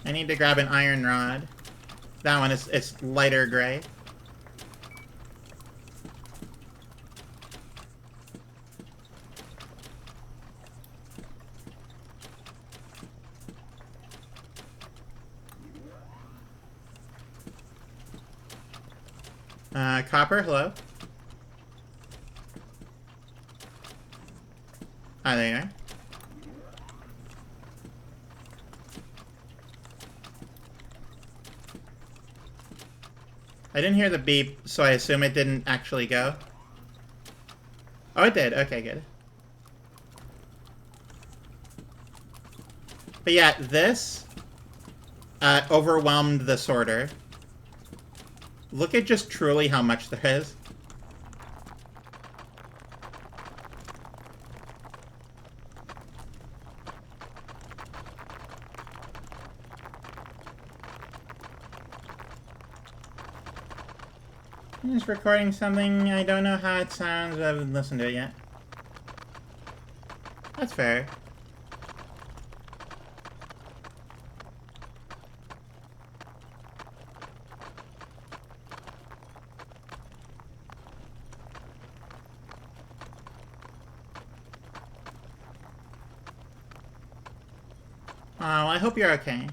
Speaker 2: I need to grab an iron rod. That one is it's lighter gray. Copper, hello. Ah, there you are. I didn't hear the beep, so I assume it didn't actually go. Oh, it did. Okay, good. But yeah, this overwhelmed the sorter. Look at just truly how much there is. I'm just recording something. I don't know how it sounds. I haven't listened to it yet. That's fair. Oh, I hope you're okay.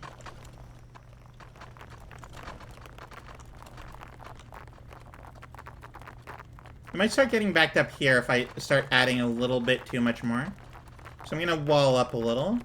Speaker 2: I might start getting backed up here if I start adding a little bit too much more. So I'm gonna wall up a little.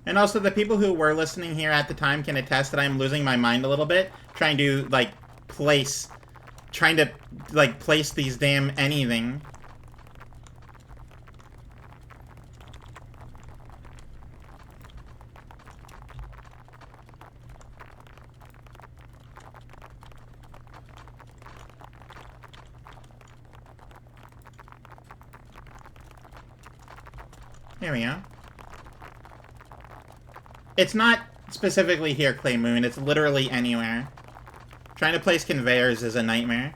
Speaker 2: And also, the people who were listening here at the time can attest that I'm losing my mind a little bit, trying to, like, place these damn anything. There we go. It's not specifically here, Clay Moon. It's literally anywhere. Trying to place conveyors is a nightmare.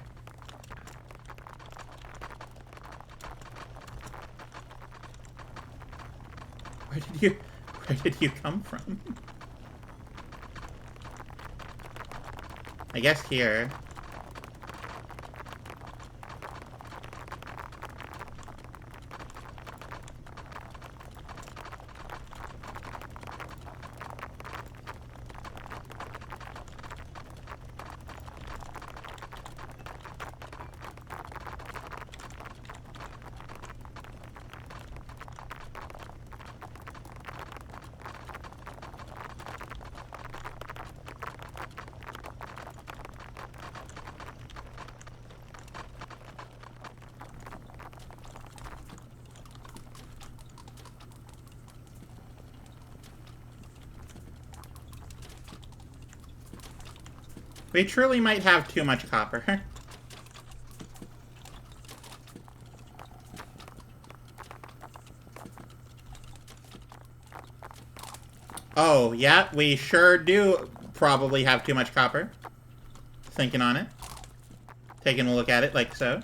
Speaker 2: Where did you come from? I guess here. We truly might have too much copper. Oh, yeah, we sure do probably have too much copper. Thinking on it. Taking a look at it like so.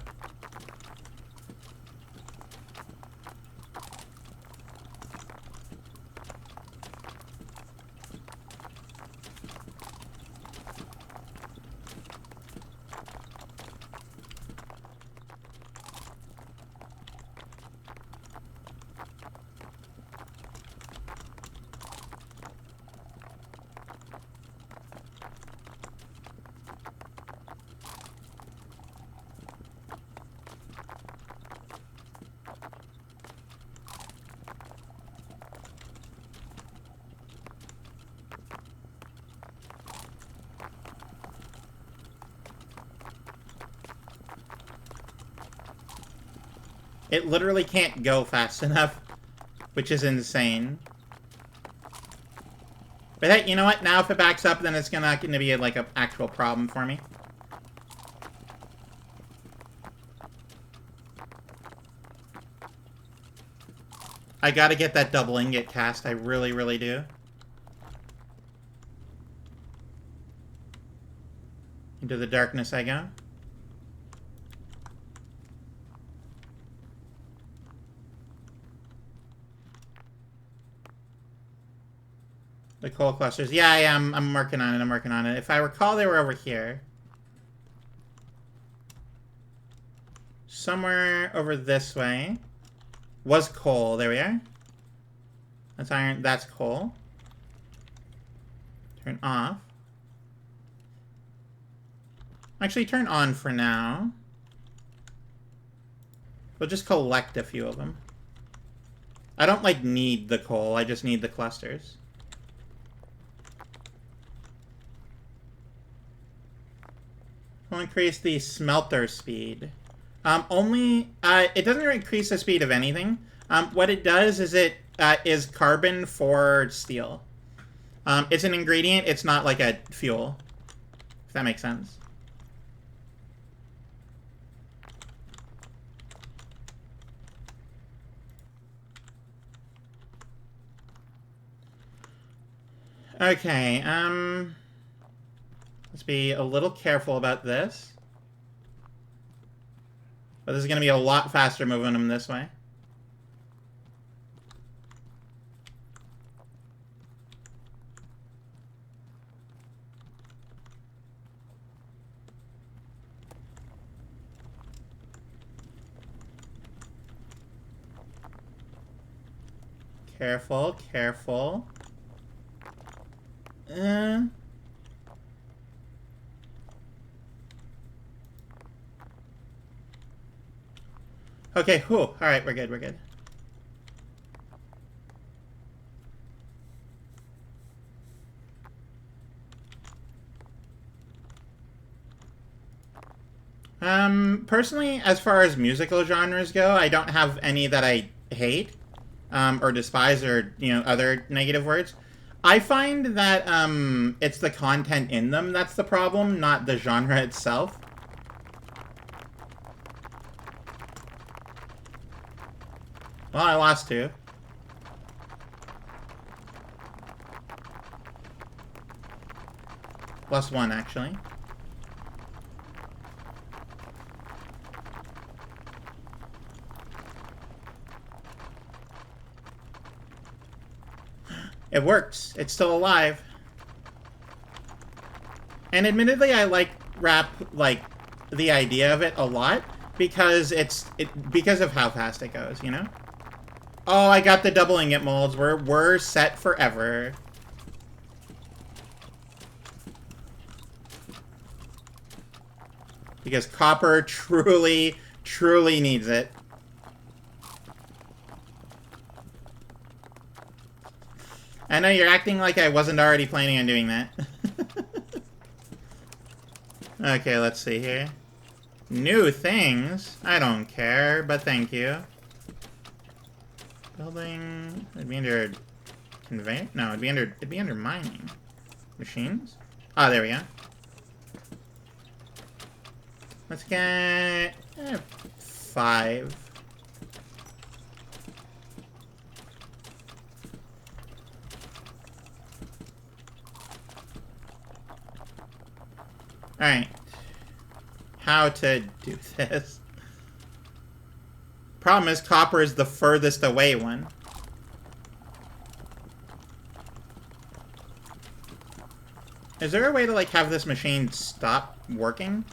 Speaker 2: It literally can't go fast enough, which is insane. But hey, you know what? Now if it backs up, then it's not gonna be like an actual problem for me. I gotta get that double ingot cast. I really, really do. Into the darkness I go. The coal clusters. Yeah, I am. I'm working on it. I'm working on it. If I recall, they were over here. Somewhere over this way was coal. There we are. That's iron. That's coal. Turn off. Actually, turn on for now. We'll just collect a few of them. I don't, like, need the coal. I just need the clusters. We'll increase the smelter speed. It doesn't increase the speed of anything. What it does is it is carbon for steel. It's an ingredient, it's not like a fuel. If that makes sense. Okay, let's be a little careful about this. But this is going to be a lot faster moving them this way. Careful, careful. Okay, whew. Alright, we're good, we're good. Personally, as far as musical genres go, I don't have any that I hate, or despise, or, you know, other negative words. I find that, it's the content in them that's the problem, not the genre itself. Well, I lost two. Lost one, actually. It works. It's still alive. And admittedly, I like the idea of it a lot because because of how fast it goes, you know? Oh, I got the double ingot molds. We're set forever. Because copper truly needs it. I know you're acting like I wasn't already planning on doing that. Okay, let's see here. New things? I don't care, but thank you. Building... It'd be under... Convey? No, it'd be under mining. Machines? Ah, there we go. Let's get... 5. Alright. How to do this. Problem is, copper is the furthest away one. Is there a way to, like, have this machine stop working?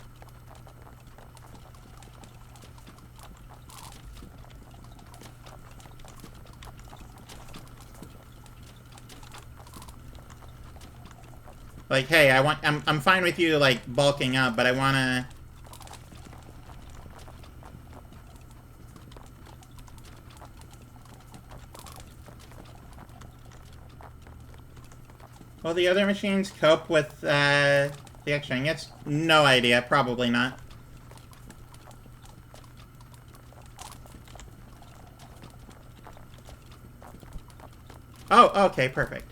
Speaker 2: Like, hey, I'm fine with you, like, bulking up, but I wanna... Will the other machines cope with, the extra ingots? No idea, probably not. Oh, okay, perfect.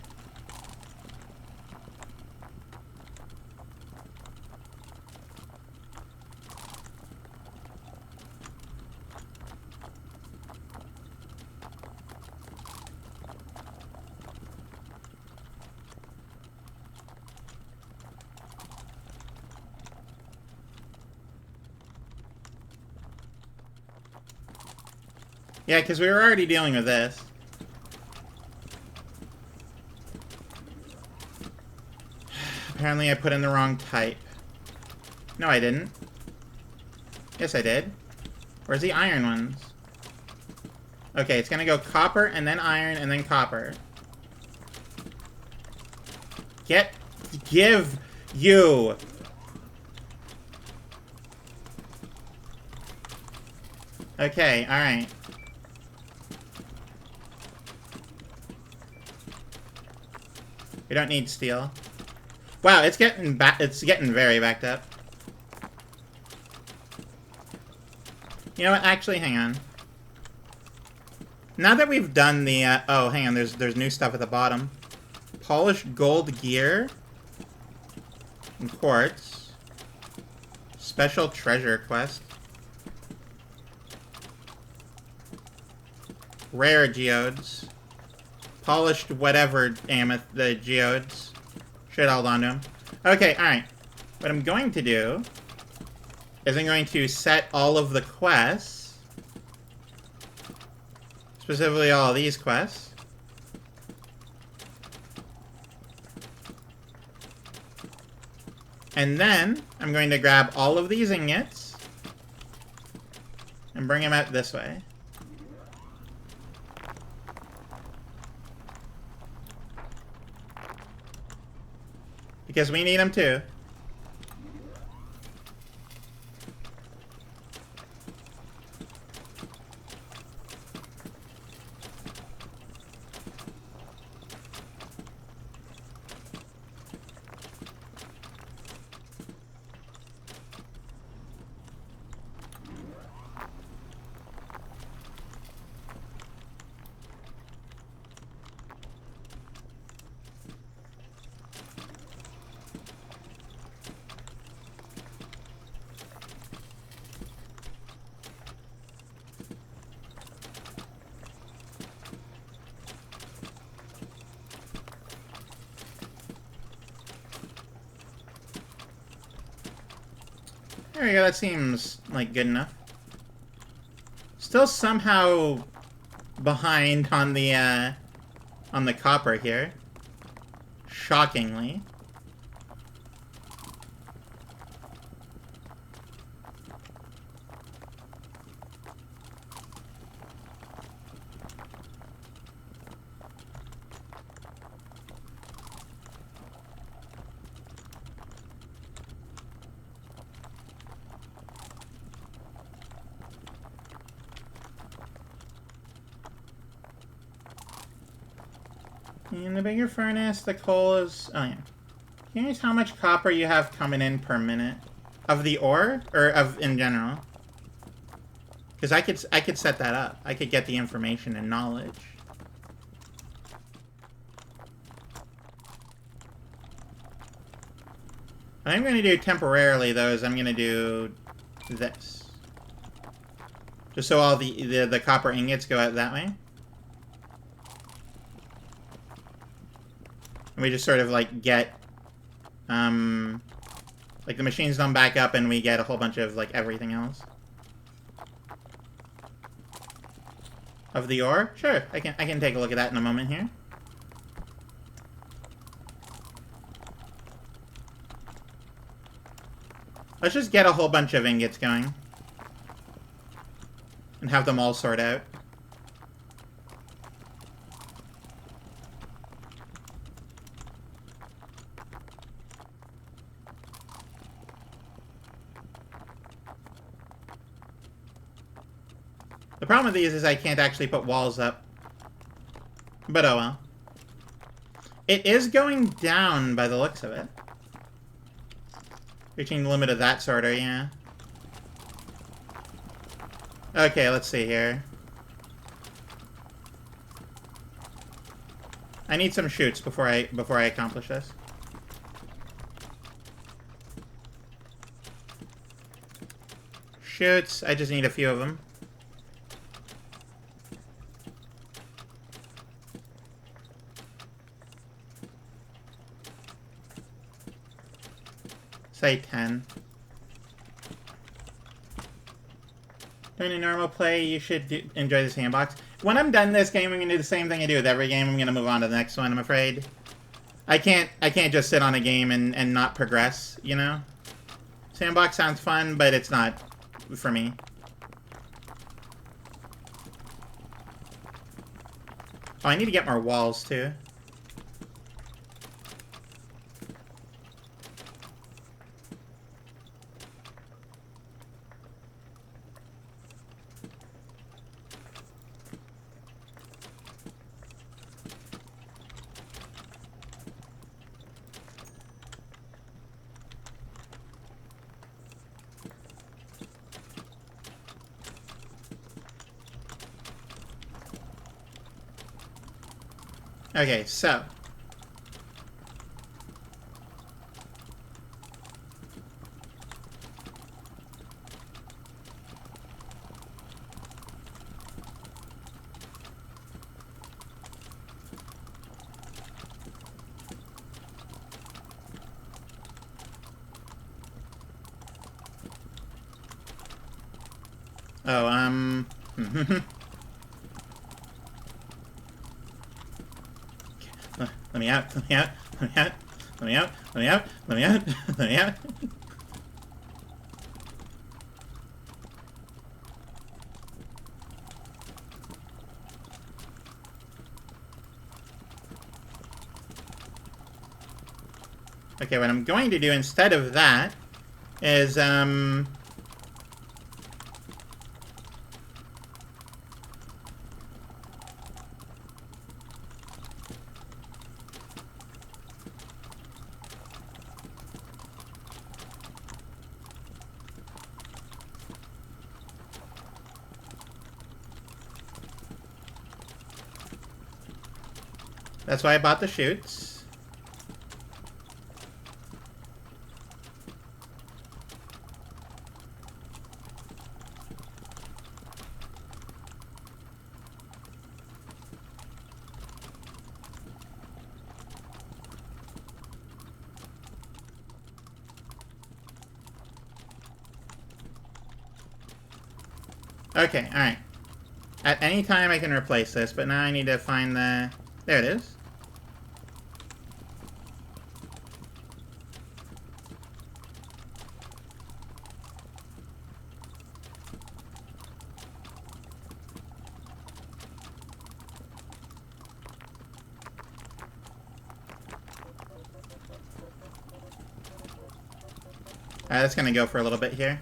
Speaker 2: Yeah, because we were already dealing with this. Apparently I put in the wrong type. No, I didn't. Yes, I did. Where's the iron ones? Okay, it's gonna go copper, and then iron, and then copper. Give you! Okay, alright. We don't need steel. Wow, it's getting very backed up. You know what? Actually, hang on. Now that we've done the oh, hang on, there's new stuff at the bottom. Polished gold gear and quartz. Special treasure quest. Rare geodes. Polished whatever the geodes. Should hold on to them. Okay, alright. What I'm going to do is I'm going to set all of the quests. Specifically all of these quests. And then I'm going to grab all of these ingots and bring them out this way. Because we need them too. There we go, that seems like good enough. Still somehow behind on the copper here. Shockingly. In the bigger furnace, the coal is... Oh, yeah. Here's how much copper you have coming in per minute. Of the ore? Or of in general? Because I could set that up. I could get the information and knowledge. What I'm going to do temporarily, though, is I'm going to do this. Just so all the copper ingots go out that way. And we just sort of, like, get, like, the machines don't back up and we get a whole bunch of, like, everything else. Of the ore? Sure, I can take a look at that in a moment here. Let's just get a whole bunch of ingots going. And have them all sort out. The problem with these is I can't actually put walls up. But oh well. It is going down by the looks of it. Reaching the limit of that sorter, yeah. Okay, let's see here. I need some chutes before I accomplish this. Chutes, I just need a few of them. Say 10. During a normal play, you should enjoy the sandbox. When I'm done this game, I'm gonna do the same thing I do with every game. I'm gonna move on to the next one, I'm afraid. I can't just sit on a game and not progress, you know? Sandbox sounds fun, but it's not for me. Oh, I need to get more walls, too. Okay, so. Oh, let me out, let me out, let me out, let me out, let me out, let me out, let me out. Okay, what I'm going to do instead of that is, that's why I bought the chutes. Okay, alright. At any time I can replace this, but now I need to find the... There it is. That's gonna go for a little bit here.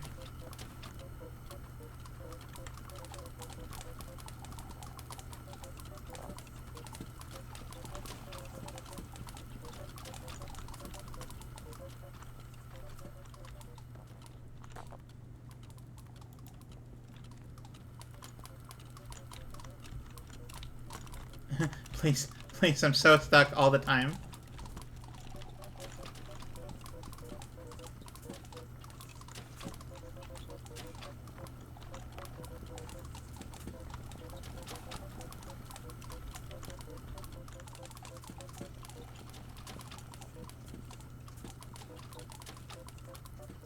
Speaker 2: Please, please, I'm so stuck all the time.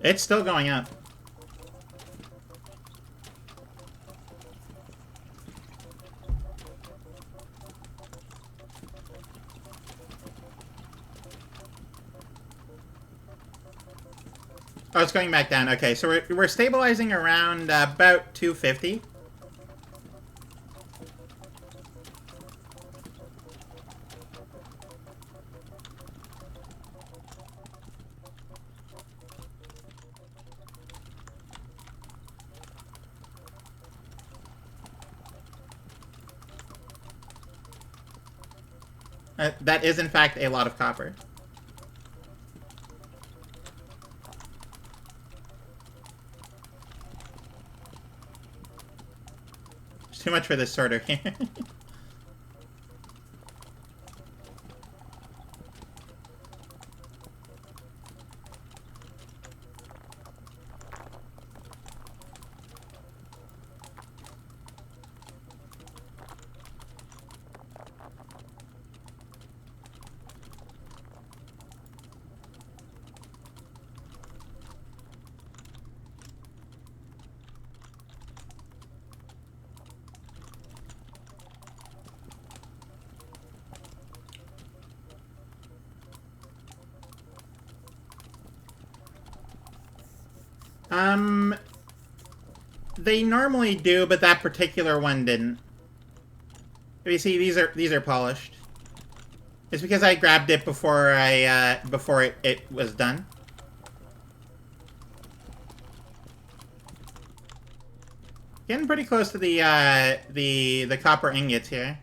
Speaker 2: It's still going up. Oh, it's going back down. Okay, so we're stabilizing around about 250. That is, in fact, a lot of copper. There's too much for this sorter here. They normally do, but that particular one didn't. You see, these are polished. It's because I grabbed it before it was done. Getting pretty close to the copper ingots here.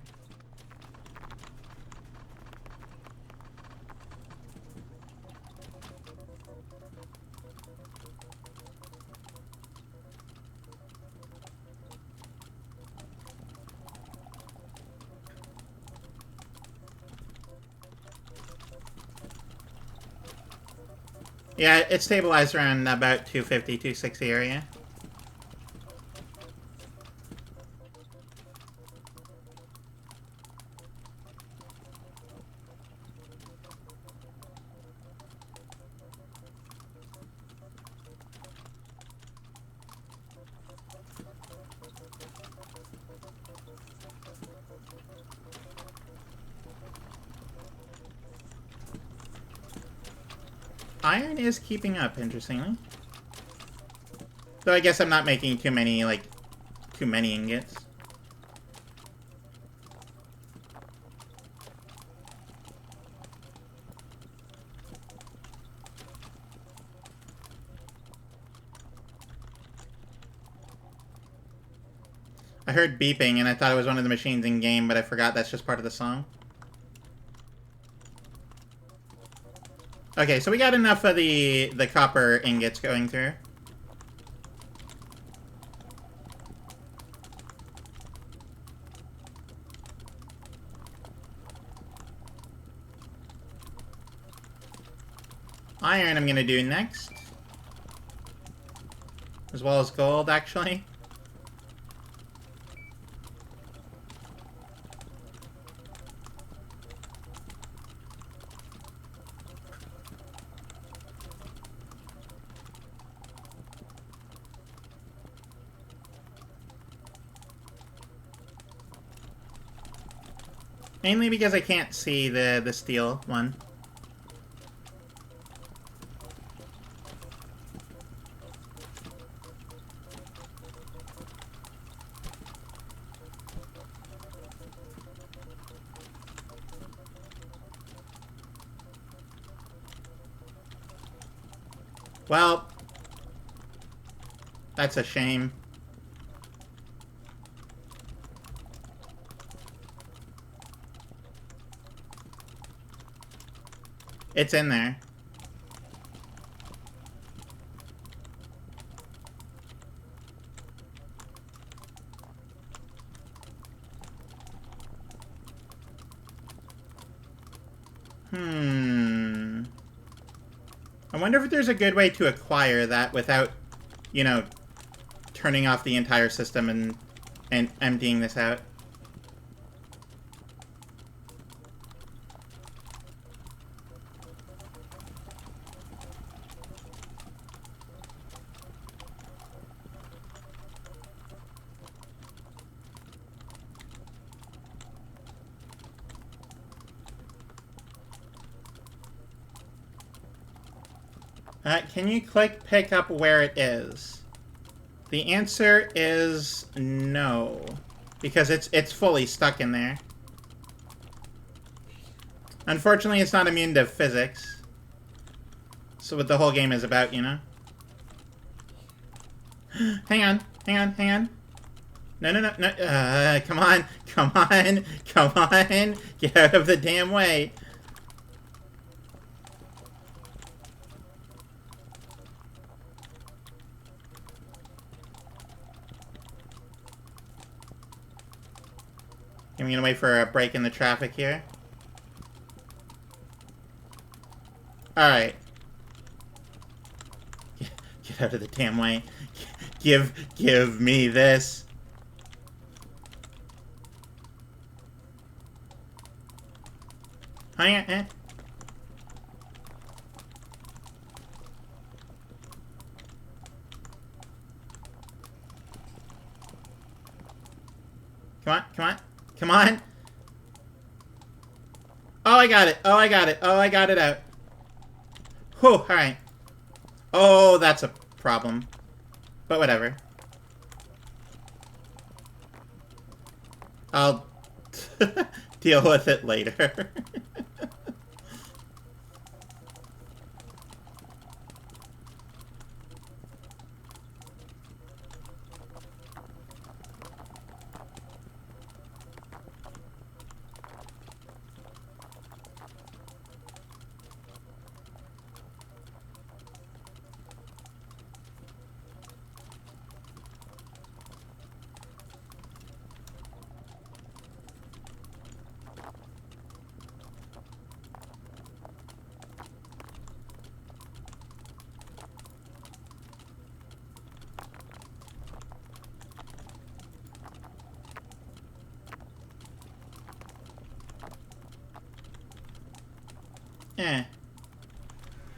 Speaker 2: Yeah, it's stabilized around about 250, 260 area. Iron is keeping up, interestingly. Though I guess I'm not making too many ingots. I heard beeping and I thought it was one of the machines in game, but I forgot that's just part of the song. Okay, so we got enough of the copper ingots going through. Iron I'm gonna do next. As well as gold, actually. Mainly because I can't see the steel one. Well, that's a shame. It's in there. I wonder if there's a good way to acquire that without, you know, turning off the entire system and emptying this out. Can you click pick up where it is? The answer is no, because it's fully stuck in there. Unfortunately, it's not immune to physics. So what the whole game is about, you know? Hang on. No. Come on. Get out of the damn way. I'm gonna wait for a break in the traffic here. Alright. Get out of the damn way. Give me this. Hang on, Come on. Oh, I got it. Oh, I got it out. Whew, alright. Oh, that's a problem. But whatever. I'll deal with it later.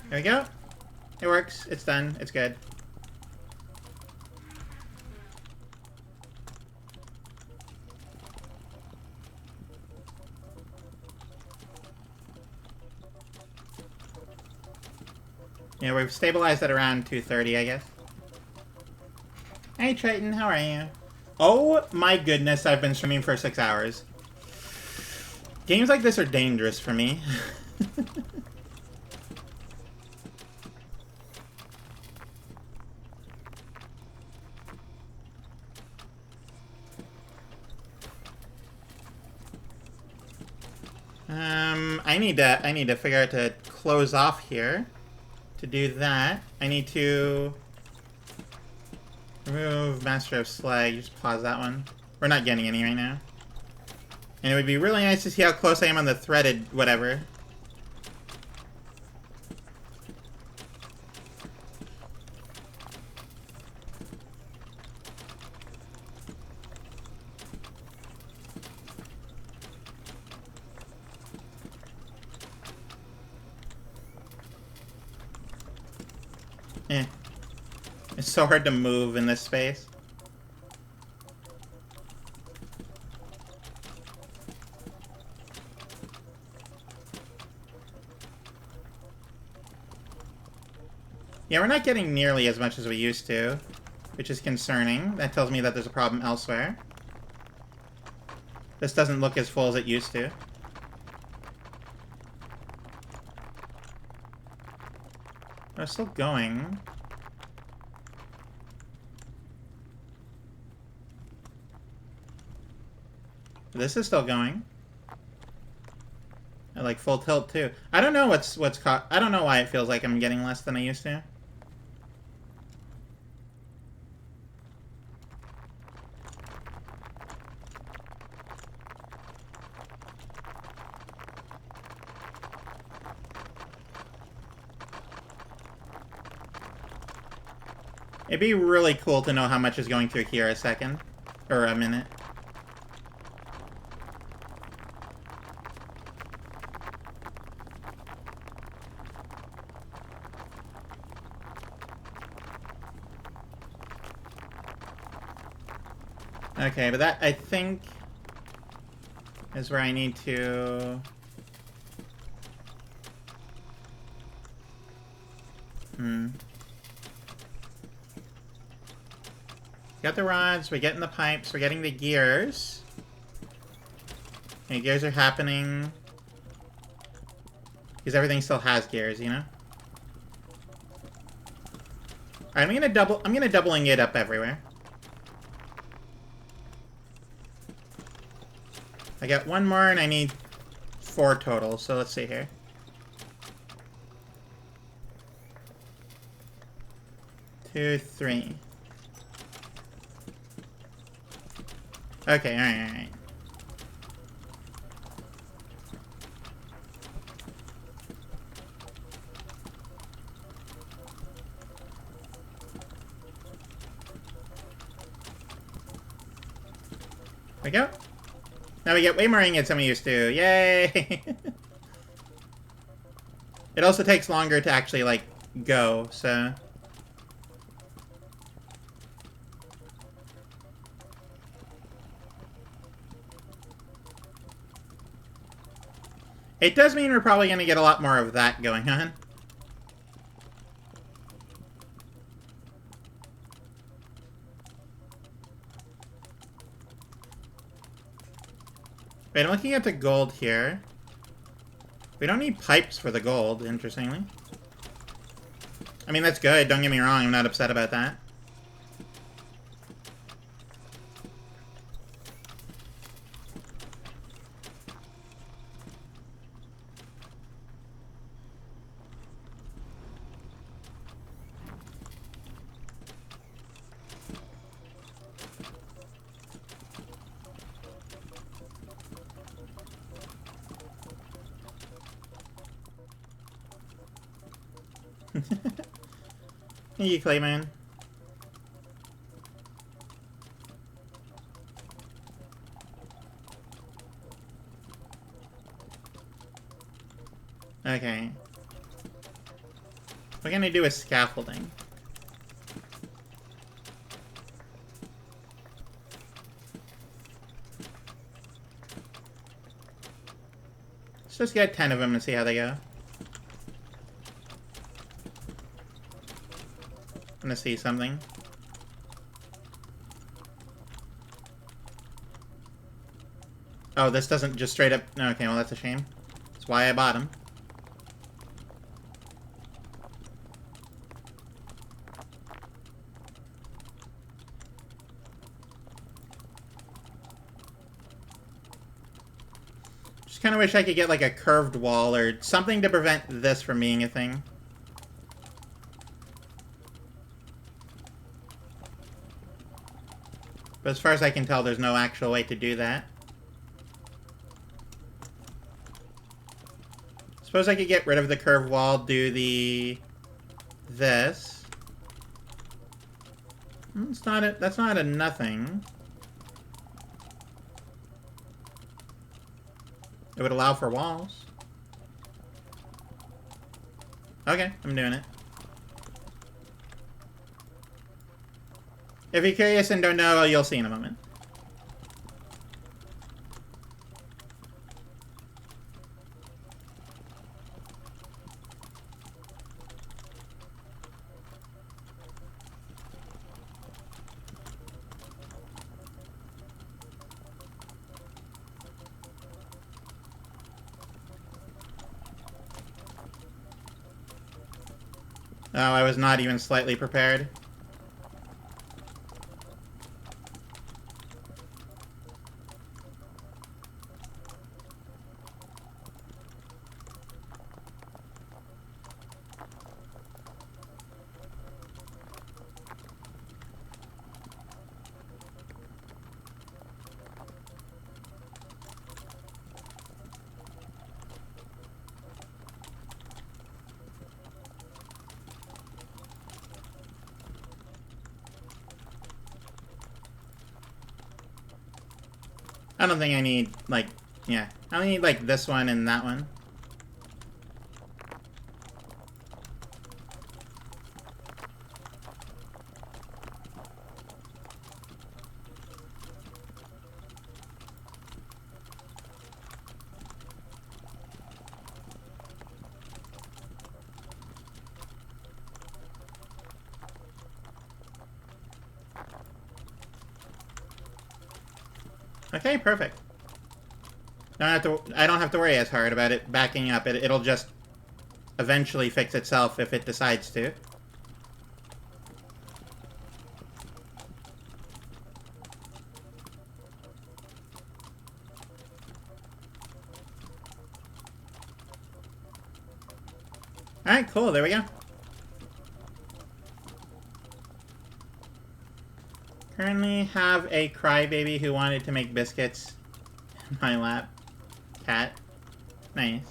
Speaker 2: There we go. It works. It's done. It's good. Yeah, we've stabilized at around 230, I guess. Hey, Triton, how are you? Oh my goodness, I've been streaming for 6 hours. Games like this are dangerous for me. I need to figure out to close off here. To do that, I need to remove Master of Slag. Just pause that one. We're not getting any right now. And it would be really nice to see how close I am on the threaded whatever. Eh. It's so hard to move in this space. Yeah, we're not getting nearly as much as we used to, which is concerning. That tells me that there's a problem elsewhere. This doesn't look as full as it used to. Oh, it's still going. This is still going. At like full tilt too. I don't know what's caught. I don't know why it feels like I'm getting less than I used to. It'd be really cool to know how much is going through here a second. Or a minute. Okay, but that, I think, is where I need to... Got the rods, we're getting the pipes, we're getting the gears. Okay, gears are happening. Because everything still has gears, you know? Alright, I'm gonna doubling it up everywhere. I got one more and I need 4 total, so let's see here. Two, 3. Okay, alright. There we go. Now we get way more ingots than we used to. Yay! It also takes longer to actually, like, go, so... It does mean we're probably going to get a lot more of that going on. Wait, I'm looking at the gold here. We don't need pipes for the gold, interestingly. I mean, that's good, don't get me wrong, I'm not upset about that. Thank you, Clayman. Okay. We're gonna do a scaffolding. Let's just get 10 of them and see how they go. I'm gonna see something. Oh, this doesn't just straight up... Okay, well, that's a shame. That's why I bought them. Just kind of wish I could get like a curved wall or something to prevent this from being a thing. But as far as I can tell, there's no actual way to do that. Suppose I could get rid of the curved wall, do this. That's not a nothing. It would allow for walls. Okay, I'm doing it. If you're curious and don't know, you'll see in a moment. Oh, I was not even slightly prepared. I don't think I need, like, yeah. I only need, like, this one and that one. Okay, perfect. I don't have to worry as hard about it backing up. It'll just eventually fix itself if it decides to. Alright, cool, there we go. Currently have a crybaby who wanted to make biscuits in my lap. Cat. Nice.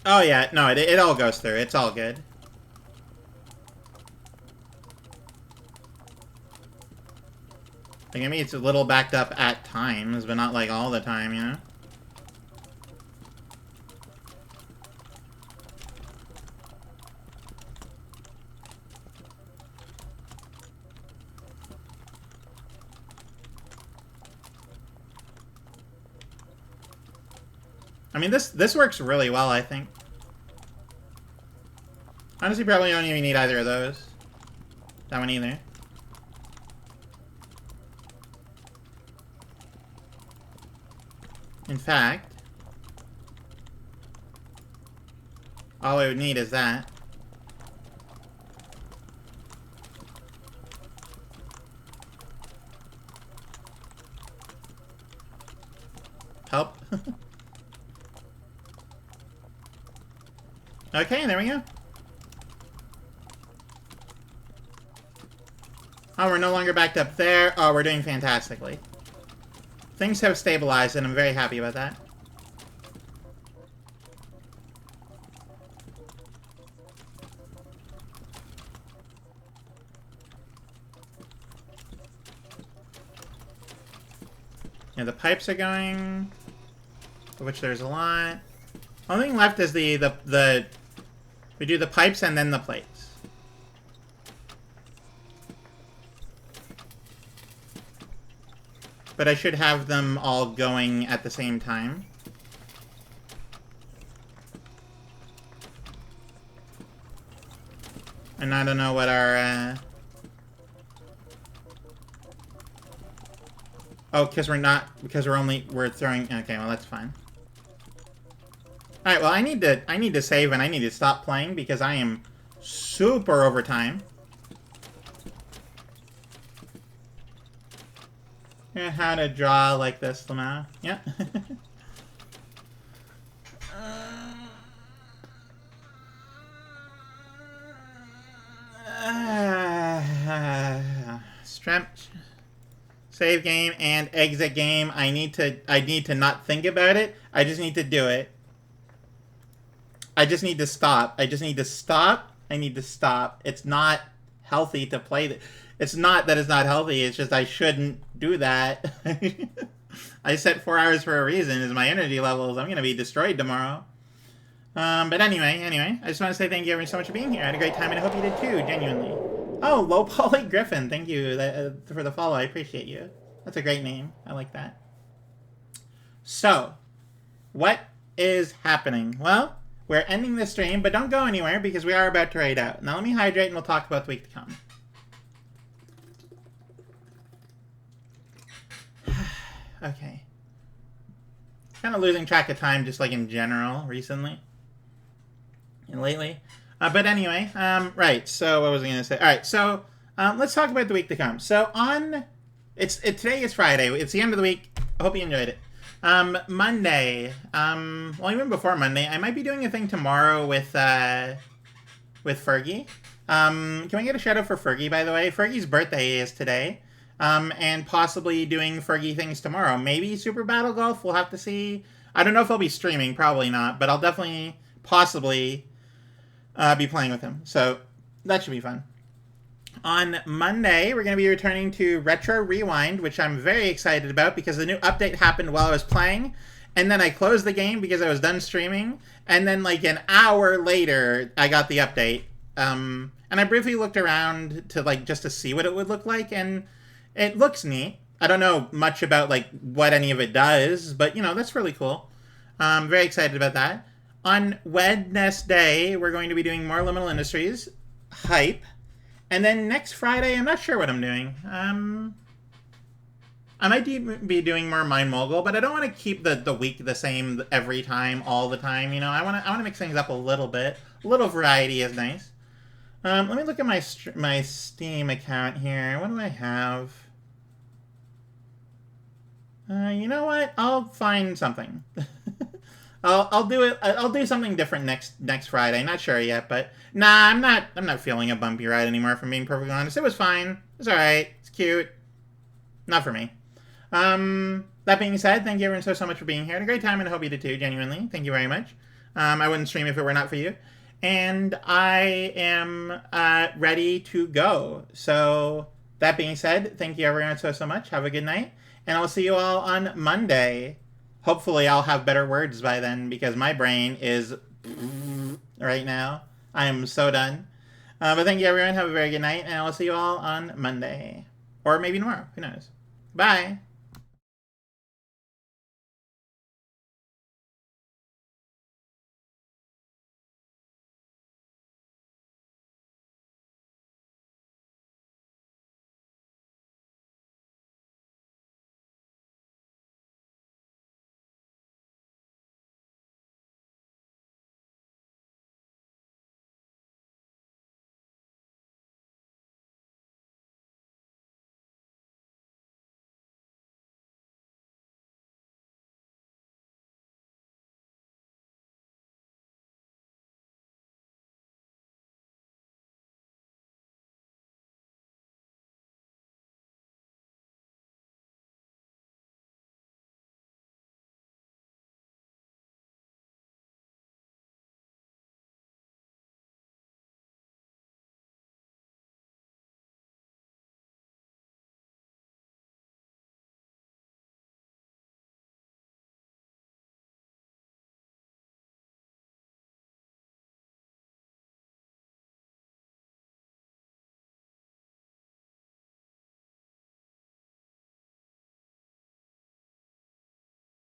Speaker 2: Oh yeah, no, it all goes through. It's all good. Like, I mean, it's a little backed up at times, but not, like, all the time, you know? I mean, this works really well, I think. Honestly, probably don't even need either of those. That one either. In fact, all I would need is that. Help. Okay, there we go. Oh, we're no longer backed up there. Oh, we're doing fantastically. Things have stabilized, and I'm very happy about that. Yeah, the pipes are going, of which there's a lot. Only thing left is we do the pipes and then the plates. But I should have them all going at the same time. And I don't know what our, oh, because we're throwing, okay, well, that's fine. All right, well, I need to save and I need to stop playing because I am super over time. And how to draw like this, Lamau. Yeah. Strength, save game and exit game. I need to not think about it. I just need to do it. I just need to stop. I just need to stop. I need to stop. It's not healthy to play. It's not that it's not healthy. It's just I shouldn't do that. I set 4 hours for a reason. Is my energy levels. I'm gonna be destroyed tomorrow. But anyway, I just want to say thank you everyone so much for being here. I had a great time and I hope you did too, genuinely. Oh, Low Poly Griffin, thank you for the follow. I appreciate you. That's a great name. I like that. So, what is happening? Well, we're ending the stream, but don't go anywhere because we are about to raid out. Now let me hydrate and we'll talk about the week to come. Okay. Kind of losing track of time just like in general recently. And lately. But anyway, right, so what was I going to say? Alright, so let's talk about the week to come. So today is Friday. It's the end of the week. I hope you enjoyed it. Monday, well, even before Monday, I might be doing a thing tomorrow with Fergie. Can we get a shout out for Fergie, by the way? Fergie's birthday is today. And possibly doing Fergie things tomorrow. Maybe Super Battle Golf, we'll have to see. I don't know if I'll be streaming, probably not, but I'll definitely, possibly, be playing with him. So, that should be fun. On Monday, we're going to be returning to Retro Rewind, which I'm very excited about because the new update happened while I was playing, and then I closed the game because I was done streaming, and then like an hour later, I got the update. And I briefly looked around to like just to see what it would look like, and it looks neat. I don't know much about like what any of it does, but you know, that's really cool. I'm very excited about that. On Wednesday, we're going to be doing more Liminal Industries hype. And then next Friday, I'm not sure what I'm doing. I might be doing more MineMogul, but I don't want to keep the week the same every time, all the time. You know, I want to mix things up a little bit. A little variety is nice. Let me look at my Steam account here. What do I have? You know what? I'll find something. I'll do it. I'll do something different next Friday. Not sure yet, but nah, I'm not feeling a bumpy ride anymore. If I'm being perfectly honest, it was fine. It's all right. It's cute. Not for me. That being said, thank you everyone so much for being here. I had a great time, and I hope you did too. Genuinely, thank you very much. I wouldn't stream if it were not for you. And I am ready to go. So that being said, thank you everyone so much. Have a good night, and I'll see you all on Monday. Hopefully I'll have better words by then because my brain is right now. I am so done. But thank you everyone. Have a very good night, and I'll see you all on Monday. Or maybe tomorrow. Who knows? Bye.